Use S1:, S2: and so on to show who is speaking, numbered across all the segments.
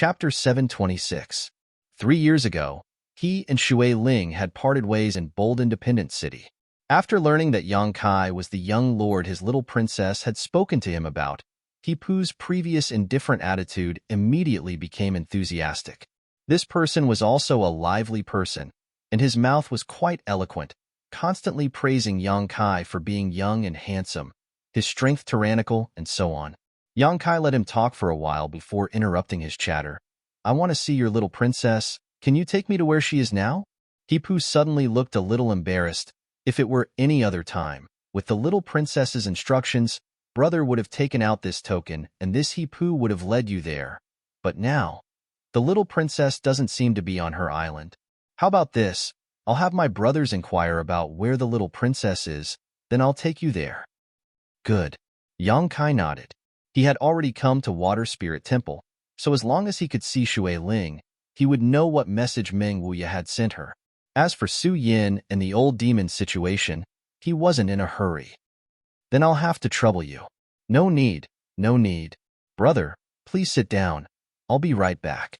S1: Chapter 726. 3 years ago, he and Shui Ling had parted ways in bold independent city. After learning that Yang Kai was the young lord his little princess had spoken to him about, He Pu's previous indifferent attitude immediately became enthusiastic. This person was also a lively person, and his mouth was quite eloquent, constantly praising Yang Kai for being young and handsome, his strength tyrannical, and so on. Yang Kai let him talk for a while before interrupting his chatter. "I want to see your little princess. Can you take me to where she is now?" He Pu suddenly looked a little embarrassed. If it were any other time, with the little princess's instructions, brother would have taken out this token, and this He Pu would have led you there. But now, the little princess doesn't seem to be on her island. How about this? I'll have my brothers inquire about where the little princess is, then I'll take you there. Good. Yang Kai nodded. He had already come to Water Spirit Temple, so as long as he could see Shui Ling, he would know what message Meng Wuya had sent her. As for Su Yin and the old demon situation, he wasn't in a hurry. Then I'll have to trouble you. No need, no need. Brother, please sit down. I'll be right back.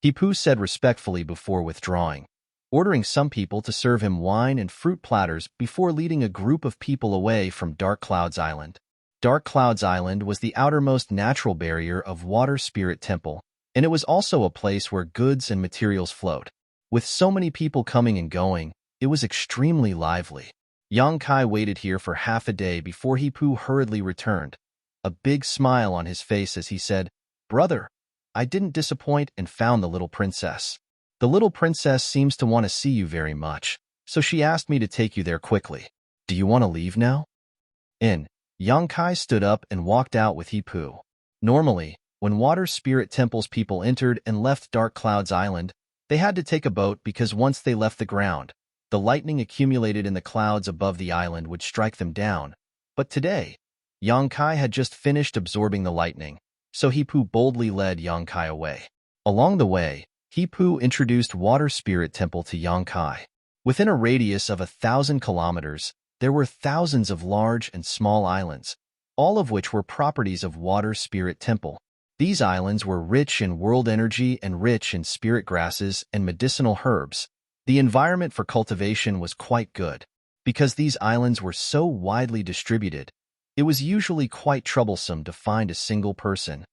S1: He Pu said respectfully before withdrawing, ordering some people to serve him wine and fruit platters before leading a group of people away from Dark Clouds Island. Dark Clouds Island was the outermost natural barrier of Water Spirit Temple, and it was also a place where goods and materials flowed. With so many people coming and going, it was extremely lively. Yang Kai waited here for half a day before He Pu hurriedly returned, a big smile on his face as he said, "Brother, I didn't disappoint and found the little princess. The little princess seems to want to see you very much, so she asked me to take you there quickly. Do you want to leave now?" Yang Kai stood up and walked out with He Pu. Normally, when Water Spirit Temple's people entered and left Dark Clouds Island, they had to take a boat because once they left the ground, the lightning accumulated in the clouds above the island would strike them down. But today, Yang Kai had just finished absorbing the lightning, so He Pu boldly led Yang Kai away. Along the way, He Pu introduced Water Spirit Temple to Yang Kai. Within a radius of 1,000 kilometers, there were thousands of large and small islands, all of which were properties of Water Spirit Temple. These islands were rich in world energy and rich in spirit grasses and medicinal herbs. The environment for cultivation was quite good. Because these islands were so widely distributed, it was usually quite troublesome to find a single person.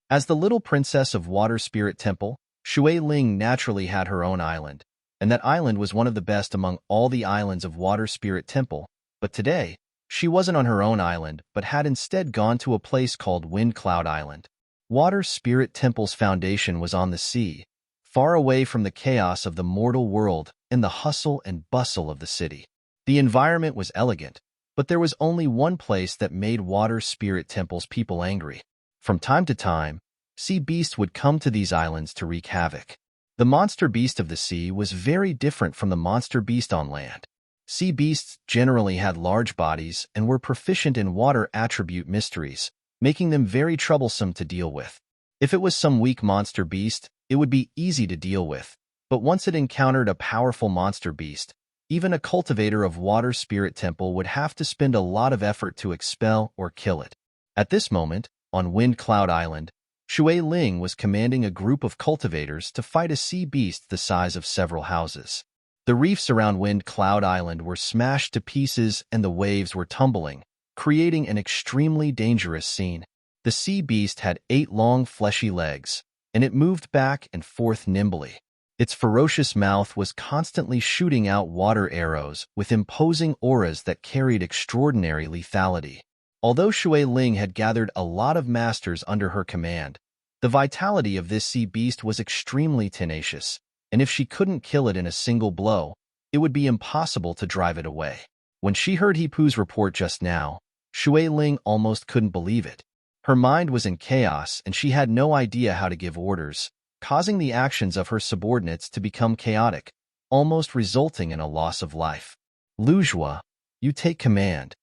S1: As the little princess of Water Spirit Temple, Shui Ling naturally had her own island, and that island was one of the best among all the islands of Water Spirit Temple. But today, she wasn't on her own island, but had instead gone to a place called Wind Cloud Island. Water Spirit Temple's foundation was on the sea, far away from the chaos of the mortal world and the hustle and bustle of the city. The environment was elegant, but there was only one place that made Water Spirit Temple's people angry. From time to time, sea beasts would come to these islands to wreak havoc. The monster beast of the sea was very different from the monster beast on land. Sea beasts generally had large bodies and were proficient in water attribute mysteries, making them very troublesome to deal with. If it was some weak monster beast, it would be easy to deal with, but once it encountered a powerful monster beast, even a cultivator of Water Spirit Temple would have to spend a lot of effort to expel or kill it. At this moment, on Wind Cloud Island, Shui Ling was commanding a group of cultivators to fight a sea beast the size of several houses. The reefs around Wind Cloud Island were smashed to pieces and the waves were tumbling, creating an extremely dangerous scene. The sea beast had 8 long fleshy legs, and it moved back and forth nimbly. Its ferocious mouth was constantly shooting out water arrows with imposing auras that carried extraordinary lethality. Although Shui Ling had gathered a lot of masters under her command, the vitality of this sea beast was extremely tenacious, and if she couldn't kill it in a single blow, it would be impossible to drive it away. When she heard He Pu's report just now, Shui Ling almost couldn't believe it. Her mind was in chaos and she had no idea how to give orders, causing the actions of her subordinates to become chaotic, almost resulting in a loss of life. "Luzhua, you take command."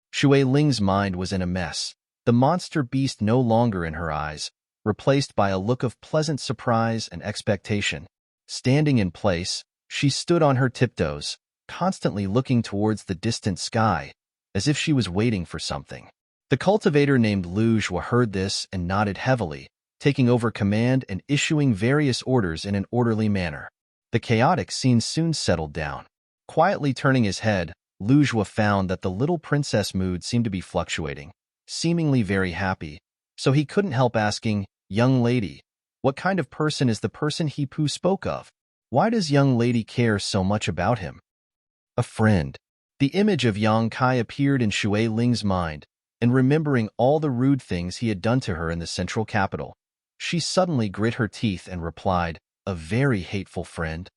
S1: Shui Ling's mind was in a mess, the monster beast no longer in her eyes, replaced by a look of pleasant surprise and expectation. Standing in place, she stood on her tiptoes, constantly looking towards the distant sky, as if she was waiting for something. The cultivator named Luzhua heard this and nodded heavily, taking over command and issuing various orders in an orderly manner. The chaotic scene soon settled down. Quietly turning his head, Lujua found that the little princess' mood seemed to be fluctuating, seemingly very happy, so he couldn't help asking, "Young lady, what kind of person is the person Hipu spoke of? Why does young lady care so much about him?" A friend. The image of Yang Kai appeared in Shui Ling's mind, and remembering all the rude things he had done to her in the central capital, she suddenly grit her teeth and replied, "A very hateful friend."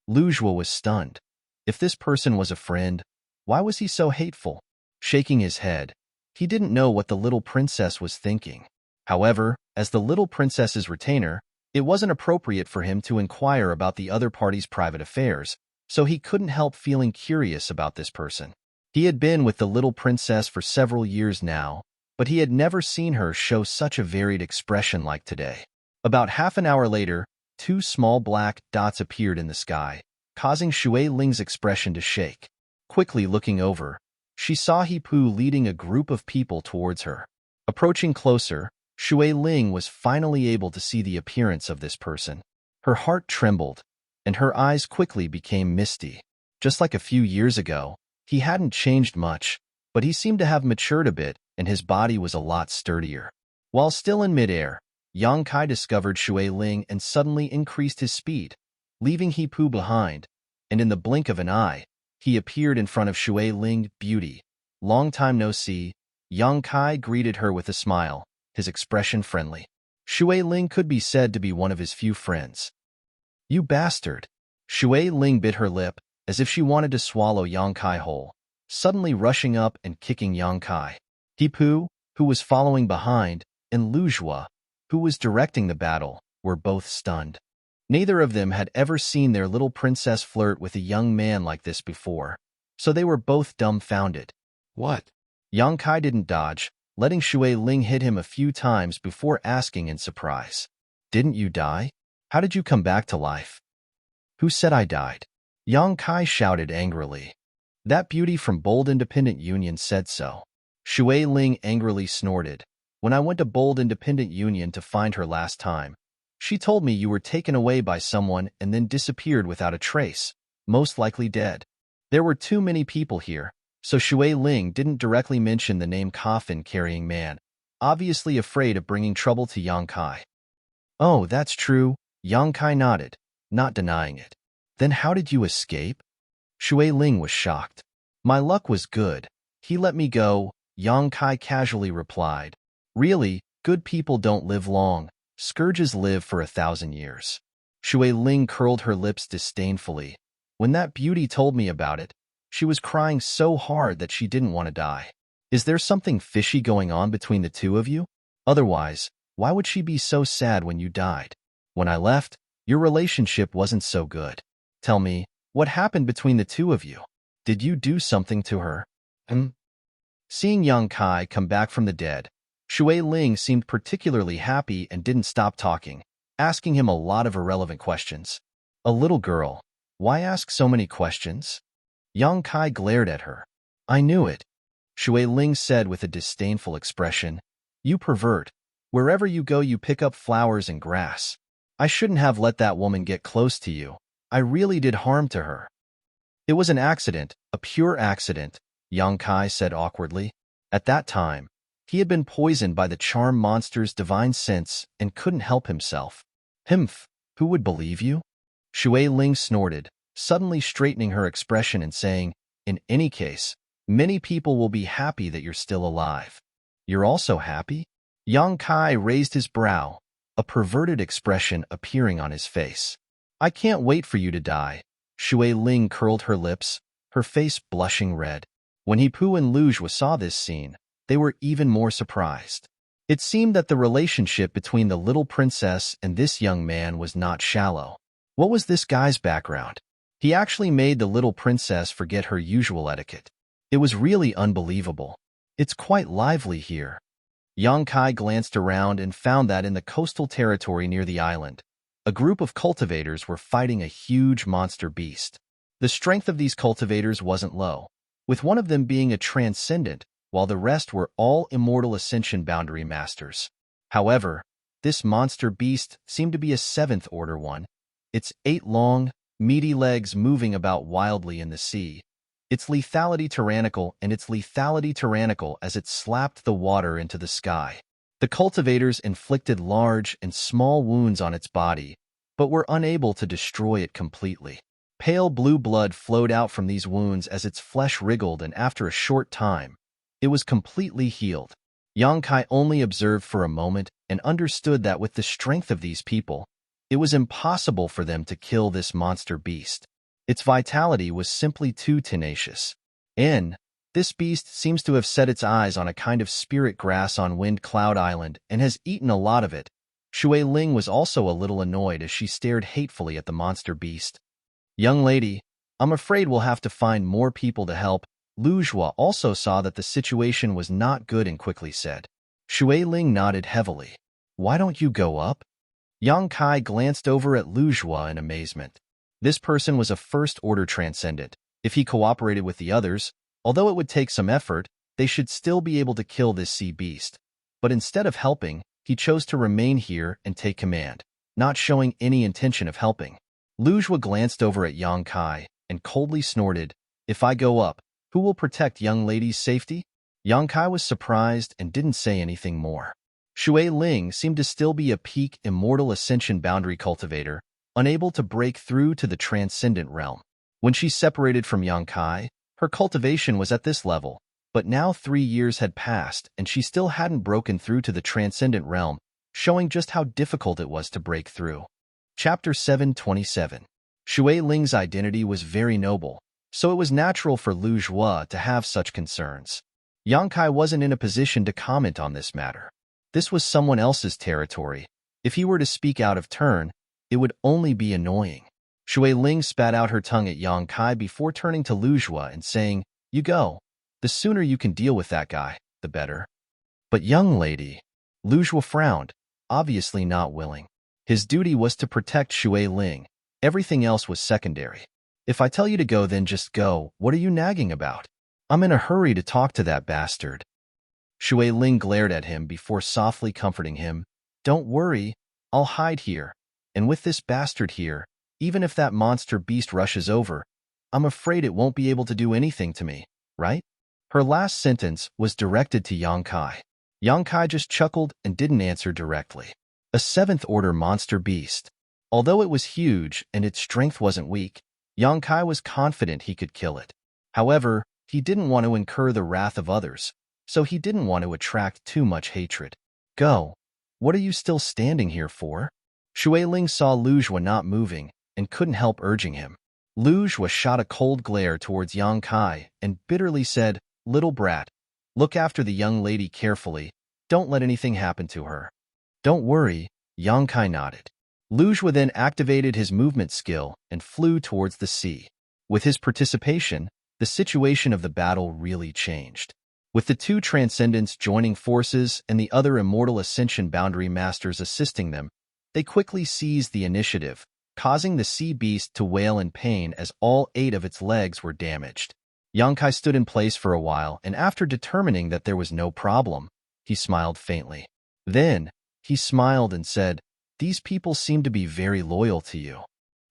S1: Lujua was stunned. If this person was a friend, why was he so hateful? Shaking his head, he didn't know what the little princess was thinking. However, as the little princess's retainer, it wasn't appropriate for him to inquire about the other party's private affairs, so he couldn't help feeling curious about this person. He had been with the little princess for several years now, but he had never seen her show such a varied expression like today. About half an hour later, two small black dots appeared in the sky, causing Shui Ling's expression to shake. Quickly looking over, she saw Hipu leading a group of people towards her. Approaching closer, Shui Ling was finally able to see the appearance of this person. Her heart trembled, and her eyes quickly became misty. Just like a few years ago, he hadn't changed much, but he seemed to have matured a bit, and his body was a lot sturdier. While still in midair, Yang Kai discovered Shui Ling and suddenly increased his speed, leaving Hipu behind, and in the blink of an eye, he appeared in front of Shui Ling. "Beauty, long time no see." Yang Kai greeted her with a smile, his expression friendly. Shui Ling could be said to be one of his few friends. "You bastard." Shui Ling bit her lip, as if she wanted to swallow Yang Kai whole, suddenly rushing up and kicking Yang Kai. Hipu, who was following behind, and Lujua, who was directing the battle, were both stunned. Neither of them had ever seen their little princess flirt with a young man like this before, so they were both dumbfounded. "What?" Yang Kai didn't dodge, letting Shui Ling hit him a few times before asking in surprise, "Didn't you die? How did you come back to life?" "Who said I died?" Yang Kai shouted angrily. "That beauty from Bold Independent Union said so." Shui Ling angrily snorted. "When I went to Bold Independent Union to find her last time, she told me you were taken away by someone and then disappeared without a trace, most likely dead. There were too many people here, so Shui Ling didn't directly mention the name coffin-carrying man, obviously afraid of bringing trouble to Yang Kai." "Oh, that's true," Yang Kai nodded, not denying it. "Then how did you escape?" Shui Ling was shocked. "My luck was good. He let me go," Yang Kai casually replied. "Really, good people don't live long. Scourges live for 1,000 years." Shui Ling curled her lips disdainfully. When that beauty told me about it, she was crying so hard that she didn't want to die. "Is there something fishy going on between the two of you? Otherwise, why would she be so sad when you died? When I left, your relationship wasn't so good. Tell me, what happened between the two of you? Did you do something to her?" Seeing Yang Kai come back from the dead, Shui Ling seemed particularly happy and didn't stop talking, asking him a lot of irrelevant questions. "A little girl. Why ask so many questions?" Yang Kai glared at her. "I knew it," Shui Ling said with a disdainful expression. "You pervert. Wherever you go you pick up flowers and grass. I shouldn't have let that woman get close to you. I really did harm to her." "It was an accident, a pure accident," Yang Kai said awkwardly. At that time, he had been poisoned by the charm monster's divine sense and couldn't help himself. "Humph, who would believe you?" Shui Ling snorted, suddenly straightening her expression and saying, "In any case, many people will be happy that you're still alive." "You're also happy?" Yang Kai raised his brow, a perverted expression appearing on his face. "I can't wait for you to die." Shui Ling curled her lips, her face blushing red. When Hipu and Lujua saw this scene, they were even more surprised. It seemed that the relationship between the little princess and this young man was not shallow. What was this guy's background? He actually made the little princess forget her usual etiquette. It was really unbelievable. "It's quite lively here." Yang Kai glanced around and found that in the coastal territory near the island, a group of cultivators were fighting a huge monster beast. The strength of these cultivators wasn't low, with one of them being a transcendent, while the rest were all immortal ascension boundary masters. However, This monster beast seemed to be a seventh-order one, its 8 long, meaty legs moving about wildly in the sea. Its lethality tyrannical as it slapped the water into the sky. The cultivators inflicted large and small wounds on its body, but were unable to destroy it completely. Pale blue blood flowed out from these wounds as its flesh wriggled, and after a short time, it was completely healed. Yongkai only observed for a moment and understood that with the strength of these people, it was impossible for them to kill this monster beast. Its vitality was simply too tenacious. This beast seems to have set its eyes on a kind of spirit grass on Wind Cloud Island and has eaten a lot of it. Shui Ling was also a little annoyed as she stared hatefully at the monster beast. Young lady, I'm afraid we'll have to find more people to help. Lu Zhua also saw that the situation was not good and quickly said. Shui Ling nodded heavily. Why don't you go up? Yang Kai glanced over at Lu Zhua in amazement. This person was a first-order transcendent. If he cooperated with the others, although it would take some effort, they should still be able to kill this sea beast. But instead of helping, he chose to remain here and take command, not showing any intention of helping. Lu Zhua glanced over at Yang Kai and coldly snorted, If I go up, who will protect young lady's safety? Yang Kai was surprised and didn't say anything more. Shui Ling seemed to still be a peak immortal ascension boundary cultivator, unable to break through to the transcendent realm. When she separated from Yang Kai, her cultivation was at this level, but now 3 years had passed and she still hadn't broken through to the transcendent realm, showing just how difficult it was to break through. Chapter 727. Shui Ling's identity was very noble, so it was natural for Lu Zhua to have such concerns. Yang Kai wasn't in a position to comment on this matter. This was someone else's territory. If he were to speak out of turn, it would only be annoying. Shui Ling spat out her tongue at Yang Kai before turning to Lu Zhua and saying, You go. The sooner you can deal with that guy, the better. But young lady, Lu Zhua frowned, obviously not willing. His duty was to protect Shui Ling. Everything else was secondary. If I tell you to go, then just go. What are you nagging about? I'm in a hurry to talk to that bastard. Shui Ling glared at him before softly comforting him. Don't worry, I'll hide here. And with this bastard here, even if that monster beast rushes over, I'm afraid it won't be able to do anything to me, right? Her last sentence was directed to Yang Kai. Yang Kai just chuckled and didn't answer directly. A 7th-order monster beast. Although it was huge and its strength wasn't weak, Yang Kai was confident he could kill it. However, he didn't want to incur the wrath of others, so he didn't want to attract too much hatred. Go. What are you still standing here for? Shui Ling saw Lu Zhua not moving and couldn't help urging him. Lu Zhua shot a cold glare towards Yang Kai and bitterly said, Little brat, look after the young lady carefully. Don't let anything happen to her. Don't worry, Yang Kai nodded. Lu Zhua then activated his movement skill and flew towards the sea. With his participation, the situation of the battle really changed. With the 2 Transcendents joining forces and the other Immortal Ascension Boundary Masters assisting them, they quickly seized the initiative, causing the sea beast to wail in pain as all 8 of its legs were damaged. Yang Kai stood in place for a while, and after determining that there was no problem, he smiled faintly. Then, he smiled and said, These people seem to be very loyal to you.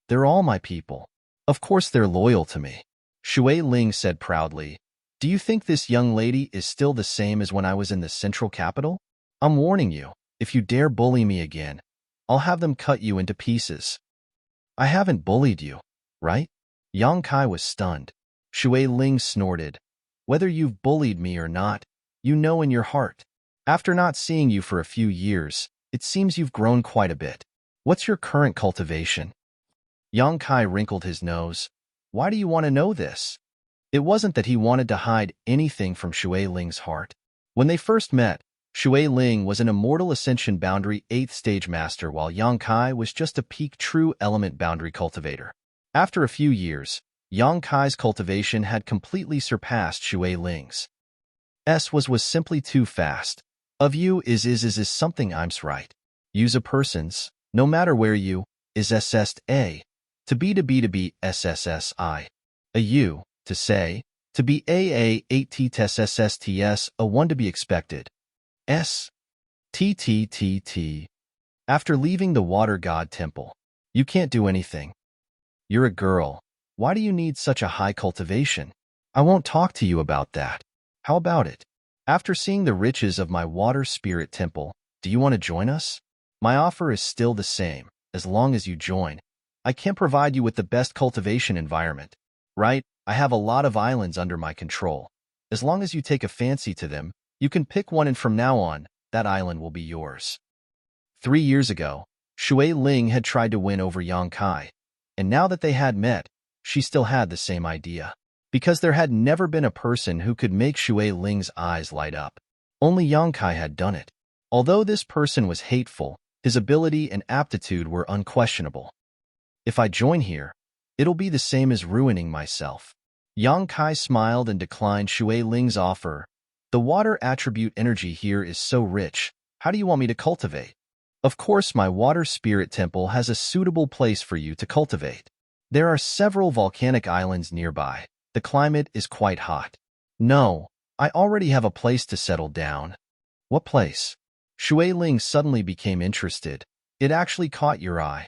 S1: They're all my people. Of course they're loyal to me. Shui Ling said proudly, Do you think this young lady is still the same as when I was in the central capital? I'm warning you, if you dare bully me again, I'll have them cut you into pieces. I haven't bullied you, right? Yang Kai was stunned. Shui Ling snorted. Whether you've bullied me or not, you know in your heart. After not seeing you for a few years, it seems you've grown quite a bit. What's your current cultivation? Yang Kai wrinkled his nose. Why do you want to know this? It wasn't that he wanted to hide anything from Shui Ling's heart. When they first met, Shui Ling was an Immortal Ascension Boundary 8th Stage Master, while Yang Kai was just a peak True Element Boundary Cultivator. After a few years, Yang Kai's cultivation had completely surpassed Shui Ling's. Was simply too fast. Of you is something I'm's right. Use a person's, no matter where you, is assessed a. To be SSSI. A U, to say, to be AA 8T SSSTS, a 1 to be expected. S. TTTT. After leaving the water god temple, you can't do anything. You're a girl. Why do you need such a high cultivation? I won't talk to you about that. How about it? After seeing the riches of my water spirit temple, do you want to join us? My offer is still the same, as long as you join. I can't provide you with the best cultivation environment. Right? I have a lot of islands under my control. As long as you take a fancy to them, you can pick one and from now on, that island will be yours. 3 years ago, Shui Ling had tried to win over Yang Kai, and now that they had met, she still had the same idea. Because there had never been a person who could make Shui Ling's eyes light up. Only Yang Kai had done it. Although this person was hateful, his ability and aptitude were unquestionable. If I join here, it'll be the same as ruining myself. Yang Kai smiled and declined Shui Ling's offer. The water attribute energy here is so rich. How do you want me to cultivate? Of course, my water spirit temple has a suitable place for you to cultivate. There are several volcanic islands nearby. The climate is quite hot. No, I already have a place to settle down. What place? Shui Ling suddenly became interested. It actually caught your eye.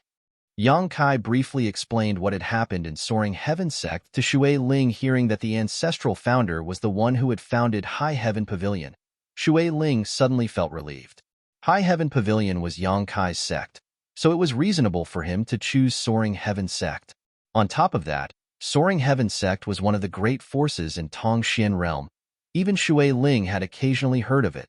S1: Yang Kai briefly explained what had happened in Soaring Heaven Sect to Shui Ling, hearing that the ancestral founder was the one who had founded High Heaven Pavilion. Shui Ling suddenly felt relieved. High Heaven Pavilion was Yang Kai's sect, so it was reasonable for him to choose Soaring Heaven Sect. On top of that, Soaring Heaven Sect was one of the great forces in Tongxian realm. Even Shui Ling had occasionally heard of it.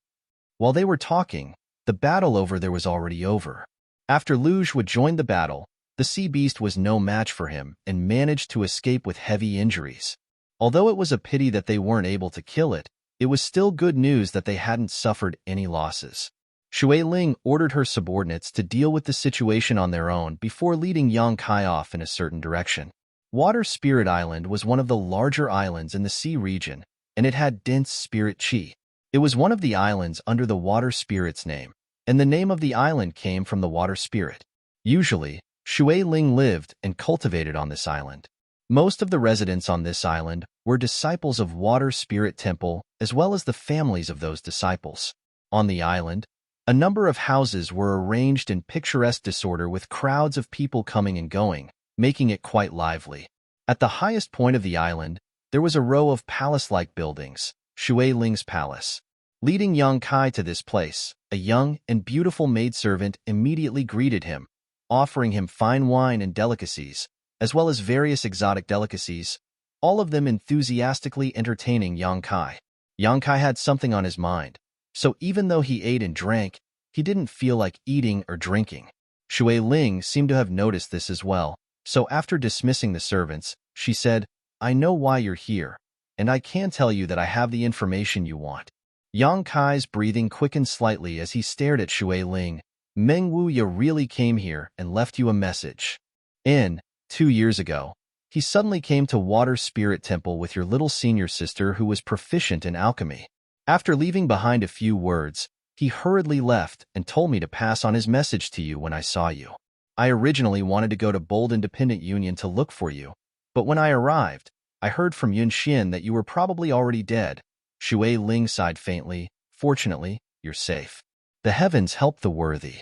S1: While they were talking, the battle over there was already over. After Luge would join the battle, the sea beast was no match for him and managed to escape with heavy injuries. Although it was a pity that they weren't able to kill it, it was still good news that they hadn't suffered any losses. Shui Ling ordered her subordinates to deal with the situation on their own before leading Yang Kai off in a certain direction. Water Spirit Island was one of the larger islands in the sea region, and it had dense spirit chi. It was one of the islands under the water spirit's name, and the name of the island came from the water spirit. Usually, Shui Ling lived and cultivated on this island. Most of the residents on this island were disciples of Water Spirit Temple, as well as the families of those disciples. On the island, a number of houses were arranged in picturesque disorder with crowds of people coming and going, making it quite lively. At the highest point of the island, there was a row of palace-like buildings, Shui Ling's palace. Leading Yang Kai to this place, a young and beautiful maidservant immediately greeted him, offering him fine wine and delicacies, as well as various exotic delicacies, all of them enthusiastically entertaining Yang Kai. Yang Kai had something on his mind, so even though he ate and drank, he didn't feel like eating or drinking. Shui Ling seemed to have noticed this as well. So after dismissing the servants, she said, I know why you're here, and I can tell you that I have the information you want. Yang Kai's breathing quickened slightly as he stared at Shui Ling. Meng Wu ya really came here and left you a message. 2 years ago, he suddenly came to Water Spirit Temple with your little senior sister who was proficient in alchemy. After leaving behind a few words, he hurriedly left and told me to pass on his message to you when I saw you. I originally wanted to go to Bold Independent Union to look for you, but when I arrived, I heard from Yun Xin that you were probably already dead. Shui Ling sighed faintly. Fortunately, you're safe. The heavens help the worthy.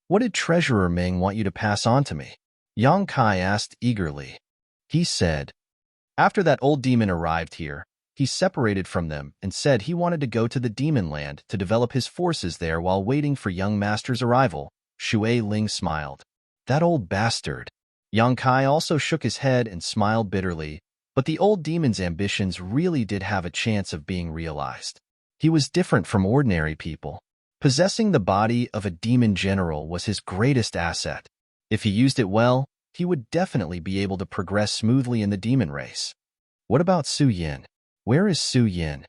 S1: What did Treasurer Ming want you to pass on to me? Yang Kai asked eagerly. He said, after that old demon arrived here, he separated from them and said he wanted to go to the demon land to develop his forces there while waiting for young master's arrival. Shui Ling smiled. That old bastard. Yang Kai also shook his head and smiled bitterly, but the old demon's ambitions really did have a chance of being realized. He was different from ordinary people. Possessing the body of a demon general was his greatest asset. If he used it well, he would definitely be able to progress smoothly in the demon race. What about Su Yin? Where is Su Yin?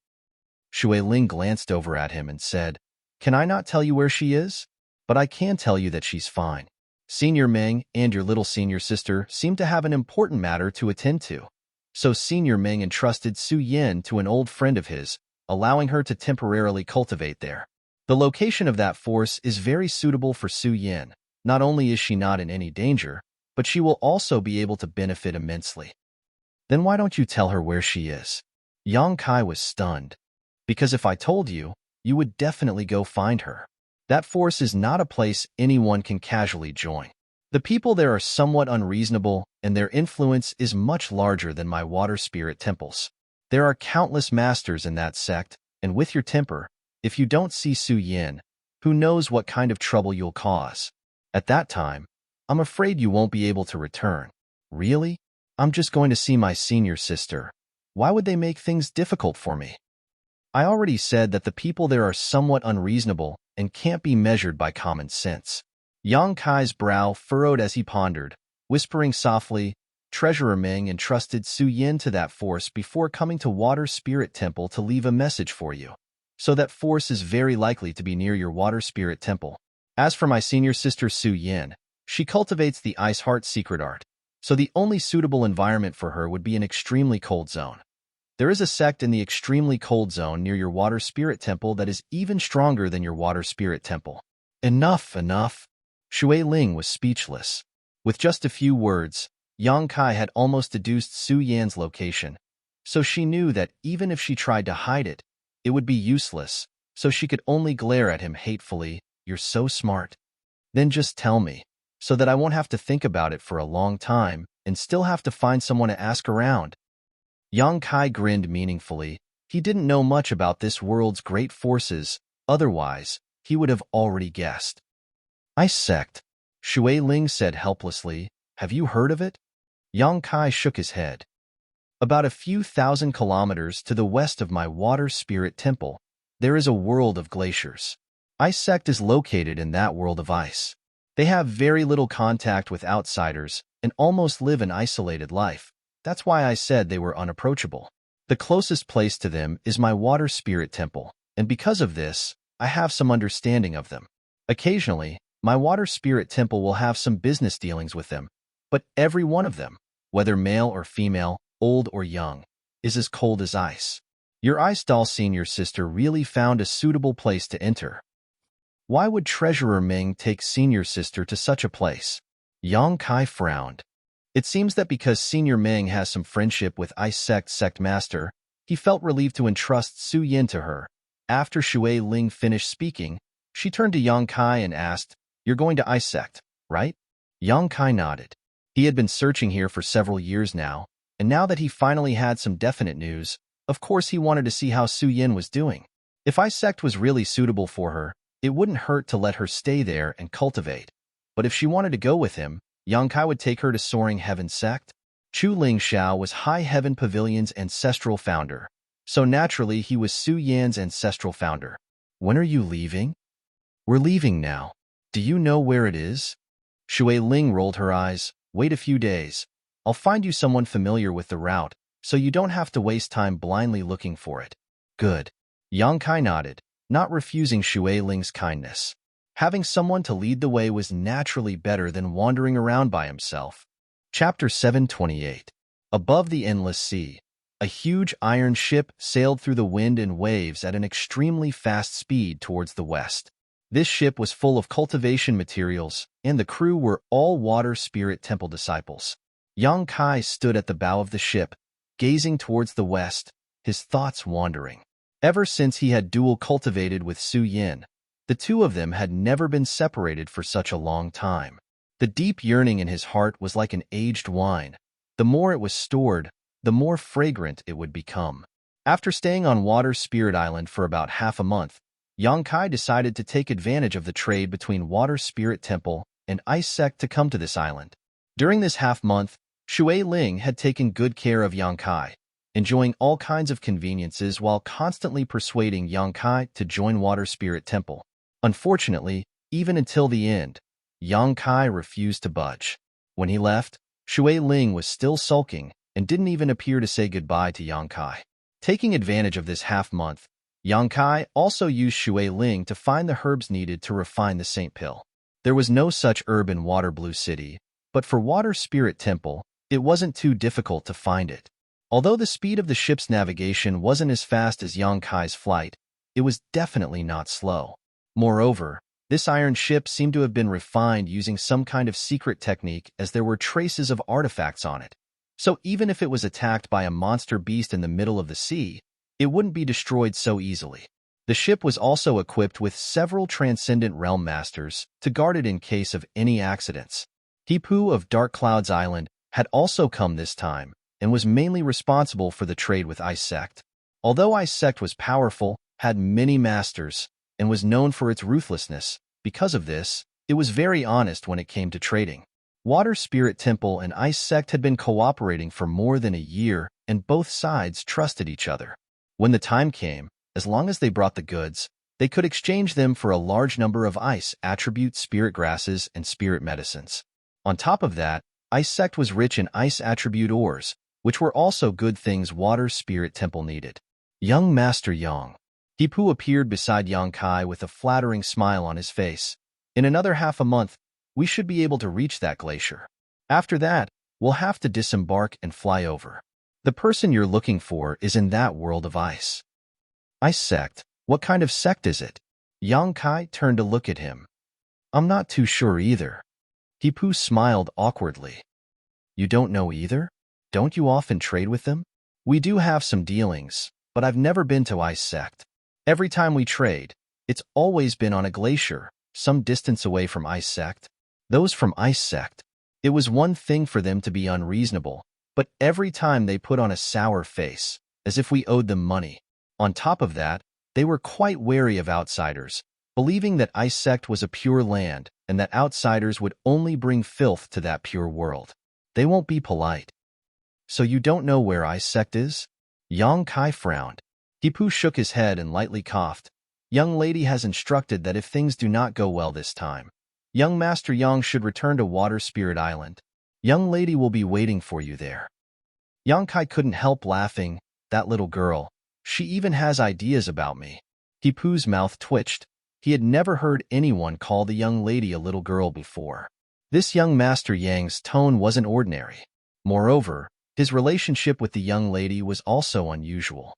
S1: Shui Ling glanced over at him and said, Can I not tell you where she is? But I can tell you that she's fine. Senior Meng and your little senior sister seem to have an important matter to attend to. So Senior Meng entrusted Su Yin to an old friend of his, allowing her to temporarily cultivate there. The location of that force is very suitable for Su Yin. Not only is she not in any danger, but she will also be able to benefit immensely. Then why don't you tell her where she is? Yang Kai was stunned. Because if I told you, you would definitely go find her. That force is not a place anyone can casually join. The people there are somewhat unreasonable, and their influence is much larger than my water spirit temples. There are countless masters in that sect, and with your temper, if you don't see Su Yin, who knows what kind of trouble you'll cause. At that time, I'm afraid you won't be able to return. Really? I'm just going to see my senior sister. Why would they make things difficult for me? I already said that the people there are somewhat unreasonable and can't be measured by common sense. Yang Kai's brow furrowed as he pondered, whispering softly, Treasurer Ming entrusted Su Yin to that force before coming to Water Spirit Temple to leave a message for you. So that force is very likely to be near your Water Spirit Temple. As for my senior sister Su Yin, she cultivates the Ice Heart secret art, so the only suitable environment for her would be an extremely cold zone. There is a sect in the extremely cold zone near your Water Spirit Temple that is even stronger than your Water Spirit Temple. Enough. Shui Ling was speechless. With just a few words, Yang Kai had almost deduced Su Yan's location, so she knew that even if she tried to hide it, it would be useless, so she could only glare at him hatefully. You're so smart. Then just tell me, so that I won't have to think about it for a long time and still have to find someone to ask around. Yang Kai grinned meaningfully. He didn't know much about this world's great forces, otherwise, he would have already guessed. Ice sect, Shui Ling said helplessly. Have you heard of it? Yang Kai shook his head. About a few thousand kilometers to the west of my Water Spirit Temple, there is a world of glaciers. Ice sect is located in that world of ice. They have very little contact with outsiders and almost live an isolated life. That's why I said they were unapproachable. The closest place to them is my Water Spirit Temple, and because of this, I have some understanding of them. Occasionally, my Water Spirit Temple will have some business dealings with them, but every one of them, whether male or female, old or young, is as cold as ice. Your Ice Doll senior sister really found a suitable place to enter. Why would Treasurer Ming take senior sister to such a place? Yang Kai frowned. It seems that because Senior Ming has some friendship with Ice Sect Master, he felt relieved to entrust Su Yin to her. After Shui Ling finished speaking, she turned to Yang Kai and asked, You're going to Ice Sect, right? Yang Kai nodded. He had been searching here for several years now, and now that he finally had some definite news, of course he wanted to see how Su Yin was doing. If Ice Sect was really suitable for her, it wouldn't hurt to let her stay there and cultivate. But if she wanted to go with him, Yang Kai would take her to Soaring Heaven Sect. Chu Ling Xiao was High Heaven Pavilion's ancestral founder, so naturally he was Su Yan's ancestral founder. When are you leaving? We're leaving now. Do you know where it is? Shui Ling rolled her eyes. Wait a few days. I'll find you someone familiar with the route, so you don't have to waste time blindly looking for it. Good. Yang Kai nodded, not refusing Shui Ling's kindness. Having someone to lead the way was naturally better than wandering around by himself. Chapter 728. Above the endless sea, a huge iron ship sailed through the wind and waves at an extremely fast speed towards the west. This ship was full of cultivation materials, and the crew were all Water Spirit Temple disciples. Yang Kai stood at the bow of the ship, gazing towards the west, his thoughts wandering. Ever since he had dual cultivated with Su Yin, the two of them had never been separated for such a long time. The deep yearning in his heart was like an aged wine. The more it was stored, the more fragrant it would become. After staying on Water Spirit Island for about half a month, Yang Kai decided to take advantage of the trade between Water Spirit Temple and Ice Sect to come to this island. During this half-month, Shui Ling had taken good care of Yang Kai, enjoying all kinds of conveniences while constantly persuading Yang Kai to join Water Spirit Temple. Unfortunately, even until the end, Yang Kai refused to budge. When he left, Shui Ling was still sulking and didn't even appear to say goodbye to Yang Kai. Taking advantage of this half-month, Yang Kai also used Shui Ling to find the herbs needed to refine the Saint Pill. There was no such herb in Water Blue City, but for Water Spirit Temple, it wasn't too difficult to find it. Although the speed of the ship's navigation wasn't as fast as Yang Kai's flight, it was definitely not slow. Moreover, this iron ship seemed to have been refined using some kind of secret technique as there were traces of artifacts on it. So even if it was attacked by a monster beast in the middle of the sea, it wouldn't be destroyed so easily. The ship was also equipped with several transcendent realm masters to guard it in case of any accidents. Hipu of Dark Clouds Island had also come this time and was mainly responsible for the trade with Ice Sect. Although Ice Sect was powerful, had many masters, and was known for its ruthlessness, because of this, it was very honest when it came to trading. Water Spirit Temple and Ice Sect had been cooperating for more than a year, and both sides trusted each other. When the time came, as long as they brought the goods, they could exchange them for a large number of ice attribute spirit grasses and spirit medicines. On top of that, Ice Sect was rich in ice attribute ores, which were also good things Water Spirit Temple needed. Young Master Yang. Hipu appeared beside Yang Kai with a flattering smile on his face. In another half a month, we should be able to reach that glacier. After that, we'll have to disembark and fly over. The person you're looking for is in that world of ice. Ice Sect? What kind of sect is it? Yang Kai turned to look at him. I'm not too sure either. Hipu smiled awkwardly. You don't know either? Don't you often trade with them? We do have some dealings, but I've never been to Ice Sect. Every time we trade, it's always been on a glacier, some distance away from Ice Sect. Those from Ice Sect. It was one thing for them to be unreasonable, but every time they put on a sour face, as if we owed them money. On top of that, they were quite wary of outsiders, believing that Ice Sect was a pure land and that outsiders would only bring filth to that pure world. They won't be polite. So you don't know where Ice Sect is? Yang Kai frowned. Hipu shook his head and lightly coughed. Young lady has instructed that if things do not go well this time, young Master Yang should return to Water Spirit Island. Young lady will be waiting for you there. Yang Kai couldn't help laughing. That little girl. She even has ideas about me. Hipu's mouth twitched. He had never heard anyone call the young lady a little girl before. This young Master Yang's tone wasn't ordinary. Moreover, his relationship with the young lady was also unusual.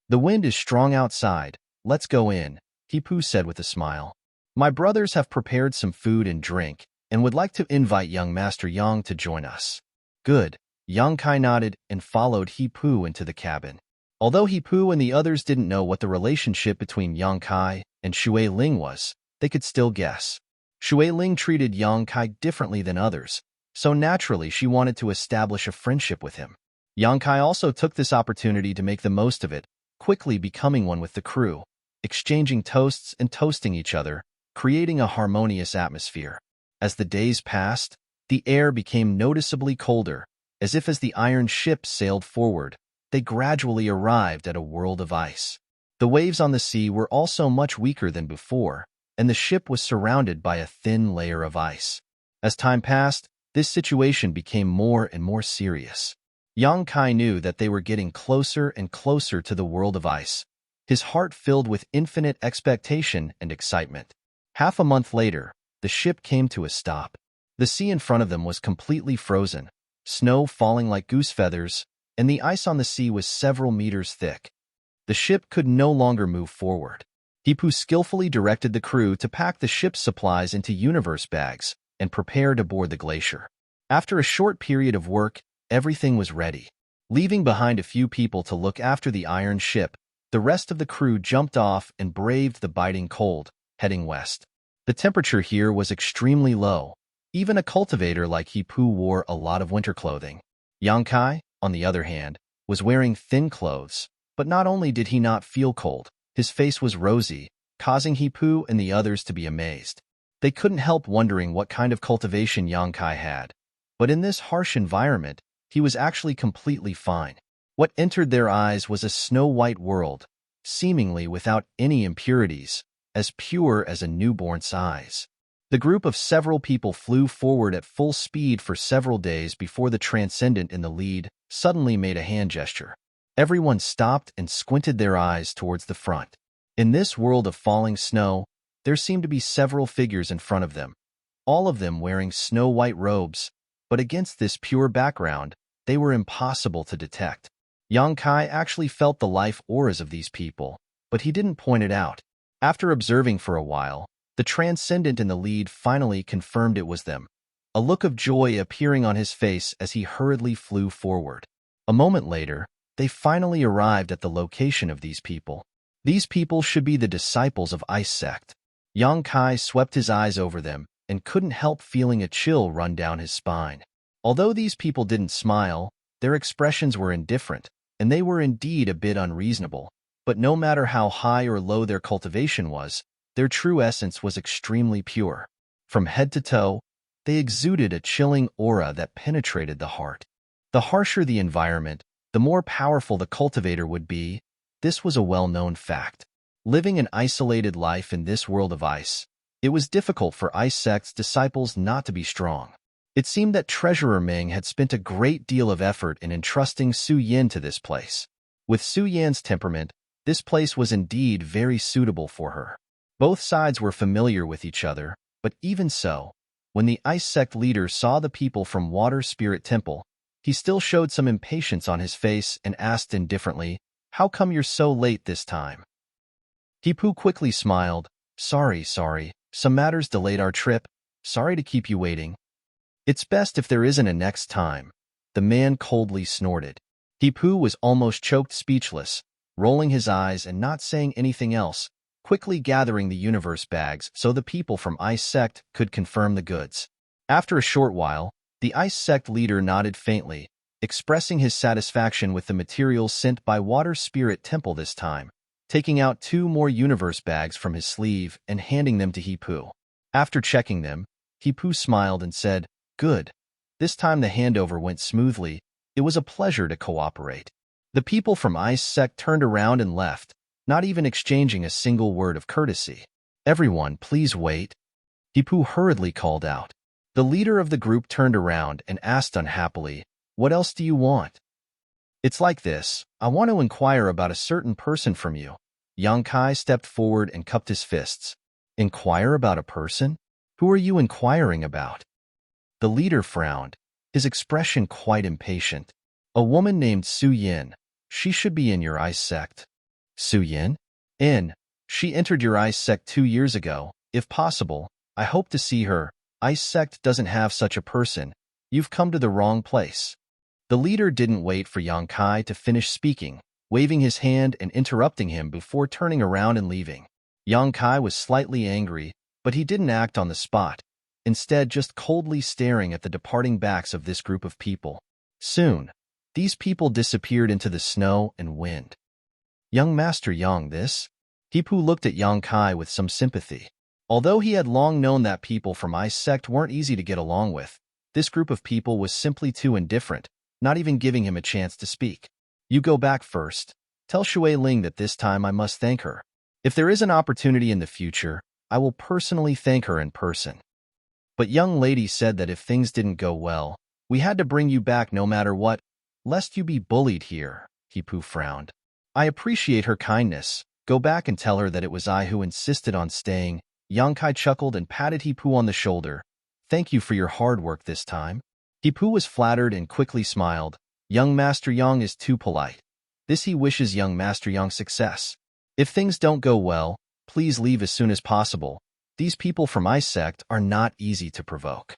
S1: The wind is strong outside. Let's go in, Hipu said with a smile. My brothers have prepared some food and drink, and would like to invite young Master Yang to join us. Good. Yang Kai nodded and followed Hipu into the cabin. Although Hipu and the others didn't know what the relationship between Yang Kai and Shui Ling was, they could still guess. Shui Ling treated Yang Kai differently than others, so naturally she wanted to establish a friendship with him. Yang Kai also took this opportunity to make the most of it, quickly becoming one with the crew, exchanging toasts and toasting each other, creating a harmonious atmosphere. As the days passed, the air became noticeably colder, as the iron ship sailed forward. They gradually arrived at a world of ice. The waves on the sea were also much weaker than before, and the ship was surrounded by a thin layer of ice. As time passed, this situation became more and more serious. Yang Kai knew that they were getting closer and closer to the world of ice. His heart filled with infinite expectation and excitement. Half a month later, the ship came to a stop. The sea in front of them was completely frozen, snow falling like goose feathers, and the ice on the sea was several meters thick. The ship could no longer move forward. Hipu skillfully directed the crew to pack the ship's supplies into universe bags and prepare to board the glacier. After a short period of work, everything was ready. Leaving behind a few people to look after the iron ship, the rest of the crew jumped off and braved the biting cold, heading west. The temperature here was extremely low. Even a cultivator like Hipu wore a lot of winter clothing. Yang Kai, on the other hand, was wearing thin clothes, but not only did he not feel cold, his face was rosy, causing Hipu and the others to be amazed. They couldn't help wondering what kind of cultivation Yang Kai had, but in this harsh environment, he was actually completely fine. What entered their eyes was a snow-white world, seemingly without any impurities, as pure as a newborn's eyes. The group of several people flew forward at full speed for several days before the transcendent in the lead suddenly made a hand gesture. Everyone stopped and squinted their eyes towards the front. In this world of falling snow, there seemed to be several figures in front of them, all of them wearing snow-white robes, but against this pure background, they were impossible to detect. Yang Kai actually felt the life auras of these people, but he didn't point it out. After observing for a while, the transcendent in the lead finally confirmed it was them, a look of joy appearing on his face as he hurriedly flew forward. A moment later, they finally arrived at the location of these people. These people should be the disciples of Ice Sect. Yang Kai swept his eyes over them and couldn't help feeling a chill run down his spine. Although these people didn't smile, their expressions were indifferent, and they were indeed a bit unreasonable. But no matter how high or low their cultivation was, their true essence was extremely pure. From head to toe, they exuded a chilling aura that penetrated the heart. The harsher the environment, the more powerful the cultivator would be. This was a well-known fact. Living an isolated life in this world of ice, it was difficult for Ice Sect's disciples not to be strong. It seemed that Treasurer Ming had spent a great deal of effort in entrusting Su Yin to this place. With Su Yan's temperament, this place was indeed very suitable for her. Both sides were familiar with each other, but even so, when the Ice Sect leader saw the people from Water Spirit Temple, he still showed some impatience on his face and asked indifferently, "How come you're so late this time?" Hipu quickly smiled. Sorry, some matters delayed our trip. Sorry to keep you waiting." "It's best if there isn't a next time," the man coldly snorted. Hipu was almost choked speechless, rolling his eyes and not saying anything else, quickly gathering the universe bags so the people from Ice Sect could confirm the goods. After a short while, the Ice Sect leader nodded faintly, expressing his satisfaction with the materials sent by Water Spirit Temple this time, taking out 2 more universe bags from his sleeve and handing them to Hipu. After checking them, Hipu smiled and said, "Good. This time the handover went smoothly. It was a pleasure to cooperate." The people from Ice Sect turned around and left, not even exchanging a single word of courtesy. "Everyone, please wait," Hipu hurriedly called out. The leader of the group turned around and asked unhappily, "What else do you want?" "It's like this. I want to inquire about a certain person from you." Yang Kai stepped forward and cupped his fists. "Inquire about a person? Who are you inquiring about?" The leader frowned, his expression quite impatient. "A woman named Su Yin. She should be in your Ice Sect." "Su Yin? She entered your Ice Sect 2 years ago. If possible, I hope to see her. Ice Sect doesn't have such a person. You've come to the wrong place." The leader didn't wait for Yang Kai to finish speaking, waving his hand and interrupting him before turning around and leaving. Yang Kai was slightly angry, but he didn't act on the spot, instead just coldly staring at the departing backs of this group of people. Soon, these people disappeared into the snow and wind. "Young Master Yang, this?" Hipu looked at Yang Kai with some sympathy. Although he had long known that people from Ice Sect weren't easy to get along with, this group of people was simply too indifferent, not even giving him a chance to speak. "You go back first. Tell Shui Ling that this time I must thank her. If there is an opportunity in the future, I will personally thank her in person." "But young lady said that if things didn't go well, we had to bring you back no matter what, lest you be bullied here," Hipu frowned. "I appreciate her kindness. Go back and tell her that it was I who insisted on staying." Yang Kai chuckled and patted Hipu on the shoulder. "Thank you for your hard work this time." Hipu was flattered and quickly smiled. Young Master Yang is too polite. This he wishes young Master Yang success. If things don't go well, please leave as soon as possible. These people from Ice Sect are not easy to provoke.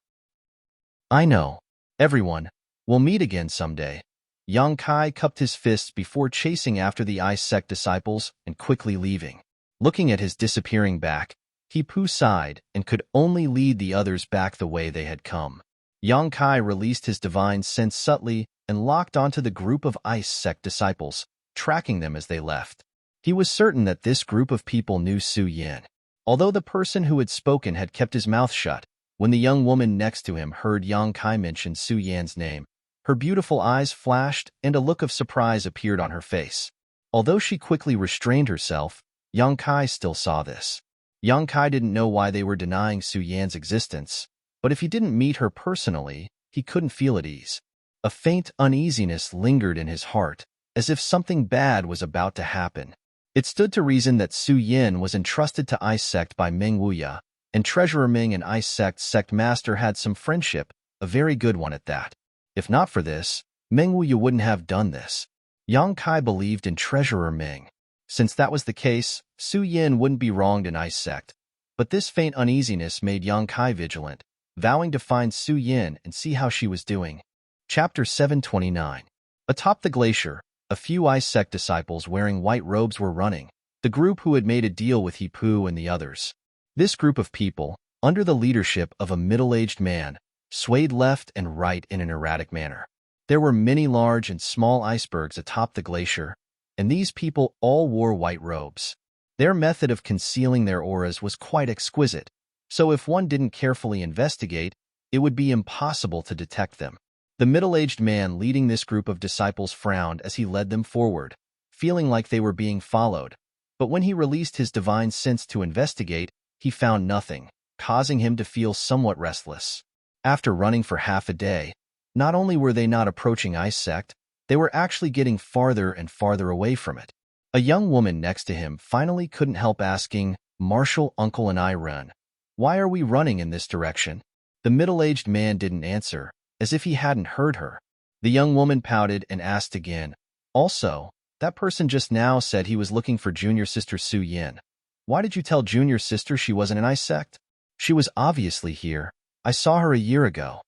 S1: "I know. Everyone, we'll meet again someday." Yang Kai cupped his fists before chasing after the Ice Sect disciples and quickly leaving. Looking at his disappearing back, Hipu sighed and could only lead the others back the way they had come. Yang Kai released his divine sense subtly and locked onto the group of Ice Sect disciples, tracking them as they left. He was certain that this group of people knew Su Yin. Although the person who had spoken had kept his mouth shut, when the young woman next to him heard Yang Kai mention Su Yan's name, her beautiful eyes flashed and a look of surprise appeared on her face. Although she quickly restrained herself, Yang Kai still saw this. Yang Kai didn't know why they were denying Su Yan's existence, but if he didn't meet her personally, he couldn't feel at ease. A faint uneasiness lingered in his heart, as if something bad was about to happen. It stood to reason that Su Yin was entrusted to Ice Sect by Meng Wuya, and Treasurer Ming and Ice Sect's sect master had some friendship, a very good one at that. If not for this, Meng Wuya wouldn't have done this. Yang Kai believed in Treasurer Ming. Since that was the case, Su Yin wouldn't be wronged in Ice Sect. But this faint uneasiness made Yang Kai vigilant, vowing to find Su Yin and see how she was doing. Chapter 729. Atop the glacier, a few Ice Sect disciples wearing white robes were running, the group who had made a deal with Hipu and the others. This group of people, under the leadership of a middle-aged man, swayed left and right in an erratic manner. There were many large and small icebergs atop the glacier, and these people all wore white robes. Their method of concealing their auras was quite exquisite, so if one didn't carefully investigate, it would be impossible to detect them. The middle-aged man leading this group of disciples frowned as he led them forward, feeling like they were being followed. But when he released his divine sense to investigate, he found nothing, causing him to feel somewhat restless. After running for half a day, not only were they not approaching Ice Sect, they were actually getting farther and farther away from it. A young woman next to him finally couldn't help asking, "Marshall, Uncle, and I run. Why are we running in this direction?" The middle-aged man didn't answer, as if he hadn't heard her. The young woman pouted and asked again, "Also, that person just now said he was looking for junior sister Su Yin. Why did you tell junior sister she wasn't in Ice Sect? She was obviously here. I saw her a year ago."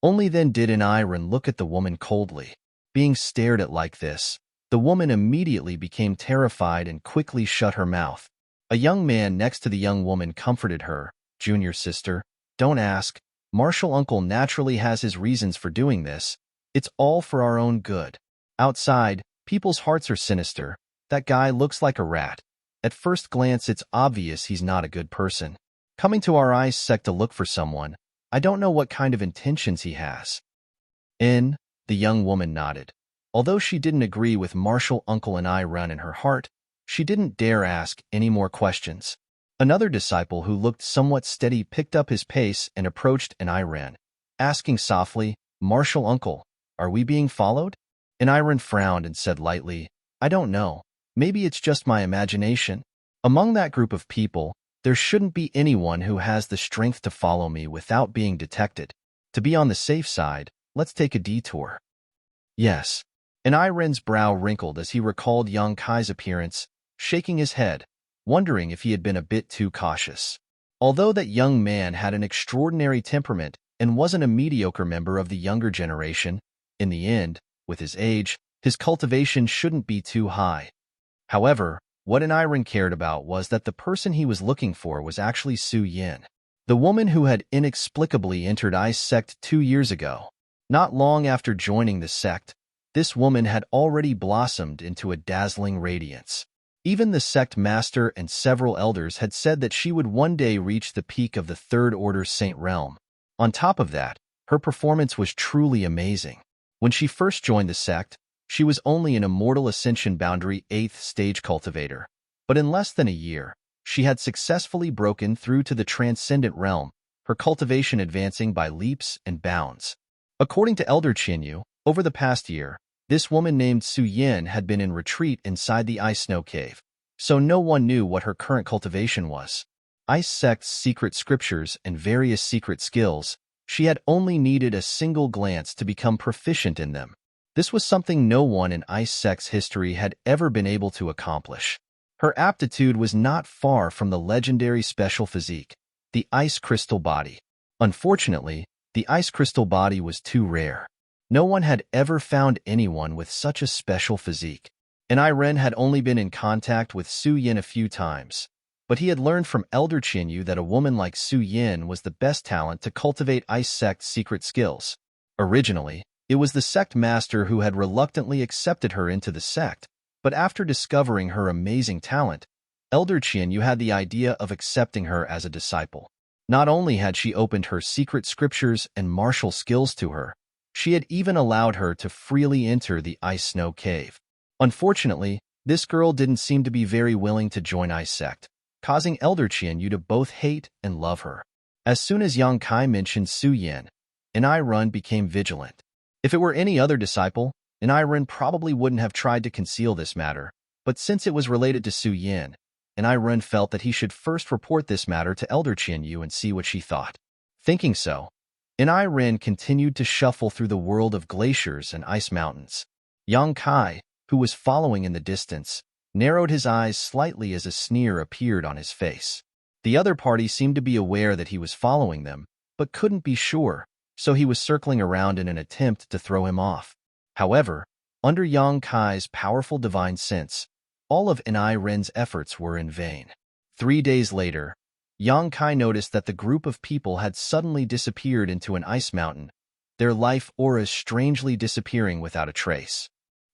S1: Only then did Iron look at the woman coldly. Being stared at like this, the woman immediately became terrified and quickly shut her mouth. A young man next to the young woman comforted her. "Junior sister, don't ask. Marshall Uncle naturally has his reasons for doing this. It's all for our own good. Outside, people's hearts are sinister. That guy looks like a rat. At first glance, it's obvious he's not a good person. Coming to our Ice Sect to look for someone, I don't know what kind of intentions he has." The young woman nodded. Although she didn't agree with Marshall, Uncle, and Iron in her heart, she didn't dare ask any more questions. Another disciple who looked somewhat steady picked up his pace and approached Iron, asking softly, "Marshall, Uncle, are we being followed?" Iron frowned and said lightly, "I don't know. Maybe it's just my imagination. Among that group of people, there shouldn't be anyone who has the strength to follow me without being detected. To be on the safe side, let's take a detour." "Yes." Iron's brow wrinkled as he recalled Yang Kai's appearance, shaking his head, wondering if he had been a bit too cautious. Although that young man had an extraordinary temperament and wasn't a mediocre member of the younger generation, in the end, with his age, his cultivation shouldn't be too high. However, what Iron cared about was that the person he was looking for was actually Su Yin, the woman who had inexplicably entered Ice Sect 2 years ago. Not long after joining the sect, this woman had already blossomed into a dazzling radiance. Even the sect master and several elders had said that she would one day reach the peak of the Third Order Saint realm. On top of that, her performance was truly amazing. When she first joined the sect, she was only an Immortal Ascension Boundary 8th stage cultivator, but in less than a year, she had successfully broken through to the Transcendent realm, her cultivation advancing by leaps and bounds. According to Elder Chinyu, over the past year, this woman named Su Yin had been in retreat inside the Ice Snow Cave, so no one knew what her current cultivation was. Ice Sect's secret scriptures and various secret skills, she had only needed a single glance to become proficient in them. This was something no one in Ice Sect's history had ever been able to accomplish. Her aptitude was not far from the legendary special physique, the Ice Crystal Body. Unfortunately, the Ice Crystal Body was too rare. No one had ever found anyone with such a special physique. Iron had only been in contact with Su Yin a few times, but he had learned from Elder Chinyu that a woman like Su Yin was the best talent to cultivate Ice Sect's secret skills. Originally, it was the sect master who had reluctantly accepted her into the sect, but after discovering her amazing talent, Elder Chinyu had the idea of accepting her as a disciple. Not only had she opened her secret scriptures and martial skills to her, she had even allowed her to freely enter the Ice Snow Cave. Unfortunately, this girl didn't seem to be very willing to join Ice Sect, causing Elder Chinyu to both hate and love her. As soon as Yang Kai mentioned Su Yin, Iron became vigilant. If it were any other disciple, Iron probably wouldn't have tried to conceal this matter, but since it was related to Su Yin, Iron felt that he should first report this matter to Elder Chinyu and see what she thought. Thinking so, Iron continued to shuffle through the world of glaciers and ice mountains. Yang Kai, who was following in the distance, narrowed his eyes slightly as a sneer appeared on his face. The other party seemed to be aware that he was following them, but couldn't be sure, so he was circling around in an attempt to throw him off. However, under Yang Kai's powerful divine sense, all of Ren's efforts were in vain. 3 days later, Yang Kai noticed that the group of people had suddenly disappeared into an ice mountain, their life auras strangely disappearing without a trace.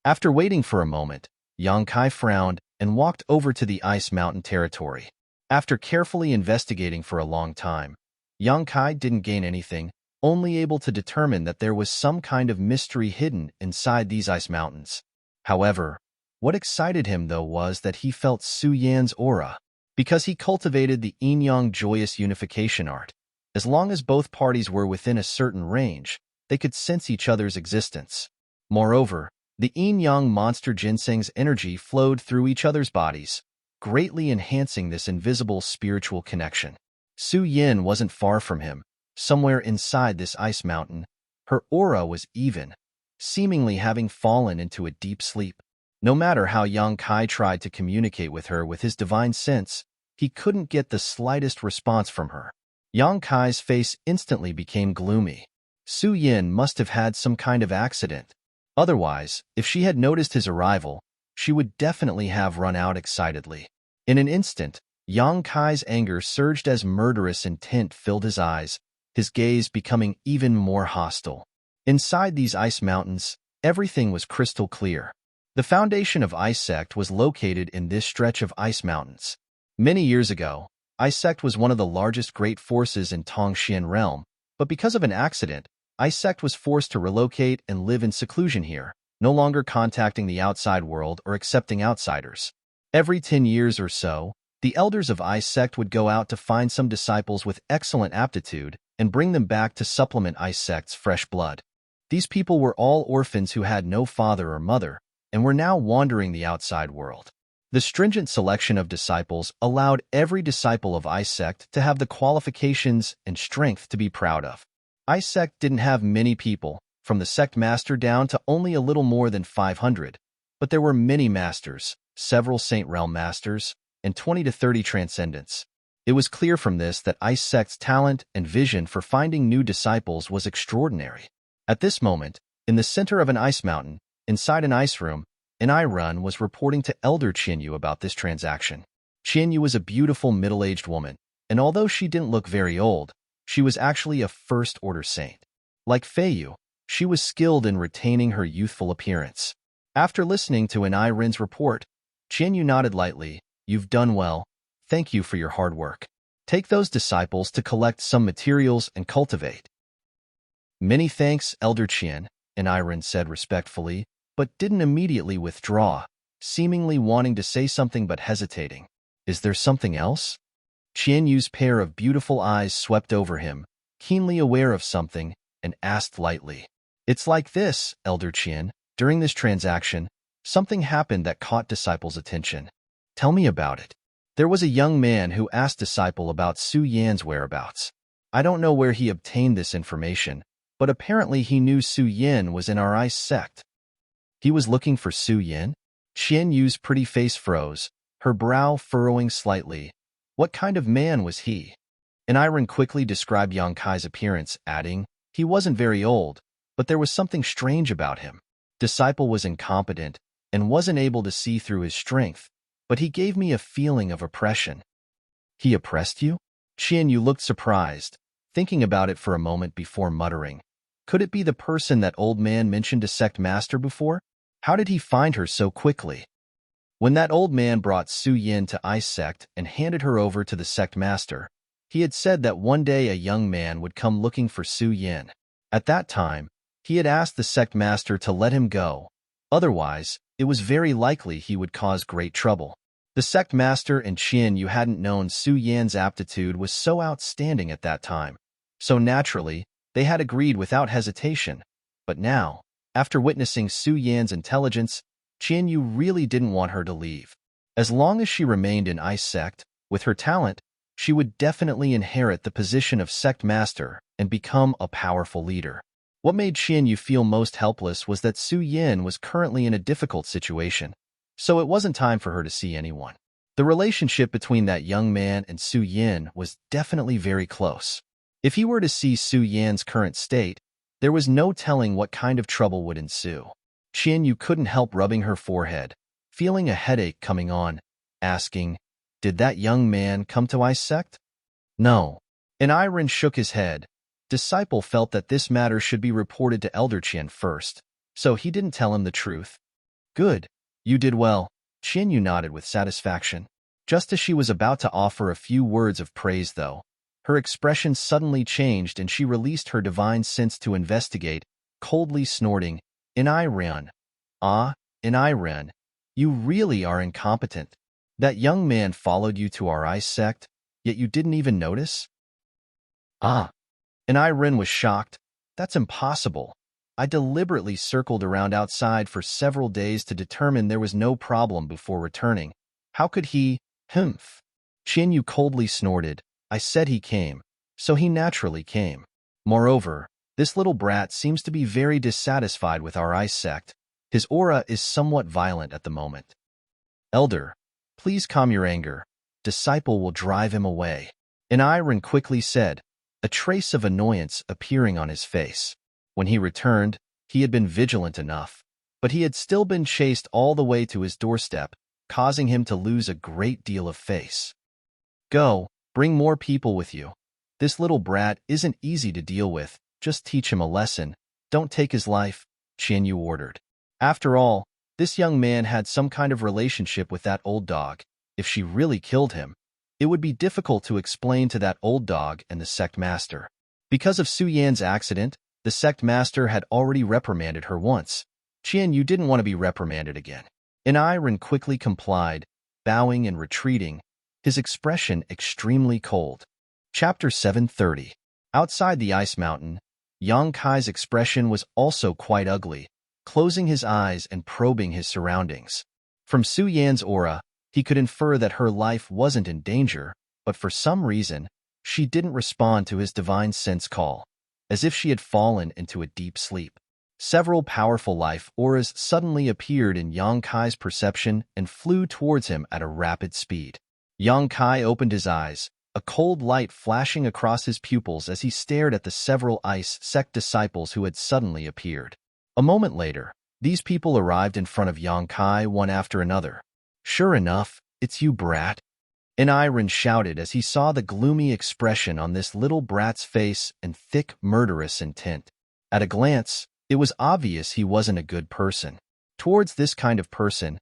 S1: After waiting for a moment, Yang Kai frowned and walked over to the ice mountain territory. After carefully investigating for a long time, Yang Kai didn't gain anything, only able to determine that there was some kind of mystery hidden inside these ice mountains. However, what excited him though was that he felt Su Yan's aura. Because he cultivated the yin-yang joyous unification art, as long as both parties were within a certain range, they could sense each other's existence. Moreover, the yin-yang monster ginseng's energy flowed through each other's bodies, greatly enhancing this invisible spiritual connection. Su Yin wasn't far from him, somewhere inside this ice mountain. Her aura was even, seemingly having fallen into a deep sleep. No matter how Yang Kai tried to communicate with her with his divine sense, he couldn't get the slightest response from her. Yang Kai's face instantly became gloomy. Su Yin must have had some kind of accident. Otherwise, if she had noticed his arrival, she would definitely have run out excitedly. In an instant, Yang Kai's anger surged as murderous intent filled his eyes, his gaze becoming even more hostile. Inside these ice mountains, everything was crystal clear. The foundation of Ice Sect was located in this stretch of ice mountains. Many years ago, Ice Sect was one of the largest great forces in Tongxian realm, but because of an accident, Ice Sect was forced to relocate and live in seclusion here, no longer contacting the outside world or accepting outsiders. Every 10 years or so, the elders of Ice Sect would go out to find some disciples with excellent aptitude and bring them back to supplement Ice Sect's fresh blood. These people were all orphans who had no father or mother, and were now wandering the outside world. The stringent selection of disciples allowed every disciple of Ice Sect to have the qualifications and strength to be proud of. Ice Sect didn't have many people, from the sect master down to only a little more than 500, but there were many masters, several Saint Realm masters, and 20 to 30 transcendents. It was clear from this that Ice Sect's talent and vision for finding new disciples was extraordinary. At this moment, in the center of an ice mountain, inside an ice room, an Irun was reporting to Elder Qianyu about this transaction. Qianyu was a beautiful middle-aged woman, and although she didn't look very old, she was actually a first-order saint. Like Feiyu, she was skilled in retaining her youthful appearance. After listening to an Irun's report, Qianyu nodded lightly. "You've done well. Thank you for your hard work. Take those disciples to collect some materials and cultivate." "Many thanks, Elder Qian," an Irun said respectfully, but didn't immediately withdraw, seemingly wanting to say something but hesitating. "Is there something else?" Qianyu's pair of beautiful eyes swept over him, keenly aware of something, and asked lightly. "It's like this, Elder Qian. During this transaction, something happened that caught Disciple's attention. Tell me about it." There was a young man who asked Disciple about Su Yan's whereabouts. I don't know where he obtained this information, but apparently he knew Su Yan was in our Ice Sect. He was looking for Su Yan? Qian Yu's pretty face froze, her brow furrowing slightly. What kind of man was he? And Irun quickly described Yang Kai's appearance, adding, "He wasn't very old, but there was something strange about him. Disciple was incompetent and wasn't able to see through his strength, but he gave me a feeling of oppression." "He oppressed you?" Qian Yu looked surprised, thinking about it for a moment before muttering. Could it be the person that old man mentioned to sect master before? How did he find her so quickly? When that old man brought Su Yin to Ice Sect and handed her over to the sect master, he had said that one day a young man would come looking for Su Yin. At that time, he had asked the sect master to let him go. Otherwise, it was very likely he would cause great trouble. The sect master and Qian Yu hadn't known Su Yan's aptitude was so outstanding at that time, so naturally, they had agreed without hesitation. But now, after witnessing Su Yan's intelligence, Qian Yu really didn't want her to leave. As long as she remained in Ice Sect, with her talent, she would definitely inherit the position of sect master and become a powerful leader. What made Qian Yu feel most helpless was that Su Yin was currently in a difficult situation, so it wasn't time for her to see anyone. The relationship between that young man and Su Yin was definitely very close. If he were to see Su Yan's current state, there was no telling what kind of trouble would ensue. Qian Yu couldn't help rubbing her forehead, feeling a headache coming on, asking, "Did that young man come to my sect?" "No." And Iron shook his head. Disciple felt that this matter should be reported to Elder Qian first, so he didn't tell him the truth. "Good. You did well." Qian Yu nodded with satisfaction. Just as she was about to offer a few words of praise, though, her expression suddenly changed and she released her divine sense to investigate, coldly snorting, "Iran. Ah, Iran. You really are incompetent. That young man followed you to our ice sect, yet you didn't even notice?" "Ah." And Iren was shocked. "That's impossible. I deliberately circled around outside for several days to determine there was no problem before returning. How could he, humph?" Qian Yu coldly snorted. "I said he came, so he naturally came. Moreover, this little brat seems to be very dissatisfied with our ice sect. His aura is somewhat violent at the moment." "Elder, please calm your anger. Disciple will drive him away." And Iren quickly said, a trace of annoyance appearing on his face. When he returned, he had been vigilant enough, but he had still been chased all the way to his doorstep, causing him to lose a great deal of face. "Go, bring more people with you. This little brat isn't easy to deal with. Just teach him a lesson. Don't take his life," Qian Yu ordered. After all, this young man had some kind of relationship with that old dog. If she really killed him, it would be difficult to explain to that old dog and the sect master. Because of Su Yan's accident, the sect master had already reprimanded her once. Qian Yu didn't want to be reprimanded again. And Iren quickly complied, bowing and retreating, his expression extremely cold. Chapter 730. Outside the ice mountain, Yang Kai's expression was also quite ugly, closing his eyes and probing his surroundings. From Su Yan's aura, he could infer that her life wasn't in danger, but for some reason, she didn't respond to his divine sense call, as if she had fallen into a deep sleep. Several powerful life auras suddenly appeared in Yang Kai's perception and flew towards him at a rapid speed. Yang Kai opened his eyes, a cold light flashing across his pupils as he stared at the several ice sect disciples who had suddenly appeared. A moment later, these people arrived in front of Yang Kai one after another. "Sure enough, it's you, brat." And Iren shouted as he saw the gloomy expression on this little brat's face and thick, murderous intent. At a glance, it was obvious he wasn't a good person. Towards this kind of person,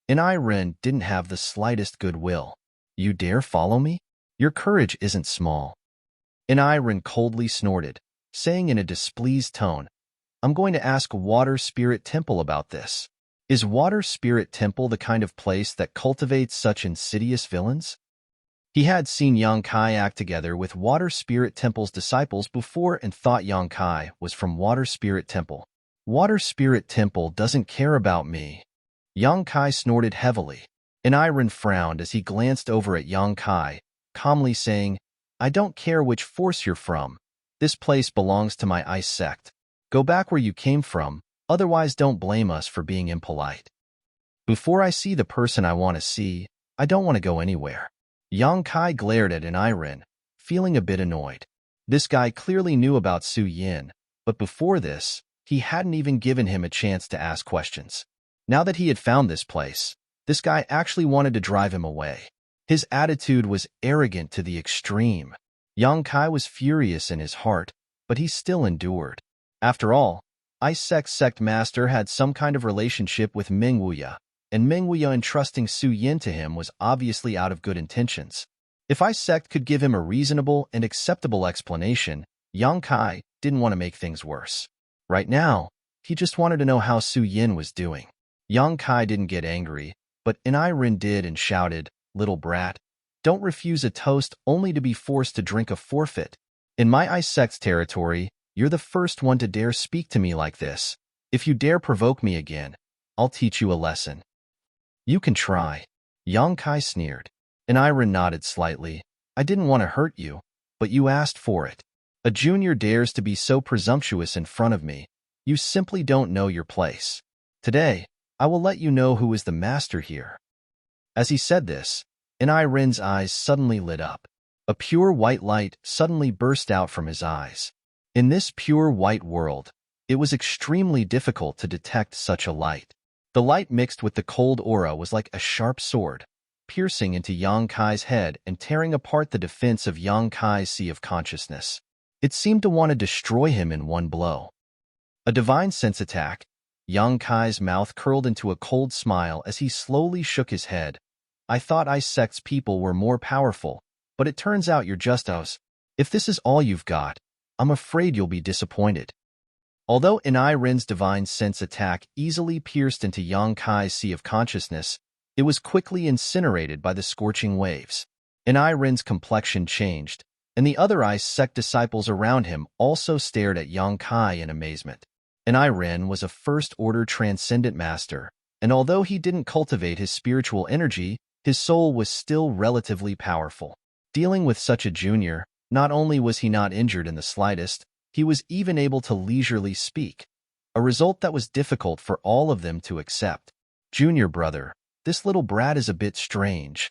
S1: Iren didn't have the slightest goodwill. "You dare follow me? Your courage isn't small." Iren coldly snorted, saying in a displeased tone, "I'm going to ask Water Spirit Temple about this. Is Water Spirit Temple the kind of place that cultivates such insidious villains?" He had seen Yang Kai act together with Water Spirit Temple's disciples before and thought Yang Kai was from Water Spirit Temple. "Water Spirit Temple doesn't care about me." Yang Kai snorted heavily, and Iren frowned as he glanced over at Yang Kai, calmly saying, "I don't care which force you're from. This place belongs to my ice sect. Go back where you came from, otherwise don't blame us for being impolite." "Before I see the person I want to see, I don't want to go anywhere." Yang Kai glared at Iren, feeling a bit annoyed. This guy clearly knew about Su Yin, but before this, he hadn't even given him a chance to ask questions. Now that he had found this place, this guy actually wanted to drive him away. His attitude was arrogant to the extreme. Yang Kai was furious in his heart, but he still endured. After all, Ice Sect Master had some kind of relationship with Ming Wuya, and Ming Wuya entrusting Su Yin to him was obviously out of good intentions. If Ice Sect could give him a reasonable and acceptable explanation, Yang Kai didn't want to make things worse. Right now, he just wanted to know how Su Yin was doing. Yang Kai didn't get angry, but Iren did and shouted, "Little brat, don't refuse a toast only to be forced to drink a forfeit. In my Ice Sect's territory, you're the first one to dare speak to me like this. If you dare provoke me again, I'll teach you a lesson." "You can try." Yang Kai sneered. And Iren nodded slightly. "I didn't want to hurt you, but you asked for it. A junior dares to be so presumptuous in front of me. You simply don't know your place. Today, I will let you know who is the master here." As he said this, Iren's eyes suddenly lit up. A pure white light suddenly burst out from his eyes. In this pure white world, it was extremely difficult to detect such a light. The light mixed with the cold aura was like a sharp sword, piercing into Yang Kai's head and tearing apart the defense of Yang Kai's sea of consciousness. It seemed to want to destroy him in one blow. A divine sense attack. Yang Kai's mouth curled into a cold smile as he slowly shook his head. I thought ice sect's people were more powerful, but it turns out you're just us. If this is all you've got, I'm afraid you'll be disappointed. Although Enai Rin's divine sense attack easily pierced into Yang Kai's sea of consciousness, it was quickly incinerated by the scorching waves. Enai Rin's complexion changed, and the other ice sect disciples around him also stared at Yang Kai in amazement. Enai Rin was a first-order transcendent master, and although he didn't cultivate his spiritual energy, his soul was still relatively powerful. Dealing with such a junior, not only was he not injured in the slightest, he was even able to leisurely speak, a result that was difficult for all of them to accept. Junior brother, this little brat is a bit strange.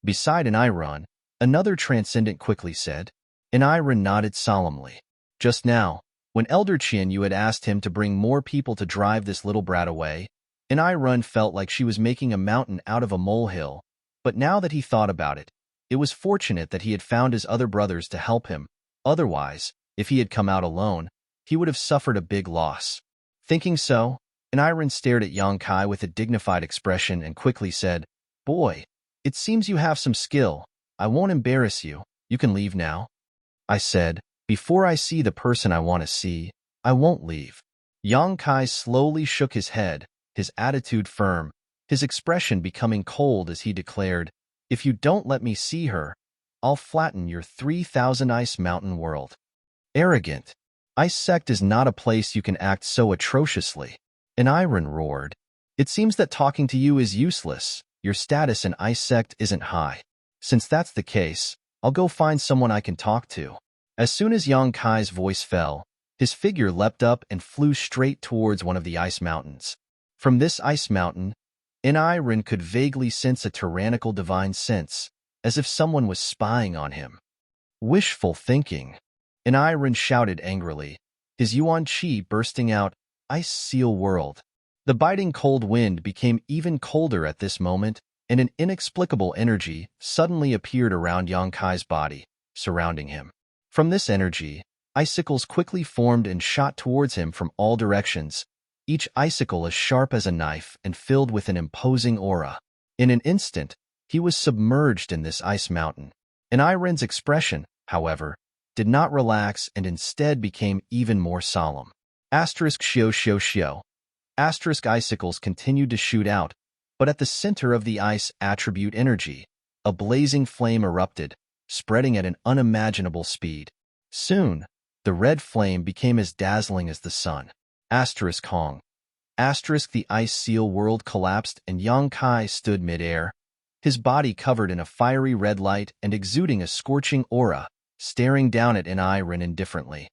S1: Beside Enairon, another transcendent quickly said. Enairon nodded solemnly. Just now, when Elder Qian Yu had asked him to bring more people to drive this little brat away, Enairon felt like she was making a mountain out of a molehill, but now that he thought about it, it was fortunate that he had found his other brothers to help him. Otherwise, if he had come out alone, he would have suffered a big loss. Thinking so, Enairon stared at Yang Kai with a dignified expression and quickly said, Boy, it seems you have some skill. I won't embarrass you. You can leave now. I said, before I see the person I want to see, I won't leave. Yang Kai slowly shook his head, his attitude firm, his expression becoming cold as he declared, If you don't let me see her, I'll flatten your 3,000 ice mountain world. Arrogant. Ice sect is not a place you can act so atrociously. Enairon roared. It seems that talking to you is useless. Your status in ice sect isn't high. Since that's the case, I'll go find someone I can talk to. As soon as Yang Kai's voice fell, his figure leapt up and flew straight towards one of the ice mountains. From this ice mountain, Enairon could vaguely sense a tyrannical divine sense, as if someone was spying on him. Wishful thinking. Enairon shouted angrily, his Yuan Qi bursting out, Ice Seal World. The biting cold wind became even colder at this moment, and an inexplicable energy suddenly appeared around Yang Kai's body, surrounding him. From this energy, icicles quickly formed and shot towards him from all directions, each icicle as sharp as a knife and filled with an imposing aura. In an instant, he was submerged in this ice mountain. Enairon's expression, however, did not relax and instead became even more solemn. Asterisk shio shio shio. Asterisk icicles continued to shoot out, but at the center of the ice attribute energy, a blazing flame erupted, spreading at an unimaginable speed. Soon, the red flame became as dazzling as the sun. Asterisk Hong. Asterisk the ice seal world collapsed and Yang Kai stood midair, his body covered in a fiery red light and exuding a scorching aura, staring down at Enairon indifferently.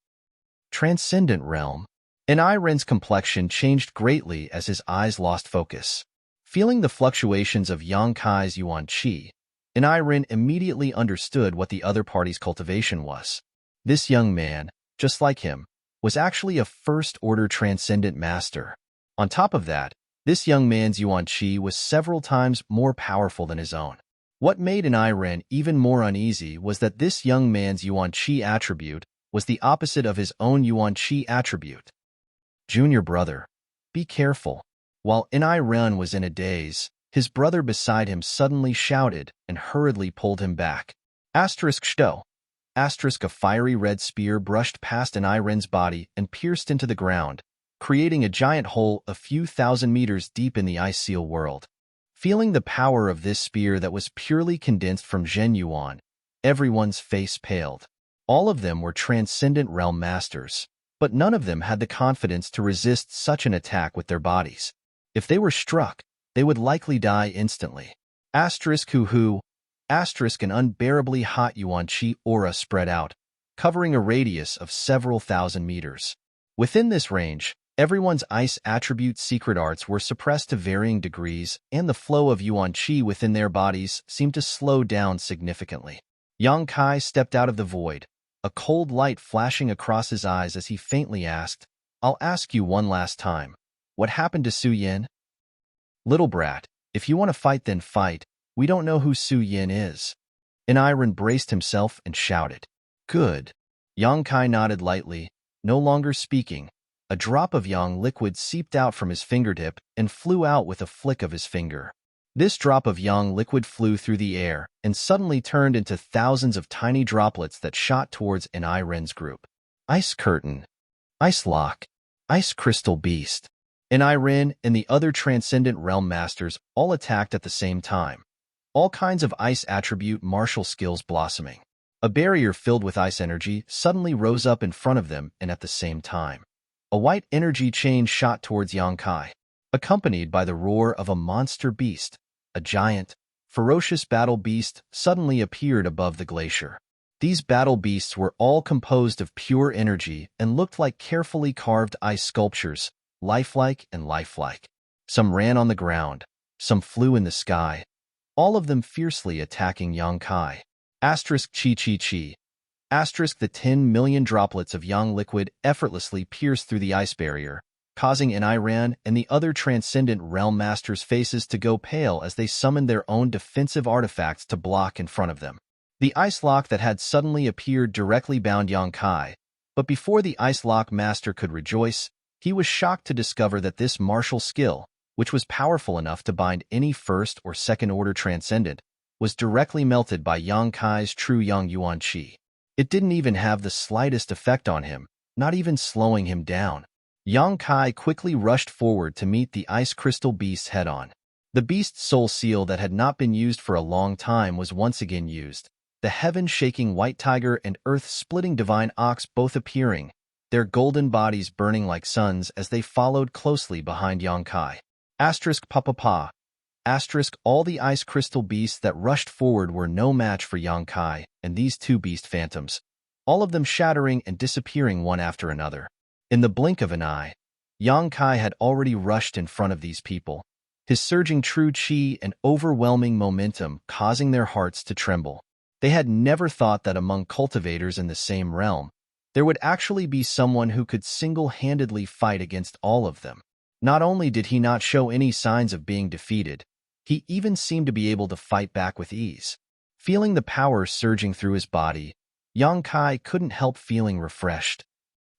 S1: Transcendent realm. Enairon's complexion changed greatly as his eyes lost focus. Feeling the fluctuations of Yang Kai's Yuan Qi, Enairon immediately understood what the other party's cultivation was. This young man, just like him, was actually a first-order transcendent master. On top of that, this young man's Yuan Qi was several times more powerful than his own. What made Enairon even more uneasy was that this young man's Yuan Qi attribute was the opposite of his own Yuan Qi attribute. Junior brother, be careful. While Enairon was in a daze, his brother beside him suddenly shouted and hurriedly pulled him back. Asterisk shto. Asterisk a fiery red spear brushed past Enairon's body and pierced into the ground, creating a giant hole a few thousand meters deep in the ice seal world. Feeling the power of this spear that was purely condensed from Zhen Yuan, everyone's face paled. All of them were transcendent realm masters, but none of them had the confidence to resist such an attack with their bodies. If they were struck, they would likely die instantly. Asterisk hoo-hoo. Asterisk an unbearably hot Yuan Qi aura spread out, covering a radius of several thousand meters. Within this range, everyone's ice attribute secret arts were suppressed to varying degrees, and the flow of Yuan Qi within their bodies seemed to slow down significantly. Yang Kai stepped out of the void, a cold light flashing across his eyes as he faintly asked, I'll ask you one last time. What happened to Su Yin? Little brat, if you want to fight, then fight. We don't know who Su Yin is. Enairen braced himself and shouted. Good. Yang Kai nodded lightly, no longer speaking. A drop of yang liquid seeped out from his fingertip and flew out with a flick of his finger. This drop of yang liquid flew through the air and suddenly turned into thousands of tiny droplets that shot towards Enairen's group. Ice curtain, ice lock, ice crystal beast. Enairen and the other transcendent realm masters all attacked at the same time. All kinds of ice attribute martial skills blossoming. A barrier filled with ice energy suddenly rose up in front of them, and at the same time, a white energy chain shot towards Yang Kai, accompanied by the roar of a monster beast. A giant, ferocious battle beast suddenly appeared above the glacier. These battle beasts were all composed of pure energy and looked like carefully carved ice sculptures, lifelike and lifelike. Some ran on the ground, some flew in the sky, all of them fiercely attacking Yang Kai. Asterisk chi chi chi. Asterisk the 10 million droplets of yang liquid effortlessly pierced through the ice barrier, causing Enairen and the other transcendent realm masters' faces to go pale as they summoned their own defensive artifacts to block in front of them. The ice lock that had suddenly appeared directly bound Yang Kai, but before the ice lock master could rejoice, he was shocked to discover that this martial skill, which was powerful enough to bind any first or second order transcendent, was directly melted by Yang Kai's true Yang Yuan Qi. It didn't even have the slightest effect on him, not even slowing him down. Yang Kai quickly rushed forward to meet the ice crystal beast head-on. The beast's soul seal that had not been used for a long time was once again used, the heaven-shaking white tiger and earth-splitting divine ox both appearing, their golden bodies burning like suns as they followed closely behind Yang Kai. Asterisk pa. Asterisk all the ice crystal beasts that rushed forward were no match for Yang Kai and these two beast phantoms, all of them shattering and disappearing one after another. In the blink of an eye, Yang Kai had already rushed in front of these people, his surging true chi and overwhelming momentum causing their hearts to tremble. They had never thought that among cultivators in the same realm, there would actually be someone who could single-handedly fight against all of them. Not only did he not show any signs of being defeated, he even seemed to be able to fight back with ease. Feeling the power surging through his body, Yang Kai couldn't help feeling refreshed.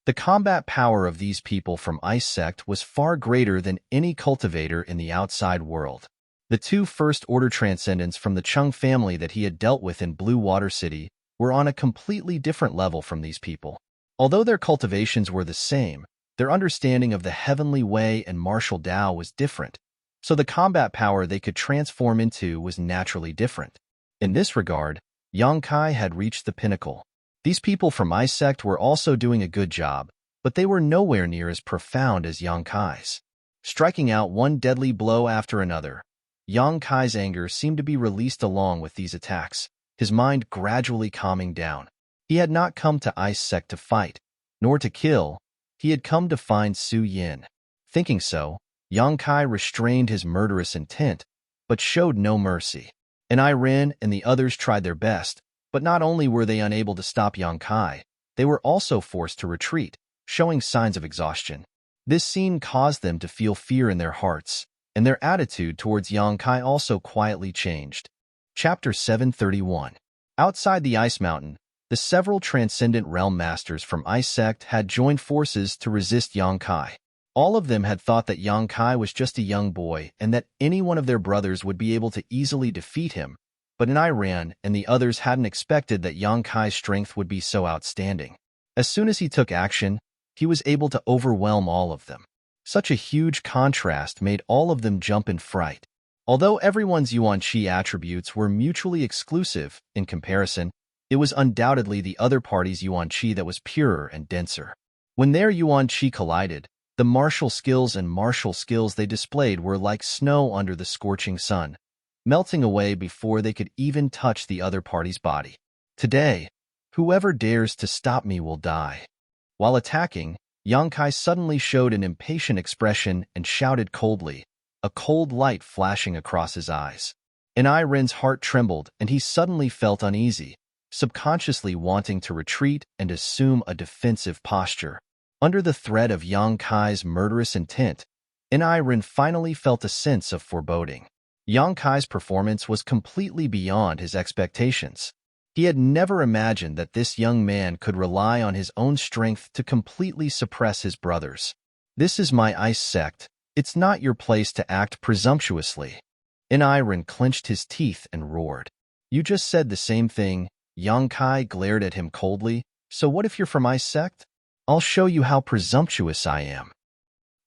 S1: The combat power of these people from Ice Sect was far greater than any cultivator in the outside world. The two first-order transcendents from the Chung family that he had dealt with in Blue Water City were on a completely different level from these people. Although their cultivations were the same, their understanding of the heavenly way and martial Tao was different, so the combat power they could transform into was naturally different. In this regard, Yang Kai had reached the pinnacle. These people from Ice Sect were also doing a good job, but they were nowhere near as profound as Yang Kai's. Striking out one deadly blow after another, Yang Kai's anger seemed to be released along with these attacks, his mind gradually calming down. He had not come to Ice Sect to fight, nor to kill. He had come to find Su Yin. Thinking so, Yang Kai restrained his murderous intent, but showed no mercy. Enairen and the others tried their best, but not only were they unable to stop Yang Kai, they were also forced to retreat, showing signs of exhaustion. This scene caused them to feel fear in their hearts, and their attitude towards Yang Kai also quietly changed. Chapter 731. Outside the Ice Mountain, the several transcendent realm masters from Ice Sect had joined forces to resist Yang Kai. All of them had thought that Yang Kai was just a young boy and that any one of their brothers would be able to easily defeat him, but Enairen and the others hadn't expected that Yang Kai's strength would be so outstanding. As soon as he took action, he was able to overwhelm all of them. Such a huge contrast made all of them jump in fright. Although everyone's Yuan Qi attributes were mutually exclusive, in comparison, it was undoubtedly the other party's Yuan Qi that was purer and denser. When their Yuan Qi collided, the martial skills they displayed were like snow under the scorching sun, melting away before they could even touch the other party's body. Today, whoever dares to stop me will die. While attacking, Yang Kai suddenly showed an impatient expression and shouted coldly, a cold light flashing across his eyes. Enairen's heart trembled and he suddenly felt uneasy, subconsciously wanting to retreat and assume a defensive posture. Under the threat of Yang Kai's murderous intent, Ren finally felt a sense of foreboding. Yang Kai's performance was completely beyond his expectations. He had never imagined that this young man could rely on his own strength to completely suppress his brothers. "This is my ice sect. It's not your place to act presumptuously." Ren clenched his teeth and roared. "You just said the same thing." Yang Kai glared at him coldly. "So what if you're from ice sect? I'll show you how presumptuous I am."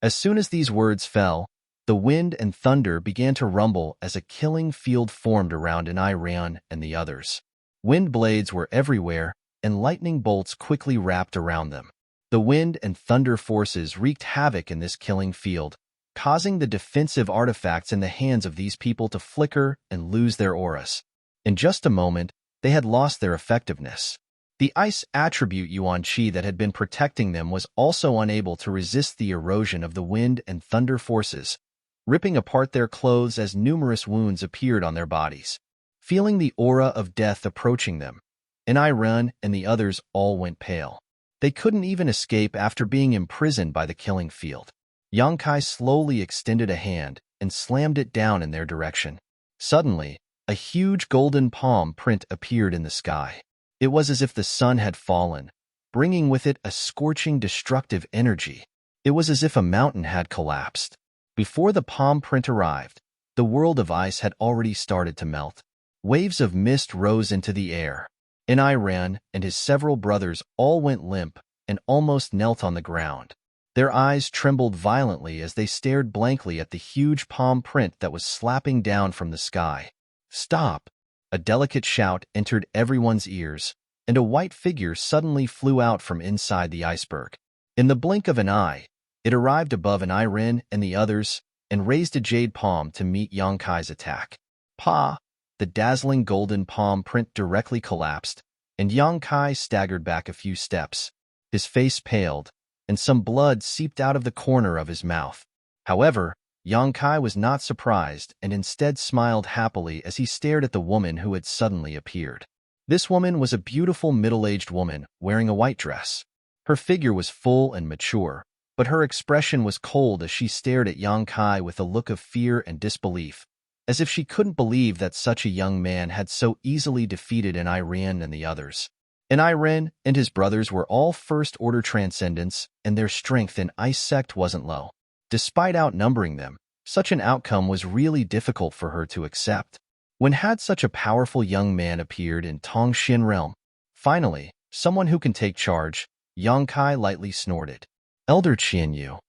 S1: As soon as these words fell, the wind and thunder began to rumble as a killing field formed around Ren and the others. Wind blades were everywhere, and lightning bolts quickly wrapped around them. The wind and thunder forces wreaked havoc in this killing field, causing the defensive artifacts in the hands of these people to flicker and lose their auras. In just a moment, they had lost their effectiveness. The ice attribute Yuan Qi that had been protecting them was also unable to resist the erosion of the wind and thunder forces, ripping apart their clothes as numerous wounds appeared on their bodies. Feeling the aura of death approaching them, Ren and the others all went pale. They couldn't even escape after being imprisoned by the killing field. Yang Kai slowly extended a hand and slammed it down in their direction. Suddenly, a huge golden palm print appeared in the sky. It was as if the sun had fallen, bringing with it a scorching, destructive energy. It was as if a mountain had collapsed. Before the palm print arrived, the world of ice had already started to melt. Waves of mist rose into the air. Ren and his several brothers all went limp and almost knelt on the ground. Their eyes trembled violently as they stared blankly at the huge palm print that was slapping down from the sky. "Stop!" A delicate shout entered everyone's ears, and a white figure suddenly flew out from inside the iceberg. In the blink of an eye, it arrived above Ren and the others and raised a jade palm to meet Yang Kai's attack. "Pa!" The dazzling golden palm print directly collapsed, and Yang Kai staggered back a few steps. His face paled, and some blood seeped out of the corner of his mouth. However, Yang Kai was not surprised and instead smiled happily as he stared at the woman who had suddenly appeared. This woman was a beautiful middle-aged woman wearing a white dress. Her figure was full and mature, but her expression was cold as she stared at Yang Kai with a look of fear and disbelief, as if she couldn't believe that such a young man had so easily defeated Ren and the others. Ren and his brothers were all first-order transcendents, and their strength in Ice Sect wasn't low. Despite outnumbering them, such an outcome was really difficult for her to accept. When had such a powerful young man appeared in Tongxin realm? Finally, someone who can take charge, Yang Kai lightly snorted. "Elder Qianyu."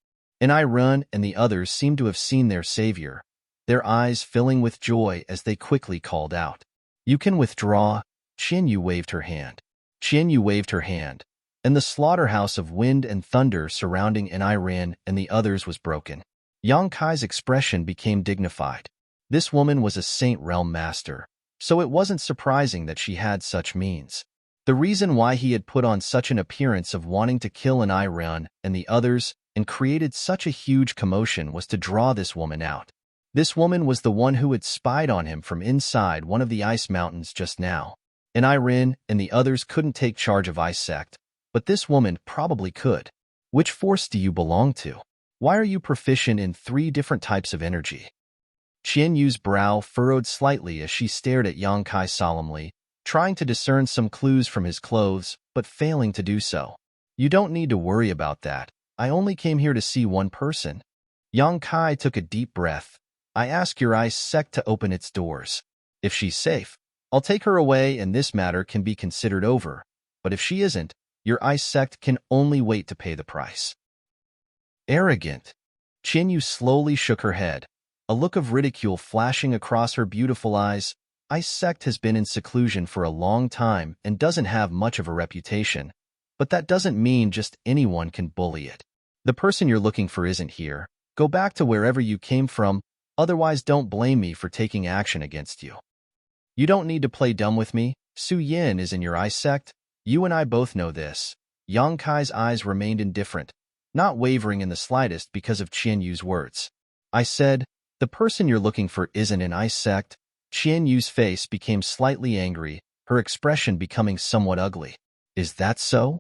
S1: Ren and the others seemed to have seen their savior, their eyes filling with joy as they quickly called out. "You can withdraw." Qianyu waved her hand. And the slaughterhouse of wind and thunder surrounding Ren and the others was broken. Yang Kai's expression became dignified. This woman was a Saint Realm master, so it wasn't surprising that she had such means. The reason why he had put on such an appearance of wanting to kill Ren and the others and created such a huge commotion was to draw this woman out. This woman was the one who had spied on him from inside one of the ice mountains just now. Ren and the others couldn't take charge of Ice Sect, but this woman probably could. "Which force do you belong to? Why are you proficient in 3 different types of energy?" Qianyu's brow furrowed slightly as she stared at Yang Kai solemnly, trying to discern some clues from his clothes, but failing to do so. "You don't need to worry about that. I only came here to see one person." Yang Kai took a deep breath. "I ask your Ice Sect to open its doors. If she's safe, I'll take her away and this matter can be considered over. But if she isn't, your Ice Sect can only wait to pay the price." "Arrogant." Qianyu slowly shook her head, a look of ridicule flashing across her beautiful eyes. "Ice Sect has been in seclusion for a long time and doesn't have much of a reputation, but that doesn't mean just anyone can bully it. The person you're looking for isn't here. Go back to wherever you came from, otherwise don't blame me for taking action against you." "You don't need to play dumb with me. Su Yin is in your Ice Sect. You and I both know this." Yang Kai's eyes remained indifferent, not wavering in the slightest because of Qianyu's words. "I said, the person you're looking for isn't in Ice Sect." Qianyu's face became slightly angry, her expression becoming somewhat ugly. "Is that so?"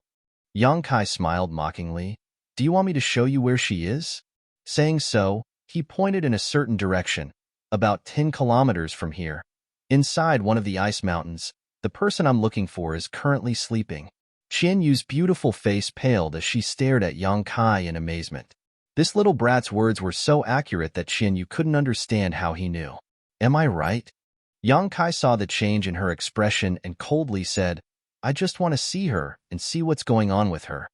S1: Yang Kai smiled mockingly. "Do you want me to show you where she is?" Saying so, He pointed in a certain direction, about 10 kilometers from here. Inside one of the ice mountains, the person I'm looking for is currently sleeping. Qian Yu's beautiful face paled as she stared at Yang Kai in amazement. This little brat's words were so accurate that Qian Yu couldn't understand how he knew. Am I right? Yang Kai saw the change in her expression and coldly said, I just want to see her and see what's going on with her.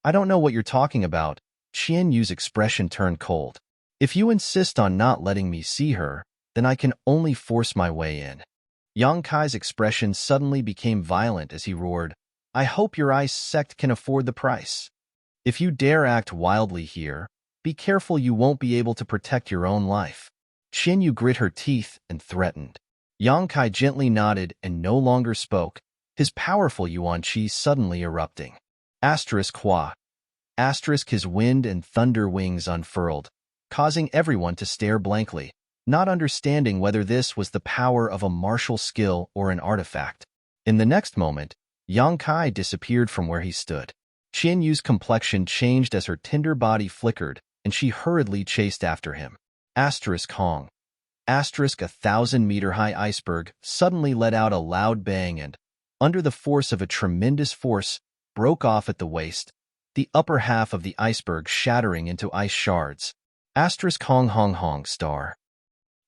S1: I don't know what you're talking about. Qian Yu's expression turned cold. If you insist on not letting me see her, then I can only force my way in. Yang Kai's expression suddenly became violent as he roared, I hope your ice sect can afford the price. If you dare act wildly here, be careful you won't be able to protect your own life. Qian Yu grit her teeth and threatened. Yang Kai gently nodded and no longer spoke, his powerful yuan qi suddenly erupting. Asterisk hua. Asterisk his wind and thunder wings unfurled, causing everyone to stare blankly, not understanding whether this was the power of a martial skill or an artifact. In the next moment, Yang Kai disappeared from where he stood. Qian Yu's complexion changed as her tender body flickered, and she hurriedly chased after him. Asterisk Hong. Asterisk 1,000-meter-high iceberg suddenly let out a loud bang and, under the force of a tremendous force, broke off at the waist, the upper half of the iceberg shattering into ice shards. Asterisk Hong Hong Hong star.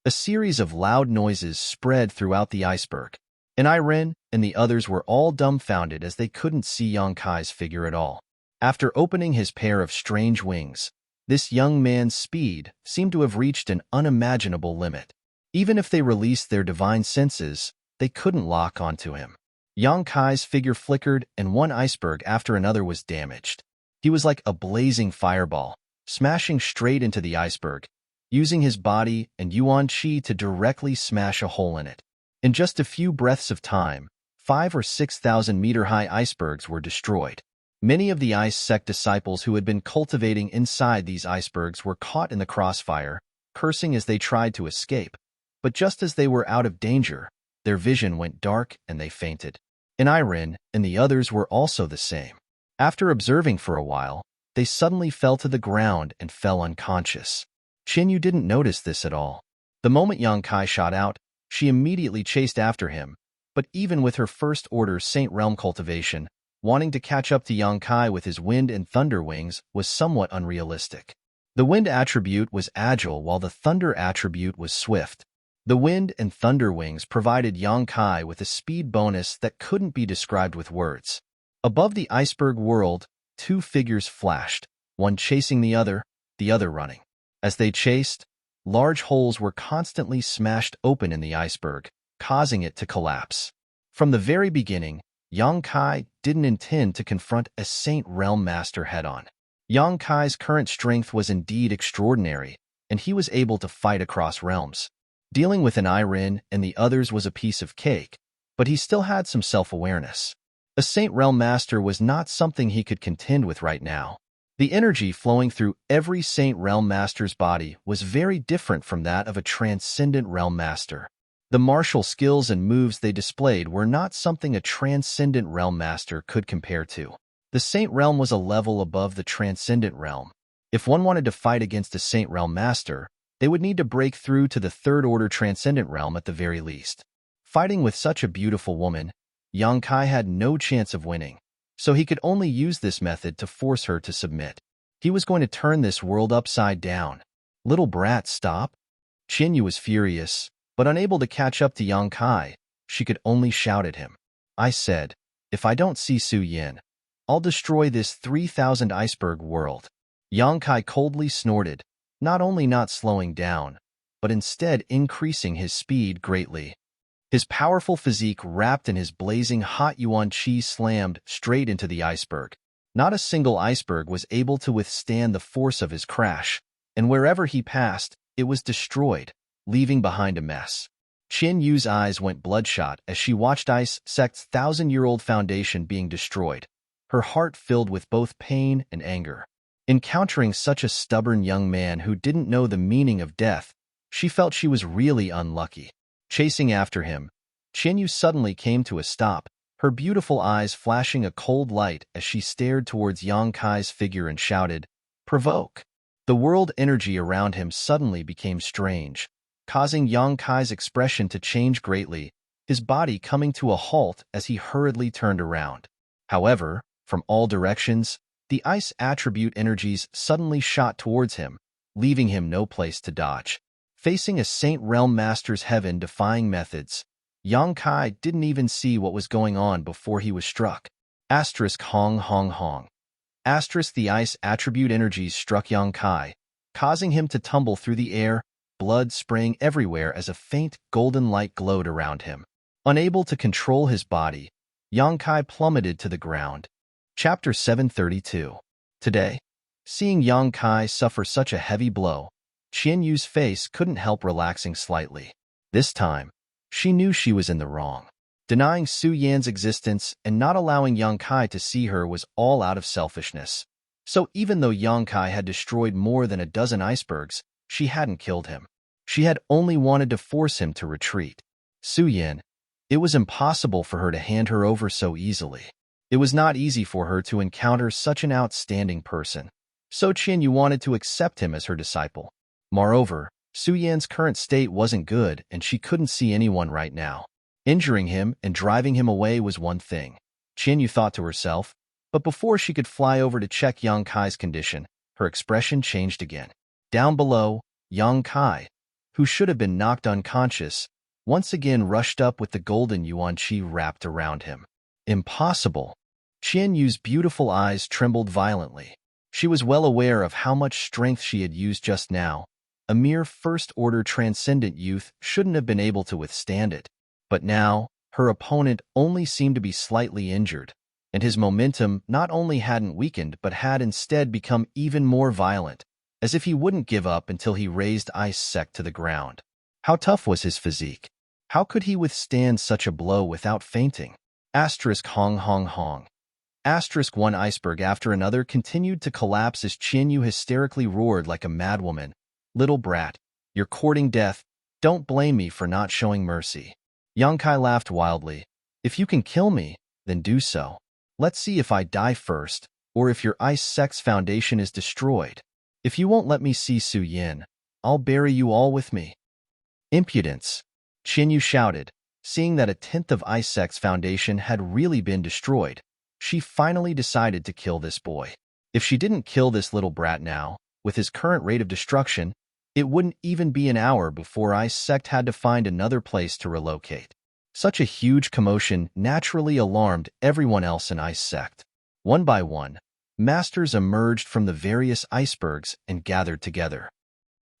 S1: A series of loud noises spread throughout the iceberg, and Irene and the others were all dumbfounded as they couldn't see Yang Kai's figure at all. After opening his pair of strange wings, this young man's speed seemed to have reached an unimaginable limit. Even if they released their divine senses, they couldn't lock onto him. Yang Kai's figure flickered and one iceberg after another was damaged. He was like a blazing fireball, smashing straight into the iceberg, using his body and yuan qi to directly smash a hole in it. In just a few breaths of time, 5,000 or 6,000-meter-high icebergs were destroyed. Many of the ice sect disciples who had been cultivating inside these icebergs were caught in the crossfire, cursing as they tried to escape. But just as they were out of danger, their vision went dark and they fainted. And Irene and the others were also the same. After observing for a while, they suddenly fell to the ground and fell unconscious. Qian Yu didn't notice this at all. The moment Yang Kai shot out, she immediately chased after him, but even with her first-order Saint Realm cultivation, wanting to catch up to Yang Kai with his wind and thunder wings was somewhat unrealistic. The wind attribute was agile while the thunder attribute was swift. The wind and thunder wings provided Yang Kai with a speed bonus that couldn't be described with words. Above the iceberg world, two figures flashed, one chasing the other running. As they chased, large holes were constantly smashed open in the iceberg, causing it to collapse. From the very beginning, Yang Kai didn't intend to confront a Saint Realm Master head-on. Yang Kai's current strength was indeed extraordinary, and he was able to fight across realms. Dealing with an Irene and the others was a piece of cake, but he still had some self-awareness. A Saint Realm Master was not something he could contend with right now. The energy flowing through every Saint Realm Master's body was very different from that of a Transcendent Realm Master. The martial skills and moves they displayed were not something a Transcendent Realm Master could compare to. The Saint Realm was a level above the Transcendent Realm. If one wanted to fight against a Saint Realm Master, they would need to break through to the third-order Transcendent Realm at the very least. Fighting with such a beautiful woman, Yang Kai had no chance of winning, so he could only use this method to force her to submit. He was going to turn this world upside down. Little brat, stop! Qian Yu was furious, but unable to catch up to Yang Kai, she could only shout at him. I said, if I don't see Su Yin, I'll destroy this 3,000 iceberg world. Yang Kai coldly snorted, not only not slowing down, but instead increasing his speed greatly. His powerful physique wrapped in his blazing hot yuan qi slammed straight into the iceberg. Not a single iceberg was able to withstand the force of his crash, and wherever he passed, it was destroyed, leaving behind a mess. Qian Yu's eyes went bloodshot as she watched Ice Sect's 1,000-year-old foundation being destroyed, her heart filled with both pain and anger. Encountering such a stubborn young man who didn't know the meaning of death, she felt she was really unlucky. Chasing after him, Qian Yu suddenly came to a stop, her beautiful eyes flashing a cold light as she stared towards Yang Kai's figure and shouted, Provoke! The world energy around him suddenly became strange, causing Yang Kai's expression to change greatly, his body coming to a halt as he hurriedly turned around. However, from all directions, the ice attribute energies suddenly shot towards him, leaving him no place to dodge. Facing a Saint Realm Master's heaven-defying methods, Yang Kai didn't even see what was going on before he was struck. Asterisk Hong Hong Hong. Asterisk the ice attribute energies struck Yang Kai, causing him to tumble through the air, blood spraying everywhere as a faint golden light glowed around him. Unable to control his body, Yang Kai plummeted to the ground. Chapter 732. Today, seeing Yang Kai suffer such a heavy blow, Qian Yu's face couldn't help relaxing slightly. This time, she knew she was in the wrong. Denying Su Yan's existence and not allowing Yang Kai to see her was all out of selfishness. So even though Yang Kai had destroyed more than a dozen icebergs, she hadn't killed him. She had only wanted to force him to retreat. Su Yan, it was impossible for her to hand her over so easily. It was not easy for her to encounter such an outstanding person. So Qian Yu wanted to accept him as her disciple. Moreover, Su Yan's current state wasn't good and she couldn't see anyone right now. Injuring him and driving him away was one thing, Qian Yu thought to herself, but before she could fly over to check Yang Kai's condition, her expression changed again. Down below, Yang Kai, who should have been knocked unconscious, once again rushed up with the golden yuan qi wrapped around him. Impossible. Qian Yu's beautiful eyes trembled violently. She was well aware of how much strength she had used just now. A mere first-order transcendent youth shouldn't have been able to withstand it. But now, her opponent only seemed to be slightly injured, and his momentum not only hadn't weakened but had instead become even more violent, as if he wouldn't give up until he razed Ice Sect to the ground. How tough was his physique? How could he withstand such a blow without fainting? Asterisk Hong Hong Hong. Asterisk one iceberg after another continued to collapse as Qian Yu hysterically roared like a madwoman. Little brat, you're courting death. Don't blame me for not showing mercy. Yang Kai laughed wildly. If you can kill me, then do so. Let's see if I die first, or if your Ice Sect's foundation is destroyed. If you won't let me see Su Yan, I'll bury you all with me. Impudence! Qian Yu shouted, seeing that a tenth of Ice Sect's foundation had really been destroyed. She finally decided to kill this boy. If she didn't kill this little brat now, with his current rate of destruction, it wouldn't even be an hour before Ice Sect had to find another place to relocate. Such a huge commotion naturally alarmed everyone else in Ice Sect. One by one, masters emerged from the various icebergs and gathered together.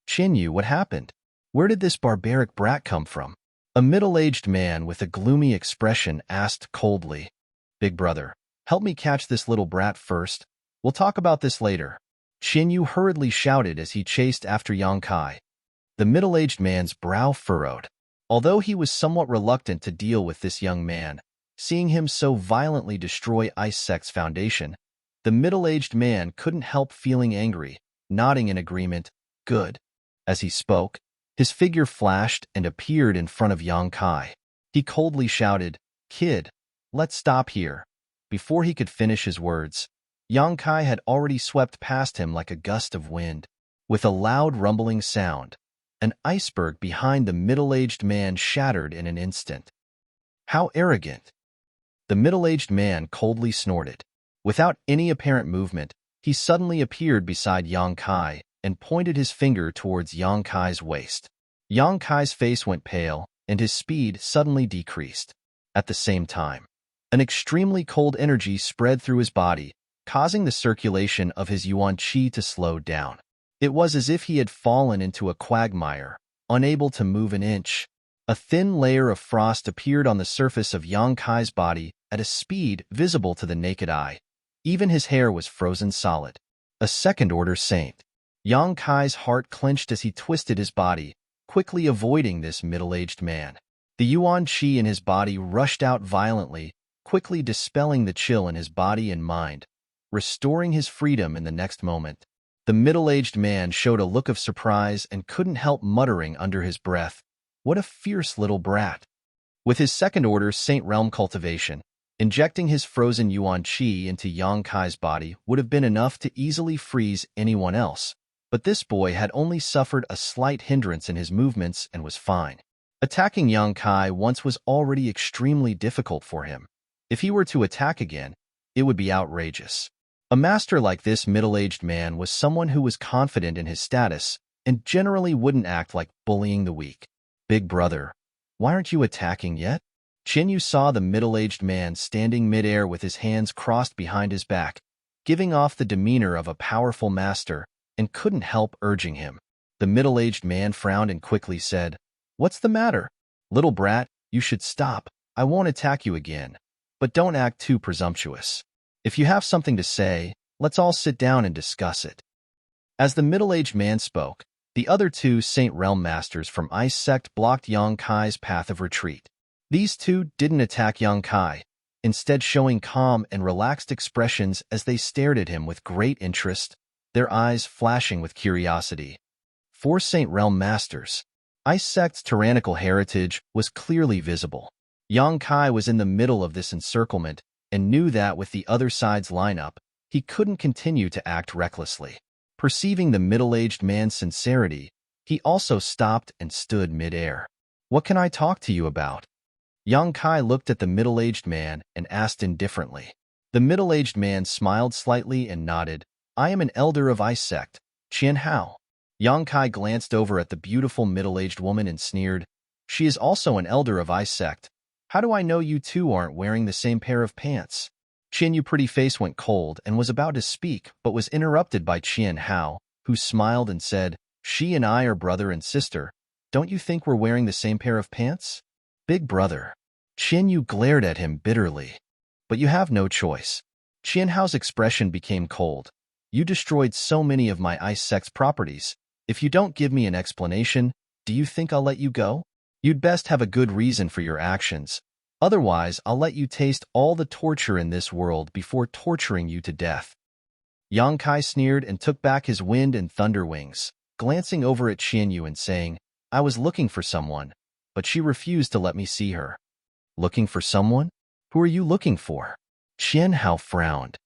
S1: Qian Yu, what happened? Where did this barbaric brat come from? A middle-aged man with a gloomy expression asked coldly. Big brother, help me catch this little brat first. We'll talk about this later. Qian Yu hurriedly shouted as he chased after Yang Kai. The middle-aged man's brow furrowed. Although he was somewhat reluctant to deal with this young man, seeing him so violently destroy Ice Sect's foundation, the middle-aged man couldn't help feeling angry, nodding in agreement. Good. As he spoke, his figure flashed and appeared in front of Yang Kai. He coldly shouted, Kid, let's stop here. Before he could finish his words, Yang Kai had already swept past him like a gust of wind. With a loud rumbling sound, an iceberg behind the middle-aged man shattered in an instant. How arrogant! The middle-aged man coldly snorted. Without any apparent movement, he suddenly appeared beside Yang Kai and pointed his finger towards Yang Kai's waist. Yang Kai's face went pale, and his speed suddenly decreased. At the same time, an extremely cold energy spread through his body, causing the circulation of his yuan qi to slow down. It was as if he had fallen into a quagmire, unable to move an inch. A thin layer of frost appeared on the surface of Yang Kai's body at a speed visible to the naked eye. Even his hair was frozen solid. A second-order saint. Yang Kai's heart clenched as he twisted his body, quickly avoiding this middle-aged man. The yuan qi in his body rushed out violently, quickly dispelling the chill in his body and mind, restoring his freedom in the next moment. The middle-aged man showed a look of surprise and couldn't help muttering under his breath, What a fierce little brat! With his second-order Saint Realm cultivation, injecting his frozen yuan qi into Yang Kai's body would have been enough to easily freeze anyone else. But this boy had only suffered a slight hindrance in his movements and was fine. Attacking Yang Kai once was already extremely difficult for him. If he were to attack again, it would be outrageous. A master like this middle-aged man was someone who was confident in his status and generally wouldn't act like bullying the weak. Big brother, why aren't you attacking yet? Yu saw the middle-aged man standing mid-air with his hands crossed behind his back, giving off the demeanor of a powerful master, and couldn't help urging him. The middle-aged man frowned and quickly said, "What's the matter? Little brat, you should stop. I won't attack you again. But don't act too presumptuous. If you have something to say, let's all sit down and discuss it." As the middle-aged man spoke, the other two Saint Realm Masters from Ice Sect blocked Yang Kai's path of retreat. These two didn't attack Yang Kai, instead showing calm and relaxed expressions as they stared at him with great interest, their eyes flashing with curiosity. Four Saint Realm Masters. Ice Sect's tyrannical heritage was clearly visible. Yang Kai was in the middle of this encirclement and knew that with the other side's lineup, he couldn't continue to act recklessly. Perceiving the middle-aged man's sincerity, he also stopped and stood mid-air. "What can I talk to you about?" Yang Kai looked at the middle-aged man and asked indifferently. The middle-aged man smiled slightly and nodded. "I am an elder of Ice Sect, Qian Hao." Yang Kai glanced over at the beautiful middle-aged woman and sneered, "She is also an elder of Ice Sect. How do I know you two aren't wearing the same pair of pants?" Yu's pretty face went cold and was about to speak, but was interrupted by Qian Hao, who smiled and said, "She and I are brother and sister. Don't you think we're wearing the same pair of pants?" "Big brother." Yu glared at him bitterly. "But you have no choice." Qian Hao's expression became cold. "You destroyed so many of my Ice Sect's properties. If you don't give me an explanation, do you think I'll let you go? You'd best have a good reason for your actions. Otherwise, I'll let you taste all the torture in this world before torturing you to death." Yang Kai sneered and took back his wind and thunder wings, glancing over at Yu and saying, "I was looking for someone, but she refused to let me see her." "Looking for someone? Who are you looking for?" Qian Hao frowned.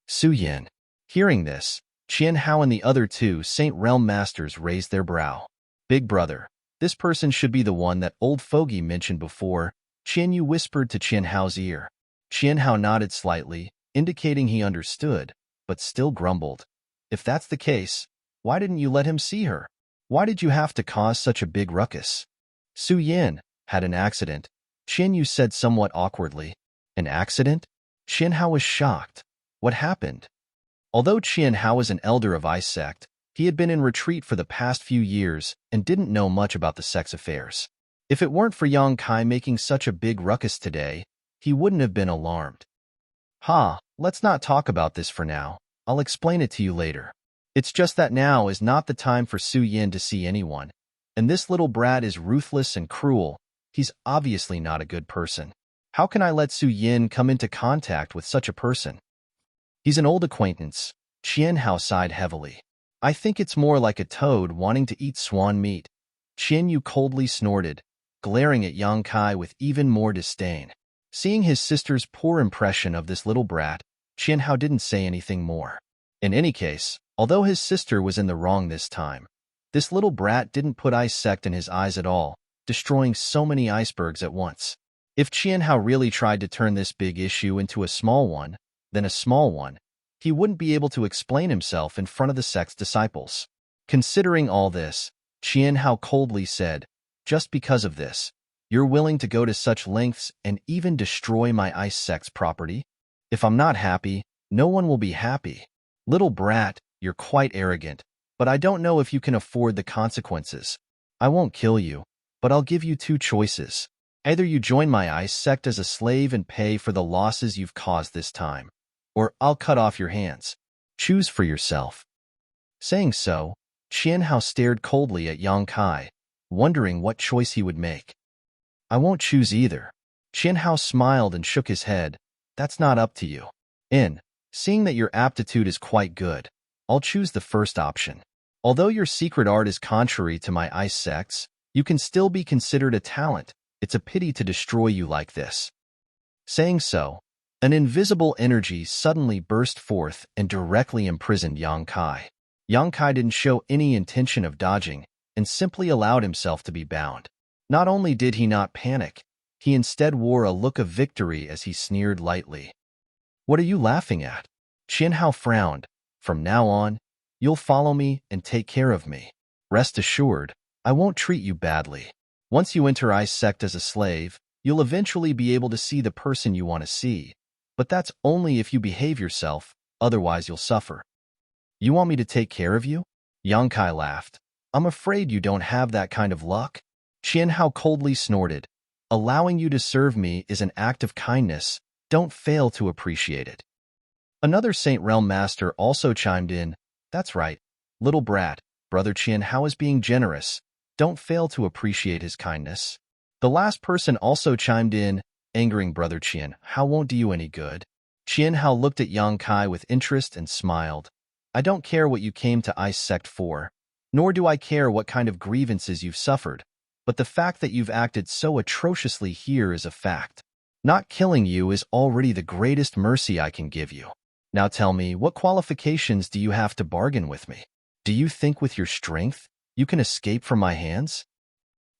S1: "Su Yin." Hearing this, Qian Hao and the other two Saint Realm Masters raised their brow. "Big brother, this person should be the one that old fogey mentioned before," Yu whispered to Qian Hao's ear. Qian Hao nodded slightly, indicating he understood, but still grumbled. "If that's the case, why didn't you let him see her? Why did you have to cause such a big ruckus?" "Su Yin had an accident," Yu said somewhat awkwardly. "An accident?" Qian Hao was shocked. What happened? Although Qian Hao was an elder of Ice Sect, he had been in retreat for the past few years and didn't know much about the sect's affairs. If it weren't for Yang Kai making such a big ruckus today, he wouldn't have been alarmed. Let's not talk about this for now. I'll explain it to you later. It's just that now is not the time for Su Yin to see anyone, and this little brat is ruthless and cruel. He's obviously not a good person. How can I let Su Yin come into contact with such a person? He's an old acquaintance. Qian Hao sighed heavily. I think it's more like a toad wanting to eat swan meat. Yu coldly snorted, glaring at Yang Kai with even more disdain. Seeing his sister's poor impression of this little brat, Qian Hao didn't say anything more. In any case, although his sister was in the wrong this time, this little brat didn't put Ice Sect in his eyes at all, destroying so many icebergs at once. If Qian Hao really tried to turn this big issue into a small one, then a small one, he wouldn't be able to explain himself in front of the sect's disciples. Considering all this, Qian Hao coldly said, "Just because of this, you're willing to go to such lengths and even destroy my Ice Sect's property? If I'm not happy, no one will be happy. Little brat, you're quite arrogant, but I don't know if you can afford the consequences. I won't kill you, but I'll give you two choices. Either you join my Ice Sect as a slave and pay for the losses you've caused this time, or I'll cut off your hands. Choose for yourself." Saying so, Qian Hao stared coldly at Yang Kai, wondering what choice he would make. "I won't choose either." Qian Hao smiled and shook his head. "That's not up to you. Seeing that your aptitude is quite good, I'll choose the first option. Although your secret art is contrary to my Ice Sect's, you can still be considered a talent. It's a pity to destroy you like this." Saying so, an invisible energy suddenly burst forth and directly imprisoned Yang Kai. Yang Kai didn't show any intention of dodging and simply allowed himself to be bound. Not only did he not panic, he instead wore a look of victory as he sneered lightly. "What are you laughing at?" Qian Hao frowned. "From now on, you'll follow me and take care of me. Rest assured, I won't treat you badly. Once you enter Ice Sect as a slave, you'll eventually be able to see the person you want to see. But that's only if you behave yourself, otherwise you'll suffer." "You want me to take care of you?" Yang Kai laughed. "I'm afraid you don't have that kind of luck." Qian Hao coldly snorted. "Allowing you to serve me is an act of kindness. Don't fail to appreciate it." Another Saint Realm Master also chimed in. "That's right, little brat. Brother Qian Hao is being generous. Don't fail to appreciate his kindness." The last person also chimed in, angering Brother Qian Hao won't do you any good. Qian Hao looked at Yang Kai with interest and smiled. "I don't care what you came to Ice Sect for, nor do I care what kind of grievances you've suffered, but the fact that you've acted so atrociously here is a fact. Not killing you is already the greatest mercy I can give you. Now tell me, what qualifications do you have to bargain with me? Do you think with your strength, you can escape from my hands?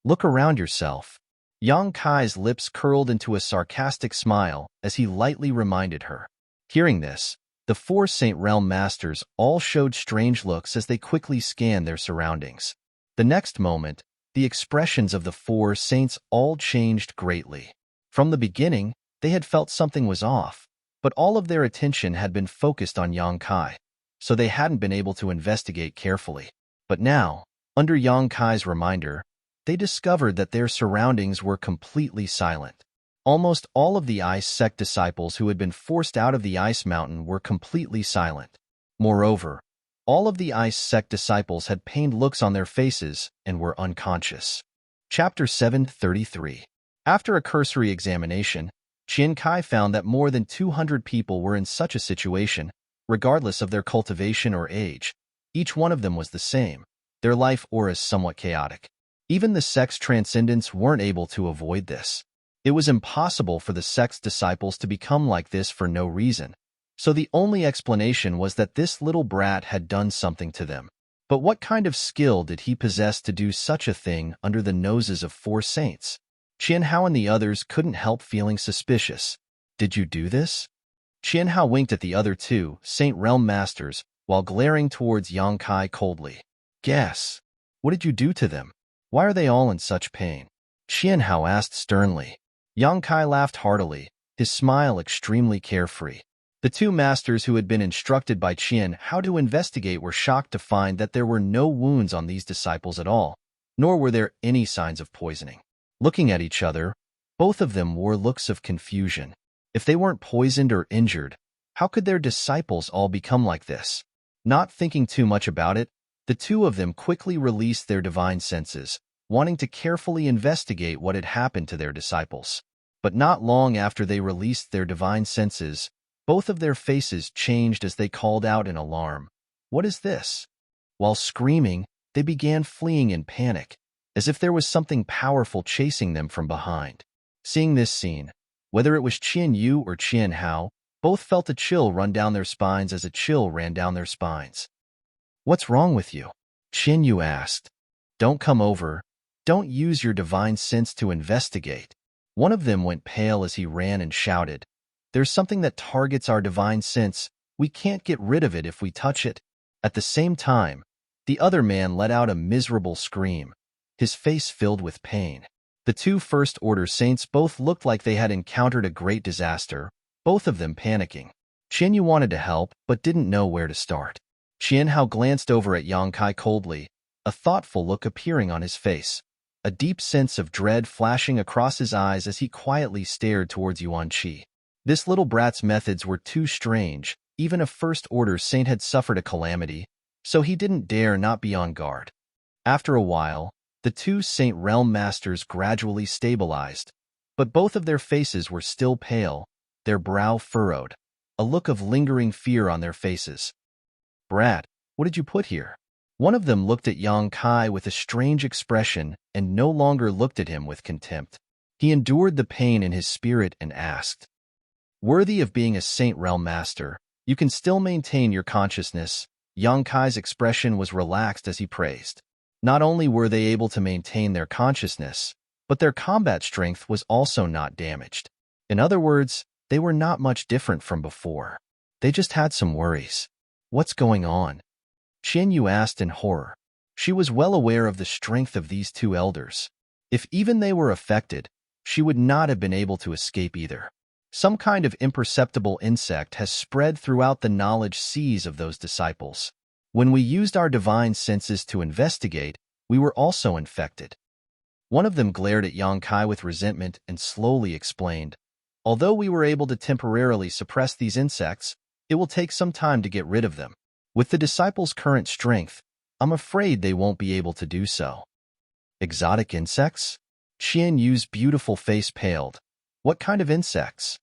S1: Look around yourself." Yang Kai's lips curled into a sarcastic smile as he lightly reminded her. Hearing this, the four Saint Realm Masters all showed strange looks as they quickly scanned their surroundings. The next moment, the expressions of the four saints all changed greatly. From the beginning, they had felt something was off, but all of their attention had been focused on Yang Kai, so they hadn't been able to investigate carefully. But now, under Yang Kai's reminder, they discovered that their surroundings were completely silent. Almost all of the Ice Sect disciples who had been forced out of the Ice Mountain were completely silent. Moreover, all of the Ice Sect disciples had pained looks on their faces and were unconscious. Chapter 733. After a cursory examination, Qian Kai found that more than 200 people were in such a situation, regardless of their cultivation or age. Each one of them was the same, their life auras somewhat chaotic. Even the sect's transcendents weren't able to avoid this. It was impossible for the sect's disciples to become like this for no reason, so the only explanation was that this little brat had done something to them. But what kind of skill did he possess to do such a thing under the noses of four saints? Qian Hao and the others couldn't help feeling suspicious. "Did you do this?" Qian Hao winked at the other two Saint Realm Masters while glaring towards Yang Kai coldly. "Guess. What did you do to them? Why are they all in such pain?" Qian Hao asked sternly. Yang Kai laughed heartily, his smile extremely carefree. The two masters who had been instructed by Qian Hao to investigate were shocked to find that there were no wounds on these disciples at all, nor were there any signs of poisoning. Looking at each other, both of them wore looks of confusion. If they weren't poisoned or injured, how could their disciples all become like this? Not thinking too much about it, the two of them quickly released their divine senses, wanting to carefully investigate what had happened to their disciples. But not long after they released their divine senses, both of their faces changed as they called out in alarm. "What is this?" While screaming, they began fleeing in panic, as if there was something powerful chasing them from behind. Seeing this scene, whether it was Qian Yu or Qian Hao, both felt a chill run down their spines as a chill ran down their spines. "What's wrong with you?" Qian Yu asked. "Don't come over. Don't use your divine sense to investigate." One of them went pale as he ran and shouted, "There's something that targets our divine sense. We can't get rid of it if we touch it." At the same time, the other man let out a miserable scream, his face filled with pain. The two First Order saints both looked like they had encountered a great disaster, both of them panicking. Qian Yu wanted to help, but didn't know where to start. Qian Hao glanced over at Yang Kai coldly, a thoughtful look appearing on his face, a deep sense of dread flashing across his eyes as he quietly stared towards Yuan Qi. This little brat's methods were too strange. Even a First Order saint had suffered a calamity, so he didn't dare not be on guard. After a while, the two Saint Realm Masters gradually stabilized, but both of their faces were still pale, their brow furrowed, a look of lingering fear on their faces. "Brat, what did you put here?" One of them looked at Yang Kai with a strange expression and no longer looked at him with contempt. He endured the pain in his spirit and asked, "Worthy of being a Saint Realm Master, you can still maintain your consciousness, Yang Kai's expression was relaxed as he praised. Not only were they able to maintain their consciousness, but their combat strength was also not damaged. In other words, they were not much different from before. They just had some worries. What's going on? Qian Yu asked in horror. She was well aware of the strength of these two elders. If even they were affected, she would not have been able to escape either. Some kind of imperceptible insect has spread throughout the knowledge seas of those disciples. When we used our divine senses to investigate, we were also infected. One of them glared at Yang Kai with resentment and slowly explained, although we were able to temporarily suppress these insects, it will take some time to get rid of them. With the disciples' current strength, I'm afraid they won't be able to do so. Exotic insects? Qian Yu's beautiful face paled. What kind of insects?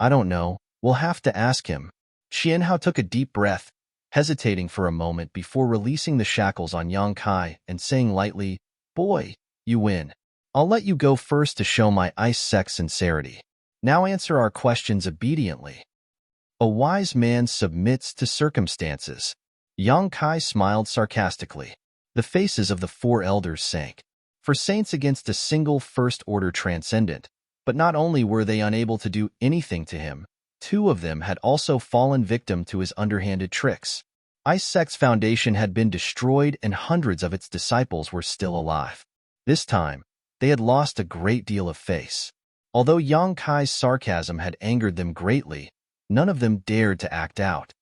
S1: I don't know. We'll have to ask him. Qian Hao took a deep breath, hesitating for a moment before releasing the shackles on Yang Kai and saying lightly, Boy, you win. I'll let you go first to show my ice sect sincerity. Now answer our questions obediently. A wise man submits to circumstances. Yang Kai smiled sarcastically. The faces of the four elders sank. For saints against a single first-order transcendent, but not only were they unable to do anything to him, two of them had also fallen victim to his underhanded tricks. Ice Sect's foundation had been destroyed and hundreds of its disciples were still alive. This time, they had lost a great deal of face. Although Yang Kai's sarcasm had angered them greatly, none of them dared to act out.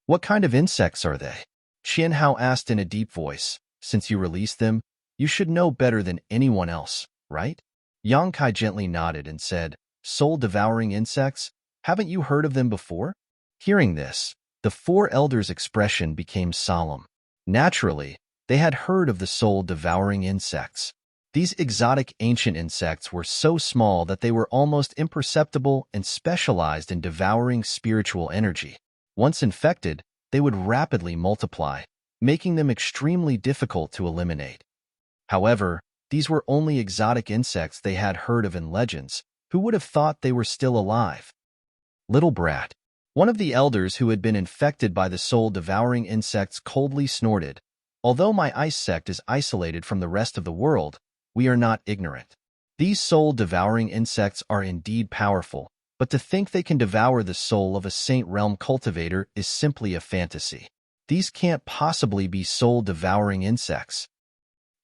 S1: What kind of insects are they? Qian Hao asked in a deep voice. Since you released them, you should know better than anyone else, right? Yang Kai gently nodded and said, Soul-devouring insects? Haven't you heard of them before? Hearing this, the four elders' expression became solemn. Naturally, they had heard of the soul-devouring insects. These exotic ancient insects were so small that they were almost imperceptible and specialized in devouring spiritual energy. Once infected, they would rapidly multiply, making them extremely difficult to eliminate. However, these were only exotic insects they had heard of in legends. Who would have thought they were still alive? Little brat. One of the elders who had been infected by the soul-devouring insects coldly snorted. Although my ice sect is isolated from the rest of the world, we are not ignorant. These soul-devouring insects are indeed powerful, but to think they can devour the soul of a Saint Realm cultivator is simply a fantasy. These can't possibly be soul-devouring insects.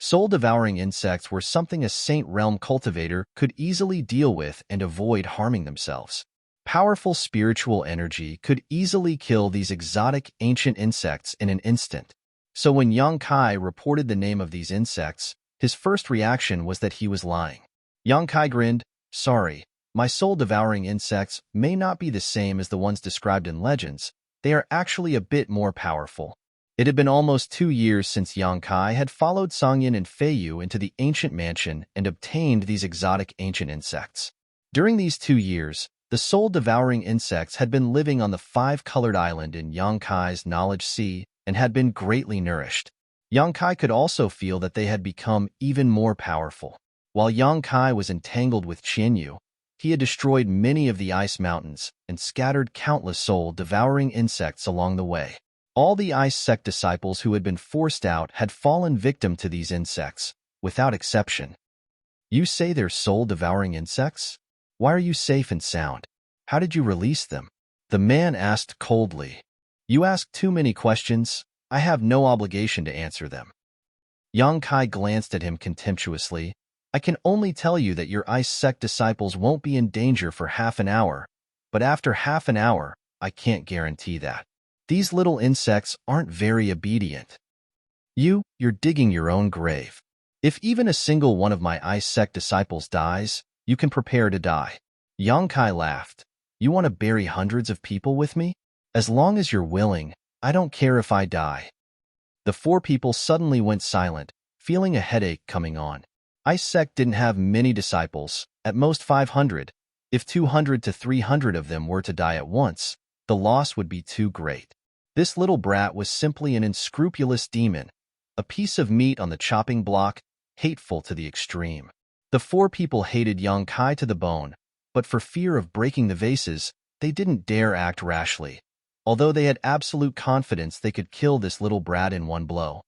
S1: Soul-devouring insects were something a Saint Realm cultivator could easily deal with and avoid harming themselves. Powerful spiritual energy could easily kill these exotic ancient insects in an instant. So when Yang Kai reported the name of these insects, his first reaction was that he was lying. Yang Kai grinned, Sorry, my soul-devouring insects may not be the same as the ones described in legends. They are actually a bit more powerful. It had been almost 2 years since Yang Kai had followed Songyan and Feiyu into the ancient mansion and obtained these exotic ancient insects. During these 2 years, the soul-devouring insects had been living on the 5-colored island in Yang Kai's knowledge sea and had been greatly nourished. Yang Kai could also feel that they had become even more powerful. While Yang Kai was entangled with Qian Yu, he had destroyed many of the ice mountains and scattered countless soul-devouring insects along the way. All the ice sect disciples who had been forced out had fallen victim to these insects, without exception. You say they're soul-devouring insects? Why are you safe and sound? How did you release them? The man asked coldly. You ask too many questions. I have no obligation to answer them. Yang Kai glanced at him contemptuously. I can only tell you that your ice sect disciples won't be in danger for half an hour, but after half an hour, I can't guarantee that. These little insects aren't very obedient. You're digging your own grave. If even a single one of my ice sect disciples dies, you can prepare to die. Yang Kai laughed. You want to bury hundreds of people with me? As long as you're willing, I don't care if I die. The 4 people suddenly went silent, feeling a headache coming on. Ice sect didn't have many disciples, at most 500. If 200 to 300 of them were to die at once, the loss would be too great. This little brat was simply an unscrupulous demon, a piece of meat on the chopping block, hateful to the extreme. The 4 people hated Yang Kai to the bone, but for fear of breaking the vases, they didn't dare act rashly. although they had absolute confidence they could kill this little brat in one blow.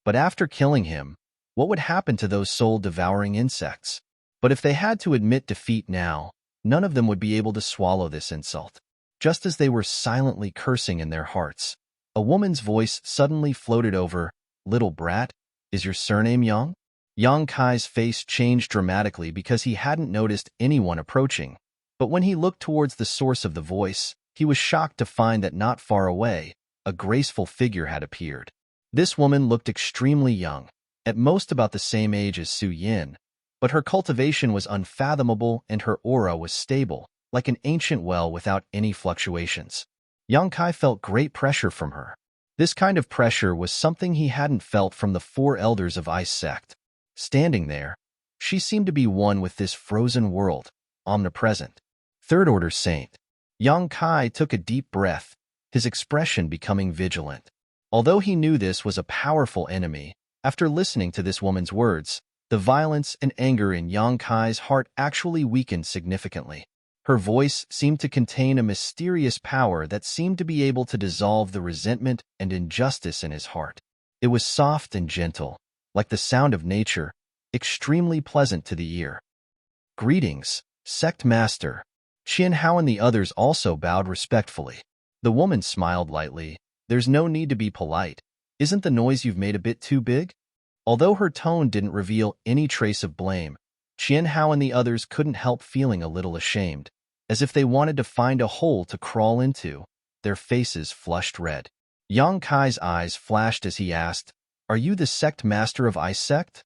S1: But after killing him, what would happen to those soul-devouring insects? But if they had to admit defeat now, none of them would be able to swallow this insult. Just as they were silently cursing in their hearts, a woman's voice suddenly floated over, "Little brat, is your surname Yang?" Yang Kai's face changed dramatically because he hadn't noticed anyone approaching. But when he looked towards the source of the voice, he was shocked to find that not far away, a graceful figure had appeared. This woman looked extremely young, at most about the same age as Su Yin, but her cultivation was unfathomable and her aura was stable, like an ancient well without any fluctuations. Yang Kai felt great pressure from her. This kind of pressure was something he hadn't felt from the four elders of Ice Sect. Standing there, she seemed to be one with this frozen world, omnipresent. Third Order Saint. Yang Kai took a deep breath, his expression becoming vigilant. Although he knew this was a powerful enemy, after listening to this woman's words, the violence and anger in Yang Kai's heart actually weakened significantly. Her voice seemed to contain a mysterious power that seemed to be able to dissolve the resentment and injustice in his heart. It was soft and gentle, like the sound of nature, extremely pleasant to the ear. "Greetings, Sect Master." Qian Hao and the others also bowed respectfully. The woman smiled lightly. "There's no need to be polite. Isn't the noise you've made a bit too big?" Although her tone didn't reveal any trace of blame, Qian Hao and the others couldn't help feeling a little ashamed, as if they wanted to find a hole to crawl into. Their faces flushed red. Yang Kai's eyes flashed as he asked, "Are you the Sect Master of Ice Sect?"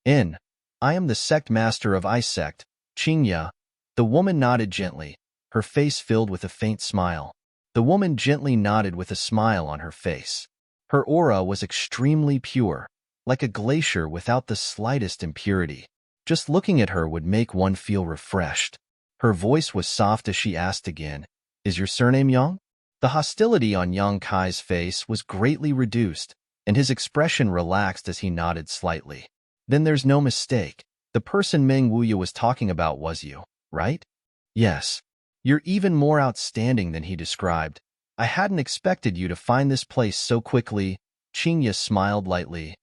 S1: I am the Sect Master of Ice Sect, Qingya." The woman nodded gently, her face filled with a faint smile. The woman gently nodded with a smile on her face. Her aura was extremely pure, like a glacier without the slightest impurity. Just looking at her would make one feel refreshed. Her voice was soft as she asked again, "Is your surname Yang?" The hostility on Yang Kai's face was greatly reduced, and his expression relaxed as he nodded slightly. "Then there's no mistake. The person Meng Wuya was talking about was you, right?" "Yes. You're even more outstanding than he described. I hadn't expected you to find this place so quickly." Qingya smiled lightly.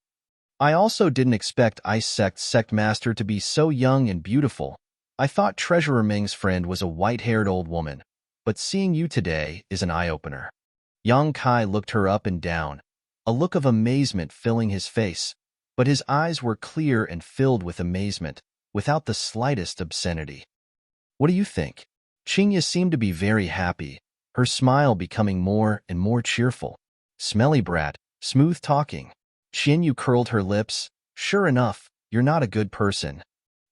S1: "I also didn't expect Ice Sect Master to be so young and beautiful. I thought Treasurer Ming's friend was a white-haired old woman, but seeing you today is an eye-opener." Yang Kai looked her up and down, a look of amazement filling his face, but his eyes were clear and filled with amazement, without the slightest obscenity. "What do you think?" Qingya seemed to be very happy, her smile becoming more and more cheerful. "Smelly brat, smooth talking." Qianyu curled her lips. "Sure enough, you're not a good person.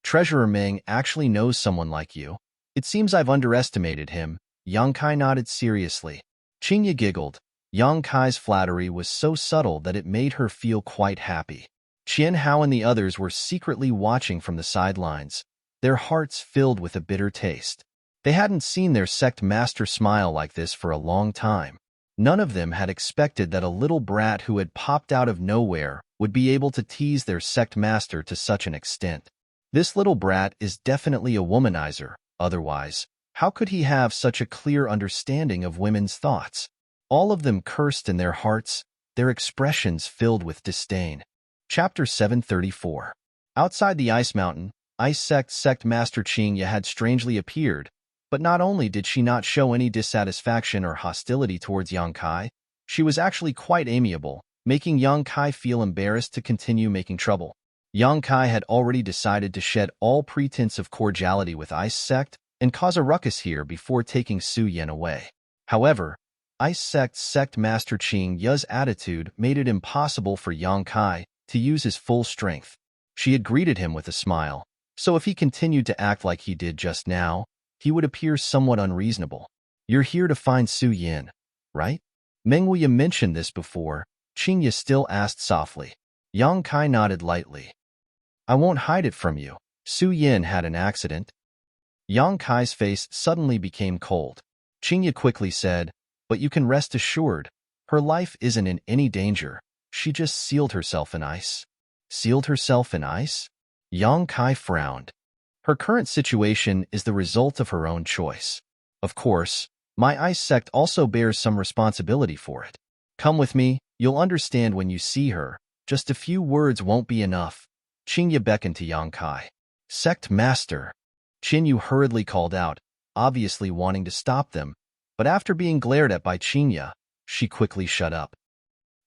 S1: Treasurer Ming actually knows someone like you. It seems I've underestimated him." Yang Kai nodded seriously. Qingya giggled. Yang Kai's flattery was so subtle that it made her feel quite happy. Qian Hao and the others were secretly watching from the sidelines, their hearts filled with a bitter taste. They hadn't seen their sect master smile like this for a long time. None of them had expected that a little brat who had popped out of nowhere would be able to tease their sect master to such an extent. This little brat is definitely a womanizer, otherwise, how could he have such a clear understanding of women's thoughts? All of them cursed in their hearts, their expressions filled with disdain. Chapter 734. Outside the Ice Mountain, Ice Sect Master Qingya had strangely appeared, but not only did she not show any dissatisfaction or hostility towards Yang Kai, she was actually quite amiable, making Yang Kai feel embarrassed to continue making trouble. Yang Kai had already decided to shed all pretense of cordiality with Ice Sect and cause a ruckus here before taking Su Yen away. However, Ice Sect Master Qingya's attitude made it impossible for Yang Kai to use his full strength. She had greeted him with a smile, so if he continued to act like he did just now, he would appear somewhat unreasonable. "You're here to find Su Yin, right?" Meng Wuya mentioned this before. Qingya still asked softly. Yang Kai nodded lightly. "I won't hide it from you. Su Yin had an accident." Yang Kai's face suddenly became cold. Qingya quickly said, "But you can rest assured, her life isn't in any danger. She just sealed herself in ice." "Sealed herself in ice?" Yang Kai frowned. Her current situation is the result of her own choice. Of course, My ice sect also bears some responsibility for it. Come with me, you'll understand when you see her. Just a few words won't be enough. Qingya beckoned to Yang Kai. Sect Master. Qingyu hurriedly called out, obviously wanting to stop them, but after being glared at by Qingya, she quickly shut up.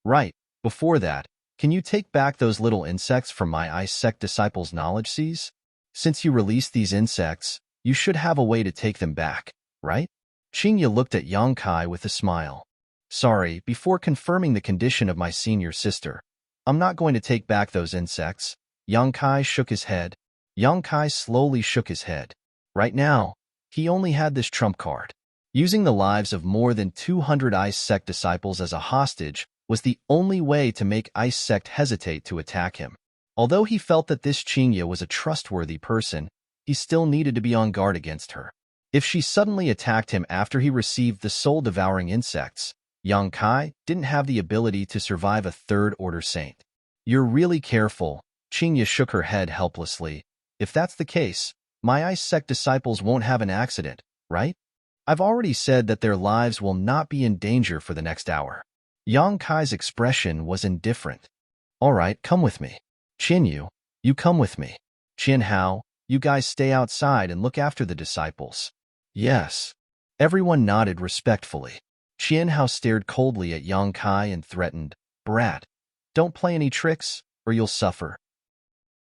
S1: Right, before that, can you take back those little insects from my ice sect disciples' knowledge seas? Since you released these insects, you should have a way to take them back, right? Qingya looked at Yang Kai with a smile. Sorry, before confirming the condition of my senior sister, I'm not going to take back those insects. Yang Kai shook his head. Yang Kai slowly shook his head. Right now, he only had this trump card. Using the lives of more than 200 Ice Sect disciples as a hostage was the only way to make Ice Sect hesitate to attack him. Although he felt that this Qingya was a trustworthy person, he still needed to be on guard against her. If she suddenly attacked him after he received the soul-devouring insects, Yang Kai didn't have the ability to survive a third-order saint. You're really careful. Qingya shook her head helplessly. If that's the case, my Ice Sect disciples won't have an accident, right? I've already said that their lives will not be in danger for the next hour. Yang Kai's expression was indifferent. All right, come with me. Qingyu, you come with me. Qin Hao, you guys stay outside and look after the disciples. Yes. Everyone nodded respectfully. Qin Hao stared coldly at Yang Kai and threatened, Brat, don't play any tricks, or you'll suffer.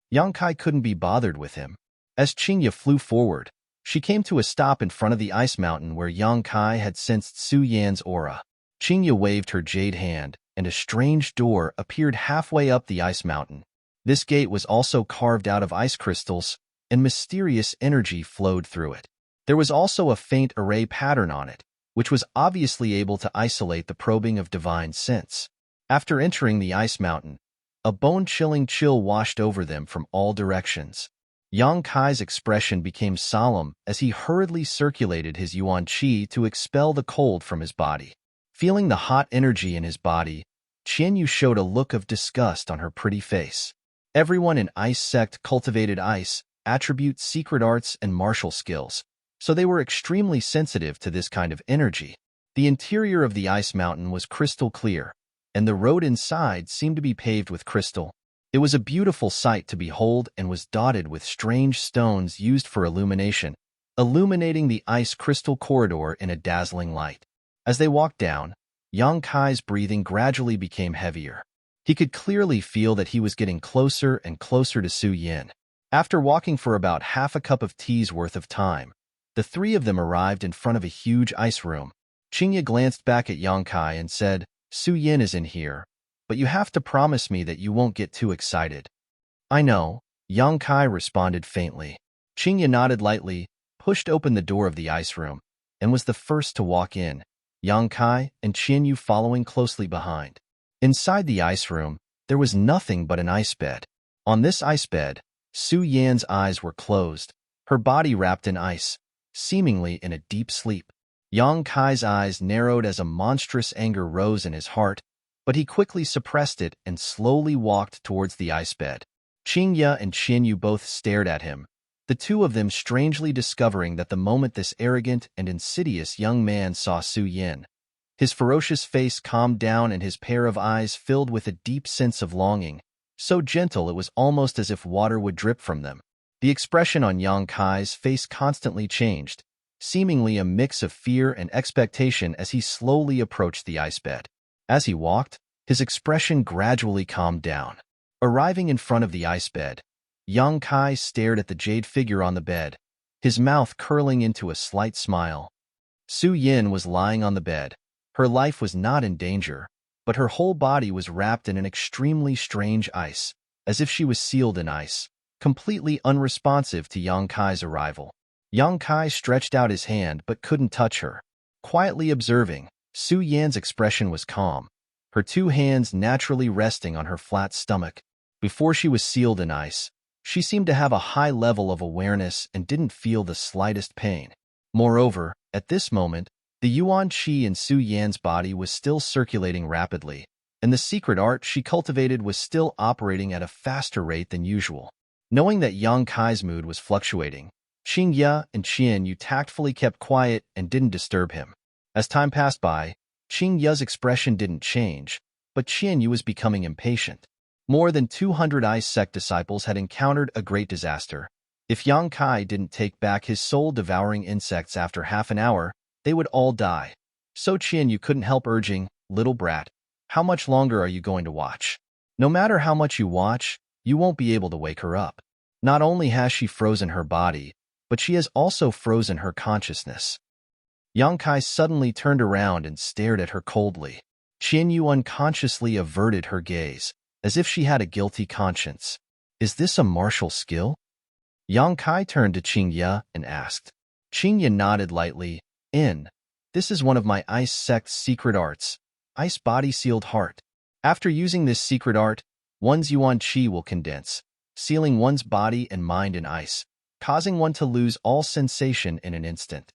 S1: Yang Kai couldn't be bothered with him. As Qingya flew forward, she came to a stop in front of the ice mountain where Yang Kai had sensed Su Yan's aura. Qingya waved her jade hand, and a strange door appeared halfway up the ice mountain. This gate was also carved out of ice crystals, and mysterious energy flowed through it. There was also a faint array pattern on it, which was obviously able to isolate the probing of divine sense. After entering the ice mountain, a bone-chilling chill washed over them from all directions. Yang Kai's expression became solemn as he hurriedly circulated his yuan qi to expel the cold from his body. Feeling the hot energy in his body, Qianyu showed a look of disgust on her pretty face. Everyone in Ice Sect cultivated ice, attribute secret arts and martial skills, so they were extremely sensitive to this kind of energy. The interior of the ice mountain was crystal clear, and the road inside seemed to be paved with crystal. It was a beautiful sight to behold and was dotted with strange stones used for illumination, illuminating the ice crystal corridor in a dazzling light. As they walked down, Yang Kai's breathing gradually became heavier. He could clearly feel that he was getting closer and closer to Su Yin. After walking for about half a cup of tea's worth of time, the three of them arrived in front of a huge ice room. Qingya glanced back at Yang Kai and said, Su Yin is in here, but you have to promise me that you won't get too excited. I know, Yang Kai responded faintly. Qingya nodded lightly, pushed open the door of the ice room, and was the first to walk in, Yang Kai and Qianyu following closely behind. Inside the ice room, there was nothing but an ice bed. On this ice bed, Su Yan's eyes were closed, her body wrapped in ice, seemingly in a deep sleep. Yang Kai's eyes narrowed as a monstrous anger rose in his heart, but he quickly suppressed it and slowly walked towards the ice bed. Qingya and Qianyu both stared at him, the two of them strangely discovering that the moment this arrogant and insidious young man saw Su Yin, his ferocious face calmed down and his pair of eyes filled with a deep sense of longing, so gentle it was almost as if water would drip from them. The expression on Yang Kai's face constantly changed, seemingly a mix of fear and expectation as he slowly approached the ice bed. As he walked, his expression gradually calmed down. Arriving in front of the ice bed, Yang Kai stared at the jade figure on the bed, his mouth curling into a slight smile. Su Yin was lying on the bed. Her life was not in danger, but her whole body was wrapped in an extremely strange ice, as if she was sealed in ice, completely unresponsive to Yang Kai's arrival. Yang Kai stretched out his hand but couldn't touch her. Quietly observing, Su Yan's expression was calm, her two hands naturally resting on her flat stomach. Before she was sealed in ice, she seemed to have a high level of awareness and didn't feel the slightest pain. Moreover, at this moment, the yuan qi in Su Yan's body was still circulating rapidly, and the secret art she cultivated was still operating at a faster rate than usual. Knowing that Yang Kai's mood was fluctuating, Qingya and Qianyu tactfully kept quiet and didn't disturb him. As time passed by, Qing Ye's expression didn't change, but Qian Yu was becoming impatient. More than 200 ice sect disciples had encountered a great disaster. If Yang Kai didn't take back his soul-devouring insects after half an hour, they would all die. So Qian Yu couldn't help urging, "Little brat, how much longer are you going to watch? No matter how much you watch, you won't be able to wake her up." Not only has she frozen her body, but she has also frozen her consciousness. Yang Kai suddenly turned around and stared at her coldly. Qian Yu unconsciously averted her gaze, as if she had a guilty conscience. "Is this a martial skill?" Yang Kai turned to Qing Ye and asked. Qing Ye nodded lightly. This is one of my ice sect's secret arts, ice body sealed heart. After using this secret art, one's yuan qi will condense, sealing one's body and mind in ice, causing one to lose all sensation in an instant.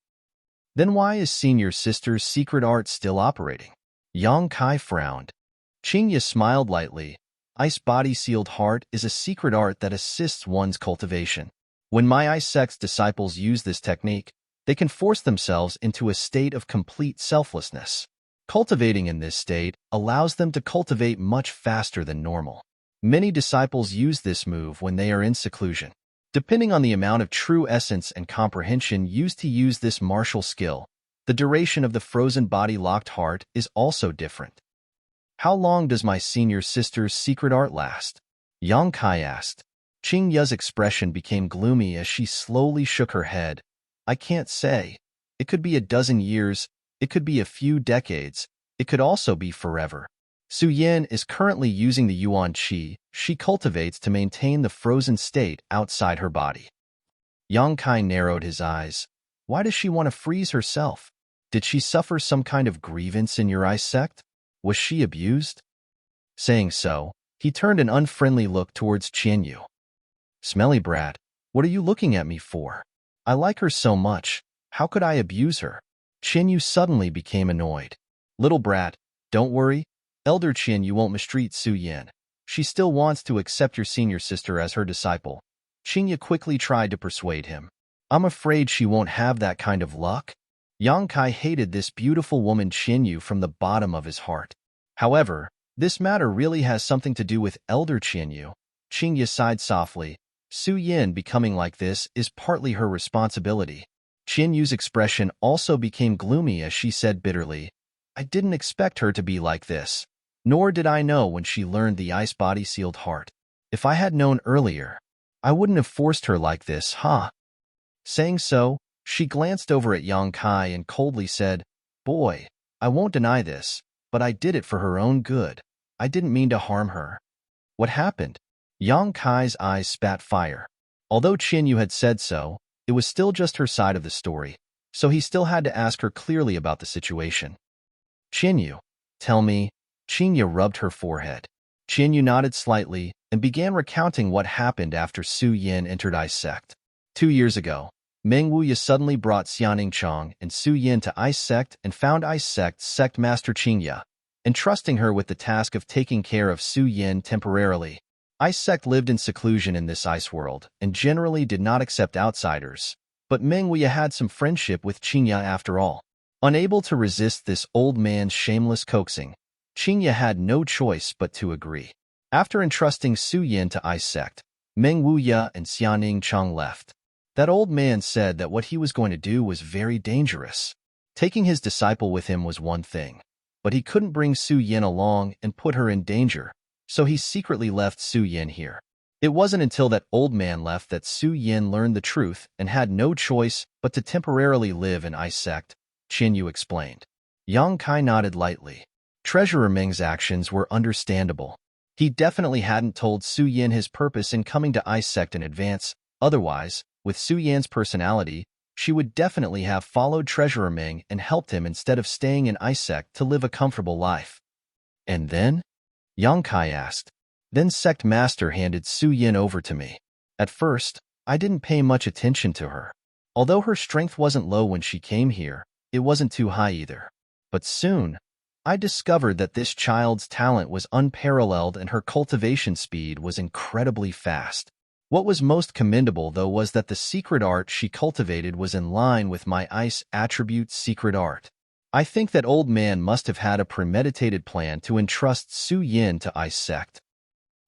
S1: Then why is senior sister's secret art still operating? Yang Kai frowned. Qing Ye smiled lightly. Ice body sealed heart is a secret art that assists one's cultivation. When my ice sect's disciples use this technique, they can force themselves into a state of complete selflessness. Cultivating in this state allows them to cultivate much faster than normal. Many disciples use this move when they are in seclusion. Depending on the amount of true essence and comprehension used to use this martial skill, the duration of the frozen body-locked heart is also different. How long does my senior sister's secret art last? Yang Kai asked. Qing Ye's expression became gloomy as she slowly shook her head. I can't say. It could be a dozen years, it could be a few decades, it could also be forever. Su Yin is currently using the yuan qi she cultivates to maintain the frozen state outside her body. Yang Kai narrowed his eyes. Why does she want to freeze herself? Did she suffer some kind of grievance in your ice sect? Was she abused? Saying so, he turned an unfriendly look towards Qian Yu. Smelly brat, what are you looking at me for? I like her so much. How could I abuse her? Qian Yu suddenly became annoyed. Little brat, don't worry. Elder Qian Yu won't mistreat Su Yin. She still wants to accept your senior sister as her disciple. Qing Yu quickly tried to persuade him. I'm afraid she won't have that kind of luck. Yang Kai hated this beautiful woman Qian Yu from the bottom of his heart. However, this matter really has something to do with Elder Qian Yu. Qing Yu sighed softly. Su Yin becoming like this is partly her responsibility. Qian Yu's expression also became gloomy as she said bitterly, I didn't expect her to be like this. Nor did I know when she learned the ice body sealed heart. If I had known earlier, I wouldn't have forced her like this, huh? Saying so, she glanced over at Yang Kai and coldly said, Boy, I won't deny this, but I did it for her own good. I didn't mean to harm her. What happened? Yang Kai's eyes spat fire. Although Qian Yu had said so, it was still just her side of the story, so he still had to ask her clearly about the situation. Qian Yu, tell me. Qing Yu rubbed her forehead. Qian Yu nodded slightly and began recounting what happened after Su Yin entered Ice Sect. 2 years ago, Meng Wuya suddenly brought Xianing Chong and Su Yin to Ice Sect and found Ice Sect's Sect Master Qing Yu, entrusting her with the task of taking care of Su Yin temporarily. Ice Sect lived in seclusion in this ice world and generally did not accept outsiders, but Meng Wuya had some friendship with Qing Yu after all. Unable to resist this old man's shameless coaxing, Qing Yu had no choice but to agree. After entrusting Su Yin to Ice Sect, Meng Wuya and Xianing Chong left. That old man said that what he was going to do was very dangerous. Taking his disciple with him was one thing, but he couldn't bring Su Yin along and put her in danger, so he secretly left Su Yin here. It wasn't until that old man left that Su Yin learned the truth and had no choice but to temporarily live in Ice Sect, Qin Yu explained. Yang Kai nodded lightly. Treasurer Meng's actions were understandable. He definitely hadn't told Su Yin his purpose in coming to Ice Sect in advance, otherwise, with Su Yan's personality, she would definitely have followed Treasurer Meng and helped him instead of staying in Ice Sect to live a comfortable life. And then? Yang Kai asked. Then Sect Master handed Su Yin over to me. At first, I didn't pay much attention to her. Although her strength wasn't low when she came here, it wasn't too high either. But soon, I discovered that this child's talent was unparalleled and her cultivation speed was incredibly fast. What was most commendable, though, was that the secret art she cultivated was in line with my ice attribute secret art. I think that old man must have had a premeditated plan to entrust Su Yin to Ice Sect.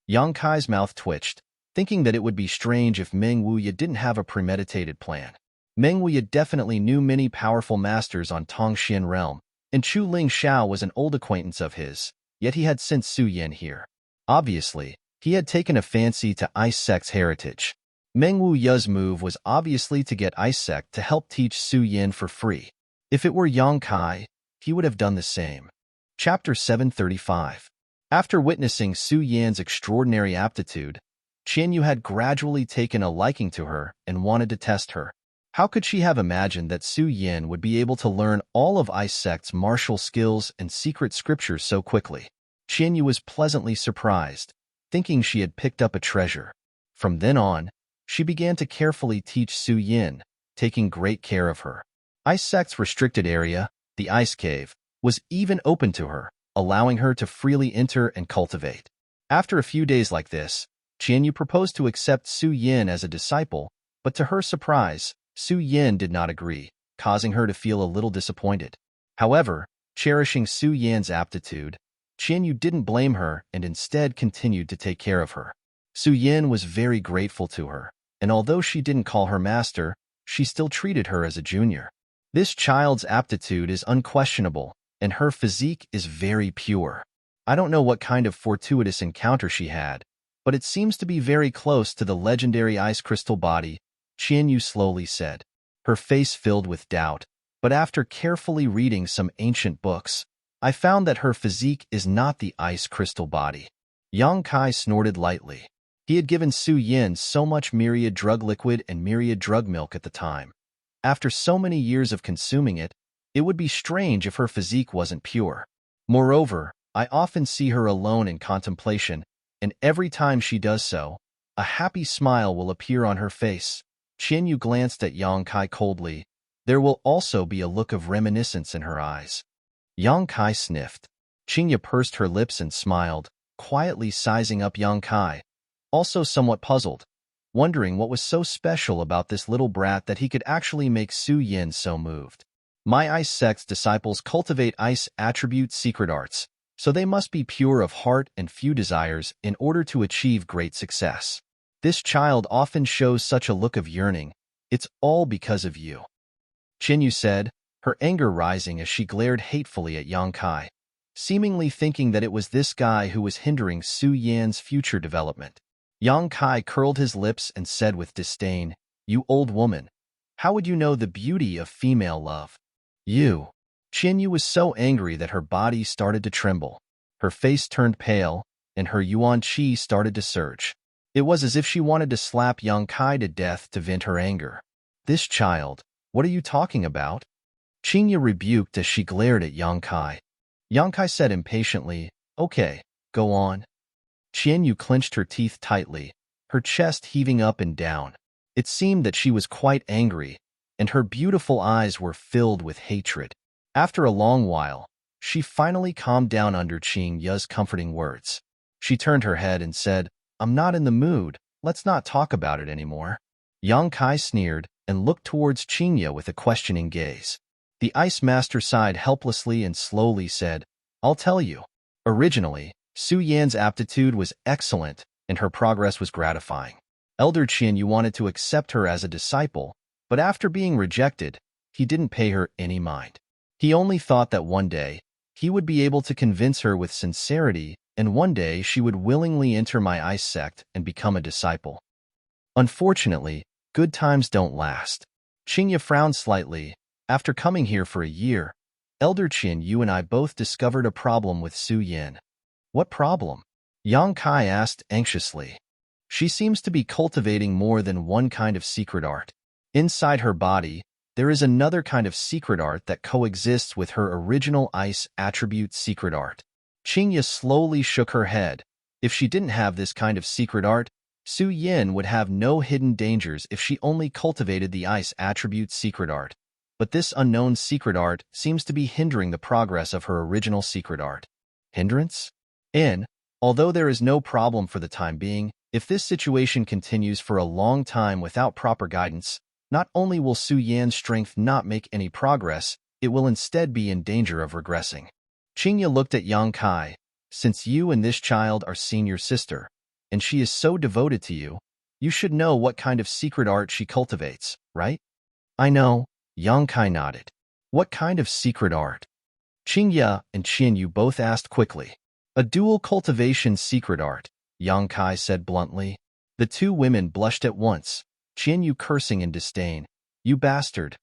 S1: Yang Kai's mouth twitched, thinking that it would be strange if Meng Wuya didn't have a premeditated plan. Meng Wuya definitely knew many powerful masters on Tongxian realm, and Chu Ling Xiao was an old acquaintance of his, yet he had sent Su Yin here. Obviously, he had taken a fancy to Ice Sect's heritage. Meng Wuya's move was obviously to get Ice Sect to help teach Su Yin for free. If it were Yang Kai, he would have done the same. Chapter 735. After witnessing Su Yan's extraordinary aptitude, Qian Yu had gradually taken a liking to her and wanted to test her. How could she have imagined that Su Yin would be able to learn all of Ice Sect's martial skills and secret scriptures so quickly? Qian Yu was pleasantly surprised, thinking she had picked up a treasure. From then on, she began to carefully teach Su Yin, taking great care of her. Ice Sect's restricted area, the Ice Cave, was even open to her, allowing her to freely enter and cultivate. After a few days like this, Qian Yu proposed to accept Su Yin as a disciple, but to her surprise, Su Yin did not agree, causing her to feel a little disappointed. However, cherishing Su Yan's aptitude, Qian Yu didn't blame her and instead continued to take care of her. Su Yin was very grateful to her, and although she didn't call her master, she still treated her as a junior. This child's aptitude is unquestionable, and her physique is very pure. I don't know what kind of fortuitous encounter she had, but it seems to be very close to the legendary ice crystal body, Qian Yu slowly said. Her face filled with doubt, but after carefully reading some ancient books, I found that her physique is not the ice crystal body. Yang Kai snorted lightly. He had given Su Yin so much myriad drug liquid and myriad drug milk at the time. After so many years of consuming it, it would be strange if her physique wasn't pure. Moreover, I often see her alone in contemplation, and every time she does so, a happy smile will appear on her face. Qian Yu glanced at Yang Kai coldly. There will also be a look of reminiscence in her eyes. Yang Kai sniffed. Qian Yu pursed her lips and smiled, quietly sizing up Yang Kai, also somewhat puzzled, wondering what was so special about this little brat that he could actually make Su Yin so moved. My Ice Sect's disciples cultivate ice attribute secret arts, so they must be pure of heart and few desires in order to achieve great success. This child often shows such a look of yearning. It's all because of you. Qian Yu said, her anger rising as she glared hatefully at Yang Kai, seemingly thinking that it was this guy who was hindering Su Yan's future development. Yang Kai curled his lips and said with disdain, "You old woman, how would you know the beauty of female love?" You. Qian Yu was so angry that her body started to tremble. Her face turned pale, and her yuan qi started to surge. It was as if she wanted to slap Yang Kai to death to vent her anger. This child, what are you talking about? Qian Yu rebuked as she glared at Yang Kai. Yang Kai said impatiently, "Okay, go on." Qian Yu clenched her teeth tightly, her chest heaving up and down. It seemed that she was quite angry, and her beautiful eyes were filled with hatred. After a long while, she finally calmed down under Qian Yu's comforting words. She turned her head and said, "I'm not in the mood, let's not talk about it anymore." Yang Kai sneered and looked towards Qian Yu with a questioning gaze. The Ice Master sighed helplessly and slowly said, "I'll tell you. Originally, Su Yan's aptitude was excellent, and her progress was gratifying. Elder Qian Yu wanted to accept her as a disciple, but after being rejected, he didn't pay her any mind. He only thought that one day, he would be able to convince her with sincerity, and one day she would willingly enter my Ice Sect and become a disciple. Unfortunately, good times don't last." Qian Yu frowned slightly. After coming here for a year, Elder Qian Yu and I both discovered a problem with Su Yin. What problem? Yang Kai asked anxiously. She seems to be cultivating more than one kind of secret art. Inside her body, there is another kind of secret art that coexists with her original ice attribute secret art. Qian Yu slowly shook her head. If she didn't have this kind of secret art, Su Yin would have no hidden dangers if she only cultivated the ice attribute secret art. But this unknown secret art seems to be hindering the progress of her original secret art. Hindrance? Although there is no problem for the time being, if this situation continues for a long time without proper guidance, not only will Su Yan's strength not make any progress, it will instead be in danger of regressing. Qingya looked at Yang Kai. Since you and this child are senior sister, and she is so devoted to you, you should know what kind of secret art she cultivates, right? I know, Yang Kai nodded. What kind of secret art? Qingya and Qianyu both asked quickly. A dual cultivation secret art, Yang Kai said bluntly. The two women blushed at once, Qianyu cursing in disdain. You bastard.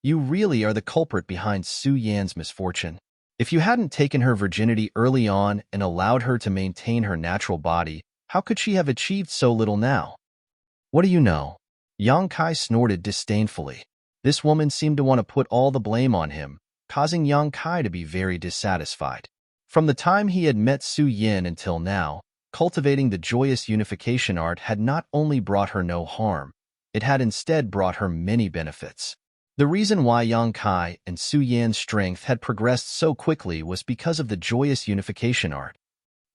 S1: You really are the culprit behind Su Yan's misfortune. If you hadn't taken her virginity early on and allowed her to maintain her natural body, how could she have achieved so little now? What do you know? Yang Kai snorted disdainfully. This woman seemed to want to put all the blame on him, causing Yang Kai to be very dissatisfied. From the time he had met Su Yan until now, cultivating the joyous unification art had not only brought her no harm, it had instead brought her many benefits. The reason why Yang Kai and Su Yan's strength had progressed so quickly was because of the joyous unification art.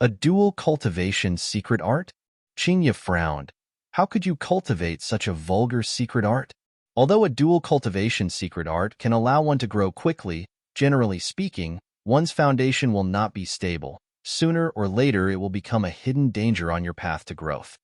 S1: A dual cultivation secret art? Qingya frowned. How could you cultivate such a vulgar secret art? Although a dual cultivation secret art can allow one to grow quickly, generally speaking, one's foundation will not be stable. Sooner or later it will become a hidden danger on your path to growth.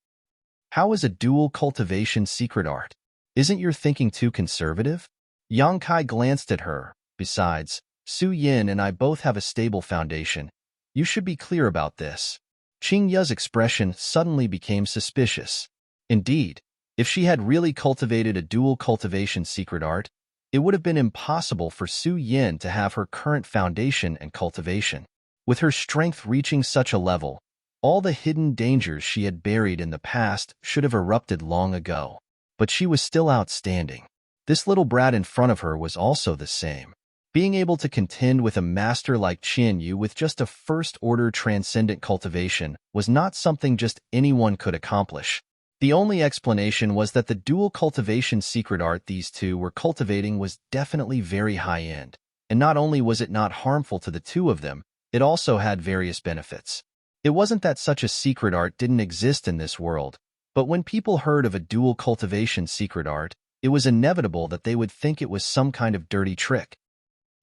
S1: How is a dual cultivation secret art? Isn't your thinking too conservative? Yang Kai glanced at her. Besides, Su Yan and I both have a stable foundation. You should be clear about this. Qingya's expression suddenly became suspicious. Indeed, if she had really cultivated a dual cultivation secret art, it would have been impossible for Su Yan to have her current foundation and cultivation. With her strength reaching such a level, all the hidden dangers she had buried in the past should have erupted long ago. But she was still outstanding. This little brat in front of her was also the same. Being able to contend with a master like Qianyu with just a first-order transcendent cultivation was not something just anyone could accomplish. The only explanation was that the dual cultivation secret art these two were cultivating was definitely very high-end. And not only was it not harmful to the two of them, it also had various benefits. It wasn't that such a secret art didn't exist in this world, but when people heard of a dual cultivation secret art, it was inevitable that they would think it was some kind of dirty trick.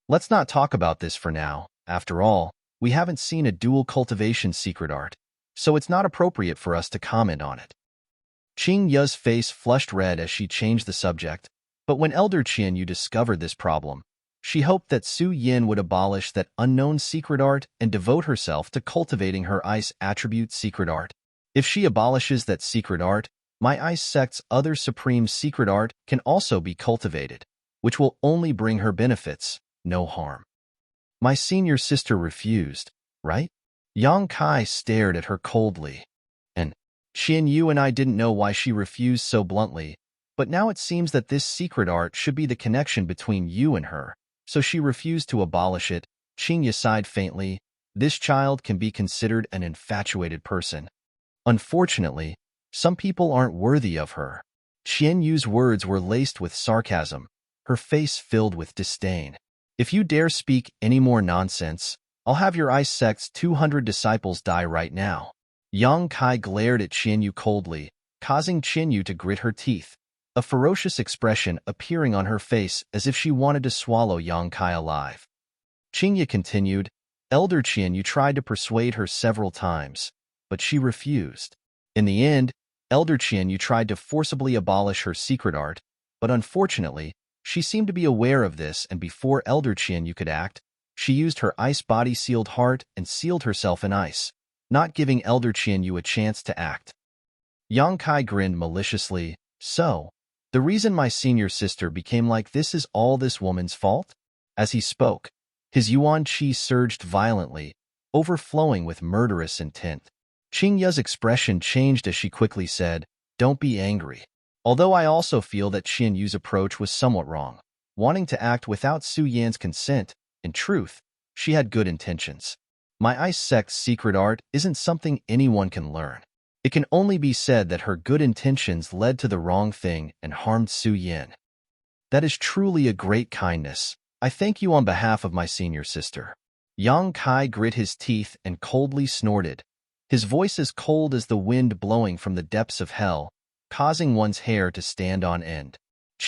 S1: Let's not talk about this for now. After all, we haven't seen a dual cultivation secret art, so it's not appropriate for us to comment on it. Qingya's face flushed red as she changed the subject, but when Elder Qianyu discovered this problem, she hoped that Su Yan would abolish that unknown secret art and devote herself to cultivating her ice attribute secret art. If she abolishes that secret art, my ice sect's other supreme secret art can also be cultivated, which will only bring her benefits, no harm. My senior sister refused, right? Yang Kai stared at her coldly. And Qianyu and I didn't know why she refused so bluntly, but now it seems that this secret art should be the connection between you and her. So she refused to abolish it. Qingya sighed faintly. This child can be considered an infatuated person. Unfortunately, some people aren't worthy of her. Qianyu's words were laced with sarcasm, her face filled with disdain. If you dare speak any more nonsense, I'll have your ice sect's 200 disciples die right now. Yang Kai glared at Qianyu coldly, causing Qianyu to grit her teeth, a ferocious expression appearing on her face as if she wanted to swallow Yang Kai alive. Qingya continued, Elder Qianyu tried to persuade her several times, but she refused. In the end, Elder Qianyu tried to forcibly abolish her secret art, but unfortunately, she seemed to be aware of this, and before Elder Qianyu could act, she used her ice body-sealed heart and sealed herself in ice, not giving Elder Qianyu a chance to act. Yang Kai grinned maliciously. So, the reason my senior sister became like this is all this woman's fault? As he spoke, his yuan qi surged violently, overflowing with murderous intent. Qingya's expression changed as she quickly said, Don't be angry. Although I also feel that Qianyu's approach was somewhat wrong. Wanting to act without Su Yan's consent, in truth, she had good intentions. My ice sect's secret art isn't something anyone can learn. It can only be said that her good intentions led to the wrong thing and harmed Su Yan. That is truly a great kindness. I thank you on behalf of my senior sister. Yang Kai grit his teeth and coldly snorted, his voice as cold as the wind blowing from the depths of hell, causing one's hair to stand on end.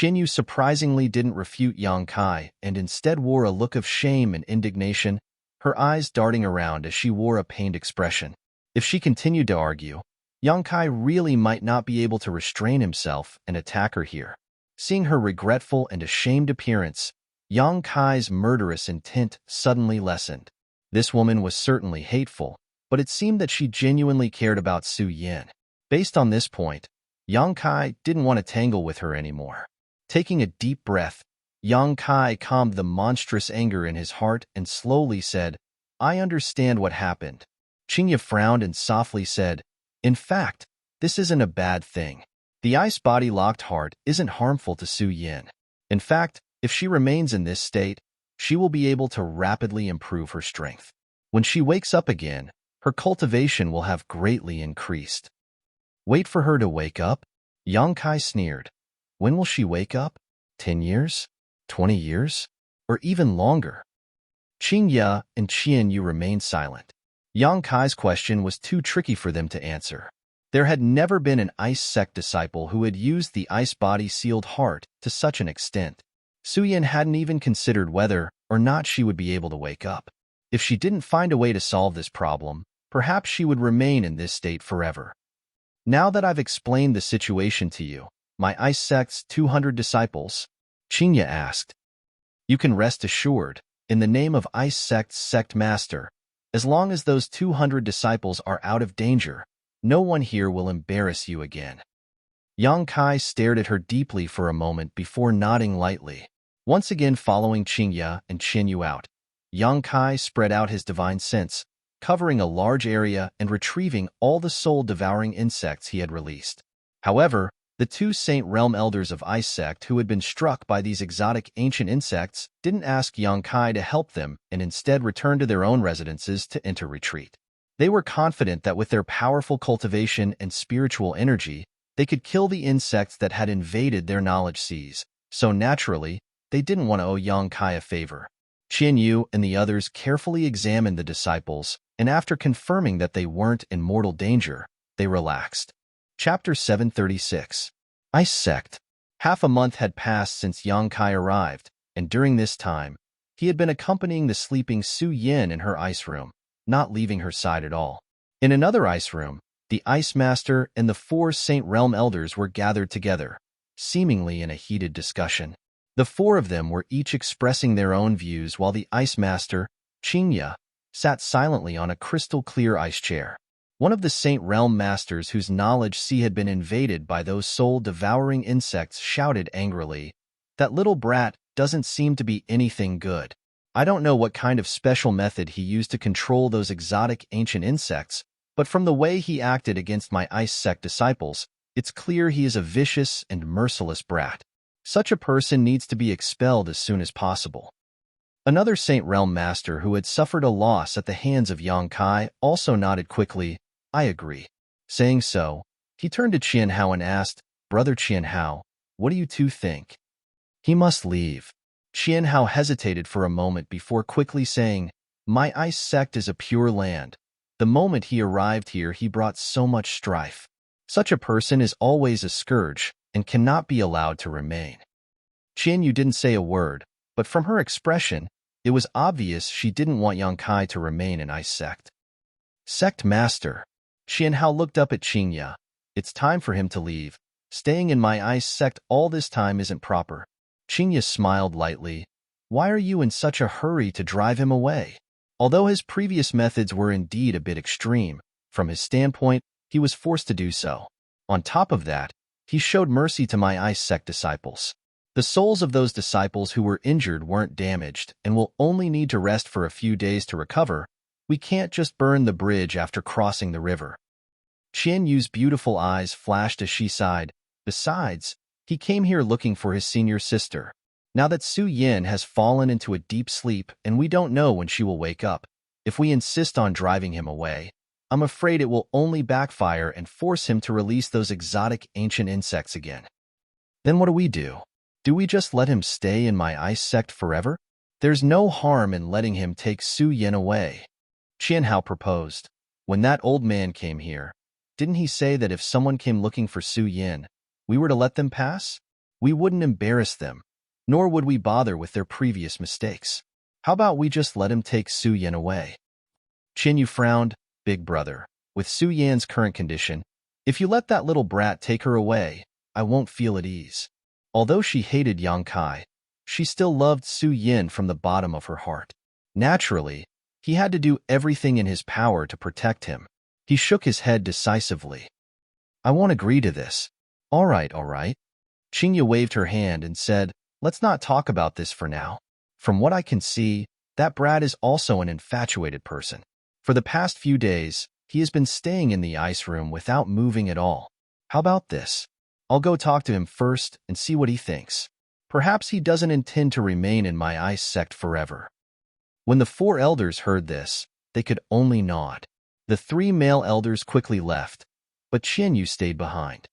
S1: Yu surprisingly didn't refute Yang Kai and instead wore a look of shame and indignation, her eyes darting around as she wore a pained expression. If she continued to argue, Yang Kai really might not be able to restrain himself and attack her here. Seeing her regretful and ashamed appearance, Yang Kai's murderous intent suddenly lessened. This woman was certainly hateful, but it seemed that she genuinely cared about Su Yin. Based on this point, Yang Kai didn't want to tangle with her anymore. Taking a deep breath, Yang Kai calmed the monstrous anger in his heart and slowly said, "I understand what happened." Qingya frowned and softly said, "In fact, this isn't a bad thing. The ice body locked heart isn't harmful to Su Yin. In fact, if she remains in this state, she will be able to rapidly improve her strength. When she wakes up again, her cultivation will have greatly increased." "Wait for her to wake up?" Yang Kai sneered. "When will she wake up? 10 years? 20 years? Or even longer?" Qingya and Qianyu remained silent. Yang Kai's question was too tricky for them to answer. There had never been an ice sect disciple who had used the ice body sealed heart to such an extent. Su Yin hadn't even considered whether or not she would be able to wake up. If she didn't find a way to solve this problem, perhaps she would remain in this state forever. "Now that I've explained the situation to you, my ice sect's 200 disciples," Qingya asked, "you can rest assured, in the name of ice sect's sect master, as long as those 200 disciples are out of danger, no one here will embarrass you again." Yang Kai stared at her deeply for a moment before nodding lightly. Once again following Qingya and Qianyu out, Yang Kai spread out his divine sense, covering a large area and retrieving all the soul-devouring insects he had released. However, the two Saint Realm elders of Ice Sect who had been struck by these exotic ancient insects didn't ask Yang Kai to help them and instead returned to their own residences to enter retreat. They were confident that with their powerful cultivation and spiritual energy, they could kill the insects that had invaded their knowledge seas, so naturally, they didn't want to owe Yang Kai a favor. Qianyu and the others carefully examined the disciples, and after confirming that they weren't in mortal danger, they relaxed. Chapter 736. Ice Sect. Half a month had passed since Yang Kai arrived, and during this time, he had been accompanying the sleeping Su Yin in her ice room, not leaving her side at all. In another ice room, the Ice Master and the 4 Saint Realm elders were gathered together, seemingly in a heated discussion. The 4 of them were each expressing their own views while the Ice Master, Qingya, sat silently on a crystal-clear ice chair. One of the Saint Realm Masters whose knowledge sea had been invaded by those soul-devouring insects shouted angrily, "That little brat doesn't seem to be anything good. I don't know what kind of special method he used to control those exotic ancient insects, but from the way he acted against my Ice Sect disciples, it's clear he is a vicious and merciless brat. Such a person needs to be expelled as soon as possible." Another Saint Realm Master who had suffered a loss at the hands of Yang Kai also nodded quickly, "I agree." Saying so, he turned to Qianhao and asked, "Brother Qianhao, what do you two think?" "He must leave." Qianhao hesitated for a moment before quickly saying, "My Ice Sect is a pure land. The moment he arrived here, he brought so much strife. Such a person is always a scourge and cannot be allowed to remain." Qianyu didn't say a word, but from her expression, it was obvious she didn't want Yang Kai to remain in Ice Sect. "Sect Master." Qianhao looked up at Qingya. "It's time for him to leave. Staying in my Ice Sect all this time isn't proper." Qingya smiled lightly. "Why are you in such a hurry to drive him away?" Although his previous methods were indeed a bit extreme, from his standpoint, he was forced to do so. On top of that, he showed mercy to my Ice Sect disciples. The souls of those disciples who were injured weren't damaged and will only need to rest for a few days to recover. We can't just burn the bridge after crossing the river. Qianyu's beautiful eyes flashed as she sighed. Besides, he came here looking for his senior sister. Now that Su Yin has fallen into a deep sleep and we don't know when she will wake up, if we insist on driving him away, I'm afraid it will only backfire and force him to release those exotic ancient insects again. Then what do we do? Do we just let him stay in my Ice Sect forever? There's no harm in letting him take Su Yin away. Qianhao proposed. When that old man came here, didn't he say that if someone came looking for Su Yin, we were to let them pass? We wouldn't embarrass them, nor would we bother with their previous mistakes. How about we just let him take Su Yan away? Qinyu frowned. Big brother, with Su Yan's current condition, if you let that little brat take her away, I won't feel at ease. Although she hated Yang Kai, she still loved Su Yan from the bottom of her heart. Naturally, he had to do everything in his power to protect him. He shook his head decisively. I won't agree to this. All right, all right. Qingyu waved her hand and said, let's not talk about this for now. From what I can see, that brat is also an infatuated person. For the past few days, he has been staying in the ice room without moving at all. How about this? I'll go talk to him first and see what he thinks. Perhaps he doesn't intend to remain in my ice sect forever. When the 4 elders heard this, they could only nod. The 3 male elders quickly left, but Qinyu stayed behind.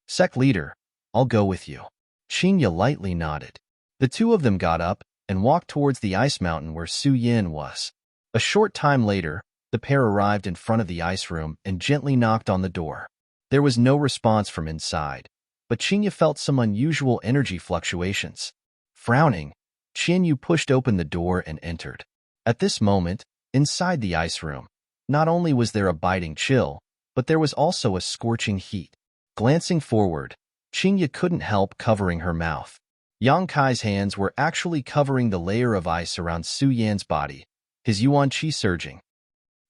S1: Sect leader, I'll go with you. Qinyu lightly nodded. The 2 of them got up and walked towards the ice mountain where Su Yan was. A short time later, the pair arrived in front of the ice room and gently knocked on the door. There was no response from inside, but Qinyu felt some unusual energy fluctuations. Frowning, Qinyu pushed open the door and entered. At this moment, inside the ice room, not only was there a biting chill, but there was also a scorching heat. Glancing forward, Qinyu couldn't help covering her mouth. Yang Kai's hands were actually covering the layer of ice around Su Yan's body, his yuan qi surging.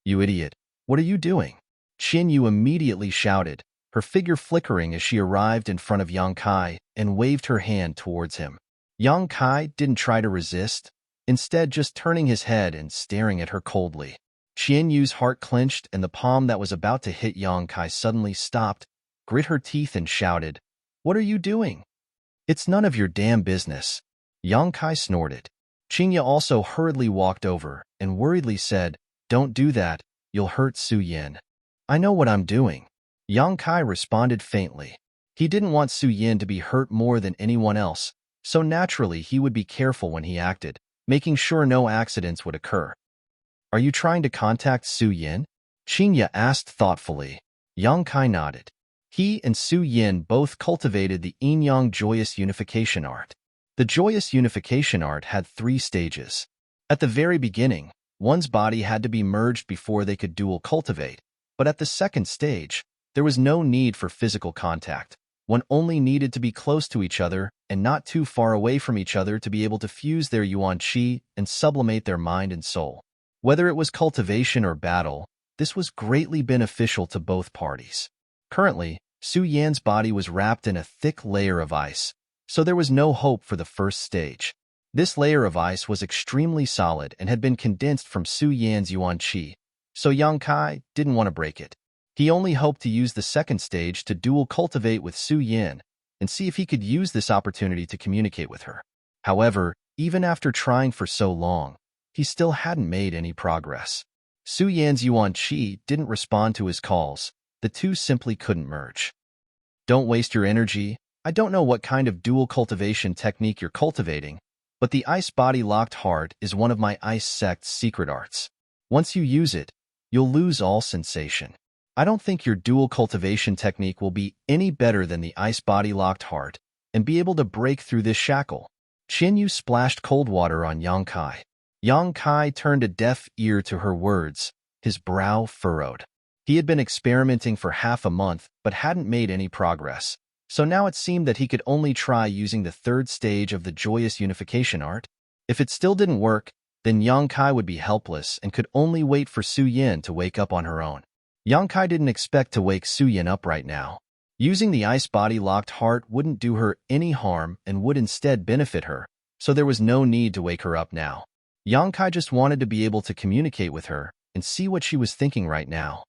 S1: You idiot, what are you doing? Qinyu immediately shouted, her figure flickering as she arrived in front of Yang Kai and waved her hand towards him. Yang Kai didn't try to resist, instead just turning his head and staring at her coldly. Qinyu's heart clenched and the palm that was about to hit Yang Kai suddenly stopped, grit her teeth and shouted, What are you doing? It's none of your damn business. Yang Kai snorted. Qingyu also hurriedly walked over and worriedly said, Don't do that, you'll hurt Su Yan. I know what I'm doing. Yang Kai responded faintly. He didn't want Su Yan to be hurt more than anyone else, so naturally he would be careful when he acted, making sure no accidents would occur. Are you trying to contact Su Yan? Qingyu asked thoughtfully. Yang Kai nodded. He and Su Yan both cultivated the yin-yang joyous unification art. The joyous unification art had 3 stages. At the very beginning, one's body had to be merged before they could dual cultivate, but at the second stage, there was no need for physical contact. One only needed to be close to each other and not too far away from each other to be able to fuse their yuan qi and sublimate their mind and soul. Whether it was cultivation or battle, this was greatly beneficial to both parties. Currently, Su Yan's body was wrapped in a thick layer of ice, so there was no hope for the first stage. This layer of ice was extremely solid and had been condensed from Su Yan's yuan qi, so Yang Kai didn't want to break it. He only hoped to use the second stage to dual cultivate with Su Yan and see if he could use this opportunity to communicate with her. However, even after trying for so long, he still hadn't made any progress. Su Yan's yuan qi didn't respond to his calls. The 2 simply couldn't merge. Don't waste your energy. I don't know what kind of dual cultivation technique you're cultivating, but the ice body locked heart is one of my ice sect's secret arts. Once you use it, you'll lose all sensation. I don't think your dual cultivation technique will be any better than the ice body locked heart and be able to break through this shackle. Qinyu splashed cold water on Yang Kai. Yang Kai turned a deaf ear to her words, his brow furrowed. He had been experimenting for half a month but hadn't made any progress, so now it seemed that he could only try using the 3rd stage of the joyous unification art. If it still didn't work, then Yang Kai would be helpless and could only wait for Su Yan to wake up on her own. Yang Kai didn't expect to wake Su Yan up right now. Using the ice body locked heart wouldn't do her any harm and would instead benefit her, so there was no need to wake her up now. Yang Kai just wanted to be able to communicate with her and see what she was thinking right now.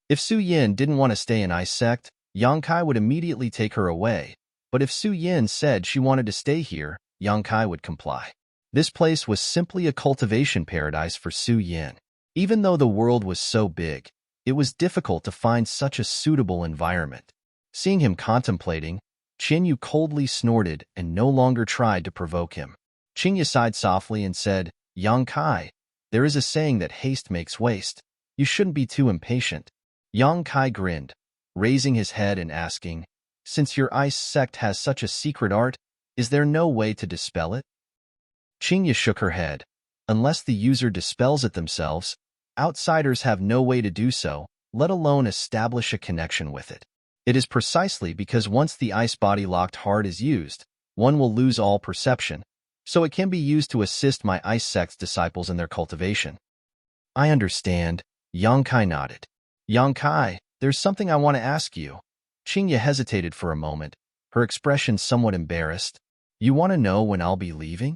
S1: If Su Yan didn't want to stay in ice sect, Yang Kai would immediately take her away, but if Su Yan said she wanted to stay here, Yang Kai would comply. This place was simply a cultivation paradise for Su Yan. Even though the world was so big, it was difficult to find such a suitable environment. Seeing him contemplating, Qinyu coldly snorted and no longer tried to provoke him. Qinyu sighed softly and said, Yang Kai, there is a saying that haste makes waste. You shouldn't be too impatient. Yang Kai grinned, raising his head and asking, since your ice sect has such a secret art, is there no way to dispel it? Qingya shook her head. Unless the user dispels it themselves, outsiders have no way to do so, let alone establish a connection with it. It is precisely because once the ice body locked heart is used, one will lose all perception, so it can be used to assist my ice sect's disciples in their cultivation. I understand, Yang Kai nodded. Yang Kai, there's something I want to ask you. Qingya hesitated for a moment, her expression somewhat embarrassed. You want to know when I'll be leaving?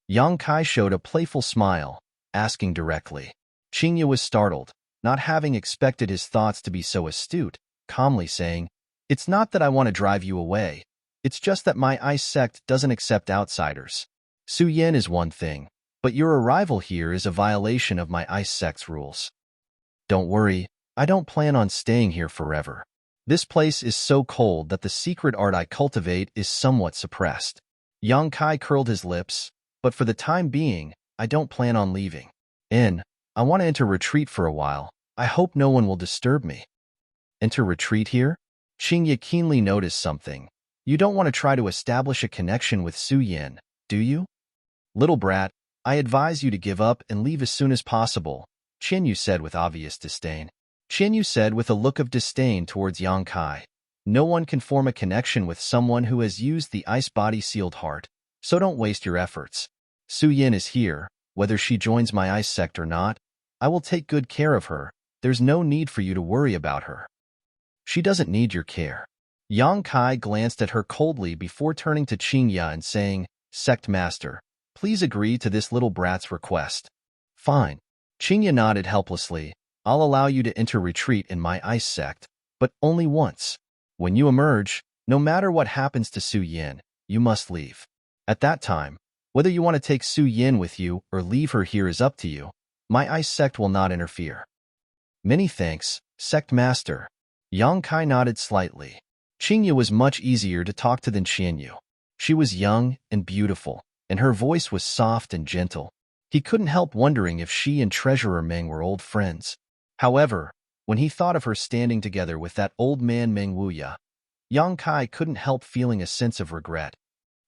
S1: Yang Kai showed a playful smile, asking directly. Qingya was startled, not having expected his thoughts to be so astute, calmly saying, It's not that I want to drive you away. It's just that my ice sect doesn't accept outsiders. Su Yin is one thing, but your arrival here is a violation of my ice sect's rules. Don't worry, I don't plan on staying here forever. This place is so cold that the secret art I cultivate is somewhat suppressed. Yang Kai curled his lips, but for the time being, I don't plan on leaving. I want to enter retreat for a while. I hope no one will disturb me. Enter retreat here? Qingya keenly noticed something. You don't want to try to establish a connection with Su Yin, do you? Little brat, I advise you to give up and leave as soon as possible, Qingya said with obvious disdain. Qingya said with a look of disdain towards Yang Kai. No one can form a connection with someone who has used the ice body sealed heart, so don't waste your efforts. Su Yin is here, whether she joins my ice sect or not. I will take good care of her. There's no need for you to worry about her. She doesn't need your care. Yang Kai glanced at her coldly before turning to Qingya and saying, Sect Master, please agree to this little brat's request. Fine. Qingya nodded helplessly. I'll allow you to enter retreat in my ice sect, but only once. When you emerge, no matter what happens to Su Yin, you must leave. At that time, whether you want to take Su Yin with you or leave her here is up to you. My ice sect will not interfere. Many thanks, Sect Master. Yang Kai nodded slightly. Qingya was much easier to talk to than Qianyu. She was young and beautiful, and her voice was soft and gentle. He couldn't help wondering if she and Treasurer Meng were old friends. However, when he thought of her standing together with that old man Meng Wuya, Yang Kai couldn't help feeling a sense of regret.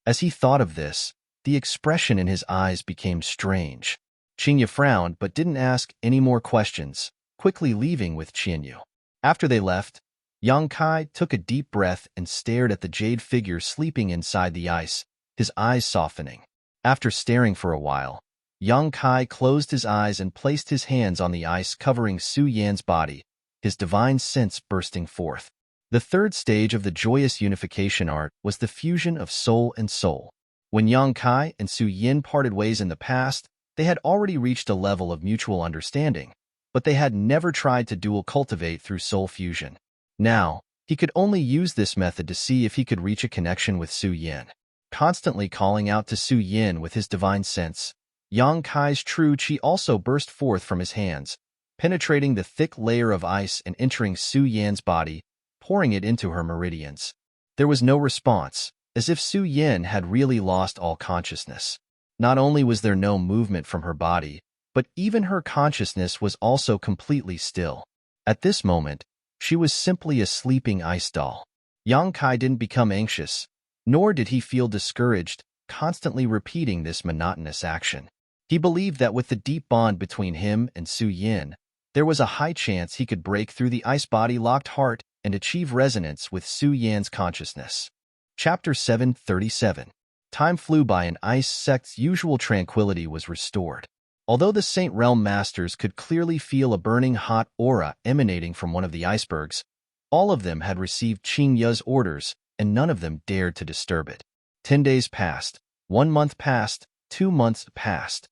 S1: As he thought of this, the expression in his eyes became strange. Qingya frowned but didn't ask any more questions, quickly leaving with Qianyu. After they left, Yang Kai took a deep breath and stared at the jade figure sleeping inside the ice, his eyes softening. After staring for a while, Yang Kai closed his eyes and placed his hands on the ice covering Su Yan's body, his divine sense bursting forth. The third stage of the joyous unification art was the fusion of soul and soul. When Yang Kai and Su Yin parted ways in the past, they had already reached a level of mutual understanding, but they had never tried to dual cultivate through soul fusion. Now, he could only use this method to see if he could reach a connection with Su Yin. Constantly calling out to Su Yin with his divine sense, Yang Kai's true qi also burst forth from his hands, penetrating the thick layer of ice and entering Su Yan's body, pouring it into her meridians. There was no response, as if Su Yin had really lost all consciousness. Not only was there no movement from her body, but even her consciousness was also completely still. At this moment, she was simply a sleeping ice doll. Yang Kai didn't become anxious, nor did he feel discouraged, constantly repeating this monotonous action. He believed that with the deep bond between him and Su Yin, there was a high chance he could break through the ice body locked heart and achieve resonance with Su Yan's consciousness. Chapter 737. Time flew by and Ice Sect's usual tranquility was restored. Although the Saint Realm Masters could clearly feel a burning hot aura emanating from one of the icebergs, all of them had received Qingya's orders, and none of them dared to disturb it. 10 days passed, 1 month passed, 2 months passed.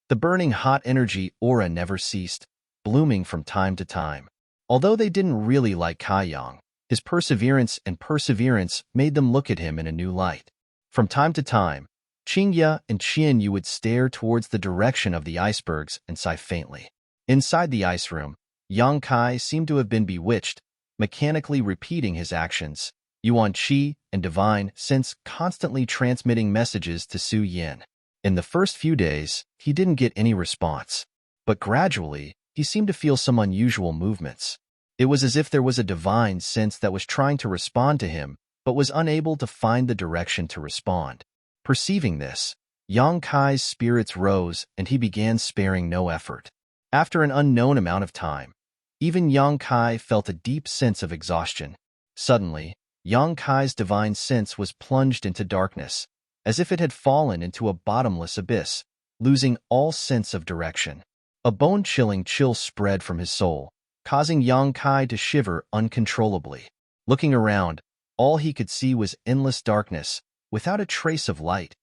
S1: The burning hot energy aura never ceased, blooming from time to time. Although they didn't really like Kai Yang, his perseverance made them look at him in a new light. From time to time, Qingya and Qianyu would stare towards the direction of the icebergs and sigh faintly. Inside the ice room, Yang Kai seemed to have been bewitched, mechanically repeating his actions, Yuan Qi and divine sense constantly transmitting messages to Su Yin. In the first few days, he didn't get any response, but gradually, he seemed to feel some unusual movements. It was as if there was a divine sense that was trying to respond to him, but was unable to find the direction to respond. Perceiving this, Yang Kai's spirits rose and he began sparing no effort. After an unknown amount of time, even Yang Kai felt a deep sense of exhaustion. Suddenly, Yang Kai's divine sense was plunged into darkness, as if it had fallen into a bottomless abyss, losing all sense of direction. A bone-chilling chill spread from his soul, causing Yang Kai to shiver uncontrollably. Looking around, all he could see was endless darkness, without a trace of light.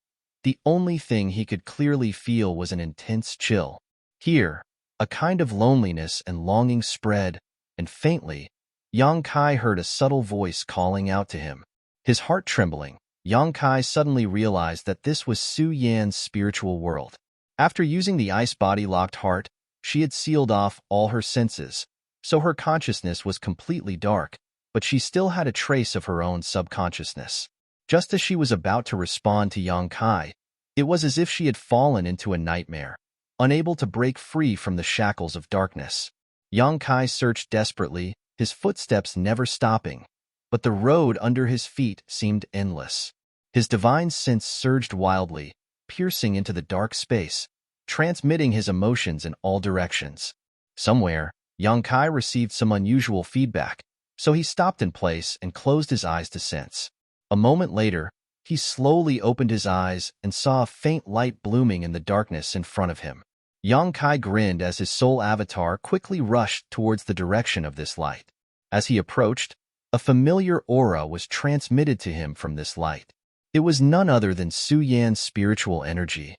S1: The only thing he could clearly feel was an intense chill. Here, a kind of loneliness and longing spread, and faintly, Yang Kai heard a subtle voice calling out to him. His heart trembling, Yang Kai suddenly realized that this was Su Yan's spiritual world. After using the ice body-locked heart, she had sealed off all her senses, so her consciousness was completely dark, but she still had a trace of her own subconsciousness. Just as she was about to respond to Yang Kai, it was as if she had fallen into a nightmare, unable to break free from the shackles of darkness. Yang Kai searched desperately, his footsteps never stopping, but the road under his feet seemed endless. His divine sense surged wildly, piercing into the dark space, transmitting his emotions in all directions. Somewhere, Yang Kai received some unusual feedback, so he stopped in place and closed his eyes to sense. A moment later, he slowly opened his eyes and saw a faint light blooming in the darkness in front of him. Yang Kai grinned as his soul avatar quickly rushed towards the direction of this light. As he approached, a familiar aura was transmitted to him from this light. It was none other than Su Yan's spiritual energy.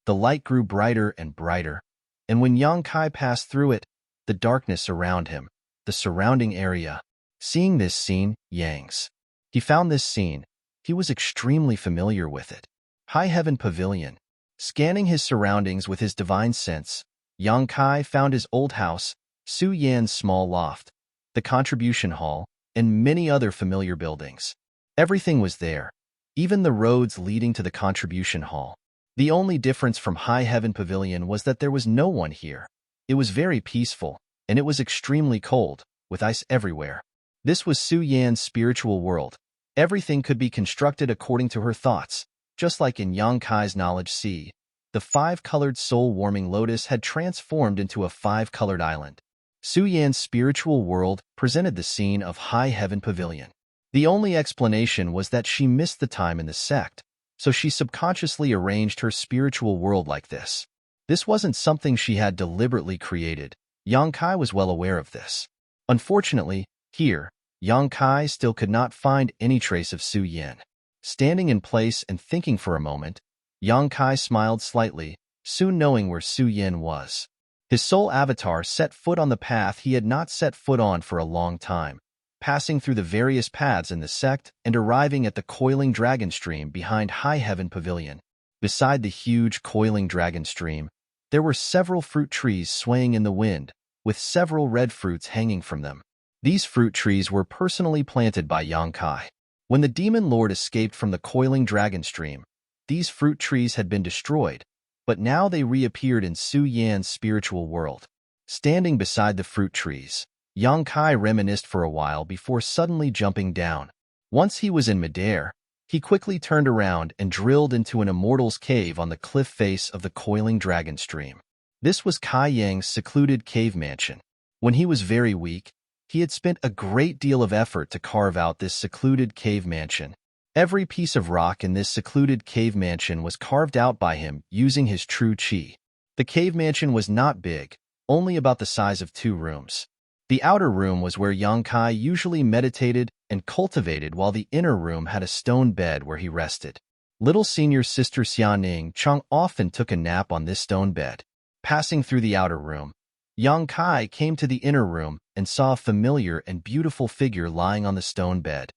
S1: The light grew brighter and brighter, and when Yang Kai passed through it, the darkness around him, the surrounding area. Seeing this scene, he found this scene. He was extremely familiar with it. High Heaven Pavilion. Scanning his surroundings with his divine sense, Yang Kai found his old house, Su Yan's small loft, the contribution hall, and many other familiar buildings. Everything was there, even the roads leading to the contribution hall. The only difference from High Heaven Pavilion was that there was no one here. It was very peaceful, and it was extremely cold, with ice everywhere. This was Su Yan's spiritual world. Everything could be constructed according to her thoughts, just like in Yang Kai's knowledge sea. The five-colored soul-warming lotus had transformed into a five-colored island. Su Yan's spiritual world presented the scene of High Heaven Pavilion. The only explanation was that she missed the time in the sect, so she subconsciously arranged her spiritual world like this. This wasn't something she had deliberately created. Yang Kai was well aware of this. Unfortunately, here, Yang Kai still could not find any trace of Su Yan. Standing in place and thinking for a moment, Yang Kai smiled slightly, soon knowing where Su Yan was. His soul avatar set foot on the path he had not set foot on for a long time, passing through the various paths in the sect and arriving at the coiling dragon stream behind High Heaven Pavilion. Beside the huge coiling dragon stream, there were several fruit trees swaying in the wind, with several red fruits hanging from them. These fruit trees were personally planted by Yang Kai. When the demon lord escaped from the coiling dragon stream, these fruit trees had been destroyed, but now they reappeared in Su Yan's spiritual world. Standing beside the fruit trees, Yang Kai reminisced for a while before suddenly jumping down. Once he was in midair, he quickly turned around and drilled into an immortal's cave on the cliff face of the coiling dragon stream. This was Kai Yang's secluded cave mansion. When he was very weak, he had spent a great deal of effort to carve out this secluded cave mansion. Every piece of rock in this secluded cave mansion was carved out by him using his true chi. The cave mansion was not big, only about the size of 2 rooms. The outer room was where Yang Kai usually meditated and cultivated, while the inner room had a stone bed where he rested. Little senior sister Xiaoning Chang often took a nap on this stone bed. Passing through the outer room, Yang Kai came to the inner room and saw a familiar and beautiful figure lying on the stone bed.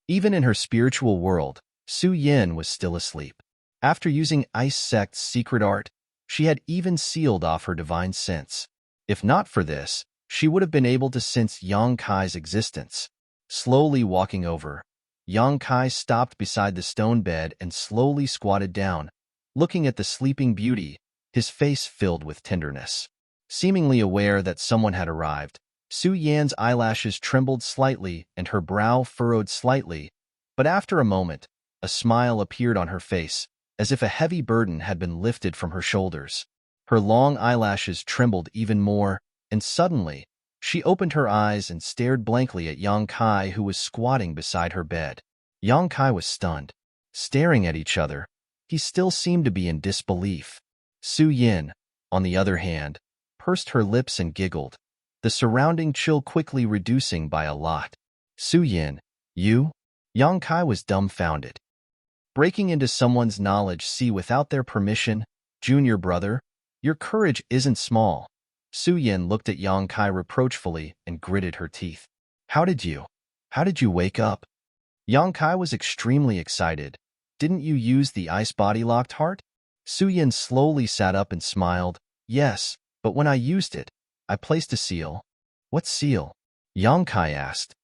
S1: Even in her spiritual world, Su Yan was still asleep. After using Ice Sect's secret art, she had even sealed off her divine sense. If not for this, she would have been able to sense Yang Kai's existence. Slowly walking over, Yang Kai stopped beside the stone bed and slowly squatted down, looking at the sleeping beauty, his face filled with tenderness. Seemingly aware that someone had arrived, Su Yan's eyelashes trembled slightly and her brow furrowed slightly, But after a moment, a smile appeared on her face, as if a heavy burden had been lifted from her shoulders. Her long eyelashes trembled even more, and suddenly, she opened her eyes and stared blankly at Yang Kai, who was squatting beside her bed. Yang Kai was stunned. Staring at each other, he still seemed to be in disbelief. Su Yin, on the other hand, pursed her lips and giggled, the surrounding chill quickly reducing by a lot. Su Yin, you? Yang Kai was dumbfounded. Breaking into someone's knowledge without their permission, junior brother, your courage isn't small. Su Yin looked at Yang Kai reproachfully and gritted her teeth. How did you wake up? Yang Kai was extremely excited. Didn't you use the ice body locked heart? Su Yin slowly sat up and smiled. Yes, but when I used it, I placed a seal. What seal? Yang Kai asked.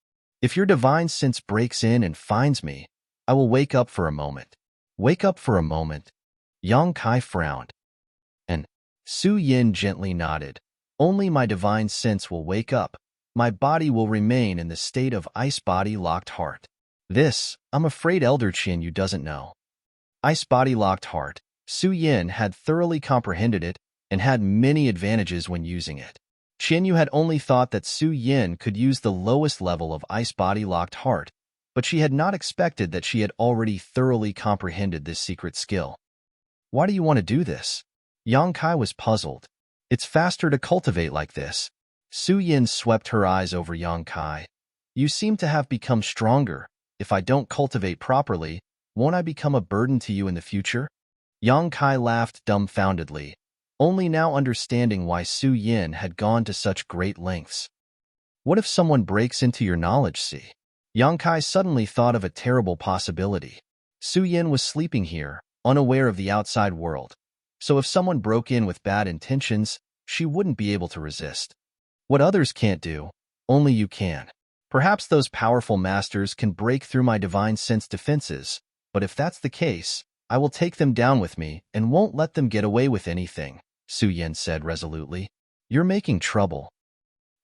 S1: If your divine sense breaks in and finds me, I will wake up for a moment. Wake up for a moment. Yang Kai frowned. And Su Yin gently nodded. Only my divine sense will wake up. My body will remain in the state of ice body locked heart. This, I'm afraid Elder Qin you doesn't know. Ice body locked heart. Su Yin had thoroughly comprehended it and had many advantages when using it. Qin Yu had only thought that Su Yin could use the lowest level of ice body locked heart, but she had not expected that she had already thoroughly comprehended this secret skill. Why do you want to do this? Yang Kai was puzzled. It's faster to cultivate like this. Su Yin swept her eyes over Yang Kai. You seem to have become stronger. If I don't cultivate properly, won't I become a burden to you in the future? Yang Kai laughed dumbfoundedly, only now understanding why Su Yin had gone to such great lengths. What if someone breaks into your knowledge sea? Yang Kai suddenly thought of a terrible possibility. Su Yin was sleeping here, unaware of the outside world, so if someone broke in with bad intentions, she wouldn't be able to resist. What others can't do, only you can. Perhaps those powerful masters can break through my divine sense defenses, but if that's the case, I will take them down with me and won't let them get away with anything, Su Yin said resolutely. You're making trouble.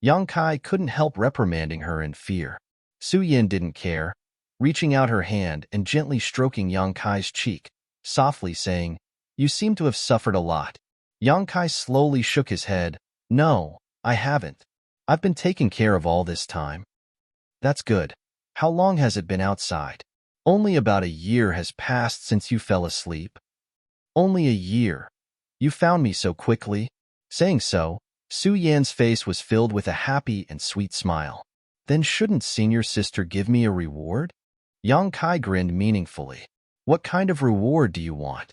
S1: Yang Kai couldn't help reprimanding her in fear. Su Yin didn't care, reaching out her hand and gently stroking Yang Kai's cheek, softly saying, You seem to have suffered a lot. Yang Kai slowly shook his head. No, I haven't. I've been taking care of all this time. That's good. How long has it been outside? Only about a year has passed since you fell asleep. Only a year. You found me so quickly. Saying so, Su Yan's face was filled with a happy and sweet smile. Then shouldn't senior sister give me a reward? Yang Kai grinned meaningfully. What kind of reward do you want?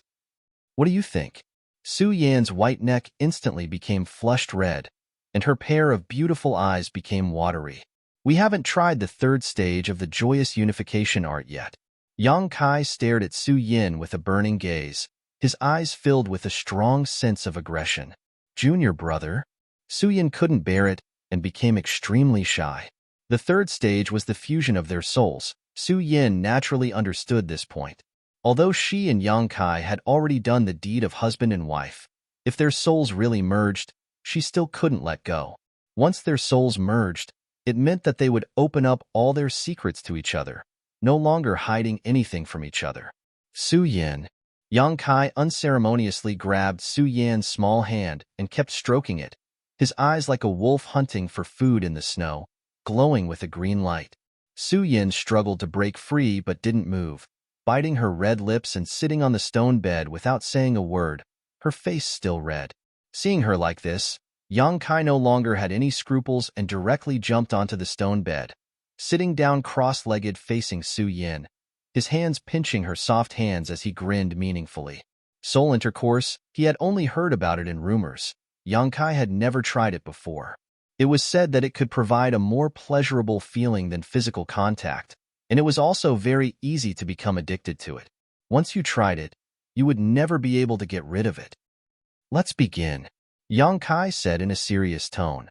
S1: What do you think? Su Yan's white neck instantly became flushed red, and her pair of beautiful eyes became watery. We haven't tried the third stage of the joyous unification art yet. Yang Kai stared at Su Yin with a burning gaze, his eyes filled with a strong sense of aggression. Junior brother? Su Yin couldn't bear it and became extremely shy. The third stage was the fusion of their souls. Su Yin naturally understood this point. Although she and Yang Kai had already done the deed of husband and wife, if their souls really merged, she still couldn't let go. Once their souls merged, it meant that they would open up all their secrets to each other, no longer hiding anything from each other. Su Yin. Yang Kai unceremoniously grabbed Su Yan's small hand and kept stroking it, his eyes like a wolf hunting for food in the snow, glowing with a green light. Su Yin struggled to break free but didn't move, biting her red lips and sitting on the stone bed without saying a word, her face still red. Seeing her like this, Yang Kai no longer had any scruples and directly jumped onto the stone bed, sitting down cross-legged facing Su Yin, his hands pinching her soft hands as he grinned meaningfully. Soul intercourse, he had only heard about it in rumors. Yang Kai had never tried it before. It was said that it could provide a more pleasurable feeling than physical contact, and it was also very easy to become addicted to it. Once you tried it, you would never be able to get rid of it. Let's begin, Yang Kai said in a serious tone.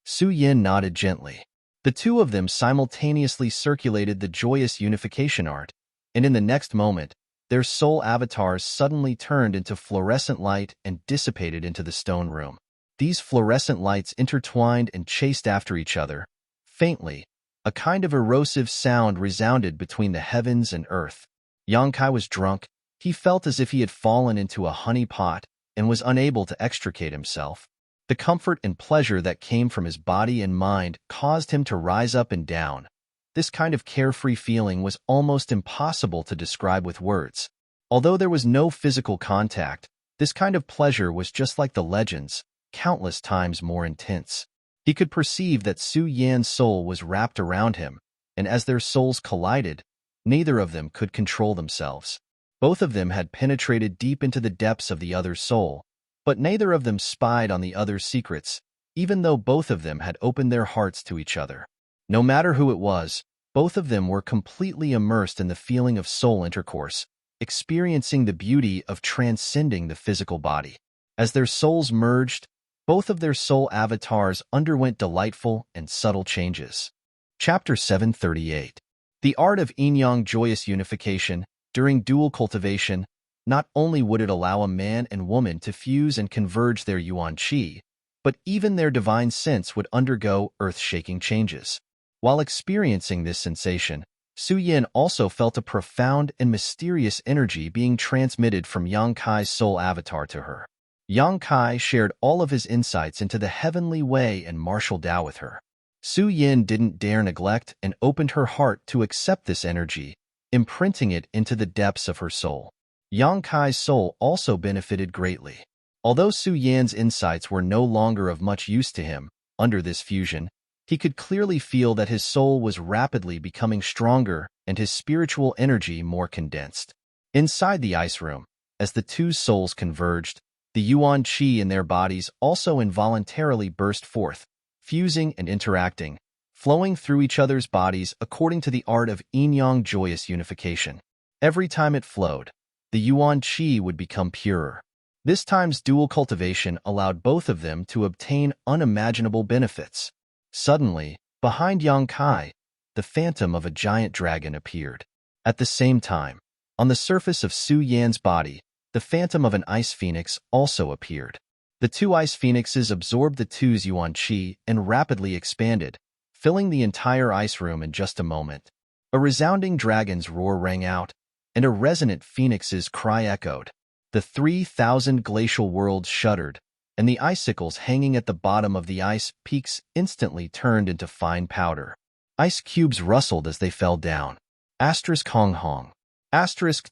S1: Su Yin nodded gently. The two of them simultaneously circulated the joyous unification art, and in the next moment, their soul avatars suddenly turned into fluorescent light and dissipated into the stone room. These fluorescent lights intertwined and chased after each other, faintly, A kind of erosive sound resounded between the heavens and earth. Yang Kai was drunk. He felt as if he had fallen into a honey pot and was unable to extricate himself. The comfort and pleasure that came from his body and mind caused him to rise up and down. This kind of carefree feeling was almost impossible to describe with words. Although there was no physical contact, this kind of pleasure was just like the legends, countless times more intense. He could perceive that Su Yan's soul was wrapped around him, and as their souls collided, neither of them could control themselves. Both of them had penetrated deep into the depths of the other's soul, but neither of them spied on the other's secrets, even though both of them had opened their hearts to each other. No matter who it was, both of them were completely immersed in the feeling of soul intercourse, experiencing the beauty of transcending the physical body. As their souls merged, both of their soul avatars underwent delightful and subtle changes. Chapter 738. The art of yin-yang joyous unification. During dual cultivation, not only would it allow a man and woman to fuse and converge their yuan qi, but even their divine sense would undergo earth-shaking changes. While experiencing this sensation, Su Yan also felt a profound and mysterious energy being transmitted from Yang Kai's soul avatar to her. Yang Kai shared all of his insights into the heavenly way and martial Tao with her. Su Yan didn't dare neglect and opened her heart to accept this energy, imprinting it into the depths of her soul. Yang Kai's soul also benefited greatly. Although Su Yan's insights were no longer of much use to him, under this fusion, he could clearly feel that his soul was rapidly becoming stronger and his spiritual energy more condensed. Inside the ice room, as the two souls converged, the yuan qi in their bodies also involuntarily burst forth, fusing and interacting, flowing through each other's bodies according to the art of yin-yang joyous unification. Every time it flowed, the yuan qi would become purer. This time's dual cultivation allowed both of them to obtain unimaginable benefits. Suddenly, behind Yang Kai, the phantom of a giant dragon appeared. At the same time, on the surface of Su Yan's body, the phantom of an ice phoenix also appeared. The two ice phoenixes absorbed the two's yuan qi and rapidly expanded, filling the entire ice room in just a moment. A resounding dragon's roar rang out, and a resonant phoenix's cry echoed. The 3,000 glacial worlds shuddered, and the icicles hanging at the bottom of the ice peaks instantly turned into fine powder. Ice cubes rustled as they fell down. Hong Hong.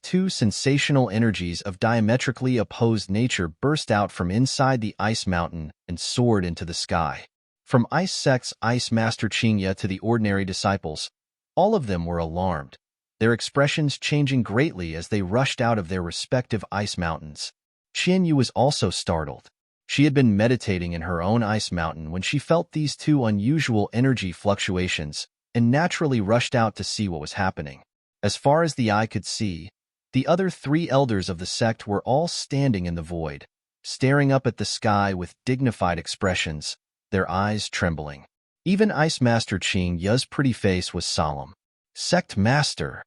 S1: Two sensational energies of diametrically opposed nature burst out from inside the ice mountain and soared into the sky. From Ice Sect's Ice Master Qingya to the ordinary disciples, all of them were alarmed, their expressions changing greatly as they rushed out of their respective ice mountains. Qianyu was also startled. She had been meditating in her own ice mountain when she felt these two unusual energy fluctuations and naturally rushed out to see what was happening. As far as the eye could see, the other three elders of the sect were all standing in the void, staring up at the sky with dignified expressions, their eyes trembling. Even Ice Master Qing Ya's pretty face was solemn. "Sect Master!"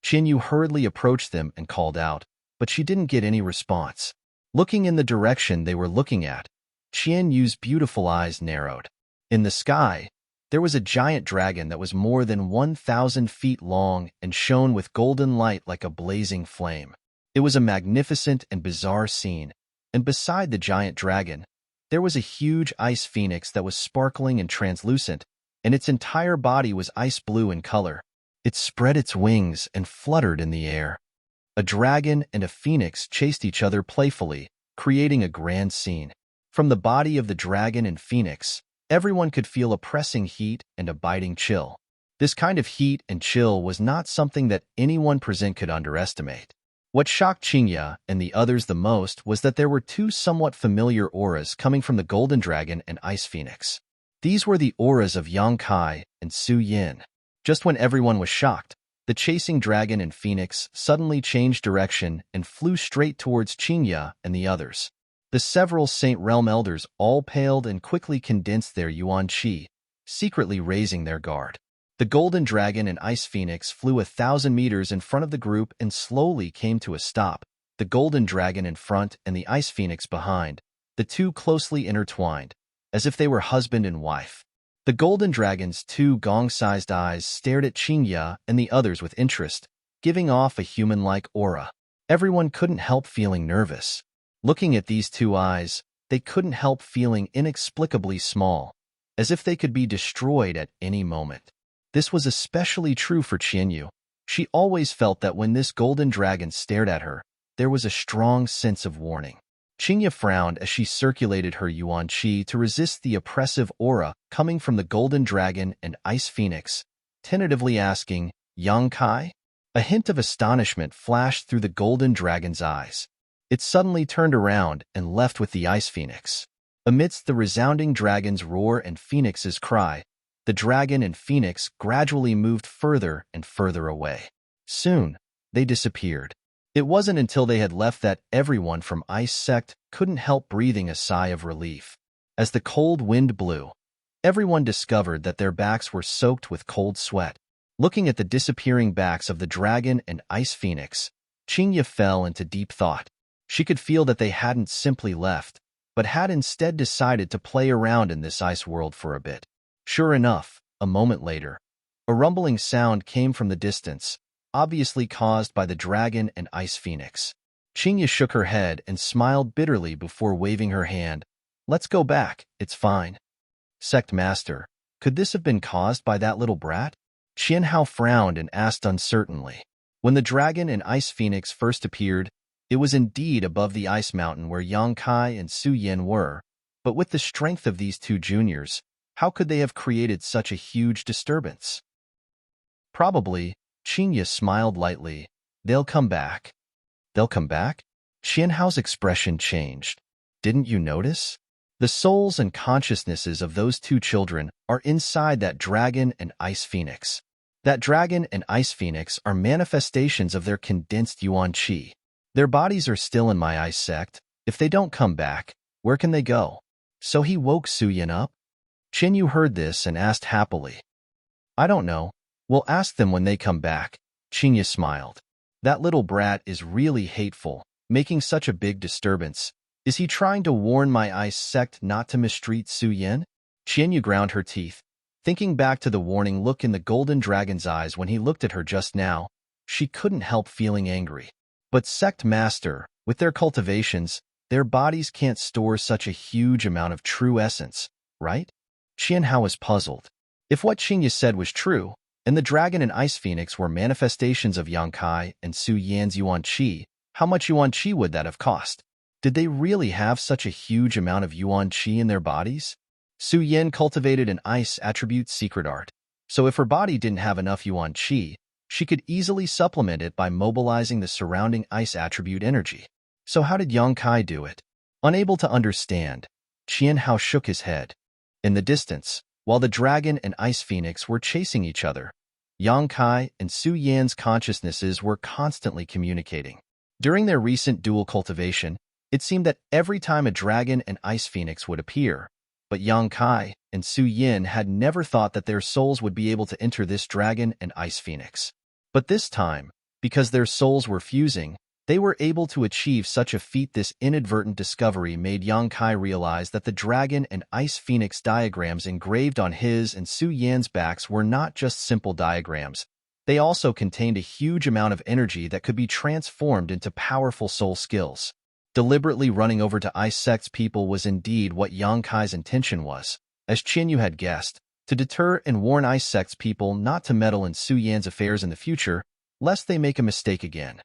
S1: Qin Yu hurriedly approached them and called out, but she didn't get any response. Looking in the direction they were looking at, Qian Yu's beautiful eyes narrowed. In the sky, there was a giant dragon that was more than 1,000 feet long and shone with golden light like a blazing flame. It was a magnificent and bizarre scene, and beside the giant dragon, there was a huge ice phoenix that was sparkling and translucent, and its entire body was ice blue in color. It spread its wings and fluttered in the air. A dragon and a phoenix chased each other playfully, creating a grand scene. From the body of the dragon and phoenix, everyone could feel a pressing heat and a biting chill. This kind of heat and chill was not something that anyone present could underestimate. What shocked Qingya and the others the most was that there were two somewhat familiar auras coming from the golden dragon and ice phoenix. These were the auras of Yang Kai and Su Yin. Just when everyone was shocked, the chasing dragon and phoenix suddenly changed direction and flew straight towards Qingya and the others. The several Saint Realm elders all paled and quickly condensed their yuan qi, secretly raising their guard. The golden dragon and ice phoenix flew 1,000 meters in front of the group and slowly came to a stop, the golden dragon in front and the ice phoenix behind, the two closely intertwined, as if they were husband and wife. The golden dragon's two gong-sized eyes stared at Qingya and the others with interest, giving off a human-like aura. Everyone couldn't help feeling nervous. Looking at these two eyes, they couldn't help feeling inexplicably small, as if they could be destroyed at any moment. This was especially true for Qianyu. She always felt that when this golden dragon stared at her, there was a strong sense of warning. Qingya frowned as she circulated her yuan qi to resist the oppressive aura coming from the golden dragon and ice phoenix, tentatively asking, "Yang Kai?" A hint of astonishment flashed through the golden dragon's eyes. It suddenly turned around and left with the ice phoenix. Amidst the resounding dragon's roar and phoenix's cry, the dragon and phoenix gradually moved further and further away. Soon, they disappeared. It wasn't until they had left that everyone from Ice Sect couldn't help breathing a sigh of relief. As the cold wind blew, everyone discovered that their backs were soaked with cold sweat. Looking at the disappearing backs of the dragon and ice phoenix, Qingya fell into deep thought. She could feel that they hadn't simply left, but had instead decided to play around in this ice world for a bit. Sure enough, a moment later, a rumbling sound came from the distance, obviously caused by the dragon and ice phoenix. Qingya shook her head and smiled bitterly before waving her hand. "Let's go back, it's fine." "Sect Master, could this have been caused by that little brat?" Qianhao frowned and asked uncertainly. When the dragon and ice phoenix first appeared, it was indeed above the ice mountain where Yang Kai and Su Yin were, but with the strength of these two juniors, how could they have created such a huge disturbance? "Probably," Qingya smiled lightly. "They'll come back." "They'll come back?" Qianhao's expression changed. "Didn't you notice? The souls and consciousnesses of those two children are inside that dragon and ice phoenix. That dragon and ice phoenix are manifestations of their condensed yuan qi. Their bodies are still in my ice sect. If they don't come back, where can they go?" "So he woke Su Yin up?" Qinyu heard this and asked happily. "I don't know. We'll ask them when they come back." Qingya smiled. "That little brat is really hateful, making such a big disturbance. Is he trying to warn my ice sect not to mistreat Su Yin?" Qinyu ground her teeth. Thinking back to the warning look in the golden dragon's eyes when he looked at her just now, she couldn't help feeling angry. But Sect Master, with their cultivations, their bodies can't store such a huge amount of true essence, right? Qianhao was puzzled. If what Qingya said was true, and the dragon and ice phoenix were manifestations of Yang Kai and Su Yan's yuan qi, how much yuan qi would that have cost? Did they really have such a huge amount of yuan qi in their bodies? Su Yin cultivated an ice attribute secret art, so if her body didn't have enough yuan qi, she could easily supplement it by mobilizing the surrounding ice attribute energy. So how did Yang Kai do it? Unable to understand, Qianhao shook his head. In the distance, while the dragon and ice phoenix were chasing each other, Yang Kai and Su Yan's consciousnesses were constantly communicating. During their recent dual cultivation, it seemed that every time a dragon and ice phoenix would appear, but Yang Kai and Su Yin had never thought that their souls would be able to enter this dragon and ice phoenix. But this time, because their souls were fusing, they were able to achieve such a feat. This inadvertent discovery made Yang Kai realize that the dragon and ice phoenix diagrams engraved on his and Su Yan's backs were not just simple diagrams. They also contained a huge amount of energy that could be transformed into powerful soul skills. Deliberately running over to Ice Sect's people was indeed what Yang Kai's intention was, as Qinyu had guessed, to deter and warn Ice Sect's people not to meddle in Su Yan's affairs in the future, lest they make a mistake again.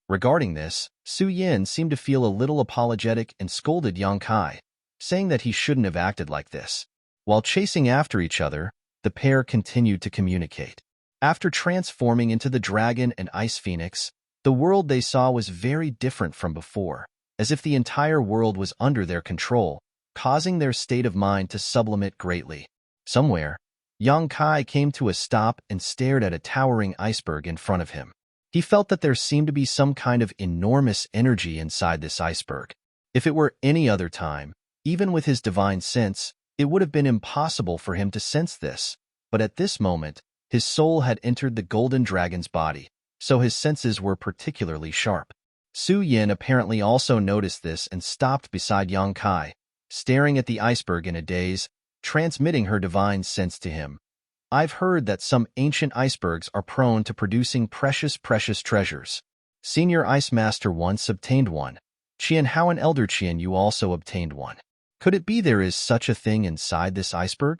S1: Regarding this, Su Yin seemed to feel a little apologetic and scolded Yang Kai, saying that he shouldn't have acted like this. While chasing after each other, the pair continued to communicate. After transforming into the dragon and ice phoenix, the world they saw was very different from before, as if the entire world was under their control, causing their state of mind to sublimate greatly. Somewhere, Yang Kai came to a stop and stared at a towering iceberg in front of him. He felt that there seemed to be some kind of enormous energy inside this iceberg. If it were any other time, even with his divine sense, it would have been impossible for him to sense this. But at this moment, his soul had entered the golden dragon's body, so his senses were particularly sharp. Su Yin apparently also noticed this and stopped beside Yang Kai, staring at the iceberg in a daze, transmitting her divine sense to him. I've heard that some ancient icebergs are prone to producing precious treasures. Senior Ice Master once obtained one. Qian, how an elder Qian, you also obtained one. Could it be there is such a thing inside this iceberg?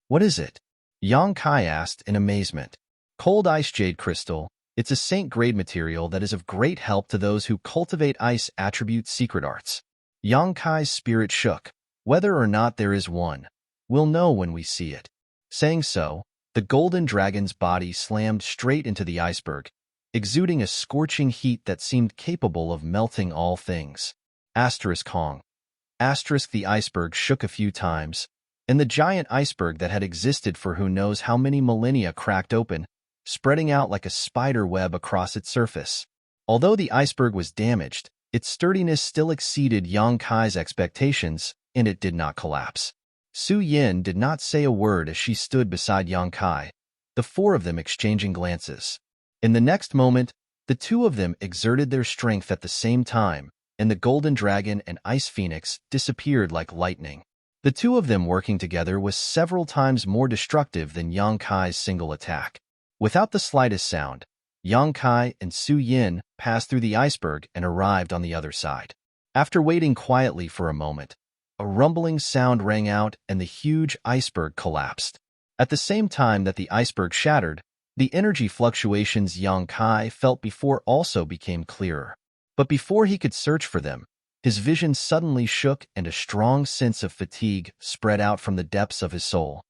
S1: What is it? Yang Kai asked in amazement. Cold ice jade crystal. It's a saint-grade material that is of great help to those who cultivate ice attribute secret arts. Yang Kai's spirit shook. Whether or not there is one, we'll know when we see it. Saying so, the golden dragon's body slammed straight into the iceberg, exuding a scorching heat that seemed capable of melting all things. Kong. The iceberg shook a few times, and the giant iceberg that had existed for who knows how many millennia cracked open, spreading out like a spider web across its surface. Although the iceberg was damaged, its sturdiness still exceeded Yang Kai's expectations, and it did not collapse. Su Yin did not say a word as she stood beside Yang Kai, the four of them exchanging glances. In the next moment, the two of them exerted their strength at the same time, and the golden dragon and ice phoenix disappeared like lightning. The two of them working together was several times more destructive than Yang Kai's single attack. Without the slightest sound, Yang Kai and Su Yin passed through the iceberg and arrived on the other side. After waiting quietly for a moment, a rumbling sound rang out and the huge iceberg collapsed. At the same time that the iceberg shattered, the energy fluctuations Yang Kai felt before also became clearer. But before he could search for them, his vision suddenly shook and a strong sense of fatigue spread out from the depths of his soul.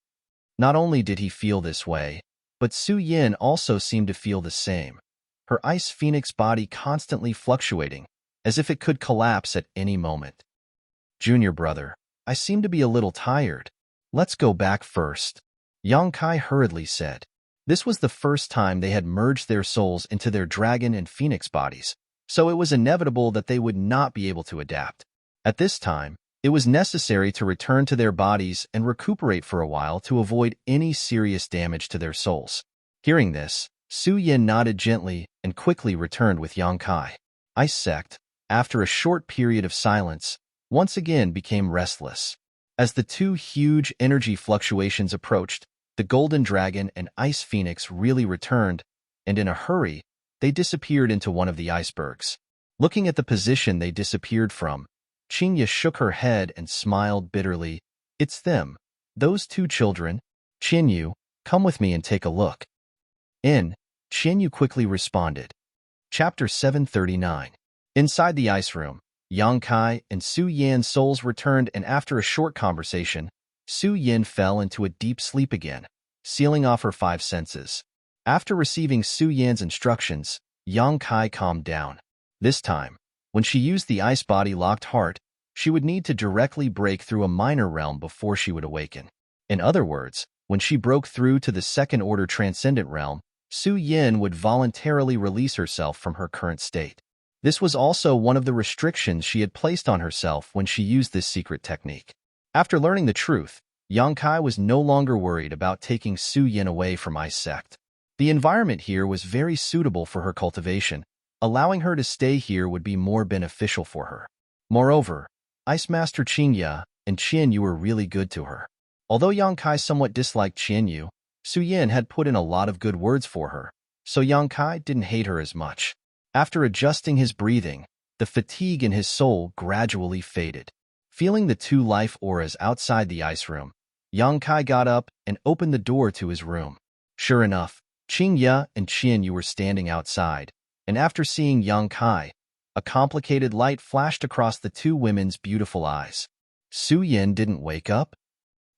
S1: Not only did he feel this way, but Su Yin also seemed to feel the same, her ice phoenix body constantly fluctuating, as if it could collapse at any moment. Junior brother, I seem to be a little tired. Let's go back first, Yang Kai hurriedly said. This was the first time they had merged their souls into their dragon and phoenix bodies, so it was inevitable that they would not be able to adapt. At this time, it was necessary to return to their bodies and recuperate for a while to avoid any serious damage to their souls. Hearing this, Su Yin nodded gently and quickly returned with Yang Kai. Ice Sect, after a short period of silence, once again became restless. As the two huge energy fluctuations approached, the Golden Dragon and Ice Phoenix really returned, and in a hurry, they disappeared into one of the icebergs. Looking at the position they disappeared from, Qingya shook her head and smiled bitterly. It's them, those two children. Qinyu, come with me and take a look. Qinyu quickly responded. Chapter 739. Inside the ice room, Yang Kai and Su Yan's souls returned, and after a short conversation, Su Yin fell into a deep sleep again, sealing off her five senses. After receiving Su Yan's instructions, Yang Kai calmed down. This time, when she used the ice body locked heart, she would need to directly break through a minor realm before she would awaken. In other words, when she broke through to the second-order transcendent realm, Su Yin would voluntarily release herself from her current state. This was also one of the restrictions she had placed on herself when she used this secret technique. After learning the truth, Yang Kai was no longer worried about taking Su Yin away from Ice Sect. The environment here was very suitable for her cultivation. Allowing her to stay here would be more beneficial for her. Moreover, Ice Master Qingya and Qianyu were really good to her. Although Yang Kai somewhat disliked Qianyu, Su Yin had put in a lot of good words for her, so Yang Kai didn't hate her as much. After adjusting his breathing, the fatigue in his soul gradually faded. Feeling the two life auras outside the ice room, Yang Kai got up and opened the door to his room. Sure enough, Qingya and Qianyu were standing outside, and after seeing Yang Kai, a complicated light flashed across the two women's beautiful eyes. Su Yin didn't wake up?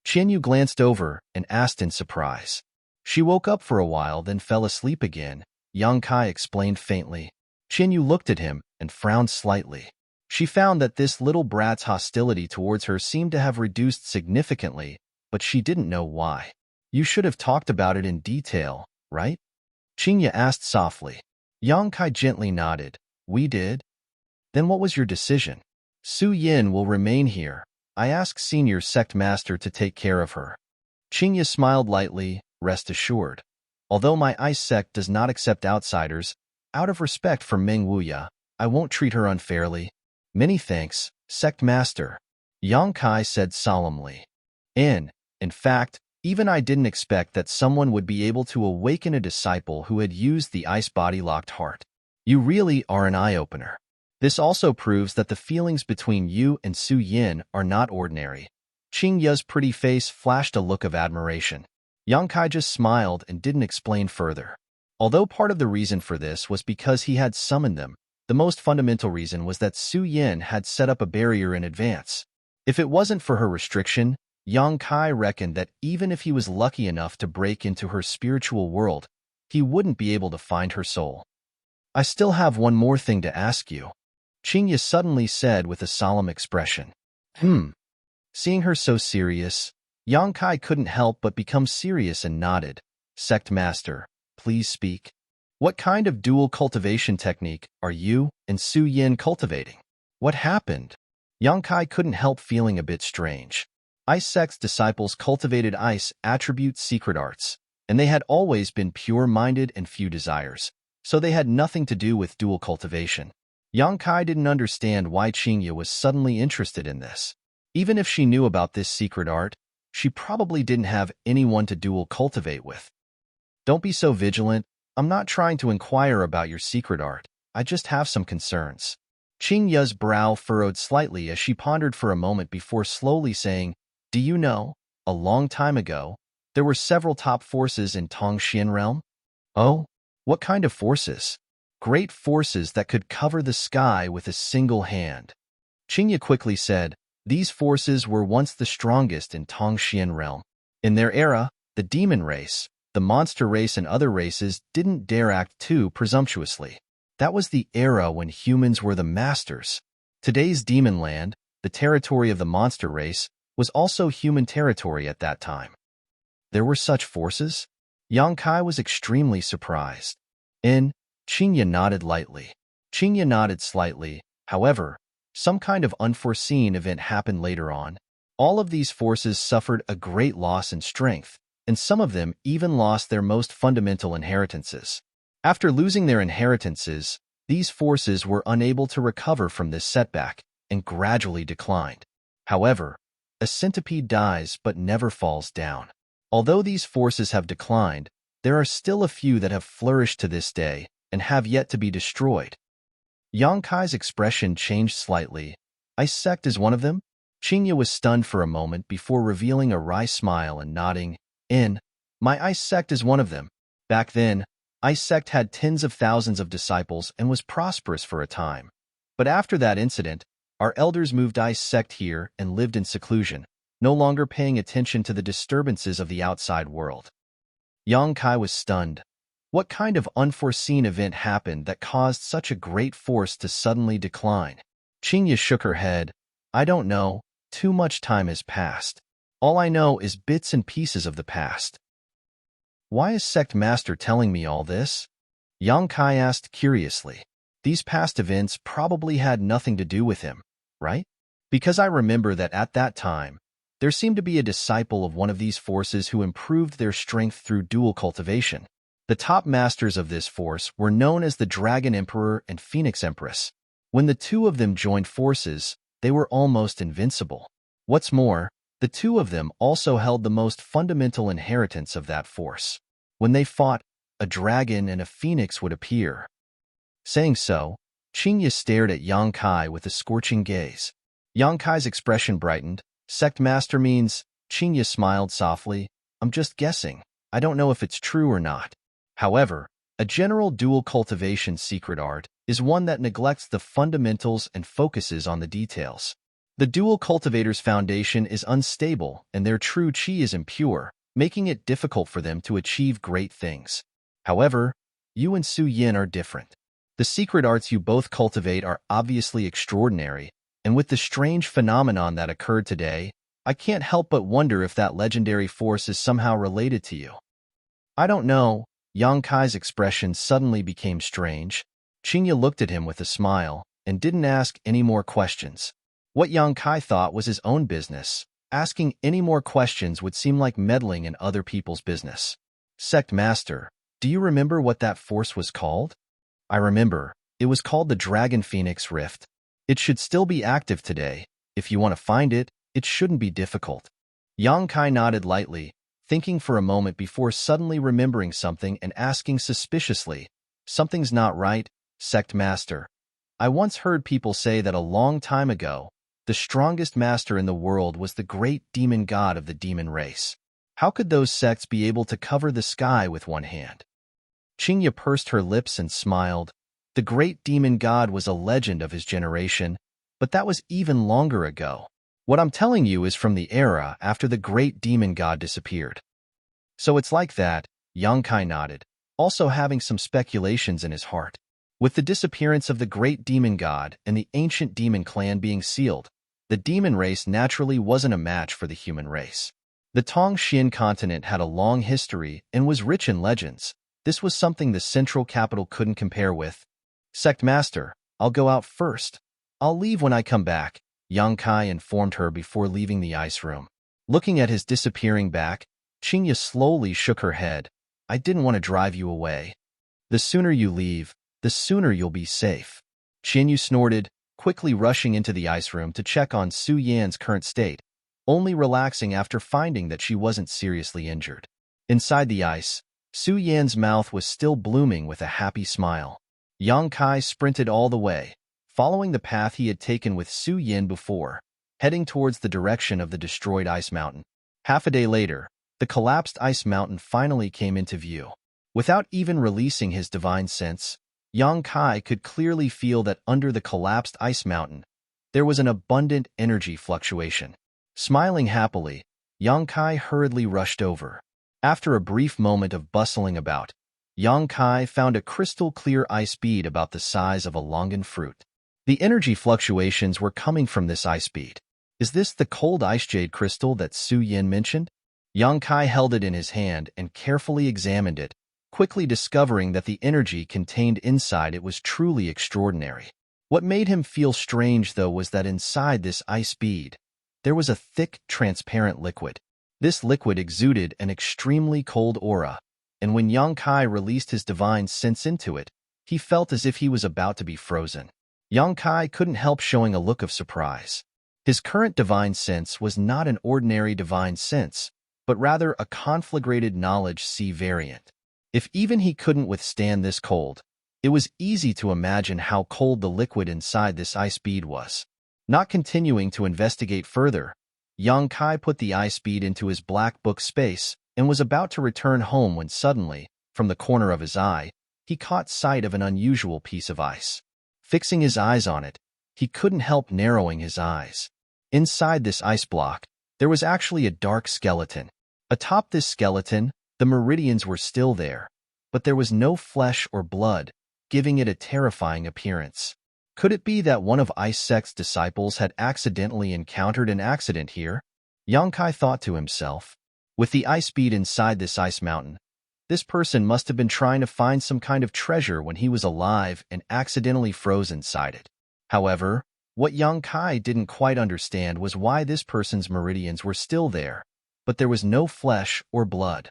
S1: Qianyu glanced over and asked in surprise. She woke up for a while, then fell asleep again, Yang Kai explained faintly. Qianyu looked at him and frowned slightly. She found that this little brat's hostility towards her seemed to have reduced significantly, but she didn't know why. You should have talked about it in detail, right? Qingya asked softly. Yang Kai gently nodded. We did? Then what was your decision? Su Yin will remain here. I asked Senior Sect Master to take care of her. Qingya smiled lightly, rest assured. Although my ice sect does not accept outsiders, out of respect for Meng Wuya, I won't treat her unfairly. Many thanks, Sect Master, Yang Kai said solemnly. In fact, even I didn't expect that someone would be able to awaken a disciple who had used the ice body-locked heart. You really are an eye-opener. This also proves that the feelings between you and Su Yin are not ordinary. Qing Ye's pretty face flashed a look of admiration. Yang Kai just smiled and didn't explain further. Although part of the reason for this was because he had summoned them, the most fundamental reason was that Su Yin had set up a barrier in advance. If it wasn't for her restriction, Yang Kai reckoned that even if he was lucky enough to break into her spiritual world, he wouldn't be able to find her soul. I still have one more thing to ask you, Qing Ye suddenly said with a solemn expression. Seeing her so serious, Yang Kai couldn't help but become serious and nodded. Sect Master, please speak. What kind of dual cultivation technique are you and Su Yin cultivating? What happened? Yang Kai couldn't help feeling a bit strange. Ice Sect's disciples cultivated ice attribute secret arts, and they had always been pure-minded and few desires, so they had nothing to do with dual cultivation. Yang Kai didn't understand why Qing Ye was suddenly interested in this. Even if she knew about this secret art, she probably didn't have anyone to dual cultivate with. Don't be so vigilant. I'm not trying to inquire about your secret art. I just have some concerns. Qing Ye's brow furrowed slightly as she pondered for a moment before slowly saying, Do you know, a long time ago, there were several top forces in Tongxian realm? Oh, what kind of forces? Great forces that could cover the sky with a single hand. Qing Ye quickly said, These forces were once the strongest in Tongxian realm. In their era, the demon race, the monster race and other races didn't dare act too presumptuously. That was the era when humans were the masters. Today's demon land, the territory of the monster race, was also human territory at that time. There were such forces? Yang Kai was extremely surprised. Qing Ye nodded lightly. Qing Ye nodded slightly. However, some kind of unforeseen event happened later on. All of these forces suffered a great loss in strength, and some of them even lost their most fundamental inheritances. After losing their inheritances, these forces were unable to recover from this setback and gradually declined. However, a centipede dies but never falls down. Although these forces have declined, there are still a few that have flourished to this day and have yet to be destroyed. Yang Kai's expression changed slightly. Ice Sect is one of them? Qing Ye was stunned for a moment before revealing a wry smile and nodding. My Ice Sect is one of them. Back then, Ice Sect had tens of thousands of disciples and was prosperous for a time. But after that incident, our elders moved Ice Sect here and lived in seclusion, no longer paying attention to the disturbances of the outside world. Yang Kai was stunned. What kind of unforeseen event happened that caused such a great force to suddenly decline? Qing Ye shook her head. I don't know. Too much time has passed. All I know is bits and pieces of the past. Why is Sect Master telling me all this? Yang Kai asked curiously. These past events probably had nothing to do with him, right? Because I remember that at that time, there seemed to be a disciple of one of these forces who improved their strength through dual cultivation. The top masters of this force were known as the Dragon Emperor and Phoenix Empress. When the two of them joined forces, they were almost invincible. What's more, the two of them also held the most fundamental inheritance of that force. When they fought, a dragon and a phoenix would appear. Saying so, Qing Ye stared at Yang Kai with a scorching gaze. Yang Kai's expression brightened. Sect Master means, Qing Ye smiled softly, I'm just guessing. I don't know if it's true or not. However, a general dual cultivation secret art is one that neglects the fundamentals and focuses on the details. The dual cultivator's foundation is unstable and their true qi is impure, making it difficult for them to achieve great things. However, you and Su Yin are different. The secret arts you both cultivate are obviously extraordinary, and with the strange phenomenon that occurred today, I can't help but wonder if that legendary force is somehow related to you. I don't know. Yang Kai's expression suddenly became strange. Qing Ye looked at him with a smile and didn't ask any more questions. What Yang Kai thought was his own business. Asking any more questions would seem like meddling in other people's business. Sect Master, do you remember what that force was called? I remember. It was called the Dragon Phoenix Rift. It should still be active today. If you want to find it, it shouldn't be difficult. Yang Kai nodded lightly, thinking for a moment before suddenly remembering something and asking suspiciously, "Something's not right, sect master. I once heard people say that a long time ago, the strongest master in the world was the great demon god of the demon race. How could those sects be able to cover the sky with one hand?" Qingya pursed her lips and smiled. The great demon god was a legend of his generation, but that was even longer ago. What I'm telling you is from the era after the great demon god disappeared. So it's like that, Yang Kai nodded, also having some speculations in his heart. With the disappearance of the great demon god and the ancient demon clan being sealed, the demon race naturally wasn't a match for the human race. The Tongxian continent had a long history and was rich in legends. This was something the central capital couldn't compare with. "Sect Master, I'll go out first. I'll leave when I come back," Yang Kai informed her before leaving the ice room. Looking at his disappearing back, Qingya slowly shook her head. "I didn't want to drive you away. The sooner you leave, the sooner you'll be safe." Qingyu snorted, quickly rushing into the ice room to check on Su Yan's current state, only relaxing after finding that she wasn't seriously injured. Inside the ice, Su Yan's mouth was still blooming with a happy smile. Yang Kai sprinted all the way, following the path he had taken with Su Yan before, heading towards the direction of the destroyed ice mountain. Half a day later, the collapsed ice mountain finally came into view. Without even releasing his divine sense, Yang Kai could clearly feel that under the collapsed ice mountain, there was an abundant energy fluctuation. Smiling happily, Yang Kai hurriedly rushed over. After a brief moment of bustling about, Yang Kai found a crystal-clear ice bead about the size of a longan fruit. The energy fluctuations were coming from this ice bead. "Is this the cold ice jade crystal that Su Yan mentioned?" Yang Kai held it in his hand and carefully examined it, quickly discovering that the energy contained inside it was truly extraordinary. What made him feel strange, though, was that inside this ice bead, there was a thick, transparent liquid. This liquid exuded an extremely cold aura, and when Yang Kai released his divine sense into it, he felt as if he was about to be frozen. Yang Kai couldn't help showing a look of surprise. His current divine sense was not an ordinary divine sense, but rather a conflagrated knowledge C variant. If even he couldn't withstand this cold, it was easy to imagine how cold the liquid inside this ice bead was. Not continuing to investigate further, Yang Kai put the ice bead into his black book space and was about to return home when suddenly, from the corner of his eye, he caught sight of an unusual piece of ice. Fixing his eyes on it, he couldn't help narrowing his eyes. Inside this ice block, there was actually a dark skeleton. Atop this skeleton, the meridians were still there, but there was no flesh or blood, giving it a terrifying appearance. Could it be that one of Ice Sect's disciples had accidentally encountered an accident here? Yang Kai thought to himself. With the ice bead inside this ice mountain, this person must have been trying to find some kind of treasure when he was alive and accidentally froze inside it. However, what Yang Kai didn't quite understand was why this person's meridians were still there, but there was no flesh or blood.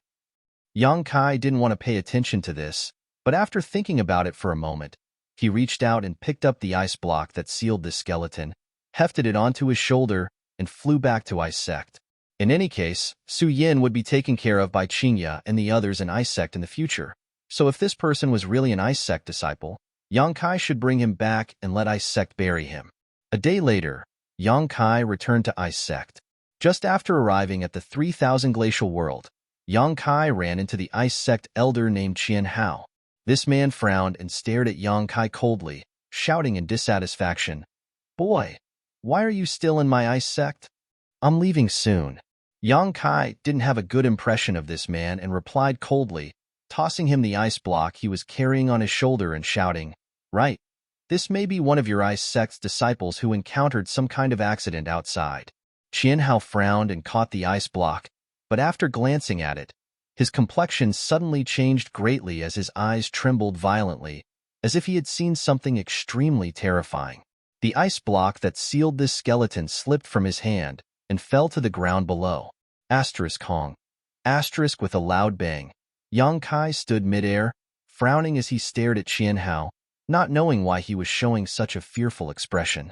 S1: Yang Kai didn't want to pay attention to this, but after thinking about it for a moment, he reached out and picked up the ice block that sealed the skeleton, hefted it onto his shoulder, and flew back to Ice Sect. In any case, Su Yin would be taken care of by Qingya and the others in Ice Sect in the future, so if this person was really an Ice Sect disciple, Yang Kai should bring him back and let Ice Sect bury him. A day later, Yang Kai returned to Ice Sect. Just after arriving at the 3000 glacial world, Yang Kai ran into the Ice Sect elder named Qian Hao. This man frowned and stared at Yang Kai coldly, shouting in dissatisfaction, "Boy, why are you still in my Ice Sect? I'm leaving soon." Yang Kai didn't have a good impression of this man and replied coldly, tossing him the ice block he was carrying on his shoulder and shouting, "Right, this may be one of your Ice Sect's disciples who encountered some kind of accident outside." Qian Hao frowned and caught the ice block, but after glancing at it, his complexion suddenly changed greatly as his eyes trembled violently, as if he had seen something extremely terrifying. The ice block that sealed this skeleton slipped from his hand and fell to the ground below. Kong. With a loud bang, Yang Kai stood midair, frowning as he stared at Qian Hao, not knowing why he was showing such a fearful expression.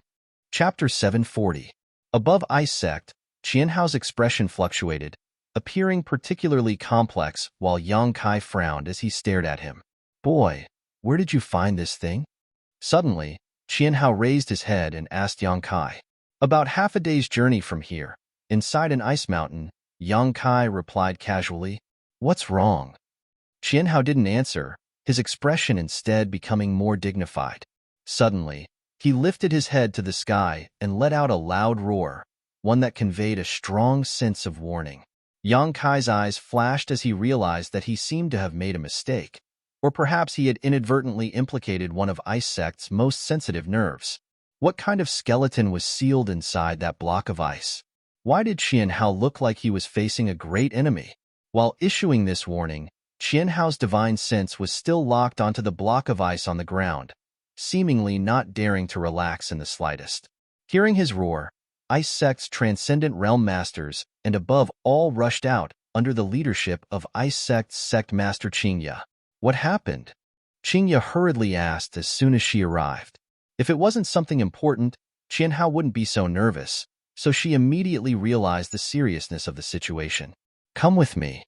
S1: Chapter 740. Above Ice Sect, Qianhao's expression fluctuated, appearing particularly complex while Yang Kai frowned as he stared at him. Boy, where did you find this thing? Suddenly, Qianhao raised his head and asked Yang Kai. About half a day's journey from here, inside an ice mountain, Yang Kai replied casually. What's wrong? Qianhao didn't answer, his expression instead becoming more dignified. Suddenly, he lifted his head to the sky and let out a loud roar, one that conveyed a strong sense of warning. Yang Kai's eyes flashed as he realized that he seemed to have made a mistake, or perhaps he had inadvertently implicated one of Ice Sect's most sensitive nerves. What kind of skeleton was sealed inside that block of ice? Why did Qianhao look like he was facing a great enemy? While issuing this warning, Qianhao's divine sense was still locked onto the block of ice on the ground, seemingly not daring to relax in the slightest. Hearing his roar, Ice Sect's transcendent realm masters and above all rushed out under the leadership of Ice Sect's sect master Qingya. What happened? Qingya hurriedly asked as soon as she arrived. If it wasn't something important, Qianhao wouldn't be so nervous, so she immediately realized the seriousness of the situation. Come with me,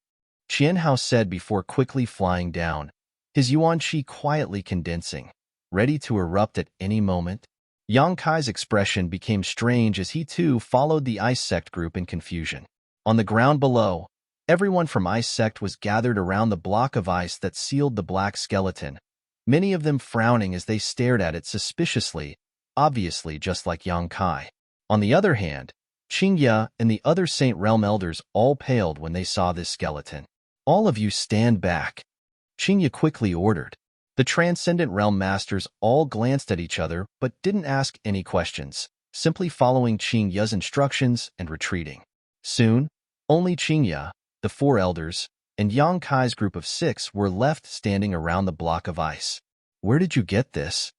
S1: Qianhao said before quickly flying down, his yuan qi quietly condensing, ready to erupt at any moment. Yang Kai's expression became strange as he too followed the Ice Sect group in confusion. On the ground below, everyone from Ice Sect was gathered around the block of ice that sealed the black skeleton, many of them frowning as they stared at it suspiciously, obviously just like Yang Kai. On the other hand, Qingya and the other Saint Realm elders all paled when they saw this skeleton. All of you stand back, Qingya quickly ordered. The Transcendent Realm Masters all glanced at each other but didn't ask any questions, simply following Qingya's instructions and retreating. Soon, only Qingya, the four elders, and Yang Kai's group of 6 were left standing around the block of ice. Where did you get this?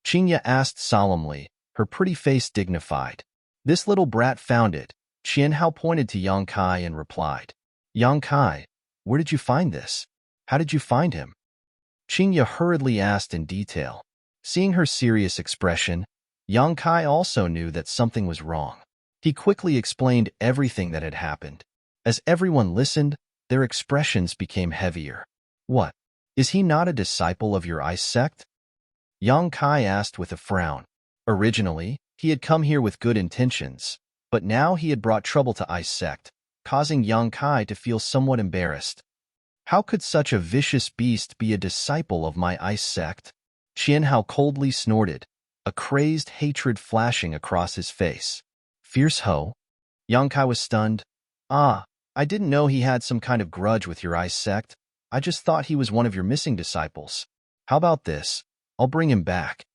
S1: Qingya asked solemnly, her pretty face dignified. This little brat found it, Qianhao pointed to Yang Kai and replied. Yang Kai, where did you find this? How did you find him? Qingya hurriedly asked in detail. Seeing her serious expression, Yang Kai also knew that something was wrong. He quickly explained everything that had happened. As everyone listened, their expressions became heavier. What? Is he not a disciple of your Ice Sect? Yang Kai asked with a frown. Originally, he had come here with good intentions, but now he had brought trouble to Ice Sect, causing Yang Kai to feel somewhat embarrassed. How could such a vicious beast be a disciple of my Ice Sect? Qianhao coldly snorted, a crazed hatred flashing across his face. Fierce Ho? Yang Kai was stunned. Ah, I didn't know he had some kind of grudge with your Ice Sect. I just thought he was one of your missing disciples. How about this? I'll bring him back.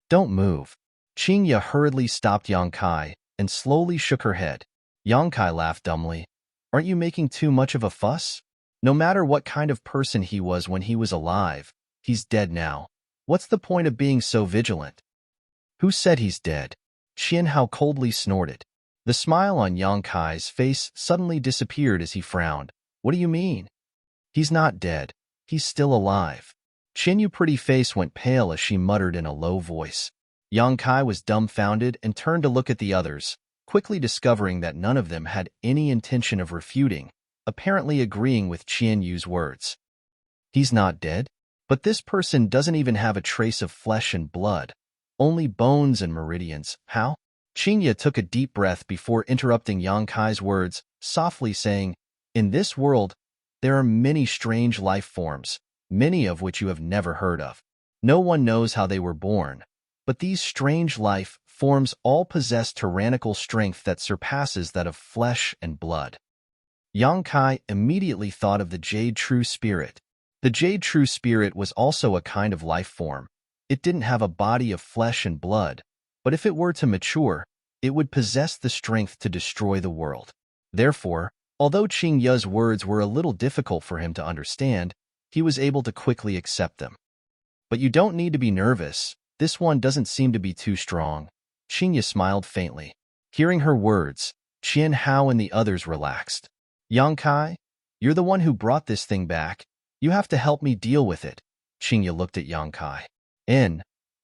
S1: Don't move. Qingya hurriedly stopped Yang Kai and slowly shook her head. Yang Kai laughed dumbly. Aren't you making too much of a fuss? No matter what kind of person he was when he was alive, he's dead now. What's the point of being so vigilant? Who said he's dead? Qianhao coldly snorted. The smile on Yang Kai's face suddenly disappeared as he frowned. What do you mean? He's not dead. He's still alive. Qianyu's pretty face went pale as she muttered in a low voice. Yang Kai was dumbfounded and turned to look at the others, quickly discovering that none of them had any intention of refuting, apparently agreeing with Qianyu's words. He's not dead? But this person doesn't even have a trace of flesh and blood, only bones and meridians. How? Qingya took a deep breath before interrupting Yang Kai's words, softly saying, In this world, there are many strange life forms, many of which you have never heard of. No one knows how they were born, but these strange life forms all possess tyrannical strength that surpasses that of flesh and blood. Yang Kai immediately thought of the Jade True Spirit. The Jade True Spirit was also a kind of life form. It didn't have a body of flesh and blood, but if it were to mature, it would possess the strength to destroy the world. Therefore, although Qingya's words were a little difficult for him to understand, he was able to quickly accept them. But you don't need to be nervous. This one doesn't seem to be too strong. Qingya smiled faintly. Hearing her words, Qianhao and the others relaxed. Yang Kai, you're the one who brought this thing back. You have to help me deal with it. Qingya looked at Yang Kai.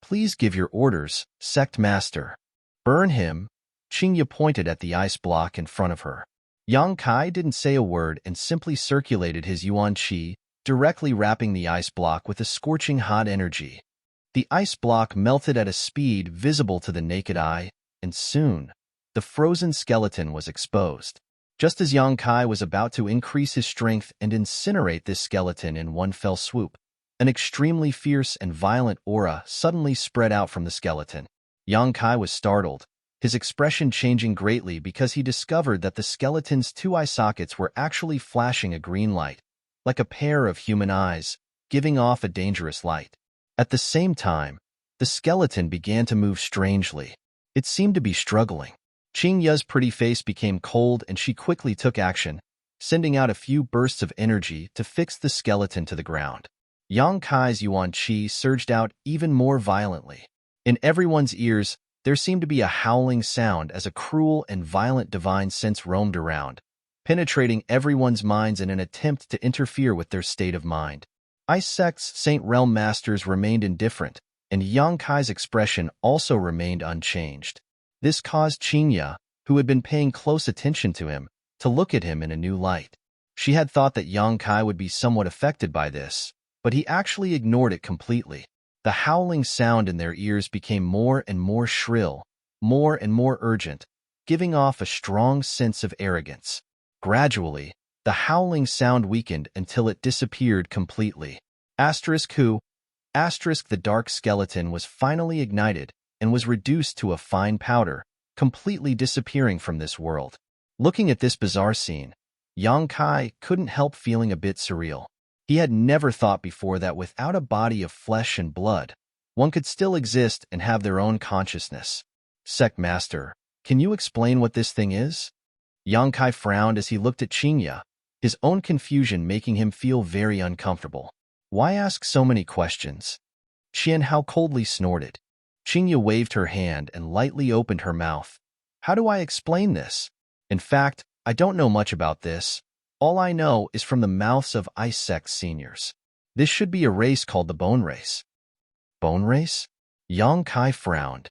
S1: Please give your orders, Sect Master. Burn him, Qingya pointed at the ice block in front of her. Yang Kai didn't say a word and simply circulated his yuan qi, directly wrapping the ice block with a scorching hot energy. The ice block melted at a speed visible to the naked eye, and soon, the frozen skeleton was exposed. Just as Yang Kai was about to increase his strength and incinerate this skeleton in one fell swoop, an extremely fierce and violent aura suddenly spread out from the skeleton. Yang Kai was startled, his expression changing greatly because he discovered that the skeleton's two eye sockets were actually flashing a green light, like a pair of human eyes, giving off a dangerous light. At the same time, the skeleton began to move strangely. It seemed to be struggling. Qingya's pretty face became cold and she quickly took action, sending out a few bursts of energy to fix the skeleton to the ground. Yang Kai's yuan qi surged out even more violently. In everyone's ears, there seemed to be a howling sound as a cruel and violent divine sense roamed around, penetrating everyone's minds in an attempt to interfere with their state of mind. Ice Sect's Saint Realm Masters remained indifferent, and Yang Kai's expression also remained unchanged. This caused Qingya, who had been paying close attention to him, to look at him in a new light. She had thought that Yang Kai would be somewhat affected by this, but he actually ignored it completely. The howling sound in their ears became more and more shrill, more and more urgent, giving off a strong sense of arrogance. Gradually, the howling sound weakened until it disappeared completely. Who? The dark skeleton was finally ignited and was reduced to a fine powder, completely disappearing from this world. Looking at this bizarre scene, Yang Kai couldn't help feeling a bit surreal. He had never thought before that without a body of flesh and blood, one could still exist and have their own consciousness. Sect Master, can you explain what this thing is? Yang Kai frowned as he looked at Qingya, his own confusion making him feel very uncomfortable. Why ask so many questions? Qian Hao coldly snorted. Qingya waved her hand and lightly opened her mouth. How do I explain this? In fact, I don't know much about this. All I know is from the mouths of Ice Sect seniors. This should be a race called the Bone Race. Bone Race? Yang Kai frowned.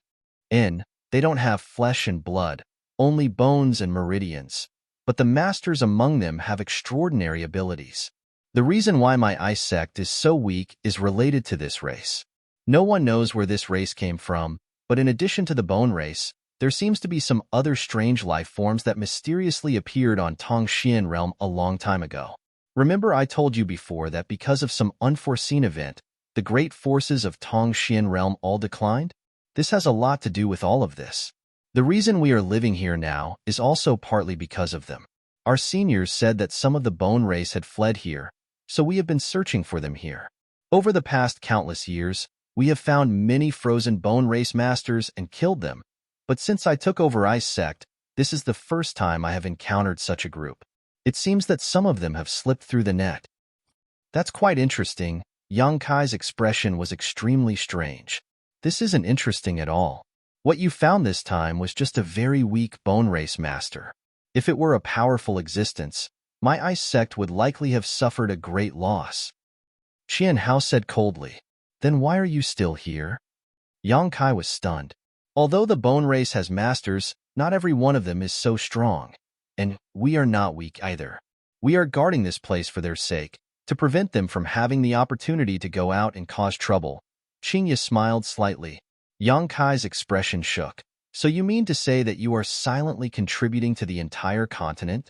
S1: They don't have flesh and blood, only bones and meridians. But the masters among them have extraordinary abilities. The reason why my Ice Sect is so weak is related to this race. No one knows where this race came from, but in addition to the Bone Race, there seems to be some other strange life forms that mysteriously appeared on Tongxian realm a long time ago. Remember I told you before that because of some unforeseen event, the great forces of Tongxian realm all declined? This has a lot to do with all of this. The reason we are living here now is also partly because of them. Our seniors said that some of the Bone Race had fled here, so we have been searching for them here. Over the past countless years, we have found many frozen Bone Race masters and killed them. But since I took over Ice Sect, this is the first time I have encountered such a group. It seems that some of them have slipped through the net. That's quite interesting. Yang Kai's expression was extremely strange. This isn't interesting at all. What you found this time was just a very weak Bone Race master. If it were a powerful existence, my Ice Sect would likely have suffered a great loss. Qian Hao said coldly. Then why are you still here? Yang Kai was stunned. Although the Bone Race has masters, not every one of them is so strong. And we are not weak either. We are guarding this place for their sake, to prevent them from having the opportunity to go out and cause trouble. Qingya smiled slightly. Yang Kai's expression shook. So you mean to say that you are silently contributing to the entire continent?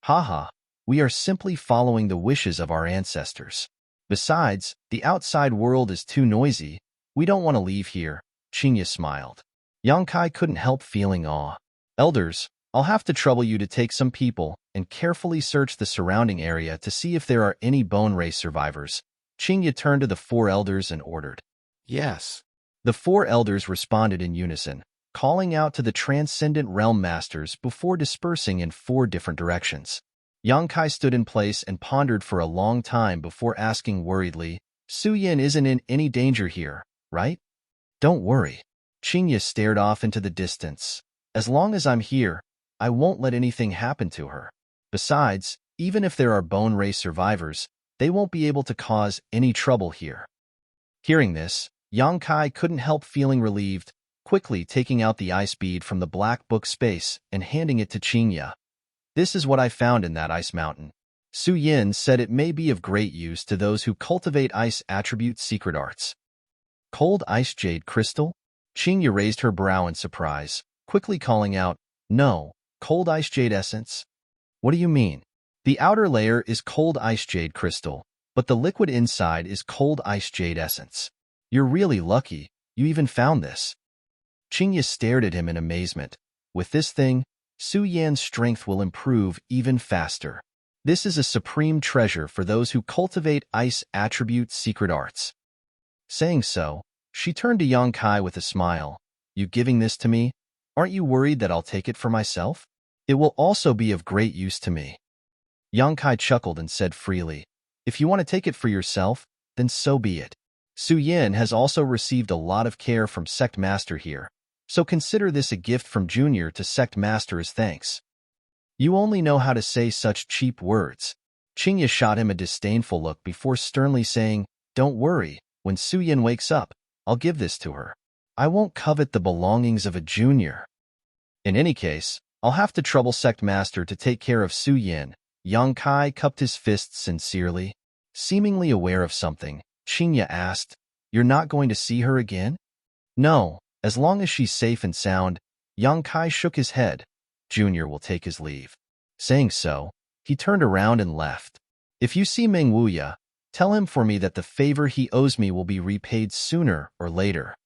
S1: Haha, we are simply following the wishes of our ancestors. Besides, the outside world is too noisy. We don't want to leave here. Qingya smiled. Yang Kai couldn't help feeling awe. Elders, I'll have to trouble you to take some people and carefully search the surrounding area to see if there are any Bone Race survivors. Qingya turned to the 4 elders and ordered. Yes. The 4 elders responded in unison, calling out to the Transcendent Realm Masters before dispersing in 4 different directions. Yang Kai stood in place and pondered for a long time before asking worriedly, Su Yin isn't in any danger here, right? Don't worry. Qingya stared off into the distance. As long as I'm here, I won't let anything happen to her. Besides, even if there are Bone Race survivors, they won't be able to cause any trouble here. Hearing this, Yang Kai couldn't help feeling relieved. quickly taking out the ice bead from the black book space and handing it to Qingya. This is what I found in that ice mountain. Su Yin said it may be of great use to those who cultivate ice attribute secret arts. Cold ice jade crystal? Qingya raised her brow in surprise, quickly calling out, "No, cold ice jade essence? What do you mean?" "The outer layer is cold ice jade crystal, but the liquid inside is cold ice jade essence. You're really lucky, you even found this." Qingya stared at him in amazement. "With this thing, Su Yan's strength will improve even faster. This is a supreme treasure for those who cultivate ice attribute secret arts." Saying so, she turned to Yang Kai with a smile. "You giving this to me? Aren't you worried that I'll take it for myself? It will also be of great use to me." Yang Kai chuckled and said freely, "If you want to take it for yourself, then so be it. Su Yin has also received a lot of care from Sect Master here, so consider this a gift from Junior to Sect Master as thanks." "You only know how to say such cheap words." Qingya shot him a disdainful look before sternly saying, "Don't worry, when Su Yin wakes up, I'll give this to her. I won't covet the belongings of a junior. In any case, I'll have to trouble Sect Master to take care of Su Yin." Yang Kai cupped his fists sincerely. Seemingly aware of something, Qingya asked, "You're not going to see her again?" "No, as long as she's safe and sound." Yang Kai shook his head. "Junior will take his leave." Saying so, he turned around and left. "If you see Meng Wuya, tell him for me that the favor he owes me will be repaid sooner or later."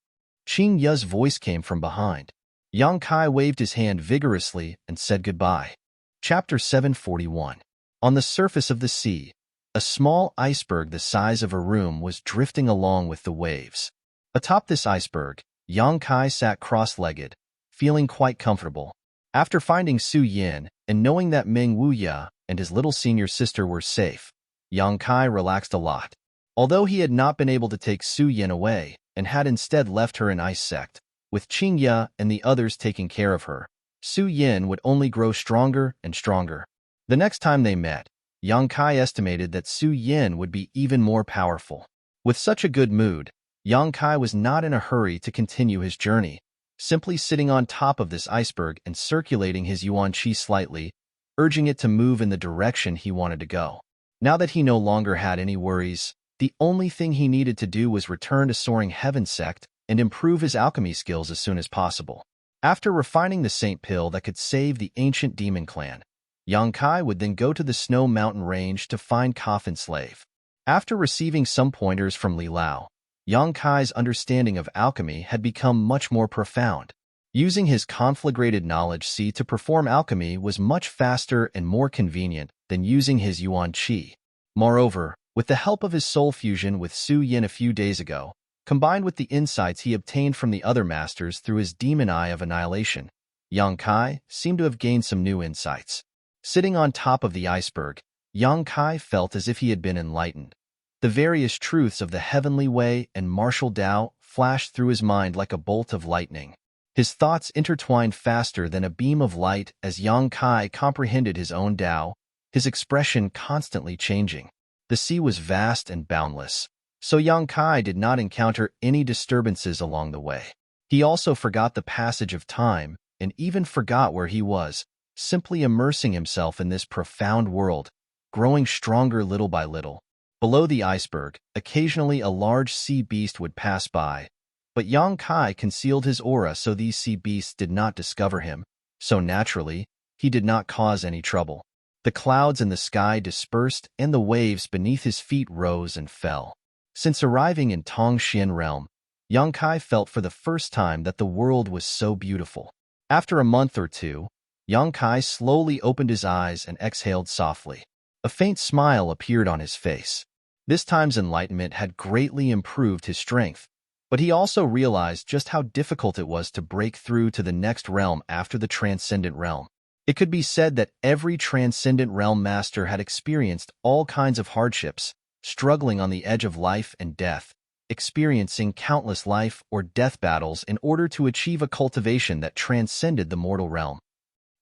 S1: Qingya's voice came from behind. Yang Kai waved his hand vigorously and said goodbye. Chapter 741. On the surface of the sea, a small iceberg the size of a room was drifting along with the waves. Atop this iceberg, Yang Kai sat cross-legged, feeling quite comfortable. After finding Su Yin and knowing that Meng Wuya and his little senior sister were safe, Yang Kai relaxed a lot. Although he had not been able to take Su Yin away and had instead left her in Ice Sect, with Qingya and the others taking care of her, Su Yin would only grow stronger and stronger. The next time they met, Yang Kai estimated that Su Yin would be even more powerful. With such a good mood, Yang Kai was not in a hurry to continue his journey, simply sitting on top of this iceberg and circulating his yuan qi slightly, urging it to move in the direction he wanted to go. Now that he no longer had any worries, the only thing he needed to do was return to Soaring Heaven Sect and improve his alchemy skills as soon as possible. After refining the Saint Pill that could save the ancient demon clan, Yang Kai would then go to the Snow Mountain Range to find Coffin Slave. After receiving some pointers from Li Lao, Yang Kai's understanding of alchemy had become much more profound. Using his conflagrated knowledge C to perform alchemy was much faster and more convenient than using his yuan qi. Moreover, with the help of his soul fusion with Su Yin a few days ago, combined with the insights he obtained from the other masters through his demon eye of annihilation, Yang Kai seemed to have gained some new insights. Sitting on top of the iceberg, Yang Kai felt as if he had been enlightened. The various truths of the heavenly way and martial Tao flashed through his mind like a bolt of lightning. His thoughts intertwined faster than a beam of light as Yang Kai comprehended his own Tao, his expression constantly changing. The sea was vast and boundless, so Yang Kai did not encounter any disturbances along the way. He also forgot the passage of time and even forgot where he was, simply immersing himself in this profound world, growing stronger little by little. Below the iceberg, occasionally a large sea beast would pass by, but Yang Kai concealed his aura so these sea beasts did not discover him, so naturally, he did not cause any trouble. The clouds in the sky dispersed and the waves beneath his feet rose and fell. Since arriving in Tongxian realm, Yang Kai felt for the first time that the world was so beautiful. After a month or two, Yang Kai slowly opened his eyes and exhaled softly. A faint smile appeared on his face. This time's enlightenment had greatly improved his strength, but he also realized just how difficult it was to break through to the next realm after the Transcendent Realm. It could be said that every Transcendent Realm master had experienced all kinds of hardships, struggling on the edge of life and death, experiencing countless life or death battles in order to achieve a cultivation that transcended the mortal realm.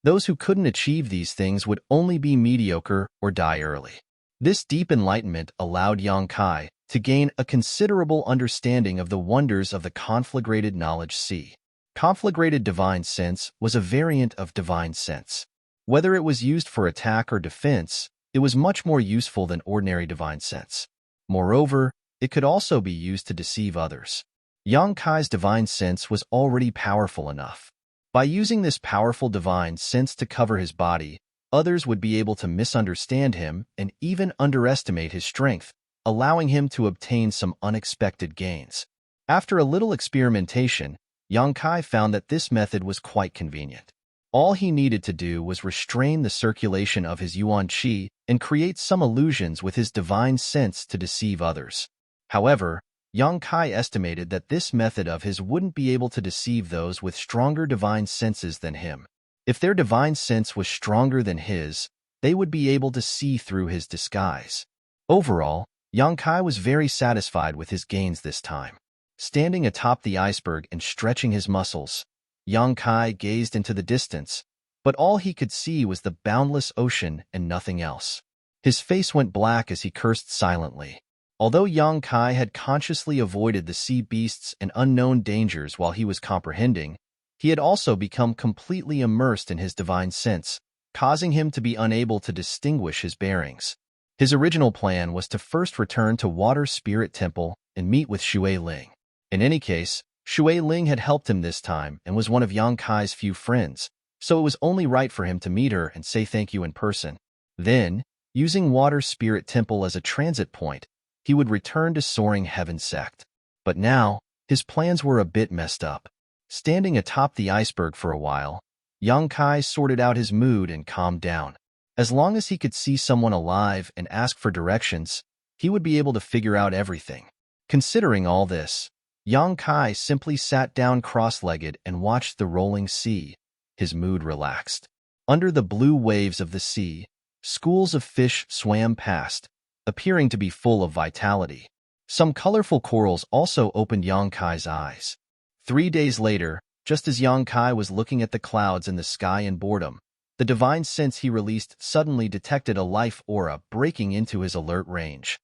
S1: Those who couldn't achieve these things would only be mediocre or die early. This deep enlightenment allowed Yang Kai to gain a considerable understanding of the wonders of the conflagrated knowledge sea. Conflagrated divine sense was a variant of divine sense. Whether it was used for attack or defense, it was much more useful than ordinary divine sense. Moreover, it could also be used to deceive others. Yang Kai's divine sense was already powerful enough. By using this powerful divine sense to cover his body, others would be able to misunderstand him and even underestimate his strength, allowing him to obtain some unexpected gains. After a little experimentation, Yang Kai found that this method was quite convenient. All he needed to do was restrain the circulation of his yuan qi and create some illusions with his divine sense to deceive others. However, Yang Kai estimated that this method of his wouldn't be able to deceive those with stronger divine senses than him. If their divine sense was stronger than his, they would be able to see through his disguise. Overall, Yang Kai was very satisfied with his gains this time. Standing atop the iceberg and stretching his muscles, Yang Kai gazed into the distance, but all he could see was the boundless ocean and nothing else. His face went black as he cursed silently. Although Yang Kai had consciously avoided the sea beasts and unknown dangers while he was comprehending, he had also become completely immersed in his divine sense, causing him to be unable to distinguish his bearings. His original plan was to first return to Water Spirit Temple and meet with Shui Ling. In any case, Shui Ling had helped him this time and was one of Yang Kai's few friends, so it was only right for him to meet her and say thank you in person. Then, using Water Spirit Temple as a transit point, he would return to Soaring Heaven Sect. But now, his plans were a bit messed up. Standing atop the iceberg for a while, Yang Kai sorted out his mood and calmed down. As long as he could see someone alive and ask for directions, he would be able to figure out everything. Considering all this, Yang Kai simply sat down cross-legged and watched the rolling sea. His mood relaxed. Under the blue waves of the sea, schools of fish swam past, appearing to be full of vitality. Some colorful corals also opened Yang Kai's eyes. 3 days later, just as Yang Kai was looking at the clouds in the sky in boredom, the divine sense he released suddenly detected a life aura breaking into his alert range.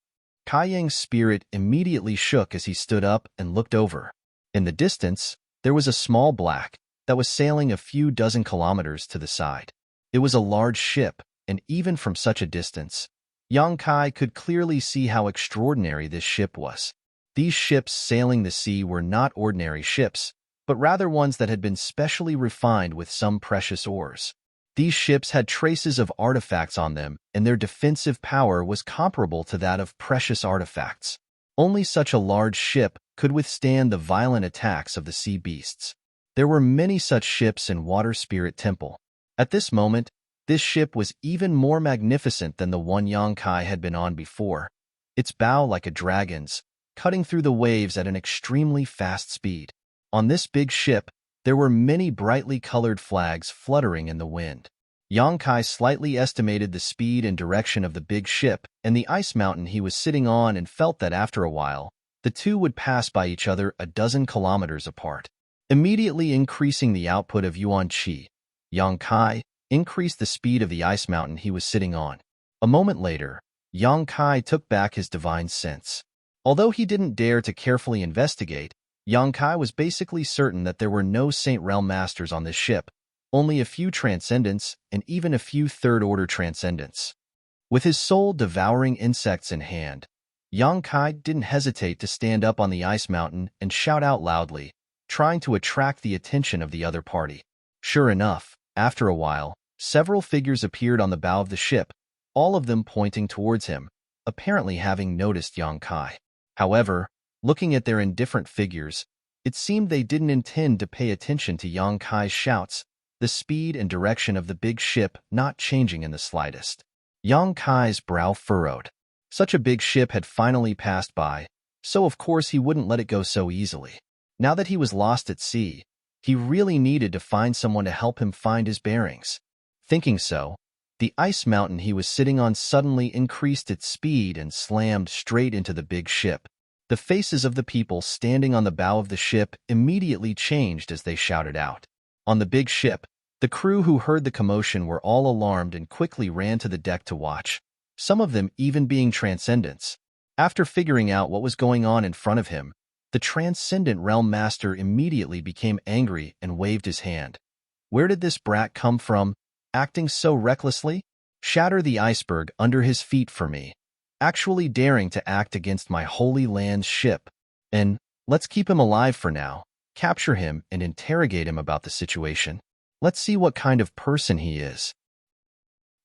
S1: Kai Yang's spirit immediately shook as he stood up and looked over. In the distance, there was a small black that was sailing a few dozen kilometers to the side. It was a large ship, and even from such a distance, Yang Kai could clearly see how extraordinary this ship was. These ships sailing the sea were not ordinary ships, but rather ones that had been specially refined with some precious ores. These ships had traces of artifacts on them, and their defensive power was comparable to that of precious artifacts. Only such a large ship could withstand the violent attacks of the sea beasts. There were many such ships in Water Spirit Temple. At this moment, this ship was even more magnificent than the one Yang Kai had been on before, its bow like a dragon's, cutting through the waves at an extremely fast speed. On this big ship, there were many brightly colored flags fluttering in the wind. Yang Kai slightly estimated the speed and direction of the big ship and the ice mountain he was sitting on and felt that after a while, the two would pass by each other a dozen kilometers apart. Immediately increasing the output of yuan qi, Yang Kai increased the speed of the ice mountain he was sitting on. A moment later, Yang Kai took back his divine sense. Although he didn't dare to carefully investigate, Yang Kai was basically certain that there were no Saint Realm Masters on this ship, only a few Transcendents and even a few Third-Order Transcendents. With his soul devouring insects in hand, Yang Kai didn't hesitate to stand up on the ice mountain and shout out loudly, trying to attract the attention of the other party. Sure enough, after a while, several figures appeared on the bow of the ship, all of them pointing towards him, apparently having noticed Yang Kai. However, looking at their indifferent figures, it seemed they didn't intend to pay attention to Yang Kai's shouts, the speed and direction of the big ship not changing in the slightest. Yang Kai's brow furrowed. Such a big ship had finally passed by, so of course he wouldn't let it go so easily. Now that he was lost at sea, he really needed to find someone to help him find his bearings. Thinking so, the ice mountain he was sitting on suddenly increased its speed and slammed straight into the big ship. The faces of the people standing on the bow of the ship immediately changed as they shouted out. On the big ship, the crew who heard the commotion were all alarmed and quickly ran to the deck to watch, some of them even being Transcendents. After figuring out what was going on in front of him, The Transcendent Realm Master immediately became angry and waved his hand. Where did this brat come from, acting so recklessly? Shatter the iceberg under his feet for me. Actually daring to act against my Holy Land's ship. And let's keep him alive for now. Capture him and interrogate him about the situation. Let's see what kind of person he is.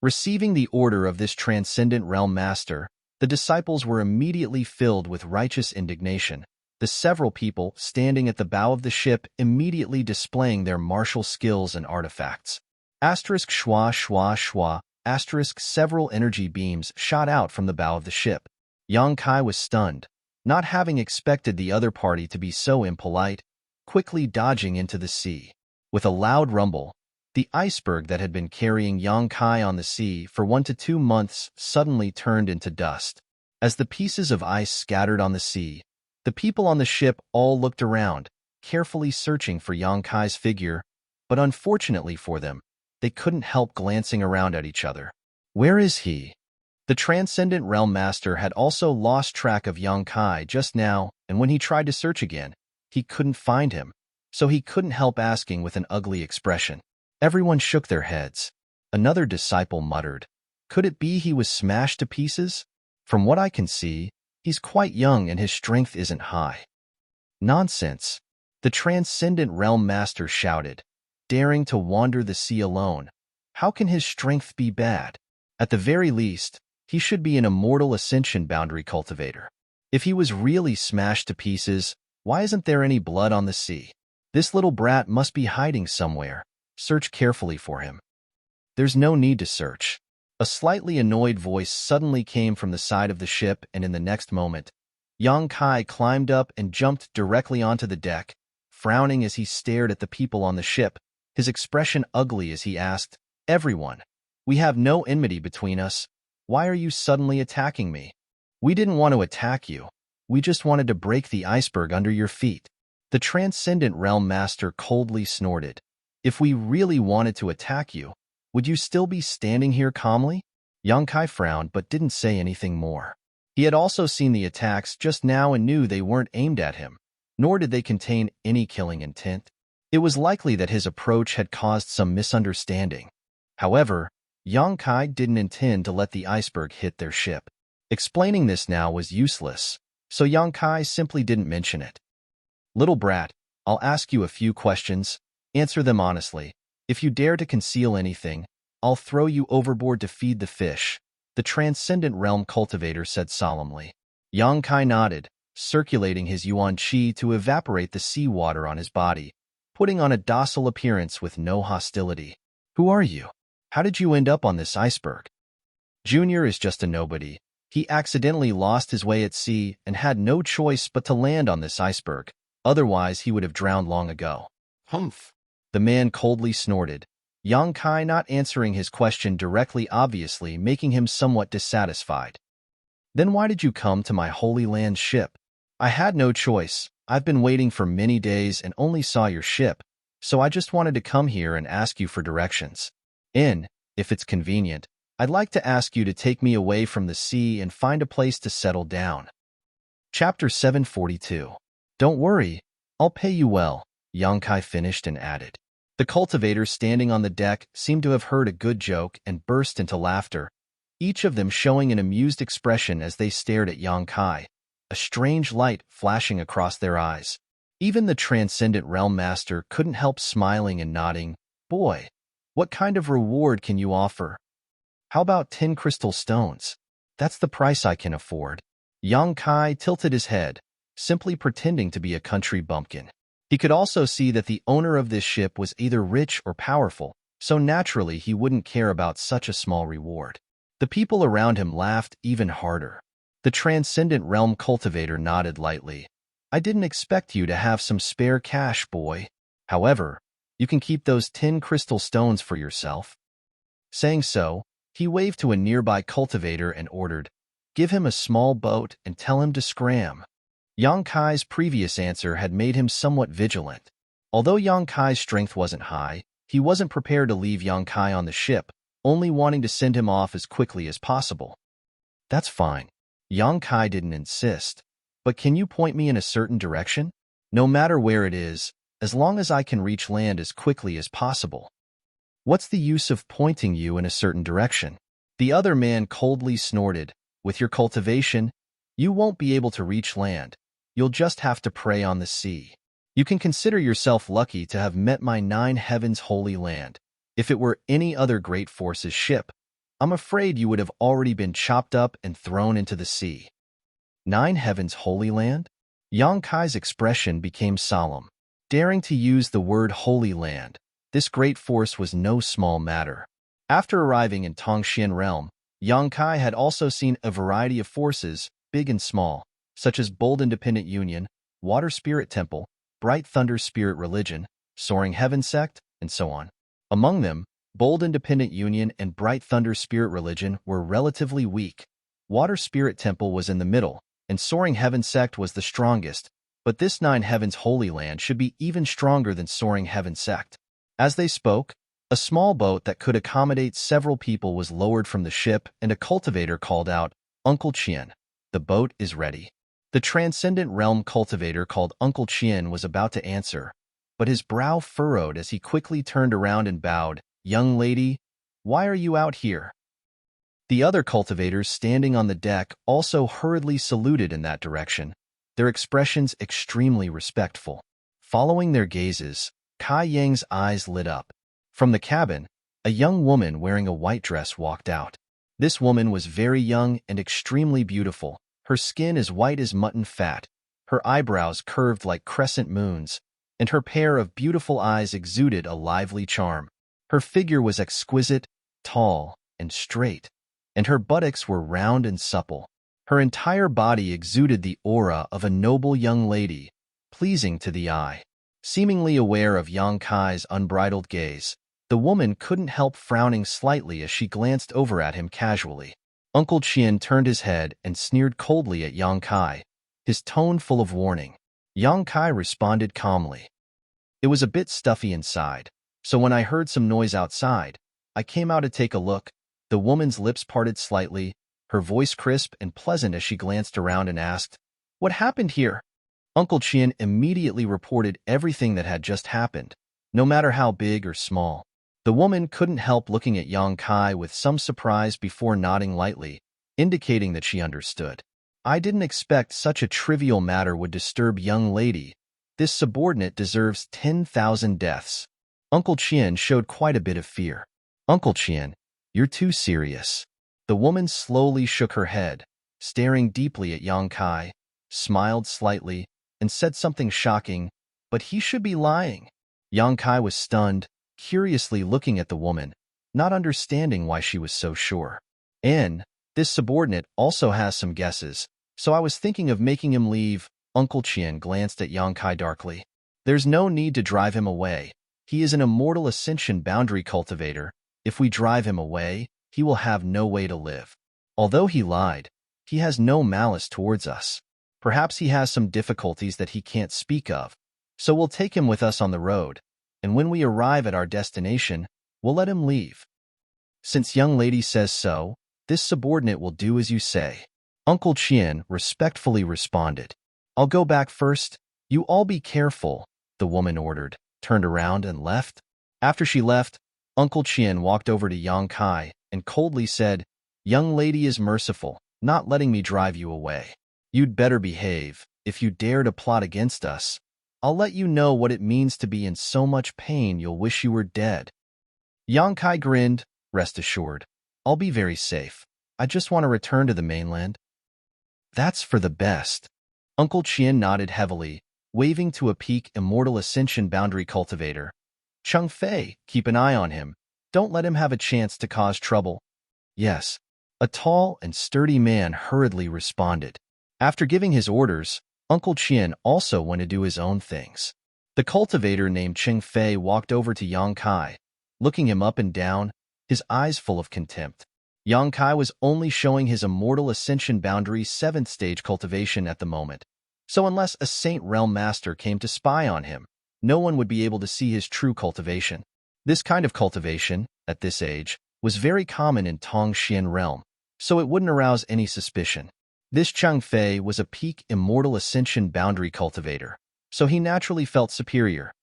S1: Receiving the order of this Transcendent Realm Master, the disciples were immediately filled with righteous indignation. The several people standing at the bow of the ship immediately displaying their martial skills and artifacts. Asterisk schwa schwa schwa, asterisk several energy beams shot out from the bow of the ship. Yang Kai was stunned, not having expected the other party to be so impolite, quickly dodging into the sea. With a loud rumble, the iceberg that had been carrying Yang Kai on the sea for 1 to 2 months suddenly turned into dust. As the pieces of ice scattered on the sea, the people on the ship all looked around, carefully searching for Yang Kai's figure, but unfortunately for them, they couldn't help glancing around at each other. Where is he? The Transcendent Realm Master had also lost track of Yang Kai just now, and when he tried to search again, he couldn't find him, so he couldn't help asking with an ugly expression. Everyone shook their heads. Another disciple muttered, "Could it be he was smashed to pieces? From what I can see, he's quite young and his strength isn't high." "Nonsense," the Transcendent Realm Master shouted, daring to wander the sea alone. "How can his strength be bad? At the very least, he should be an immortal ascension boundary cultivator. If he was really smashed to pieces, why isn't there any blood on the sea? This little brat must be hiding somewhere. Search carefully for him." "There's no need to search." A slightly annoyed voice suddenly came from the side of the ship, and in the next moment, Yang Kai climbed up and jumped directly onto the deck, frowning as he stared at the people on the ship, his expression ugly as he asked, "Everyone, we have no enmity between us. Why are you suddenly attacking me?" "We didn't want to attack you. We just wanted to break the iceberg under your feet." The Transcendent Realm Master coldly snorted. "If we really wanted to attack you, would you still be standing here calmly?" Yang Kai frowned but didn't say anything more. He had also seen the attacks just now and knew they weren't aimed at him, nor did they contain any killing intent. It was likely that his approach had caused some misunderstanding. However, Yang Kai didn't intend to let the iceberg hit their ship. Explaining this now was useless, so Yang Kai simply didn't mention it. "Little brat, I'll ask you a few questions. Answer them honestly. If you dare to conceal anything, I'll throw you overboard to feed the fish," the Transcendent Realm Cultivator said solemnly. Yang Kai nodded, circulating his yuan qi to evaporate the seawater on his body, putting on a docile appearance with no hostility. "Who are you? How did you end up on this iceberg?" "Junior is just a nobody. He accidentally lost his way at sea and had no choice but to land on this iceberg. Otherwise, he would have drowned long ago." "Humph," the man coldly snorted, Yang Kai not answering his question directly, obviously making him somewhat dissatisfied. "Then why did you come to my Holy Land's ship?" "I had no choice. I've been waiting for many days and only saw your ship, so I just wanted to come here and ask you for directions. And, if it's convenient, I'd like to ask you to take me away from the sea and find a place to settle down." Chapter 742. "Don't worry, I'll pay you well," Yang Kai finished and added. The cultivators standing on the deck seemed to have heard a good joke and burst into laughter, each of them showing an amused expression as they stared at Yang Kai, a strange light flashing across their eyes. Even the Transcendent Realm Master couldn't help smiling and nodding. "Boy, what kind of reward can you offer?" "How about 10 crystal stones? That's the price I can afford." Yang Kai tilted his head, simply pretending to be a country bumpkin. He could also see that the owner of this ship was either rich or powerful, so naturally he wouldn't care about such a small reward. The people around him laughed even harder. The Transcendent Realm Cultivator nodded lightly. "I didn't expect you to have some spare cash, boy. However, you can keep those 10 crystal stones for yourself." Saying so, he waved to a nearby cultivator and ordered, "Give him a small boat and tell him to scram." Yang Kai's previous answer had made him somewhat vigilant. Although Yang Kai's strength wasn't high, he wasn't prepared to leave Yang Kai on the ship, only wanting to send him off as quickly as possible. "That's fine." Yang Kai didn't insist, But can you point me in a certain direction? No matter where it is, as long as I can reach land as quickly as possible. What's the use of pointing you in a certain direction? The other man coldly snorted. With your cultivation, you won't be able to reach land. You'll just have to prey on the sea. You can consider yourself lucky to have met my 9 heavens holy land. If it were any other great force's ship, I'm afraid you would have already been chopped up and thrown into the sea. 9 heavens holy land? Yang Kai's expression became solemn. Daring to use the word holy land, this great force was no small matter. After arriving in Tongxian realm, Yang Kai had also seen a variety of forces, big and small, such as Bold Independent Union, Water Spirit Temple, Bright Thunder Spirit Religion, Soaring Heaven Sect, and so on. Among them, Bold Independent Union and Bright Thunder Spirit Religion were relatively weak. Water Spirit Temple was in the middle, and Soaring Heaven Sect was the strongest, but this 9 heavens holy land should be even stronger than Soaring Heaven Sect. As they spoke, a small boat that could accommodate several people was lowered from the ship, and a cultivator called out, "Uncle Qian, the boat is ready." The Transcendent Realm cultivator called Uncle Qian was about to answer, but his brow furrowed as he quickly turned around and bowed. "Young lady, why are you out here?" The other cultivators standing on the deck also hurriedly saluted in that direction, their expressions extremely respectful. Following their gazes, Kai Yang's eyes lit up. From the cabin, a young woman wearing a white dress walked out. This woman was very young and extremely beautiful, her skin as white as mutton fat, her eyebrows curved like crescent moons, and her pair of beautiful eyes exuded a lively charm. Her figure was exquisite, tall, and straight, and her buttocks were round and supple. Her entire body exuded the aura of a noble young lady, pleasing to the eye. Seemingly aware of Yang Kai's unbridled gaze, the woman couldn't help frowning slightly as she glanced over at him casually. Uncle Qian turned his head and sneered coldly at Yang Kai, his tone full of warning. Yang Kai responded calmly. It was a bit stuffy inside, so when I heard some noise outside, I came out to take a look. The woman's lips parted slightly, her voice crisp and pleasant as she glanced around and asked, "What happened here?" Uncle Qian immediately reported everything that had just happened, no matter how big or small. The woman couldn't help looking at Yang Kai with some surprise before nodding lightly, indicating that she understood. "I didn't expect such a trivial matter would disturb young lady. This subordinate deserves 10,000 deaths." Uncle Qian showed quite a bit of fear. "Uncle Qian, you're too serious." The woman slowly shook her head, staring deeply at Yang Kai, smiled slightly, and said something shocking, "But he should be lying." Yang Kai was stunned, curiously looking at the woman, not understanding why she was so sure. This subordinate also has some guesses, so I was thinking of making him leave." Uncle Qian glanced at Yang Kai darkly. "There's no need to drive him away. He is an immortal ascension boundary cultivator. If we drive him away, he will have no way to live. Although he lied, he has no malice towards us. Perhaps he has some difficulties that he can't speak of, so we'll take him with us on the road, and when we arrive at our destination, we'll let him leave." "Since young lady says so, this subordinate will do as you say." Uncle Qian respectfully responded. "I'll go back first. You all be careful," the woman ordered, turned around and left. After she left, Uncle Qian walked over to Yang Kai and coldly said, "Young lady is merciful, not letting me drive you away. You'd better behave. If you dare to plot against us, I'll let you know what it means to be in so much pain you'll wish you were dead." Yang Kai grinned. "Rest assured, I'll be very safe. I just want to return to the mainland." "That's for the best." Uncle Qian nodded heavily, waving to a peak immortal ascension boundary cultivator. "Cheng Fei, keep an eye on him. Don't let him have a chance to cause trouble." "Yes." A tall and sturdy man hurriedly responded. After giving his orders, Uncle Qian also went to do his own things. The cultivator named Cheng Fei walked over to Yang Kai, looking him up and down, his eyes full of contempt. Yang Kai was only showing his immortal ascension boundary 7th stage cultivation at the moment, so unless a Saint Realm Master came to spy on him, no one would be able to see his true cultivation. This kind of cultivation, at this age, was very common in Tongxian Realm, so it wouldn't arouse any suspicion. This Chang Fei was a peak immortal ascension boundary cultivator, so he naturally felt superior.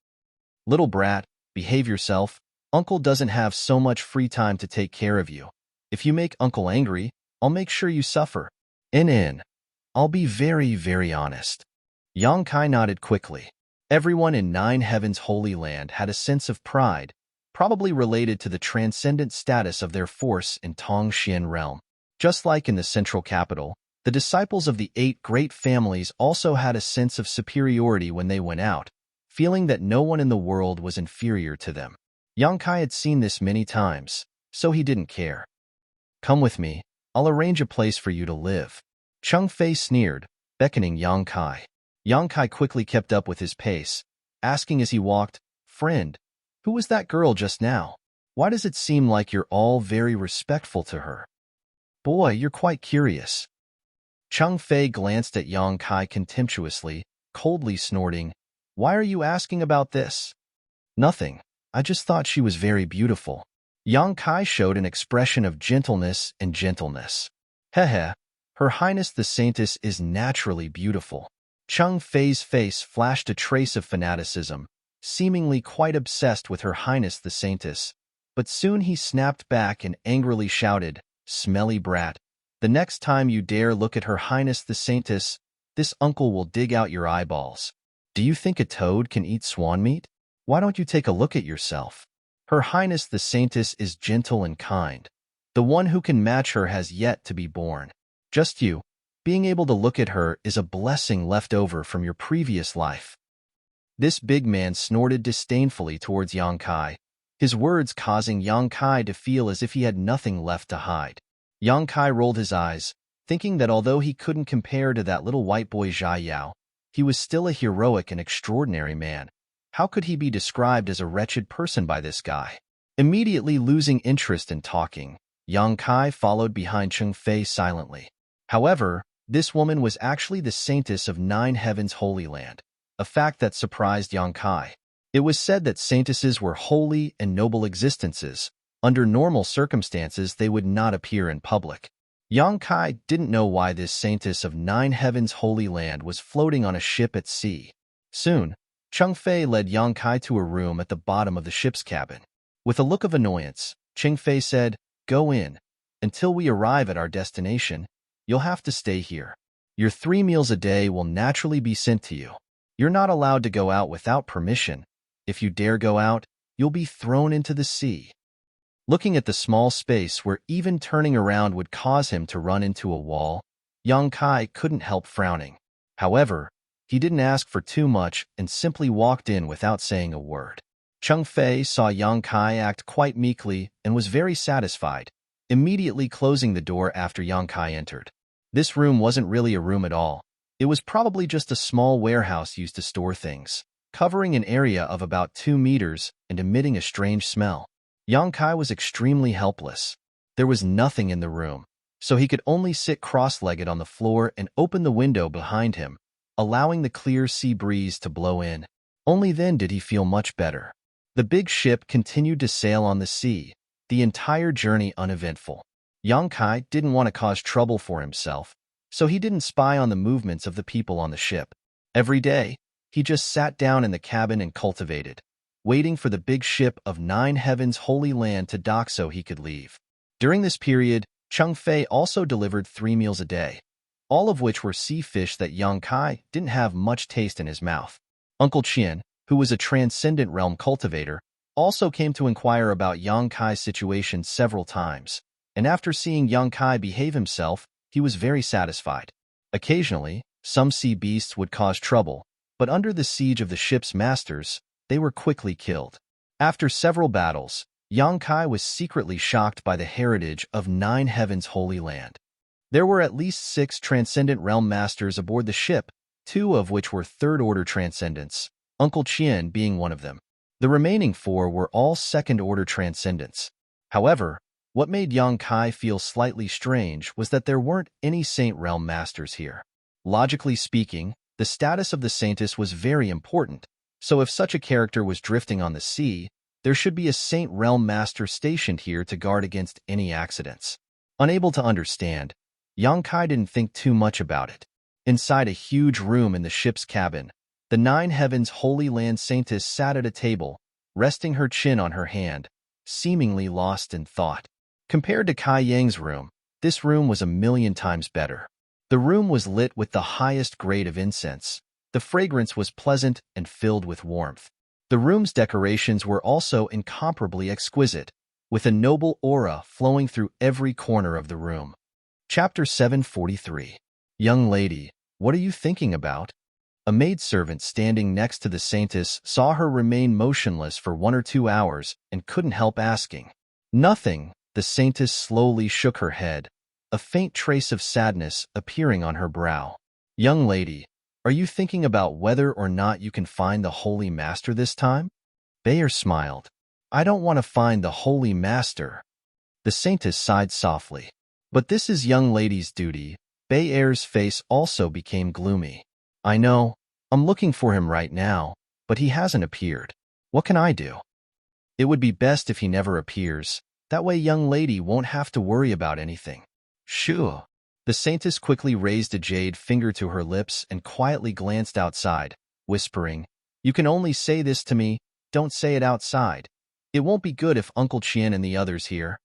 S1: Little brat, behave yourself. Uncle doesn't have so much free time to take care of you. If you make Uncle angry, I'll make sure you suffer. I'll be very, very honest. Yang Kai nodded quickly. Everyone in Nine Heavens Holy Land had a sense of pride, probably related to the transcendent status of their force in Tongxian realm. Just like in the central capital, the disciples of the 8 great families also had a sense of superiority when they went out, feeling that no one in the world was inferior to them. Yang Kai had seen this many times, so he didn't care. Come with me, I'll arrange a place for you to live. Chang Fei sneered, beckoning Yang Kai. Yang Kai quickly kept up with his pace, asking as he walked, Friend, who was that girl just now? Why does it seem like you're all very respectful to her? Boy, you're quite curious. Chang Fei glanced at Yang Kai contemptuously, coldly snorting, Why are you asking about this? Nothing. I just thought she was very beautiful. Yang Kai showed an expression of gentleness and gentleness. Hehe, Her Highness the Saintess is naturally beautiful. Chang Fei's face flashed a trace of fanaticism, seemingly quite obsessed with Her Highness the Saintess, but soon he snapped back and angrily shouted, Smelly brat, the next time you dare look at Her Highness the Saintess, this uncle will dig out your eyeballs. Do you think a toad can eat swan meat? Why don't you take a look at yourself? Her Highness the Saintess is gentle and kind. The one who can match her has yet to be born. Just you. Being able to look at her is a blessing left over from your previous life. This big man snorted disdainfully towards Yang Kai, his words causing Yang Kai to feel as if he had nothing left to hide. Yang Kai rolled his eyes, thinking that although he couldn't compare to that little white boy Zhai Yao, he was still a heroic and extraordinary man. How could he be described as a wretched person by this guy? Immediately losing interest in talking, Yang Kai followed behind Chang Fei silently. However, this woman was actually the Saintess of Nine Heavens Holy Land, a fact that surprised Yang Kai. It was said that saintesses were holy and noble existences. Under normal circumstances, they would not appear in public. Yang Kai didn't know why this Saintess of Nine Heavens Holy Land was floating on a ship at sea. Soon, Chang Fei led Yang Kai to a room at the bottom of the ship's cabin. With a look of annoyance, Chang Fei said, Go in. Until we arrive at our destination, you'll have to stay here. Your 3 meals a day will naturally be sent to you. You're not allowed to go out without permission. If you dare go out, you'll be thrown into the sea. Looking at the small space where even turning around would cause him to run into a wall, Yang Kai couldn't help frowning. However, he didn't ask for too much and simply walked in without saying a word. Chang Fei saw Yang Kai act quite meekly and was very satisfied, immediately closing the door after Yang Kai entered. This room wasn't really a room at all. It was probably just a small warehouse used to store things, covering an area of about 2 meters and emitting a strange smell. Yang Kai was extremely helpless. There was nothing in the room, so he could only sit cross-legged on the floor and open the window behind him, allowing the clear sea breeze to blow in. Only then did he feel much better. The big ship continued to sail on the sea, the entire journey uneventful. Yang Kai didn't want to cause trouble for himself, so he didn't spy on the movements of the people on the ship. Every day, he just sat down in the cabin and cultivated, waiting for the big ship of Nine Heavens Holy Land to dock so he could leave. During this period, Chang Fei also delivered 3 meals a day, all of which were sea fish that Yang Kai didn't have much taste in his mouth. Uncle Qian, who was a transcendent realm cultivator, also came to inquire about Yang Kai's situation several times, and after seeing Yang Kai behave himself, he was very satisfied. Occasionally, some sea beasts would cause trouble, but under the siege of the ship's masters, they were quickly killed. After several battles, Yang Kai was secretly shocked by the heritage of Nine Heavens Holy Land. There were at least 6 transcendent realm masters aboard the ship, 2 of which were third-order transcendents, Uncle Qian being one of them. The remaining 4 were all second-order transcendents. However, what made Yang Kai feel slightly strange was that there weren't any Saint Realm Masters here. Logically speaking, the status of the Saintess was very important, so if such a character was drifting on the sea, there should be a Saint Realm Master stationed here to guard against any accidents. Unable to understand, Yang Kai didn't think too much about it. Inside a huge room in the ship's cabin, the Nine Heavens Holy Land Saintess sat at a table, resting her chin on her hand, seemingly lost in thought. Compared to Kai Yang's room, this room was a million times better. The room was lit with the highest grade of incense. The fragrance was pleasant and filled with warmth. The room's decorations were also incomparably exquisite, with a noble aura flowing through every corner of the room. Chapter 743. Young lady, what are you thinking about? A maidservant standing next to the saintess saw her remain motionless for 1 or 2 hours and couldn't help asking. Nothing. The saintess slowly shook her head, a faint trace of sadness appearing on her brow. Young lady, are you thinking about whether or not you can find the Holy Master this time? Bayer smiled. I don't want to find the Holy Master. The saintess sighed softly. But this is young lady's duty. Bayer's face also became gloomy. I know, I'm looking for him right now, but he hasn't appeared. What can I do? It would be best if he never appears. That way young lady won't have to worry about anything. Sure. The saintess quickly raised a jade finger to her lips and quietly glanced outside, whispering, You can only say this to me, don't say it outside. It won't be good if Uncle Chien and the others hear.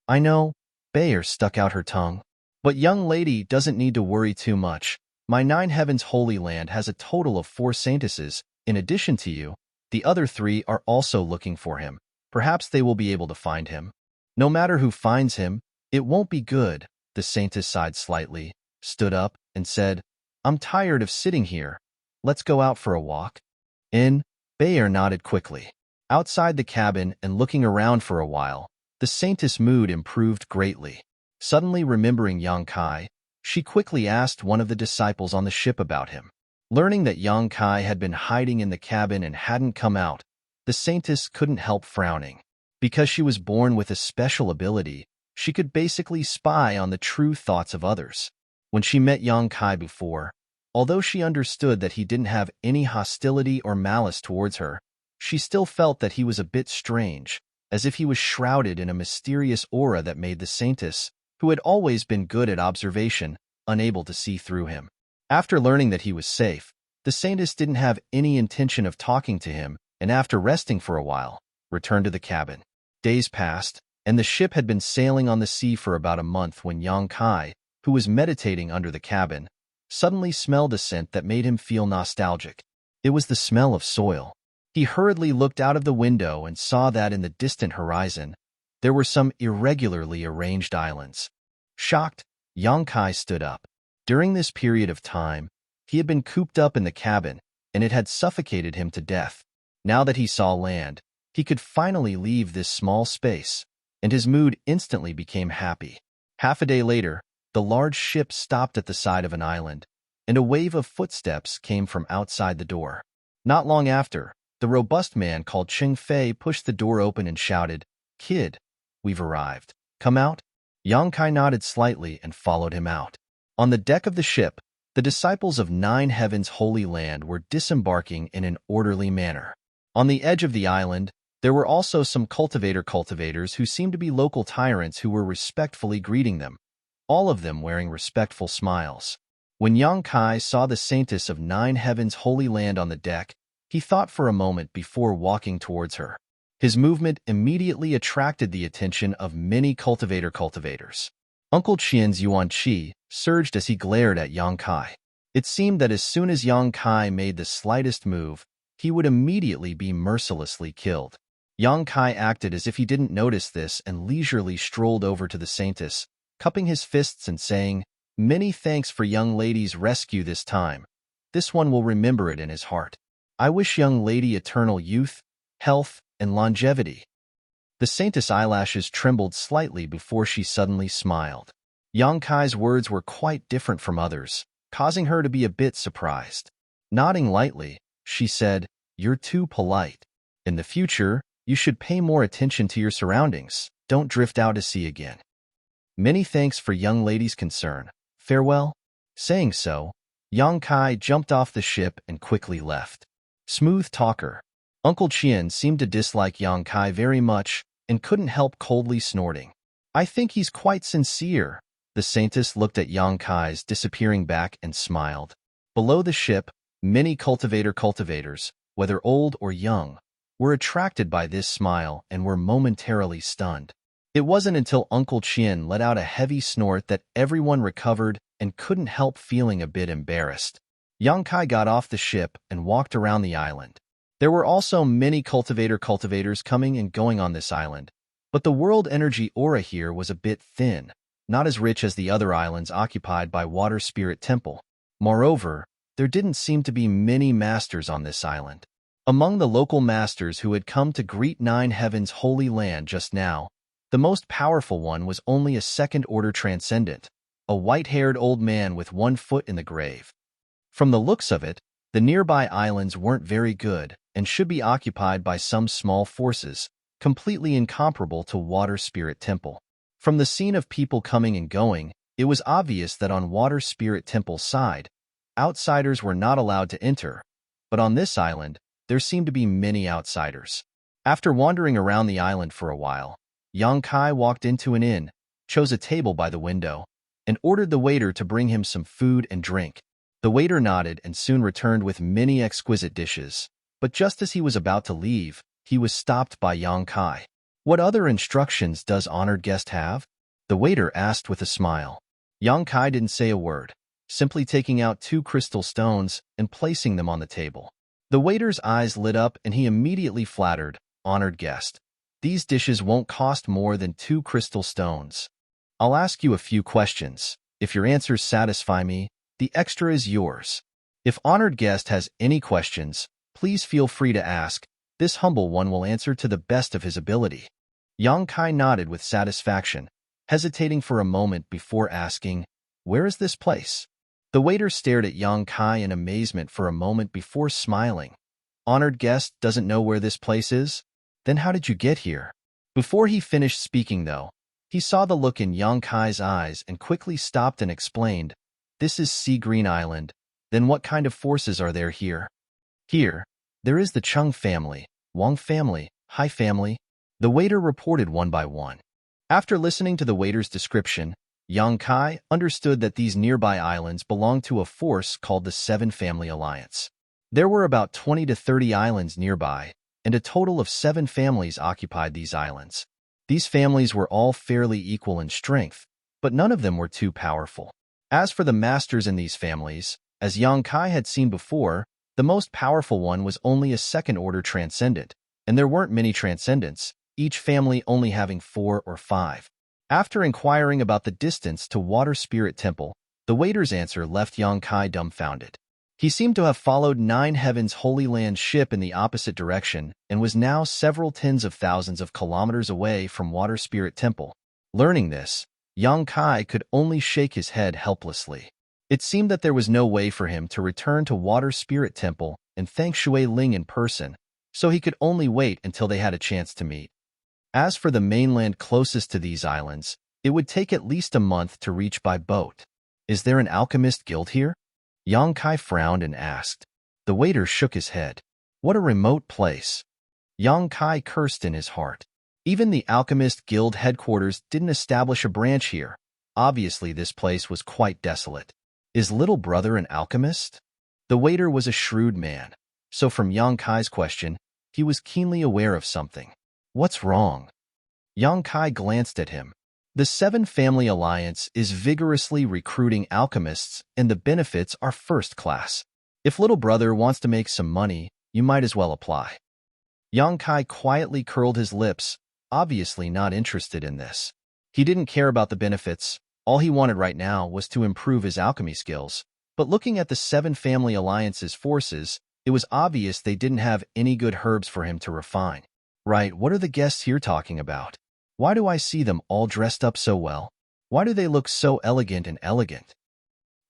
S1: I know, Bayer stuck out her tongue. But young lady doesn't need to worry too much. My Nine Heavens Holy Land has a total of 4 saintesses. In addition to you, the other 3 are also looking for him. Perhaps they will be able to find him. No matter who finds him, it won't be good. The saintess sighed slightly, stood up, and said, I'm tired of sitting here. Let's go out for a walk. Bayer nodded quickly. Outside the cabin and looking around for a while, the saintess' mood improved greatly. Suddenly remembering Yang Kai, she quickly asked one of the disciples on the ship about him. Learning that Yang Kai had been hiding in the cabin and hadn't come out, the saintess couldn't help frowning. Because she was born with a special ability, she could basically spy on the true thoughts of others. When she met Yang Kai before, although she understood that he didn't have any hostility or malice towards her, she still felt that he was a bit strange, as if he was shrouded in a mysterious aura that made the saintess, who had always been good at observation, unable to see through him. After learning that he was safe, the saintess didn't have any intention of talking to him, and after resting for a while, returned to the cabin. Days passed, and the ship had been sailing on the sea for about a month when Yang Kai, who was meditating under the cabin, suddenly smelled a scent that made him feel nostalgic. It was the smell of soil. He hurriedly looked out of the window and saw that in the distant horizon, there were some irregularly arranged islands. Shocked, Yang Kai stood up. During this period of time, he had been cooped up in the cabin, and it had suffocated him to death. Now that he saw land, he could finally leave this small space, and his mood instantly became happy. Half a day later, the large ship stopped at the side of an island, and a wave of footsteps came from outside the door. Not long after, the robust man called Ching Fei pushed the door open and shouted, Kid, we've arrived. Come out? Yang Kai nodded slightly and followed him out. On the deck of the ship, the disciples of Nine Heavens Holy Land were disembarking in an orderly manner. On the edge of the island, there were also some cultivators who seemed to be local tyrants who were respectfully greeting them, all of them wearing respectful smiles. When Yang Kai saw the saintess of Nine Heavens Holy Land on the deck, he thought for a moment before walking towards her. His movement immediately attracted the attention of many cultivators. Uncle Qian's Yuan Qi surged as he glared at Yang Kai. It seemed that as soon as Yang Kai made the slightest move, he would immediately be mercilessly killed. Yang Kai acted as if he didn't notice this and leisurely strolled over to the saintess, cupping his fists and saying, Many thanks for young lady's rescue this time. This one will remember it in his heart. I wish young lady eternal youth, health, and longevity. The saintess' eyelashes trembled slightly before she suddenly smiled. Yang Kai's words were quite different from others, causing her to be a bit surprised. Nodding lightly, she said, You're too polite. In the future, you should pay more attention to your surroundings. Don't drift out to sea again. Many thanks for young lady's concern. Farewell. Saying so, Yang Kai jumped off the ship and quickly left. Smooth talker. Uncle Qian seemed to dislike Yang Kai very much and couldn't help coldly snorting. I think he's quite sincere. The Saintess looked at Yang Kai's disappearing back and smiled. Below the ship, many cultivators, whether old or young, were attracted by this smile and were momentarily stunned. It wasn't until Uncle Chien let out a heavy snort that everyone recovered and couldn't help feeling a bit embarrassed. Yang Kai got off the ship and walked around the island. There were also many cultivators coming and going on this island, but the world energy aura here was a bit thin, not as rich as the other islands occupied by Water Spirit Temple. Moreover, there didn't seem to be many masters on this island. Among the local masters who had come to greet Nine Heavens' holy land just now, the most powerful one was only a second-order transcendent, a white-haired old man with one foot in the grave. From the looks of it, the nearby islands weren't very good and should be occupied by some small forces, completely incomparable to Water Spirit Temple. From the scene of people coming and going, it was obvious that on Water Spirit Temple's side, outsiders were not allowed to enter, but on this island, there seemed to be many outsiders. After wandering around the island for a while, Yang Kai walked into an inn, chose a table by the window, and ordered the waiter to bring him some food and drink. The waiter nodded and soon returned with many exquisite dishes, but just as he was about to leave, he was stopped by Yang Kai. "What other instructions does honored guest have?" the waiter asked with a smile. Yang Kai didn't say a word, simply taking out 2 crystal stones and placing them on the table. The waiter's eyes lit up and he immediately flattered, "Honored guest, these dishes won't cost more than 2 crystal stones. I'll ask you a few questions. If your answers satisfy me, the extra is yours. If honored guest has any questions, please feel free to ask. This humble one will answer to the best of his ability." Yang Kai nodded with satisfaction, hesitating for a moment before asking, "Where is this place?" The waiter stared at Yang Kai in amazement for a moment before smiling. "Honored guest doesn't know where this place is? Then how did you get here?" Before he finished speaking, though, he saw the look in Yang Kai's eyes and quickly stopped and explained, "This is Sea Green Island. Then what kind of forces are there here?" "Here, there is the Chung family, Wang family, Hai family," the waiter reported one by one. After listening to the waiter's description, Yang Kai understood that these nearby islands belonged to a force called the Seven Family Alliance. There were about 20 to 30 islands nearby, and a total of 7 families occupied these islands. These families were all fairly equal in strength, but none of them were too powerful. As for the masters in these families, as Yang Kai had seen before, the most powerful one was only a second-order transcendent, and there weren't many transcendents, each family only having 4 or 5. After inquiring about the distance to Water Spirit Temple, the waiter's answer left Yang Kai dumbfounded. He seemed to have followed Nine Heavens' Holy Land ship in the opposite direction and was now several tens of thousands of kilometers away from Water Spirit Temple. Learning this, Yang Kai could only shake his head helplessly. It seemed that there was no way for him to return to Water Spirit Temple and thank Shui Ling in person, so he could only wait until they had a chance to meet. As for the mainland closest to these islands, it would take at least a month to reach by boat. "Is there an alchemist guild here?" Yang Kai frowned and asked. The waiter shook his head. "What a remote place." Yang Kai cursed in his heart. Even the alchemist guild headquarters didn't establish a branch here. Obviously, this place was quite desolate. "Is little brother an alchemist?" The waiter was a shrewd man, so from Yang Kai's question, he was keenly aware of something. "What's wrong?" Yang Kai glanced at him. "The Seven Family Alliance is vigorously recruiting alchemists, and the benefits are first class. If little brother wants to make some money, you might as well apply." Yang Kai quietly curled his lips, obviously not interested in this. He didn't care about the benefits. All he wanted right now was to improve his alchemy skills. But looking at the Seven Family Alliance's forces, it was obvious they didn't have any good herbs for him to refine. "Right, what are the guests here talking about? Why do I see them all dressed up so well? Why do they look so elegant and elegant?"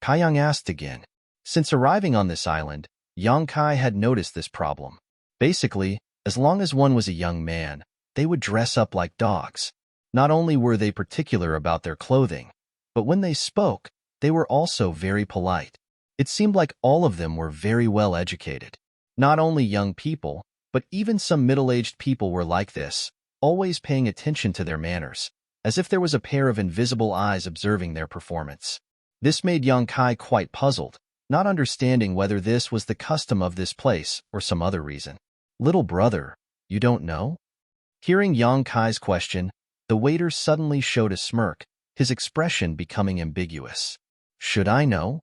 S1: Kaiyang asked again. Since arriving on this island, Yang Kai had noticed this problem. Basically, as long as one was a young man, they would dress up like dogs. Not only were they particular about their clothing, but when they spoke, they were also very polite. It seemed like all of them were very well educated. Not only young people, but even some middle-aged people were like this, always paying attention to their manners. as if there was a pair of invisible eyes observing their performance. This made young Kai quite puzzled, not understanding whether this was the custom of this place or some other reason. "Little brother, you don't know?" Hearing Yang Kai's question, the waiter suddenly showed a smirk, his expression becoming ambiguous. "Should I know?"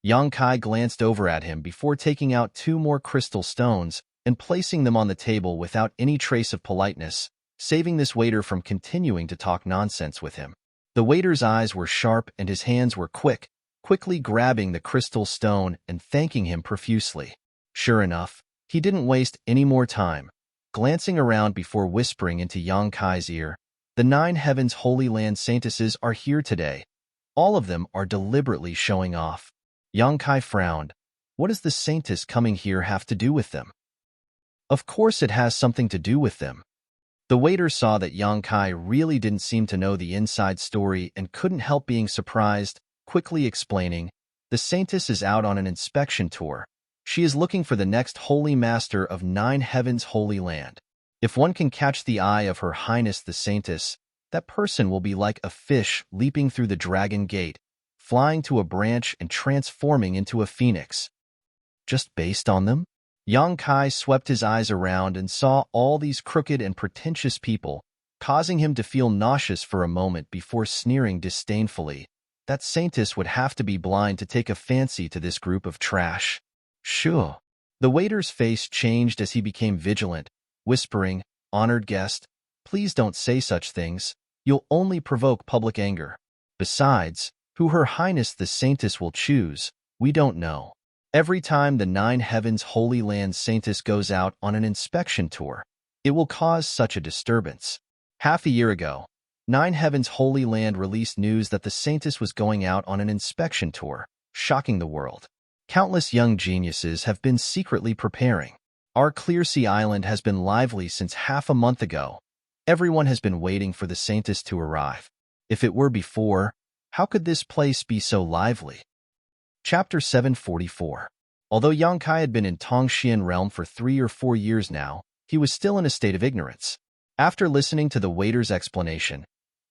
S1: Yang Kai glanced over at him before taking out 2 more crystal stones and placing them on the table without any trace of politeness, saving this waiter from continuing to talk nonsense with him. The waiter's eyes were sharp and his hands were quickly grabbing the crystal stone and thanking him profusely. Sure enough, he didn't waste any more time. Glancing around before whispering into Yang Kai's ear, "The 9 Heavens Holy Land Saintesses are here today. All of them are deliberately showing off." Yang Kai frowned. What does the saintess coming here have to do with them? Of course it has something to do with them. The waiter saw that Yang Kai really didn't seem to know the inside story and couldn't help being surprised, quickly explaining, "The saintess is out on an inspection tour. She is looking for the next holy master of 9 Heavens Holy Land. If one can catch the eye of Her Highness the Saintess, that person will be like a fish leaping through the dragon gate, flying to a branch and transforming into a phoenix." Just based on them? Yang Kai swept his eyes around and saw all these crooked and pretentious people, causing him to feel nauseous for a moment before sneering disdainfully. That saintess would have to be blind to take a fancy to this group of trash. Sure. The waiter's face changed as he became vigilant, whispering, "Honored guest, please don't say such things. You'll only provoke public anger. Besides, who Her Highness the Saintess will choose, we don't know. Every time the 9 Heavens Holy Land Saintess goes out on an inspection tour, it will cause such a disturbance." Half a year ago, 9 Heavens Holy Land released news that the Saintess was going out on an inspection tour, shocking the world. Countless young geniuses have been secretly preparing. Our Clearsea Island has been lively since half a month ago. Everyone has been waiting for the Saintess to arrive. If it were before, how could this place be so lively? Chapter 744. Although Yang Kai had been in Tongxian realm for 3 or 4 years now, he was still in a state of ignorance. After listening to the waiter's explanation,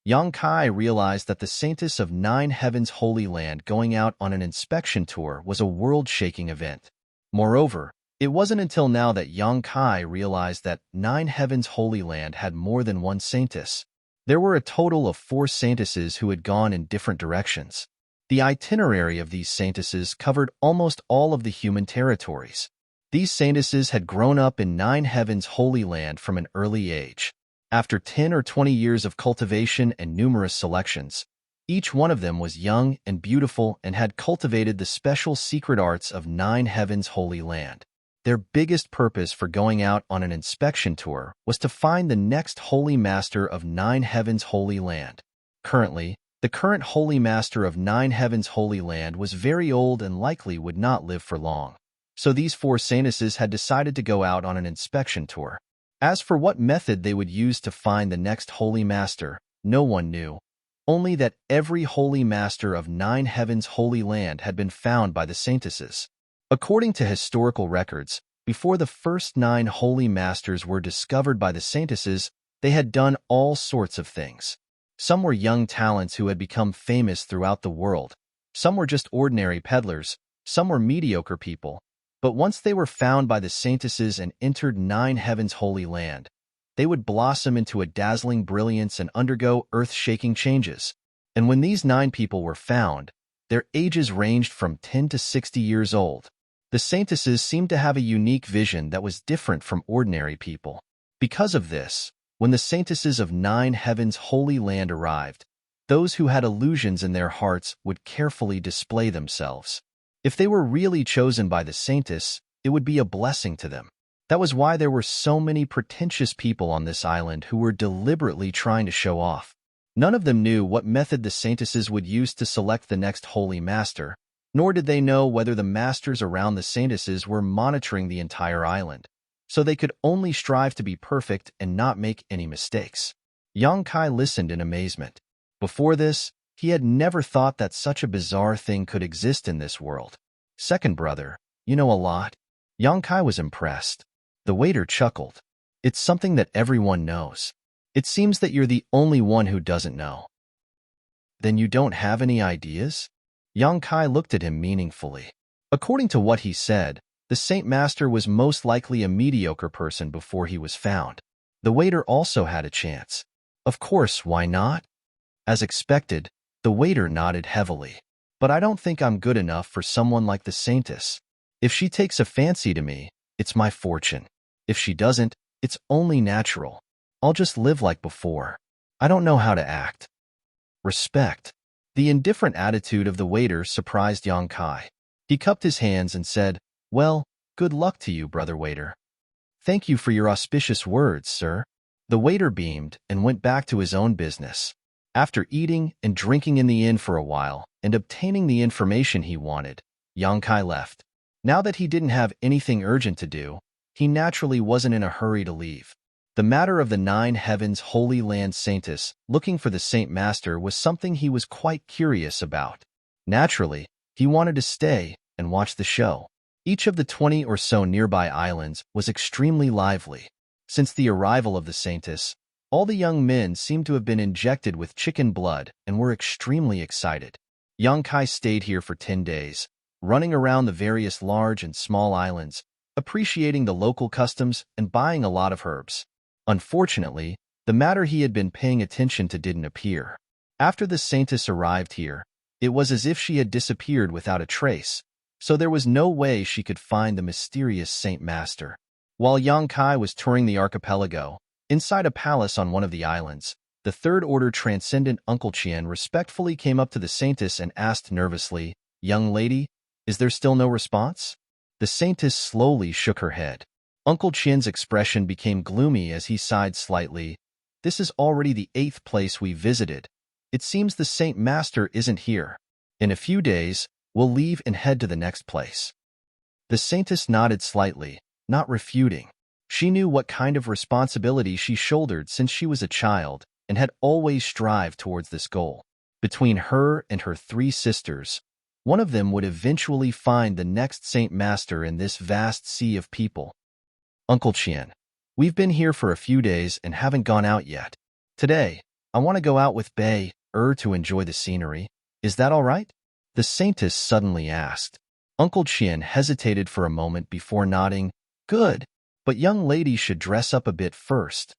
S1: Yang Kai realized that the Saintess of 9 Heavens Holy Land going out on an inspection tour was a world-shaking event. Moreover, it wasn't until now that Yang Kai realized that 9 Heavens Holy Land had more than one Saintess. There were a total of 4 Saintesses who had gone in different directions. The itinerary of these Saintesses covered almost all of the human territories. These Saintesses had grown up in 9 Heavens Holy Land from an early age. After 10 or 20 years of cultivation and numerous selections, each one of them was young and beautiful and had cultivated the special secret arts of 9 Heavens Holy Land. Their biggest purpose for going out on an inspection tour was to find the next Holy Master of 9 Heavens Holy Land. Currently, the current Holy Master of 9 Heavens Holy Land was very old and likely would not live for long. So these 4 Saintesses had decided to go out on an inspection tour. As for what method they would use to find the next Holy Master, no one knew. Only that every Holy Master of 9 Heavens Holy Land had been found by the Saintesses. According to historical records, before the first 9 Holy Masters were discovered by the Saintesses, they had done all sorts of things. Some were young talents who had become famous throughout the world. Some were just ordinary peddlers. Some were mediocre people. But once they were found by the Saintesses and entered 9 Heavens Holy Land, they would blossom into a dazzling brilliance and undergo earth-shaking changes. And when these 9 people were found, their ages ranged from 10 to 60 years old. The Saintesses seemed to have a unique vision that was different from ordinary people. Because of this, when the Saintesses of 9 Heavens Holy Land arrived, those who had illusions in their hearts would carefully display themselves. If they were really chosen by the Saintess, it would be a blessing to them. That was why there were so many pretentious people on this island who were deliberately trying to show off. None of them knew what method the Saintesses would use to select the next Holy Master, nor did they know whether the masters around the Saintesses were monitoring the entire island. So they could only strive to be perfect and not make any mistakes. Yang Kai listened in amazement. Before this, he had never thought that such a bizarre thing could exist in this world. Second brother, you know a lot. Yang Kai was impressed. The waiter chuckled. It's something that everyone knows. It seems that you're the only one who doesn't know. Then you don't have any ideas? Yang Kai looked at him meaningfully. According to what he said, the Saint Master was most likely a mediocre person before he was found. The waiter also had a chance. Of course, why not? As expected, the waiter nodded heavily. But I don't think I'm good enough for someone like the Saintess. If she takes a fancy to me, it's my fortune. If she doesn't, it's only natural. I'll just live like before. I don't know how to act. Respect. The indifferent attitude of the waiter surprised Yang Kai. He cupped his hands and said, "Well, good luck to you, brother waiter." "Thank you for your auspicious words, sir." The waiter beamed and went back to his own business. After eating and drinking in the inn for a while and obtaining the information he wanted, Yang Kai left. Now that he didn't have anything urgent to do, he naturally wasn't in a hurry to leave. The matter of the 9 Heavens Holy Land Saintess looking for the Saint Master was something he was quite curious about. Naturally, he wanted to stay and watch the show. Each of the 20 or so nearby islands was extremely lively. Since the arrival of the Saintess, all the young men seemed to have been injected with chicken blood and were extremely excited. Yang Kai stayed here for 10 days, running around the various large and small islands, appreciating the local customs and buying a lot of herbs. Unfortunately, the matter he had been paying attention to didn't appear. After the Saintess arrived here, it was as if she had disappeared without a trace, so there was no way she could find the mysterious Saint Master. While Yang Kai was touring the archipelago, inside a palace on one of the islands, the third-order transcendent Uncle Qian respectfully came up to the Saintess and asked nervously, "Young lady, is there still no response?" The Saintess slowly shook her head. Uncle Qian's expression became gloomy as he sighed slightly. "This is already the 8th place we visited. It seems the Saint Master isn't here. In a few days, we'll leave and head to the next place." The Saintess nodded slightly, not refuting. She knew what kind of responsibility she shouldered since she was a child and had always strived towards this goal. Between her and her 3 sisters, one of them would eventually find the next Saint Master in this vast sea of people. "Uncle Qian, we've been here for a few days and haven't gone out yet. Today, I want to go out with Bei to enjoy the scenery. Is that all right?" the Saintess suddenly asked. Uncle Qian hesitated for a moment before nodding. "Good, but young ladies should dress up a bit first."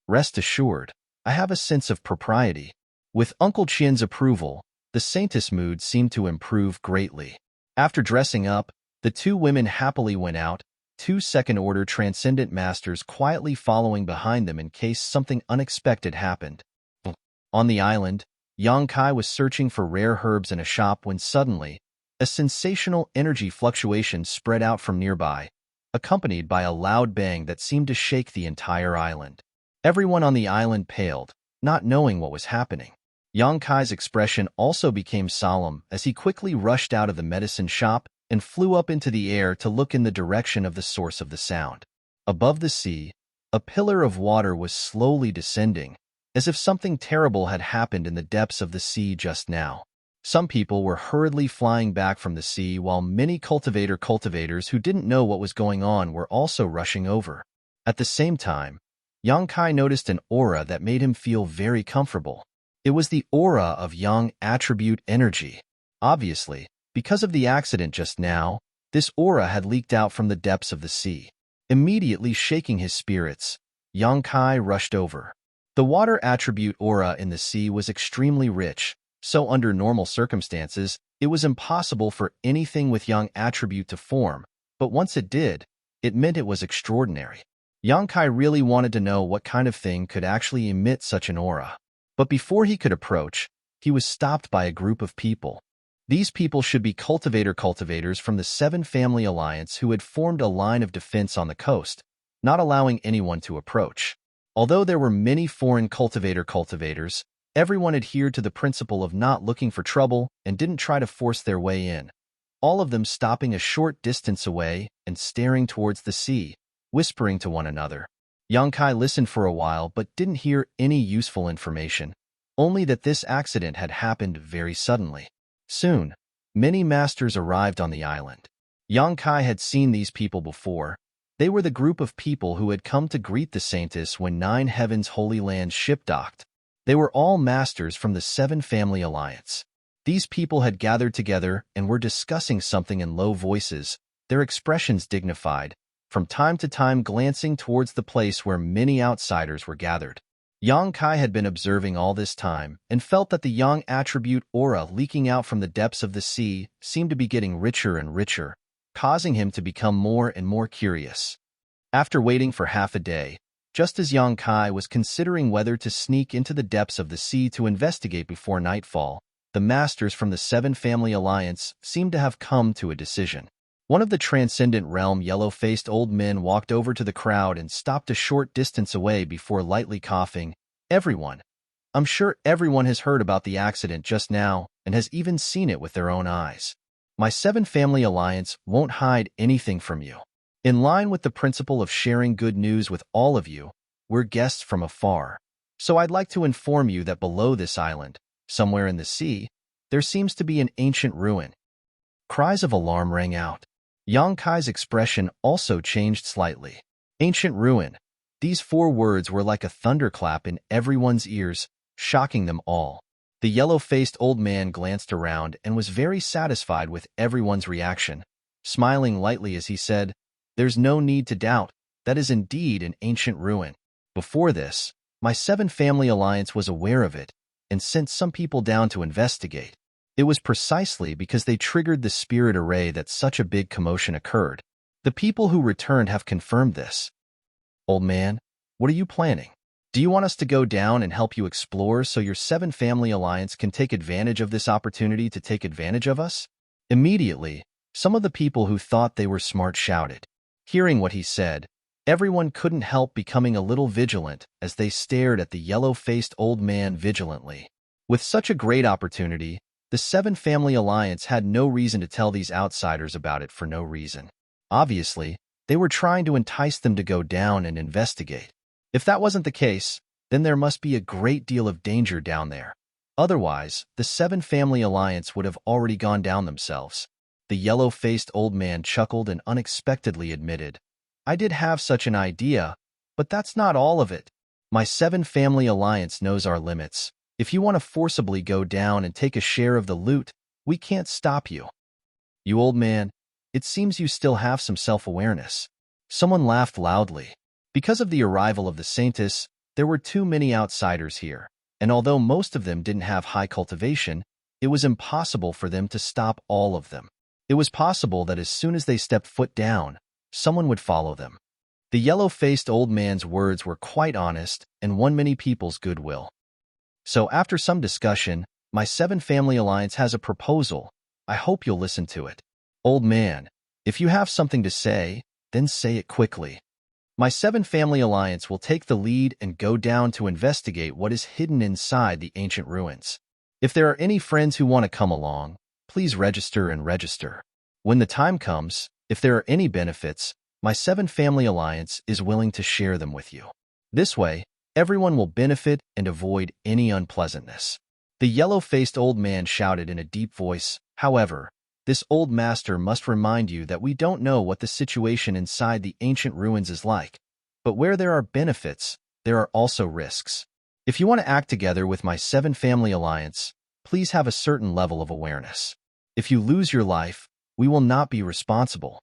S1: "Rest assured, I have a sense of propriety." With Uncle Qian's approval, the Saintess' mood seemed to improve greatly. After dressing up, the 2 women happily went out, 2 second-order transcendent masters quietly following behind them in case something unexpected happened. On the island, Yang Kai was searching for rare herbs in a shop when suddenly, a sensational energy fluctuation spread out from nearby, accompanied by a loud bang that seemed to shake the entire island. Everyone on the island paled, not knowing what was happening. Yang Kai's expression also became solemn as he quickly rushed out of the medicine shop and flew up into the air to look in the direction of the source of the sound. Above the sea, a pillar of water was slowly descending, as if something terrible had happened in the depths of the sea just now. Some people were hurriedly flying back from the sea, while many cultivators who didn't know what was going on were also rushing over. At the same time, Yang Kai noticed an aura that made him feel very comfortable. It was the aura of Yang attribute energy. Obviously, because of the accident just now, this aura had leaked out from the depths of the sea. Immediately shaking his spirits, Yang Kai rushed over. The water attribute aura in the sea was extremely rich, so under normal circumstances, it was impossible for anything with Yang attribute to form, but once it did, it meant it was extraordinary. Yang Kai really wanted to know what kind of thing could actually emit such an aura. But before he could approach, he was stopped by a group of people. These people should be cultivators from the 7 Family Alliance who had formed a line of defense on the coast, not allowing anyone to approach. Although there were many foreign cultivators, everyone adhered to the principle of not looking for trouble and didn't try to force their way in, all of them stopping a short distance away and staring towards the sea, whispering to one another. Yang Kai listened for a while but didn't hear any useful information, only that this accident had happened very suddenly. Soon, many masters arrived on the island. Yang Kai had seen these people before. They were the group of people who had come to greet the Saintess when Nine Heavens Holy Land ship docked. They were all masters from the Seven Family Alliance. These people had gathered together and were discussing something in low voices, their expressions dignified, from time to time glancing towards the place where many outsiders were gathered. Yang Kai had been observing all this time and felt that the Yang attribute aura leaking out from the depths of the sea seemed to be getting richer and richer, causing him to become more and more curious. After waiting for half a day, just as Yang Kai was considering whether to sneak into the depths of the sea to investigate before nightfall, the masters from the Seven Family Alliance seemed to have come to a decision. One of the transcendent realm yellow-faced old men walked over to the crowd and stopped a short distance away before lightly coughing. "Everyone. I'm sure everyone has heard about the accident just now and has even seen it with their own eyes. My Seven Family Alliance won't hide anything from you. In line with the principle of sharing good news with all of you, we're guests from afar. So I'd like to inform you that below this island, somewhere in the sea, there seems to be an ancient ruin." Cries of alarm rang out. Yang Kai's expression also changed slightly. Ancient ruin. These four words were like a thunderclap in everyone's ears, shocking them all. The yellow-faced old man glanced around and was very satisfied with everyone's reaction, smiling lightly as he said, "There's no need to doubt. That is indeed an ancient ruin. Before this, my Seven Family Alliance was aware of it and sent some people down to investigate. It was precisely because they triggered the spirit array that such a big commotion occurred. The people who returned have confirmed this." "Old man, what are you planning? Do you want us to go down and help you explore so your Seven Family Alliance can take advantage of this opportunity to take advantage of us?" Immediately, some of the people who thought they were smart shouted. Hearing what he said, everyone couldn't help becoming a little vigilant as they stared at the yellow-faced old man vigilantly. With such a great opportunity, the Seven Family Alliance had no reason to tell these outsiders about it for no reason. Obviously, they were trying to entice them to go down and investigate. If that wasn't the case, then there must be a great deal of danger down there. Otherwise, the Seven Family Alliance would have already gone down themselves. The yellow-faced old man chuckled and unexpectedly admitted, "I did have such an idea, but that's not all of it. My Seven Family Alliance knows our limits. If you want to forcibly go down and take a share of the loot, we can't stop you." "You old man, it seems you still have some self-awareness." Someone laughed loudly. Because of the arrival of the Saintess, there were too many outsiders here, and although most of them didn't have high cultivation, it was impossible for them to stop all of them. It was possible that as soon as they stepped foot down, someone would follow them. The yellow-faced old man's words were quite honest and won many people's goodwill. "So after some discussion, my Seven Family Alliance has a proposal. I hope you'll listen to it." "Old man, if you have something to say, then say it quickly." "My Seven Family Alliance will take the lead and go down to investigate what is hidden inside the ancient ruins. If there are any friends who want to come along, please register and register. When the time comes, if there are any benefits, my Seven Family Alliance is willing to share them with you. This way, everyone will benefit and avoid any unpleasantness." The yellow-faced old man shouted in a deep voice, "However, this old master must remind you that we don't know what the situation inside the ancient ruins is like. But where there are benefits, there are also risks. If you want to act together with my Seven Family Alliance, please have a certain level of awareness. If you lose your life, we will not be responsible."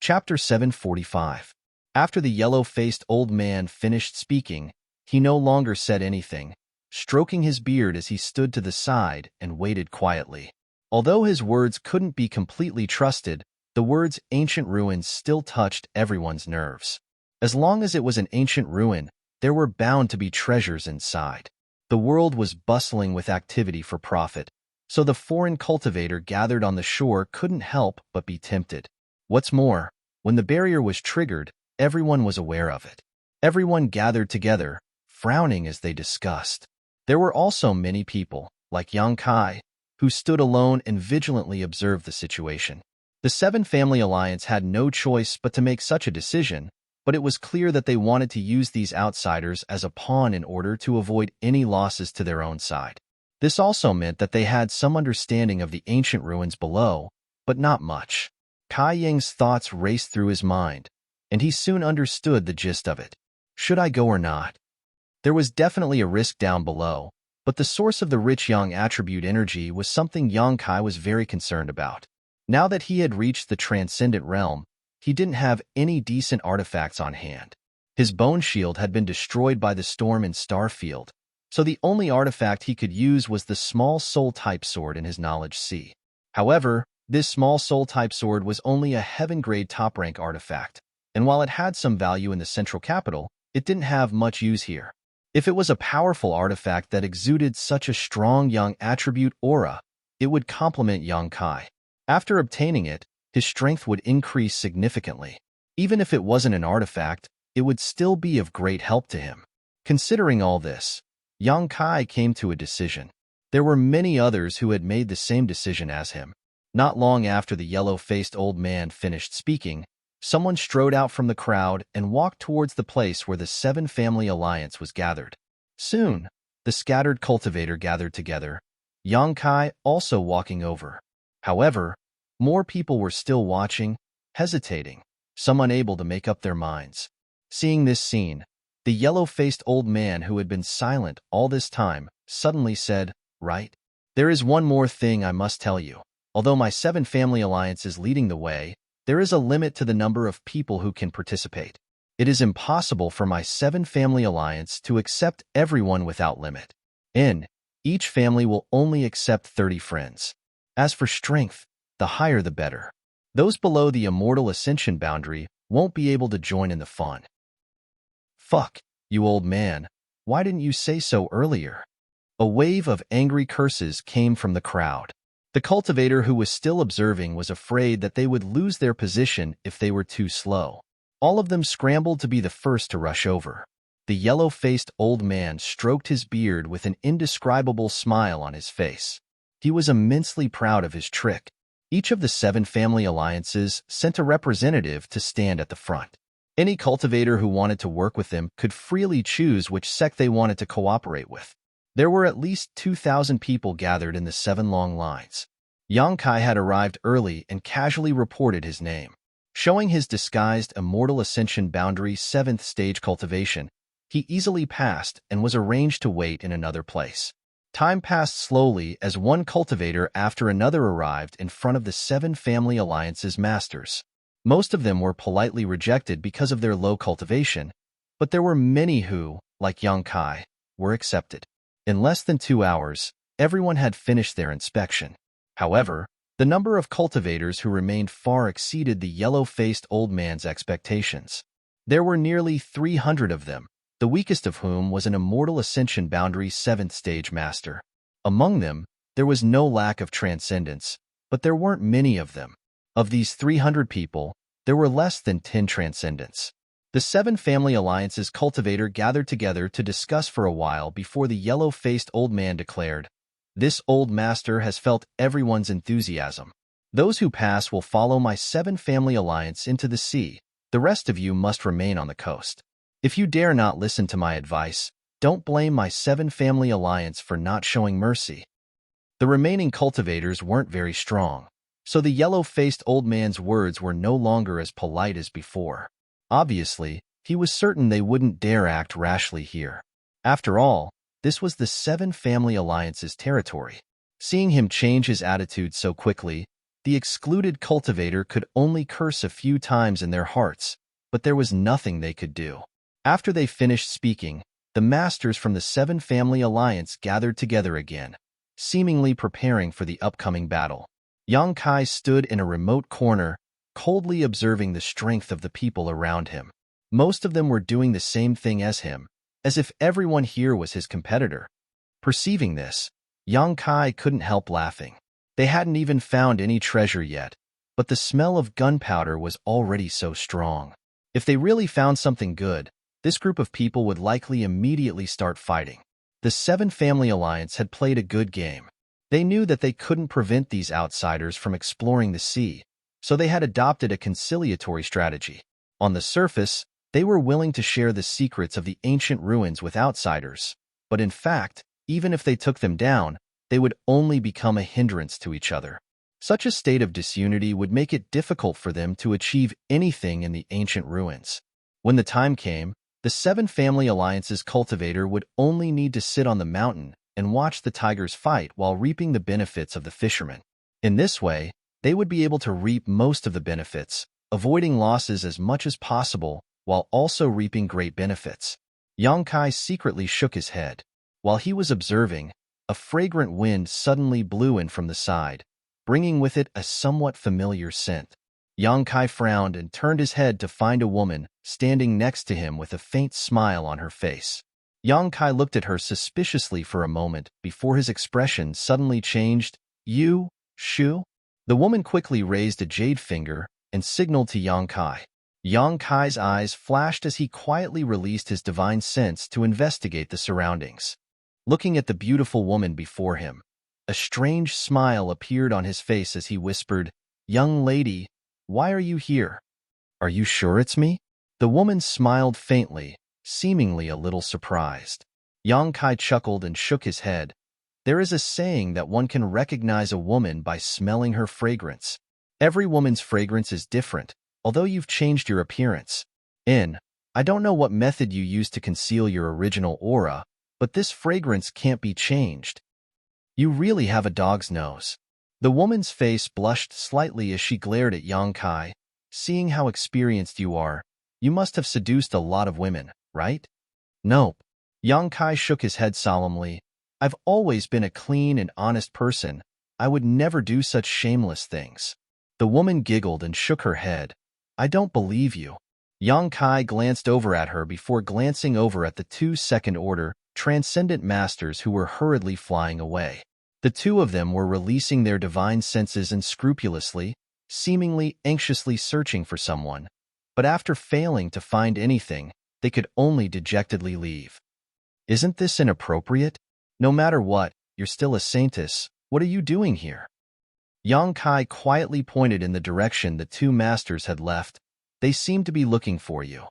S1: Chapter 745. After the yellow-faced old man finished speaking, he no longer said anything, stroking his beard as he stood to the side and waited quietly. Although his words couldn't be completely trusted, the words ancient ruins still touched everyone's nerves. As long as it was an ancient ruin, there were bound to be treasures inside. The world was bustling with activity for profit, so the foreign cultivator gathered on the shore couldn't help but be tempted. What's more, when the barrier was triggered, everyone was aware of it. Everyone gathered together, frowning as they discussed. There were also many people, like Yang Kai, who stood alone and vigilantly observed the situation. The Seven Family Alliance had no choice but to make such a decision, but it was clear that they wanted to use these outsiders as a pawn in order to avoid any losses to their own side. This also meant that they had some understanding of the ancient ruins below, but not much. Kai Ying's thoughts raced through his mind. and he soon understood the gist of it. Should I go or not? There was definitely a risk down below, but the source of the rich young attribute energy was something Yang Kai was very concerned about. Now that he had reached the transcendent realm, he didn't have any decent artifacts on hand. His bone shield had been destroyed by the storm in Starfield, so the only artifact he could use was the small soul-type sword in his knowledge sea. However, this small soul-type sword was only a heaven-grade top-rank artifact, and while it had some value in the central capital, it didn't have much use here. If it was a powerful artifact that exuded such a strong young attribute aura, it would complement Yang Kai. After obtaining it, his strength would increase significantly. Even if it wasn't an artifact, it would still be of great help to him. Considering all this, Yang Kai came to a decision. There were many others who had made the same decision as him. Not long after the yellow-faced old man finished speaking, someone strode out from the crowd and walked towards the place where the Seven Family Alliance was gathered. Soon, the scattered cultivator gathered together, Yang Kai also walking over. However, more people were still watching, hesitating, some unable to make up their minds. Seeing this scene, the yellow-faced old man who had been silent all this time suddenly said, "Right? There is one more thing I must tell you. Although my Seven Family Alliance is leading the way, there is a limit to the number of people who can participate. It is impossible for my Seven Family Alliance to accept everyone without limit. Each family will only accept 30 friends. As for strength, the higher the better. Those below the immortal ascension boundary won't be able to join in the fun." "Fuck, you old man, why didn't you say so earlier?" A wave of angry curses came from the crowd. The cultivator who was still observing was afraid that they would lose their position if they were too slow. All of them scrambled to be the first to rush over. The yellow-faced old man stroked his beard with an indescribable smile on his face. He was immensely proud of his trick. Each of the Seven Family Alliances sent a representative to stand at the front. Any cultivator who wanted to work with them could freely choose which sect they wanted to cooperate with. There were at least 2,000 people gathered in the 7 long lines. Yang Kai had arrived early and casually reported his name. Showing his disguised Immortal Ascension Boundary 7th Stage cultivation, he easily passed and was arranged to wait in another place. Time passed slowly as one cultivator after another arrived in front of the Seven Family Alliance's masters. Most of them were politely rejected because of their low cultivation, but there were many who, like Yang Kai, were accepted. In less than 2 hours, everyone had finished their inspection. However, the number of cultivators who remained far exceeded the yellow-faced old man's expectations. There were nearly 300 of them, the weakest of whom was an Immortal Ascension Boundary 7th Stage Master. Among them, there was no lack of transcendence, but there weren't many of them. Of these 300 people, there were less than 10 transcendents. The Seven Family Alliance's cultivator gathered together to discuss for a while before the yellow-faced old man declared, "This old master has felt everyone's enthusiasm. Those who pass will follow my Seven Family Alliance into the sea. The rest of you must remain on the coast. If you dare not listen to my advice, don't blame my Seven Family Alliance for not showing mercy." The remaining cultivators weren't very strong, so the yellow-faced old man's words were no longer as polite as before. Obviously, he was certain they wouldn't dare act rashly here. After all, this was the Seven Family Alliance's territory. Seeing him change his attitude so quickly, the excluded cultivator could only curse a few times in their hearts, but there was nothing they could do. After they finished speaking, the masters from the Seven Family Alliance gathered together again, seemingly preparing for the upcoming battle. Yang Kai stood in a remote corner, coldly observing the strength of the people around him. Most of them were doing the same thing as him, as if everyone here was his competitor. Perceiving this, Yang Kai couldn't help laughing. They hadn't even found any treasure yet, but the smell of gunpowder was already so strong. If they really found something good, this group of people would likely immediately start fighting. The Seven Family Alliance had played a good game. They knew that they couldn't prevent these outsiders from exploring the sea, so they had adopted a conciliatory strategy. On the surface, they were willing to share the secrets of the ancient ruins with outsiders, but in fact, even if they took them down, they would only become a hindrance to each other. Such a state of disunity would make it difficult for them to achieve anything in the ancient ruins. When the time came, the Seven Family Alliance's cultivator would only need to sit on the mountain and watch the tigers fight while reaping the benefits of the fishermen. In this way, they would be able to reap most of the benefits, avoiding losses as much as possible while also reaping great benefits. Yang Kai secretly shook his head. While he was observing, a fragrant wind suddenly blew in from the side, bringing with it a somewhat familiar scent. Yang Kai frowned and turned his head to find a woman standing next to him with a faint smile on her face. Yang Kai looked at her suspiciously for a moment before his expression suddenly changed. "You, Shu?" The woman quickly raised a jade finger and signaled to Yang Kai. Yang Kai's eyes flashed as he quietly released his divine sense to investigate the surroundings. Looking at the beautiful woman before him, a strange smile appeared on his face as he whispered, "Young lady, why are you here? Are you sure it's me?" The woman smiled faintly, seemingly a little surprised. Yang Kai chuckled and shook his head. There is a saying that one can recognize a woman by smelling her fragrance. Every woman's fragrance is different, although you've changed your appearance. I don't know what method you used to conceal your original aura, but this fragrance can't be changed. You really have a dog's nose. The woman's face blushed slightly as she glared at Yang Kai. Seeing how experienced you are, you must have seduced a lot of women, right? Nope. Yang Kai shook his head solemnly. I've always been a clean and honest person. I would never do such shameless things. The woman giggled and shook her head. I don't believe you. Yang Kai glanced over at her before glancing over at the two second-order, transcendent masters who were hurriedly flying away. The two of them were releasing their divine senses unscrupulously, seemingly anxiously searching for someone, but after failing to find anything, they could only dejectedly leave. Isn't this inappropriate? No matter what, you're still a saintess. What are you doing here? Yang Kai quietly pointed in the direction the two masters had left. They seem to be looking for you.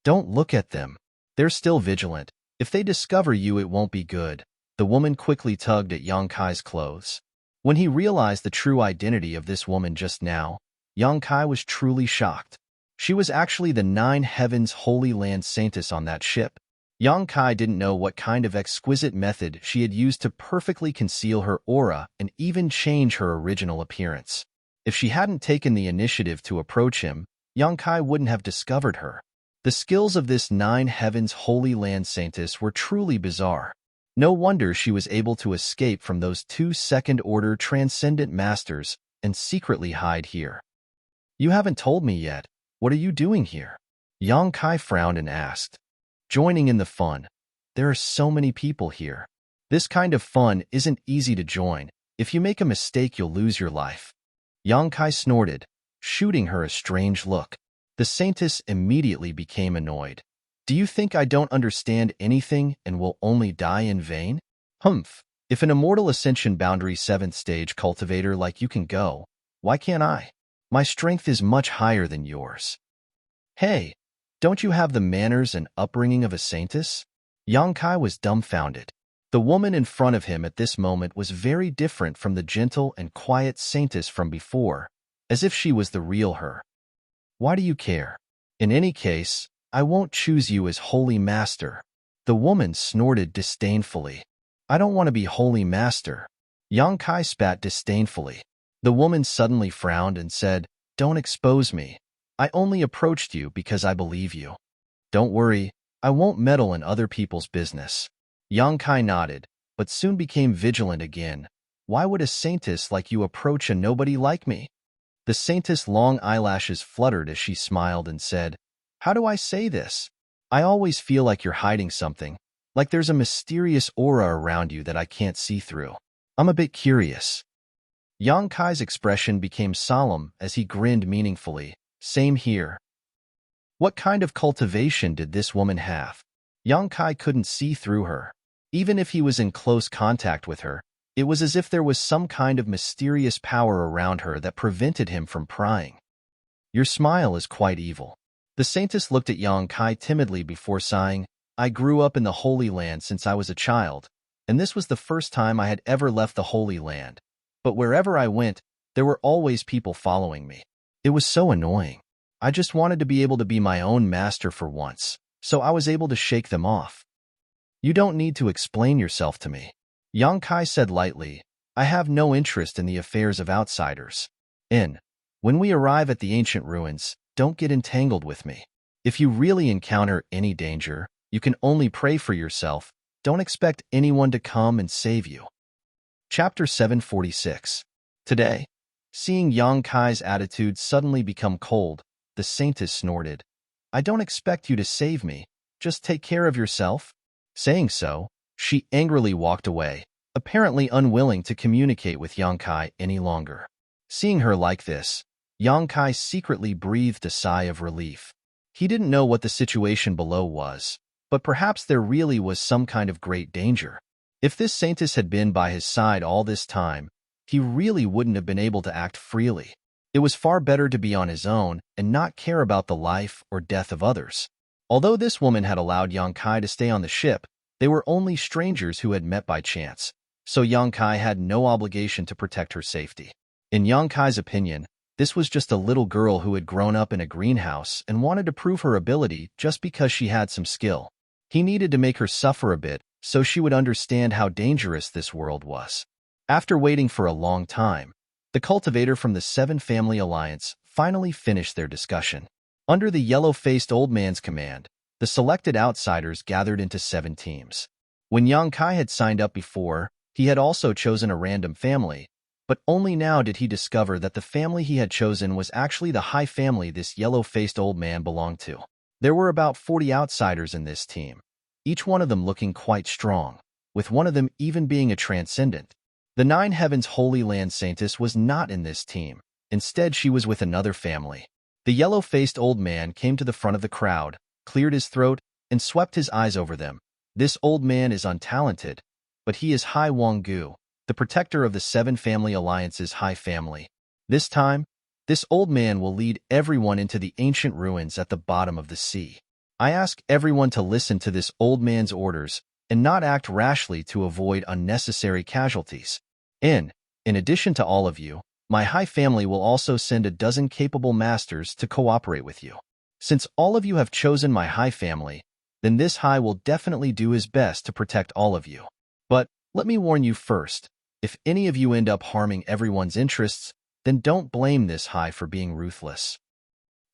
S1: Don't look at them. They're still vigilant. If they discover you, it won't be good. The woman quickly tugged at Yang Kai's clothes. When he realized the true identity of this woman just now, Yang Kai was truly shocked. She was actually the Nine Heavens Holy Land Saintess on that ship. Yang Kai didn't know what kind of exquisite method she had used to perfectly conceal her aura and even change her original appearance. If she hadn't taken the initiative to approach him, Yang Kai wouldn't have discovered her. The skills of this Nine Heavens Holy Land Saintess were truly bizarre. No wonder she was able to escape from those two second-order transcendent masters and secretly hide here. You haven't told me yet. What are you doing here? Yang Kai frowned and asked. Joining in the fun. There are so many people here. This kind of fun isn't easy to join. If you make a mistake, you'll lose your life. Yang Kai snorted, shooting her a strange look. The saintess immediately became annoyed. Do you think I don't understand anything and will only die in vain? Humph. If an immortal ascension boundary 7th stage cultivator like you can go, why can't I? My strength is much higher than yours. Hey, don't you have the manners and upbringing of a saintess? Yang Kai was dumbfounded. The woman in front of him at this moment was very different from the gentle and quiet saintess from before, as if she was the real her. Why do you care? In any case, I won't choose you as holy master. The woman snorted disdainfully. I don't want to be holy master. Yang Kai spat disdainfully. The woman suddenly frowned and said, Don't expose me. I only approached you because I believe you. Don't worry, I won't meddle in other people's business. Yang Kai nodded, but soon became vigilant again. Why would a saintess like you approach a nobody like me? The saintess' long eyelashes fluttered as she smiled and said, How do I say this? I always feel like you're hiding something, like there's a mysterious aura around you that I can't see through. I'm a bit curious. Yang Kai's expression became solemn as he grinned meaningfully. Same here. What kind of cultivation did this woman have? Yang Kai couldn't see through her. Even if he was in close contact with her, it was as if there was some kind of mysterious power around her that prevented him from prying. Your smile is quite evil. The saintess looked at Yang Kai timidly before sighing. I grew up in the Holy Land since I was a child, and this was the first time I had ever left the Holy Land. But wherever I went, There were always people following me. It was so annoying. I just wanted to be able to be my own master for once, so I was able to shake them off. You don't need to explain yourself to me. Yang Kai said lightly, I have no interest in the affairs of outsiders. When we arrive at the ancient ruins, don't get entangled with me. If you really encounter any danger, you can only pray for yourself. Don't expect anyone to come and save you. Chapter 746. Today, seeing Yang Kai's attitude suddenly become cold, the saintess snorted, I don't expect you to save me. Just take care of yourself. Saying so, she angrily walked away, apparently unwilling to communicate with Yang Kai any longer. Seeing her like this, Yang Kai secretly breathed a sigh of relief. He didn't know what the situation below was, but perhaps there really was some kind of great danger. If this saintess had been by his side all this time, he really wouldn't have been able to act freely. It was far better to be on his own and not care about the life or death of others. Although this woman had allowed Yang Kai to stay on the ship, they were only strangers who had met by chance, so Yang Kai had no obligation to protect her safety. In Yang Kai's opinion, this was just a little girl who had grown up in a greenhouse and wanted to prove her ability just because she had some skill. He needed to make her suffer a bit so she would understand how dangerous this world was. After waiting for a long time, the cultivator from the Seven Family Alliance finally finished their discussion. Under the yellow-faced old man's command, the selected outsiders gathered into 7 teams. When Yang Kai had signed up before, he had also chosen a random family, but only now did he discover that the family he had chosen was actually the high family this yellow-faced old man belonged to. There were about 40 outsiders in this team, each one of them looking quite strong, with one of them even being a transcendent. The Nine Heavens Holy Land Saintess was not in this team. Instead, she was with another family. The yellow-faced old man came to the front of the crowd, cleared his throat, and swept his eyes over them. This old man is untalented, but he is Hai Wang-gu, the protector of the Seven Family Alliance's High Family. This time, this old man will lead everyone into the ancient ruins at the bottom of the sea. I ask everyone to listen to this old man's orders and not act rashly to avoid unnecessary casualties. In addition to all of you, my high family will also send a dozen capable masters to cooperate with you. Since all of you have chosen my high family, then this high will definitely do his best to protect all of you. But let me warn you first, if any of you end up harming everyone's interests, then don't blame this high for being ruthless.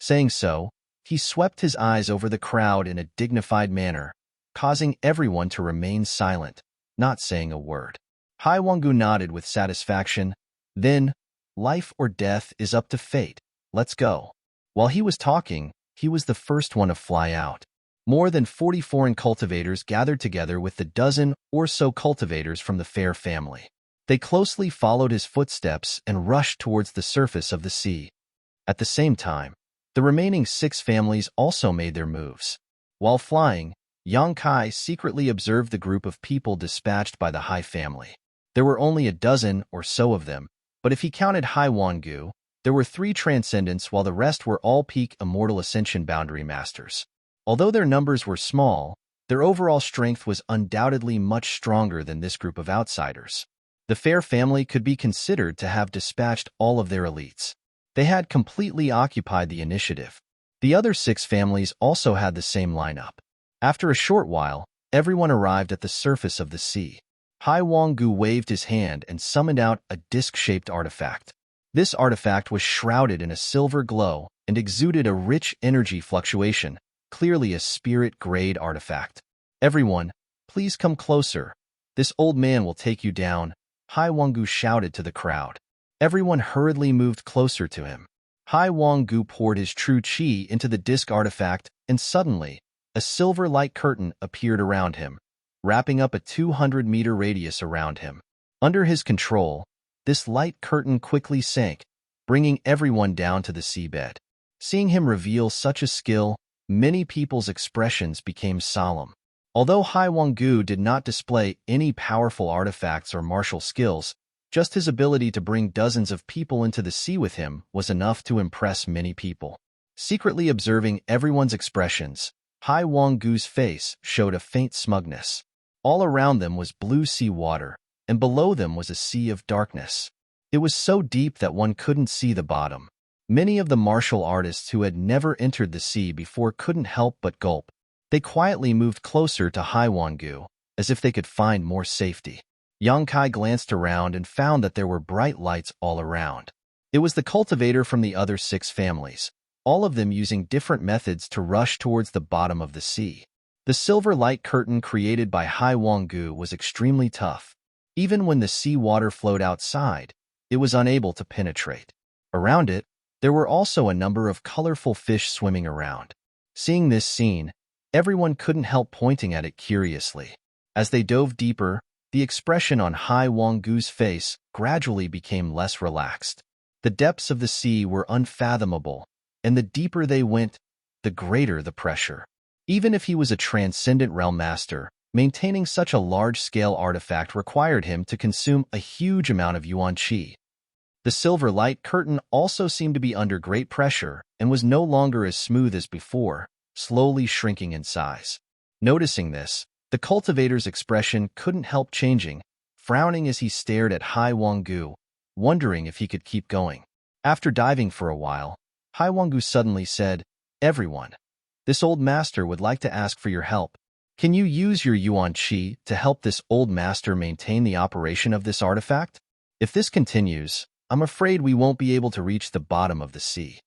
S1: Saying so, he swept his eyes over the crowd in a dignified manner, causing everyone to remain silent, not saying a word. Hai Wang-gu nodded with satisfaction. Then, life or death is up to fate. Let's go. While he was talking, he was the first one to fly out. More than 40 foreign cultivators gathered together with the dozen or so cultivators from the Fair family. They closely followed his footsteps and rushed towards the surface of the sea. At the same time, the remaining 6 families also made their moves. While flying, Yang Kai secretly observed the group of people dispatched by the High family. There were only a dozen or so of them, but if he counted Hai Wang-gu, there were 3 transcendents while the rest were all peak Immortal Ascension boundary masters. Although their numbers were small, their overall strength was undoubtedly much stronger than this group of outsiders. The Fair family could be considered to have dispatched all of their elites. They had completely occupied the initiative. The other 6 families also had the same lineup. After a short while, everyone arrived at the surface of the sea. Hai Wang-gu waved his hand and summoned out a disc-shaped artifact. This artifact was shrouded in a silver glow and exuded a rich energy fluctuation, clearly a spirit-grade artifact. Everyone, please come closer. This old man will take you down, Hai Wang-gu shouted to the crowd. Everyone hurriedly moved closer to him. Hai Wang-gu poured his true qi into the disc artifact, and suddenly, a silver light curtain appeared around him, wrapping up a 200-meter radius around him. Under his control, this light curtain quickly sank, bringing everyone down to the seabed. Seeing him reveal such a skill, many people's expressions became solemn. Although Hai Wang-gu did not display any powerful artifacts or martial skills, just his ability to bring dozens of people into the sea with him was enough to impress many people. Secretly observing everyone's expressions, Hai Wang-gu's face showed a faint smugness. All around them was blue sea water, and below them was a sea of darkness. It was so deep that one couldn't see the bottom. Many of the martial artists who had never entered the sea before couldn't help but gulp. They quietly moved closer to Haiwangu, as if they could find more safety. Yongkai glanced around and found that there were bright lights all around. It was the cultivator from the other 6 families, all of them using different methods to rush towards the bottom of the sea. The silver light curtain created by Haiwangu was extremely tough. Even when the sea water flowed outside, it was unable to penetrate. Around it, there were also a number of colorful fish swimming around. Seeing this scene, everyone couldn't help pointing at it curiously. As they dove deeper, the expression on Haiwangu's face gradually became less relaxed. The depths of the sea were unfathomable, and the deeper they went, the greater the pressure. Even if he was a transcendent realm master, maintaining such a large-scale artifact required him to consume a huge amount of yuan qi. The silver light curtain also seemed to be under great pressure and was no longer as smooth as before, slowly shrinking in size. Noticing this, the cultivator's expression couldn't help changing, frowning as he stared at Haiwangu, wondering if he could keep going. After diving for a while, Haiwangu suddenly said, "Everyone, this old master would like to ask for your help. Can you use your yuan qi to help this old master maintain the operation of this artifact? If this continues, I'm afraid we won't be able to reach the bottom of the sea."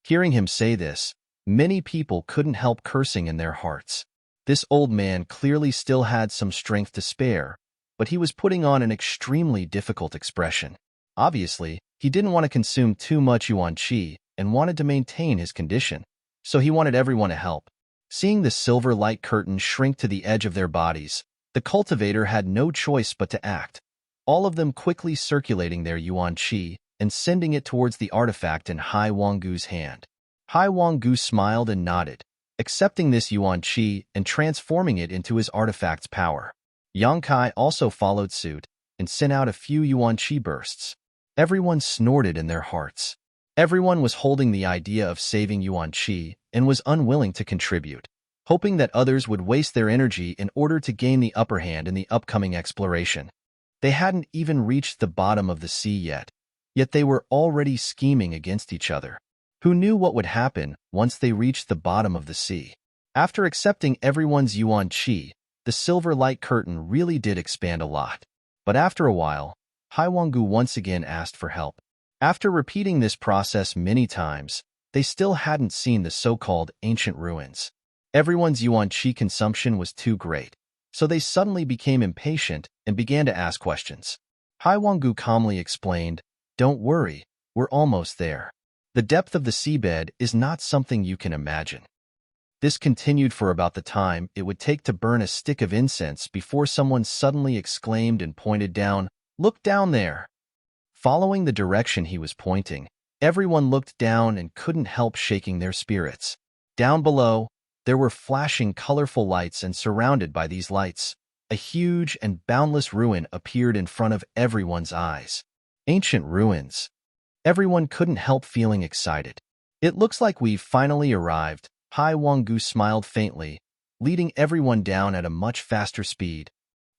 S1: Hearing him say this, many people couldn't help cursing in their hearts. This old man clearly still had some strength to spare, but he was putting on an extremely difficult expression. Obviously, he didn't want to consume too much yuan qi and wanted to maintain his condition, so he wanted everyone to help. Seeing the silver light curtain shrink to the edge of their bodies, the cultivator had no choice but to act, all of them quickly circulating their yuan qi and sending it towards the artifact in Haiwangu's hand. Haiwangu smiled and nodded, accepting this yuan qi and transforming it into his artifact's power. Yongkai also followed suit and sent out a few yuan qi bursts. Everyone snorted in their hearts. Everyone was holding the idea of saving yuan qi and was unwilling to contribute, hoping that others would waste their energy in order to gain the upper hand in the upcoming exploration. They hadn't even reached the bottom of the sea yet they were already scheming against each other. Who knew what would happen once they reached the bottom of the sea? After accepting everyone's yuan qi, the silver light curtain really did expand a lot. But after a while, Haiwangu once again asked for help. After repeating this process many times, they still hadn't seen the so-called ancient ruins. Everyone's yuan qi consumption was too great, so they suddenly became impatient and began to ask questions. Haiwangu calmly explained, "Don't worry, we're almost there. The depth of the seabed is not something you can imagine." This continued for about the time it would take to burn a stick of incense before someone suddenly exclaimed and pointed down, "Look down there!" Following the direction he was pointing, everyone looked down and couldn't help shaking their spirits. Down below, there were flashing colorful lights, and surrounded by these lights, a huge and boundless ruin appeared in front of everyone's eyes. Ancient ruins. Everyone couldn't help feeling excited. "It looks like we've finally arrived," Haiwangu smiled faintly, leading everyone down at a much faster speed.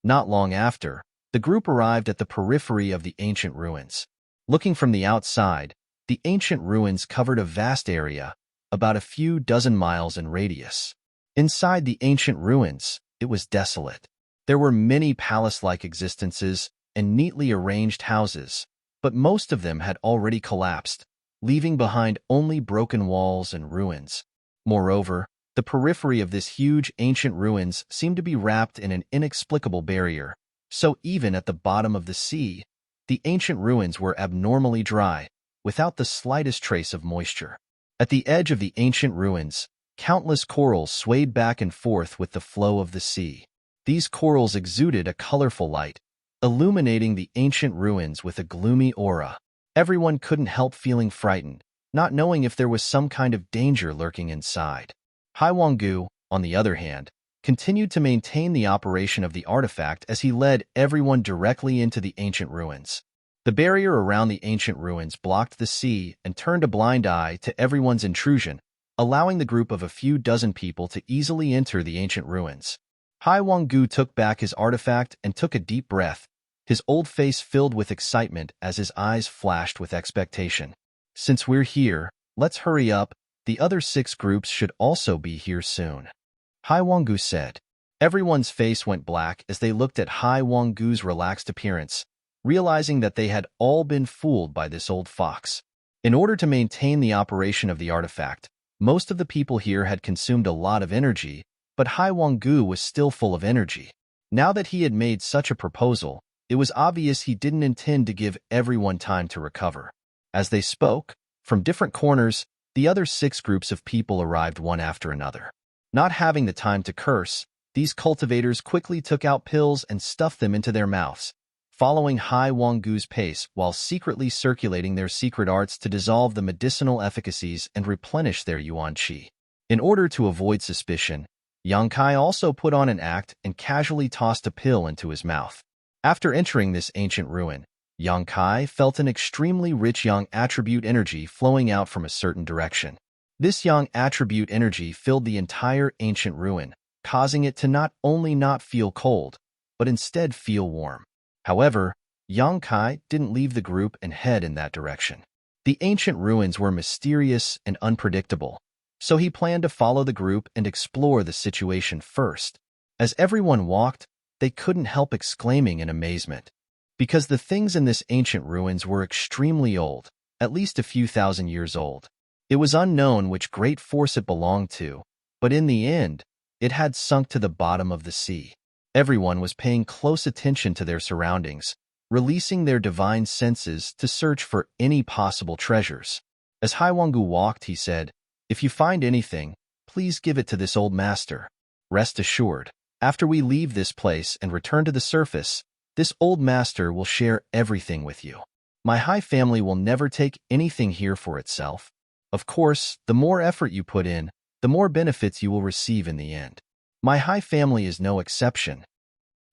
S1: Not long after, the group arrived at the periphery of the ancient ruins. Looking from the outside, the ancient ruins covered a vast area, about a few dozen miles in radius. Inside the ancient ruins, it was desolate. There were many palace-like existences and neatly arranged houses, but most of them had already collapsed, leaving behind only broken walls and ruins. Moreover, the periphery of this huge ancient ruins seemed to be wrapped in an inexplicable barrier, so even at the bottom of the sea, the ancient ruins were abnormally dry, without the slightest trace of moisture. At the edge of the ancient ruins, countless corals swayed back and forth with the flow of the sea. These corals exuded a colorful light, illuminating the ancient ruins with a gloomy aura. Everyone couldn't help feeling frightened, not knowing if there was some kind of danger lurking inside. Haiwangu, on the other hand, continued to maintain the operation of the artifact as he led everyone directly into the ancient ruins. The barrier around the ancient ruins blocked the sea and turned a blind eye to everyone's intrusion, allowing the group of a few dozen people to easily enter the ancient ruins. Haiwangu took back his artifact and took a deep breath, his old face filled with excitement as his eyes flashed with expectation. Since we're here, let's hurry up. The other 6 groups should also be here soon, Hai Wanggu said. Everyone's face went black as they looked at Hai Wanggu's relaxed appearance, realizing that they had all been fooled by this old fox. In order to maintain the operation of the artifact, most of the people here had consumed a lot of energy, but Hai Wanggu was still full of energy. Now that he had made such a proposal, it was obvious he didn't intend to give everyone time to recover. As they spoke, from different corners, the other 6 groups of people arrived one after another. Not having the time to curse, these cultivators quickly took out pills and stuffed them into their mouths, following Hai Wanggu's pace while secretly circulating their secret arts to dissolve the medicinal efficacies and replenish their yuan qi. In order to avoid suspicion, Yang Kai also put on an act and casually tossed a pill into his mouth. After entering this ancient ruin, Yang Kai felt an extremely rich yang attribute energy flowing out from a certain direction. This yang attribute energy filled the entire ancient ruin, causing it to not only not feel cold, but instead feel warm. However, Yang Kai didn't leave the group and head in that direction. The ancient ruins were mysterious and unpredictable, so he planned to follow the group and explore the situation first. As everyone walked, they couldn't help exclaiming in amazement, because the things in this ancient ruins were extremely old, at least a few thousand years old. It was unknown which great force it belonged to, but in the end, it had sunk to the bottom of the sea. Everyone was paying close attention to their surroundings, releasing their divine senses to search for any possible treasures. As Hai Wanggu walked, he said, "If you find anything, please give it to this old master. Rest assured, after we leave this place and return to the surface, this old master will share everything with you. My Hai family will never take anything here for itself. Of course, the more effort you put in, the more benefits you will receive in the end. My Hai family is no exception."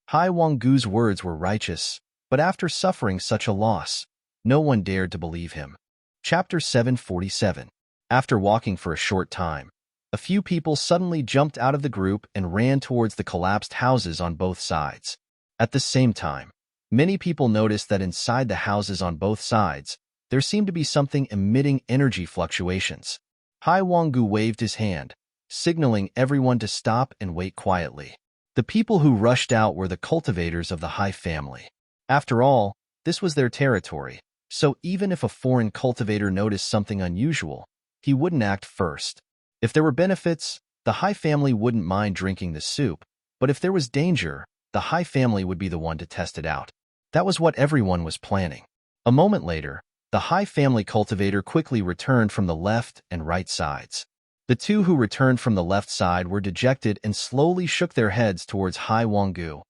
S1: Hai Wanggu's words were righteous, but after suffering such a loss, no one dared to believe him. Chapter 747. After walking for a short time, a few people suddenly jumped out of the group and ran towards the collapsed houses on both sides. At the same time, many people noticed that inside the houses on both sides, there seemed to be something emitting energy fluctuations. Hai Wanggu waved his hand, signaling everyone to stop and wait quietly. The people who rushed out were the cultivators of the Hai family. After all, this was their territory, so even if a foreign cultivator noticed something unusual, he wouldn't act first. If there were benefits, the Hai family wouldn't mind drinking the soup, but if there was danger, the Hai family would be the one to test it out. That was what everyone was planning. A moment later, the Hai family cultivator quickly returned from the left and right sides. The 2 who returned from the left side were dejected and slowly shook their heads towards Hai Wanggu.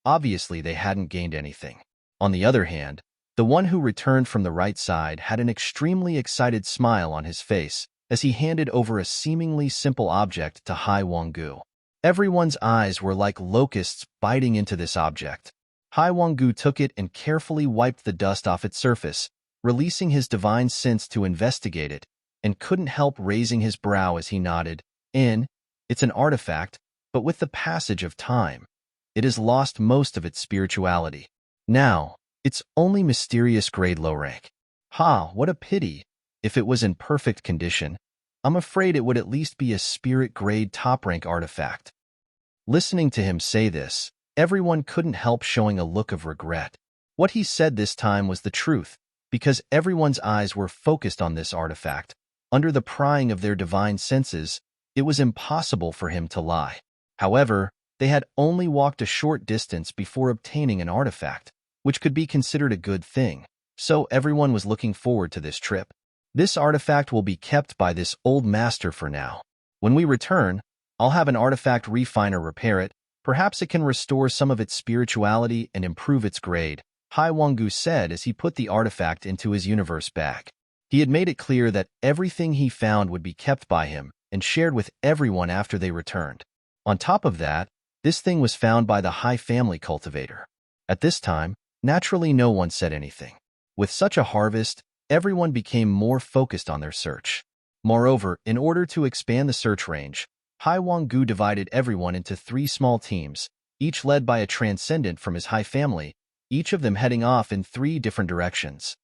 S1: Obviously, they hadn't gained anything. On the other hand, the one who returned from the right side had an extremely excited smile on his face as he handed over a seemingly simple object to Hai Wanggu. Everyone's eyes were like locusts biting into this object. Hai Wanggu took it and carefully wiped the dust off its surface, releasing his divine sense to investigate it, and couldn't help raising his brow as he nodded. It's an artifact, but with the passage of time, it has lost most of its spirituality. Now, it's only mysterious grade low rank. What a pity. If it was in perfect condition, I'm afraid it would at least be a spirit grade top rank artifact. Listening to him say this, everyone couldn't help showing a look of regret. What he said this time was the truth, because everyone's eyes were focused on this artifact. Under the prying of their divine senses, it was impossible for him to lie. However, they had only walked a short distance before obtaining an artifact, which could be considered a good thing, so everyone was looking forward to this trip. This artifact will be kept by this old master for now. When we return, I'll have an artifact refiner repair it. Perhaps it can restore some of its spirituality and improve its grade, Hai Wanggu said as he put the artifact into his universe bag. He had made it clear that everything he found would be kept by him and shared with everyone after they returned. On top of that, this thing was found by the Hai family cultivator. At this time, naturally no one said anything. With such a harvest, everyone became more focused on their search. Moreover, in order to expand the search range, Hai Wanggu divided everyone into 3 small teams, each led by a transcendent from his Hai family. each of them heading off in 3 different directions.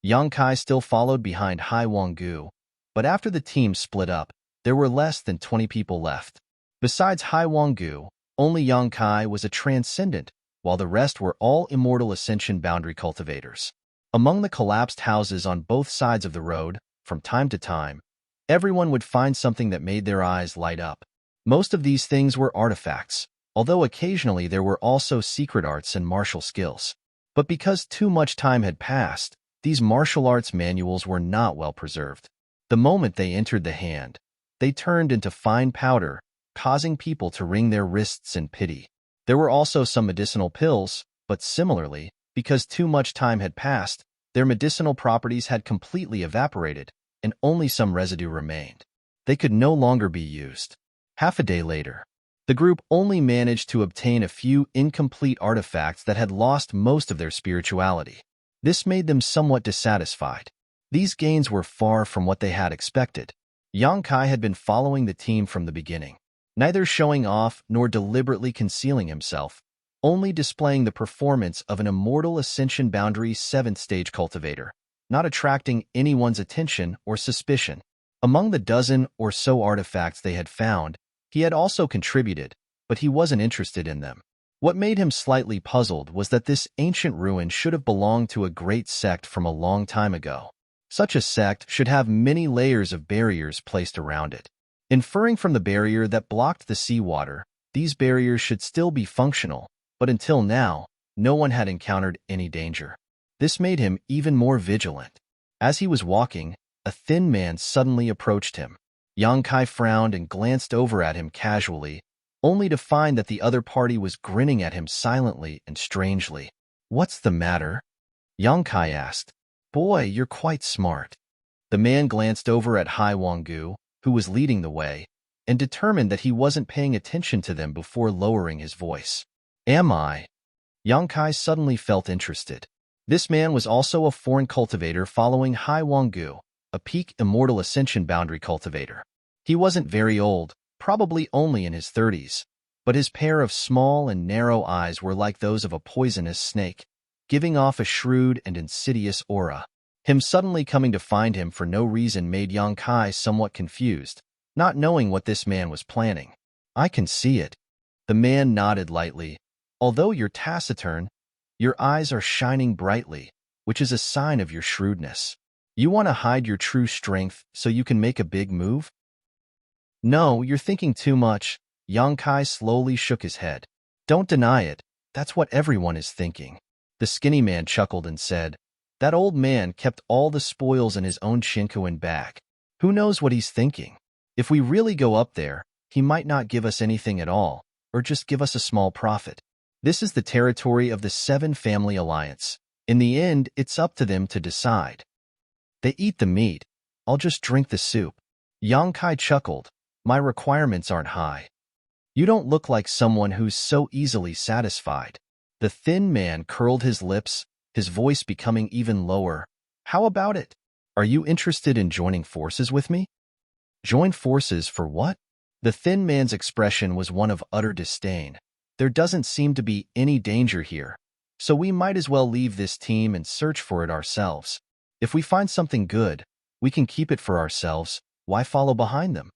S1: Yang Kai still followed behind Hai Wanggu, but after the team split up, there were less than 20 people left. Besides Hai Wanggu, only Yang Kai was a transcendent, while the rest were all immortal ascension boundary cultivators. Among the collapsed houses on both sides of the road, from time to time, everyone would find something that made their eyes light up. Most of these things were artifacts, although occasionally there were also secret arts and martial skills. But because too much time had passed, these martial arts manuals were not well preserved. The moment they entered the hand, they turned into fine powder, causing people to wring their wrists in pity. There were also some medicinal pills, but similarly, because too much time had passed, their medicinal properties had completely evaporated, and only some residue remained. They could no longer be used. Half a day later, the group only managed to obtain a few incomplete artifacts that had lost most of their spirituality. This made them somewhat dissatisfied. These gains were far from what they had expected. Yang Kai had been following the team from the beginning, neither showing off nor deliberately concealing himself, only displaying the performance of an immortal ascension boundary 7th stage cultivator, not attracting anyone's attention or suspicion. Among the dozen or so artifacts they had found, he had also contributed, but he wasn't interested in them. What made him slightly puzzled was that this ancient ruin should have belonged to a great sect from a long time ago. Such a sect should have many layers of barriers placed around it. Inferring from the barrier that blocked the seawater, these barriers should still be functional, but until now, no one had encountered any danger. This made him even more vigilant. As he was walking, a thin man suddenly approached him. Yang Kai frowned and glanced over at him casually, only to find that the other party was grinning at him silently and strangely. "What's the matter?" Yang Kai asked. "Boy, you're quite smart." The man glanced over at Hai Wanggu, who was leading the way, and determined that he wasn't paying attention to them before lowering his voice. "Am I?" Yang Kai suddenly felt interested. This man was also a foreign cultivator following Hai Wanggu, a peak immortal ascension boundary cultivator. He wasn't very old, probably only in his 30s, but his pair of small and narrow eyes were like those of a poisonous snake, giving off a shrewd and insidious aura. Him suddenly coming to find him for no reason made Yang Kai somewhat confused, not knowing what this man was planning. "I can see it." The man nodded lightly. "Although you're taciturn, your eyes are shining brightly, which is a sign of your shrewdness. You want to hide your true strength so you can make a big move?" "No, you're thinking too much." Yang Kai slowly shook his head. "Don't deny it. That's what everyone is thinking." The skinny man chuckled and said, "That old man kept all the spoils in his own Shinkoin bag. Who knows what he's thinking? If we really go up there, he might not give us anything at all, or just give us a small profit. This is the territory of the 7 Family Alliance. In the end, it's up to them to decide. They eat the meat. I'll just drink the soup." Yang Kai chuckled. "My requirements aren't high." "You don't look like someone who's so easily satisfied." The thin man curled his lips, his voice becoming even lower. "How about it? Are you interested in joining forces with me?" "Join forces for what?" The thin man's expression was one of utter disdain. "There doesn't seem to be any danger here, so we might as well leave this team and search for it ourselves. If we find something good, we can keep it for ourselves. Why follow behind them?"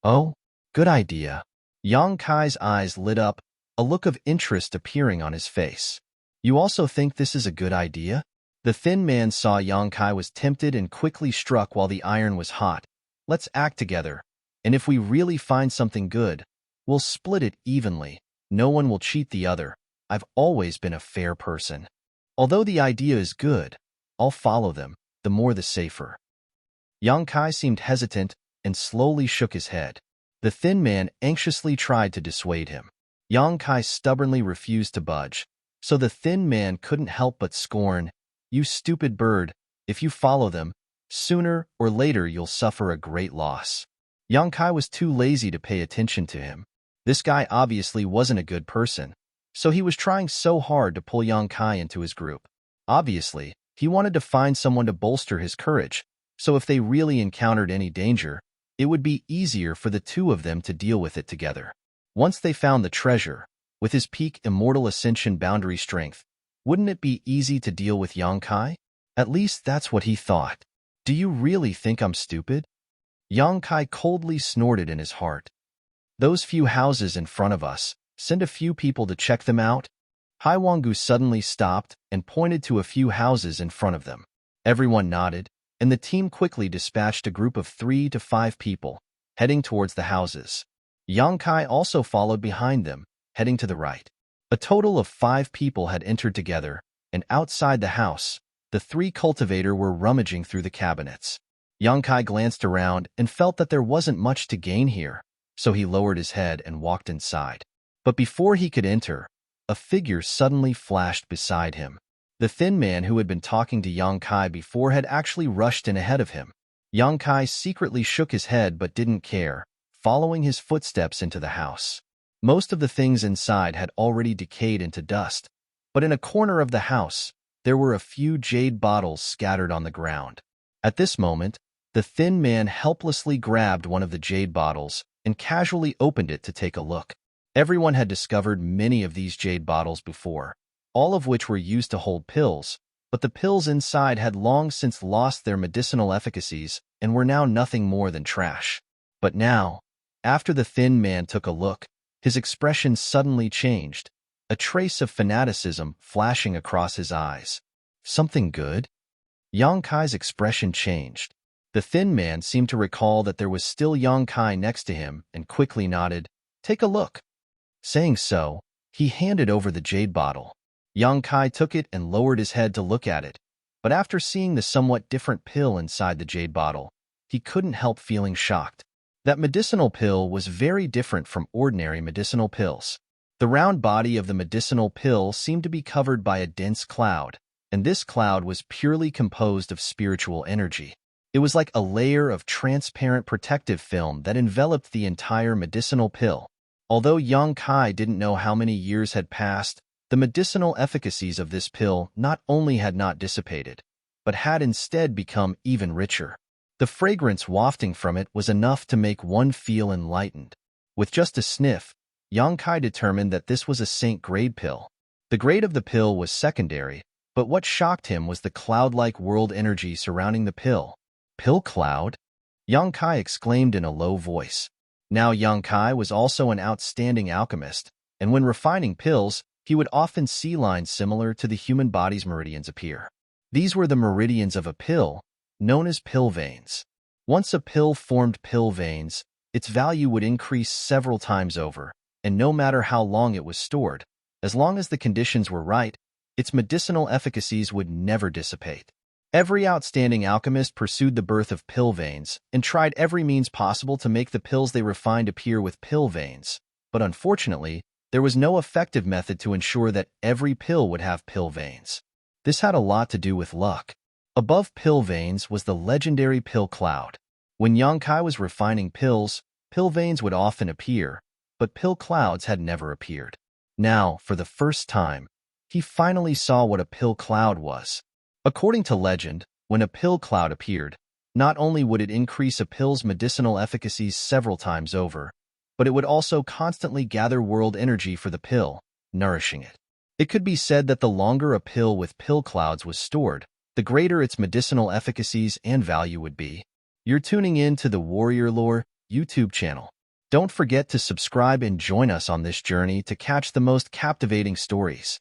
S1: "Oh, good idea." Yang Kai's eyes lit up, a look of interest appearing on his face. "You also think this is a good idea?" The thin man saw Yang Kai was tempted and quickly struck while the iron was hot. "Let's act together, and if we really find something good, we'll split it evenly. No one will cheat the other. I've always been a fair person. Although the idea is good, I'll follow them, the more the safer." Yang Kai seemed hesitant and slowly shook his head. The thin man anxiously tried to dissuade him. Yang Kai stubbornly refused to budge, so the thin man couldn't help but scorn, "You stupid bird, if you follow them, sooner or later you'll suffer a great loss." Yang Kai was too lazy to pay attention to him. This guy obviously wasn't a good person, so he was trying so hard to pull Yang Kai into his group. Obviously, he wanted to find someone to bolster his courage, so if they really encountered any danger, it would be easier for the two of them to deal with it together. Once they found the treasure, with his peak immortal ascension boundary strength, Wouldn't it be easy to deal with Yang Kai? At least that's what he thought. Do you really think I'm stupid? Yang Kai coldly snorted in his heart. Those few houses in front of us, send a few people to check them out? Hai Wanggu suddenly stopped and pointed to a few houses in front of them. Everyone nodded, and the team quickly dispatched a group of 3 to 5 people, heading towards the houses. Yang Kai also followed behind them, heading to the right. A total of 5 people had entered together, and outside the house, the 3 cultivators were rummaging through the cabinets. Yang Kai glanced around and felt that there wasn't much to gain here, so he lowered his head and walked inside. But before he could enter, a figure suddenly flashed beside him. The thin man who had been talking to Yang Kai before had actually rushed in ahead of him. Yang Kai secretly shook his head but didn't care, following his footsteps into the house. Most of the things inside had already decayed into dust, but in a corner of the house, there were a few jade bottles scattered on the ground. At this moment, the thin man helplessly grabbed one of the jade bottles and casually opened it to take a look. Everyone had discovered many of these jade bottles before, all of which were used to hold pills, but the pills inside had long since lost their medicinal efficacies and were now nothing more than trash. But now, after the thin man took a look, his expression suddenly changed, a trace of fanaticism flashing across his eyes. Something good? Yang Kai's expression changed. The thin man seemed to recall that there was still Yang Kai next to him and quickly nodded, "Take a look." Saying so, he handed over the jade bottle. Yang Kai took it and lowered his head to look at it, but after seeing the somewhat different pill inside the jade bottle, he couldn't help feeling shocked. That medicinal pill was very different from ordinary medicinal pills. The round body of the medicinal pill seemed to be covered by a dense cloud, and this cloud was purely composed of spiritual energy. It was like a layer of transparent protective film that enveloped the entire medicinal pill. Although Yang Kai didn't know how many years had passed, the medicinal efficacies of this pill not only had not dissipated, but had instead become even richer. The fragrance wafting from it was enough to make one feel enlightened. With just a sniff, Yang Kai determined that this was a saint-grade pill. The grade of the pill was secondary, but what shocked him was the cloud-like world energy surrounding the pill. "Pill cloud?" Yang Kai exclaimed in a low voice. Now Yang Kai was also an outstanding alchemist, and when refining pills, he would often see lines similar to the human body's meridians appear. These were the meridians of a pill, known as pill veins. Once a pill formed pill veins, its value would increase several times over, and no matter how long it was stored, as long as the conditions were right, its medicinal efficacies would never dissipate. Every outstanding alchemist pursued the birth of pill veins and tried every means possible to make the pills they refined appear with pill veins, but unfortunately, there was no effective method to ensure that every pill would have pill veins. This had a lot to do with luck. Above pill veins was the legendary pill cloud. When Yang Kai was refining pills, pill veins would often appear, but pill clouds had never appeared. Now, for the first time, he finally saw what a pill cloud was. According to legend, when a pill cloud appeared, not only would it increase a pill's medicinal efficacies several times over, but it would also constantly gather world energy for the pill, nourishing it. It could be said that the longer a pill with pill clouds was stored, the greater its medicinal efficacies and value would be. You're tuning in to the Warrior Lore YouTube channel. Don't forget to subscribe and join us on this journey to catch the most captivating stories.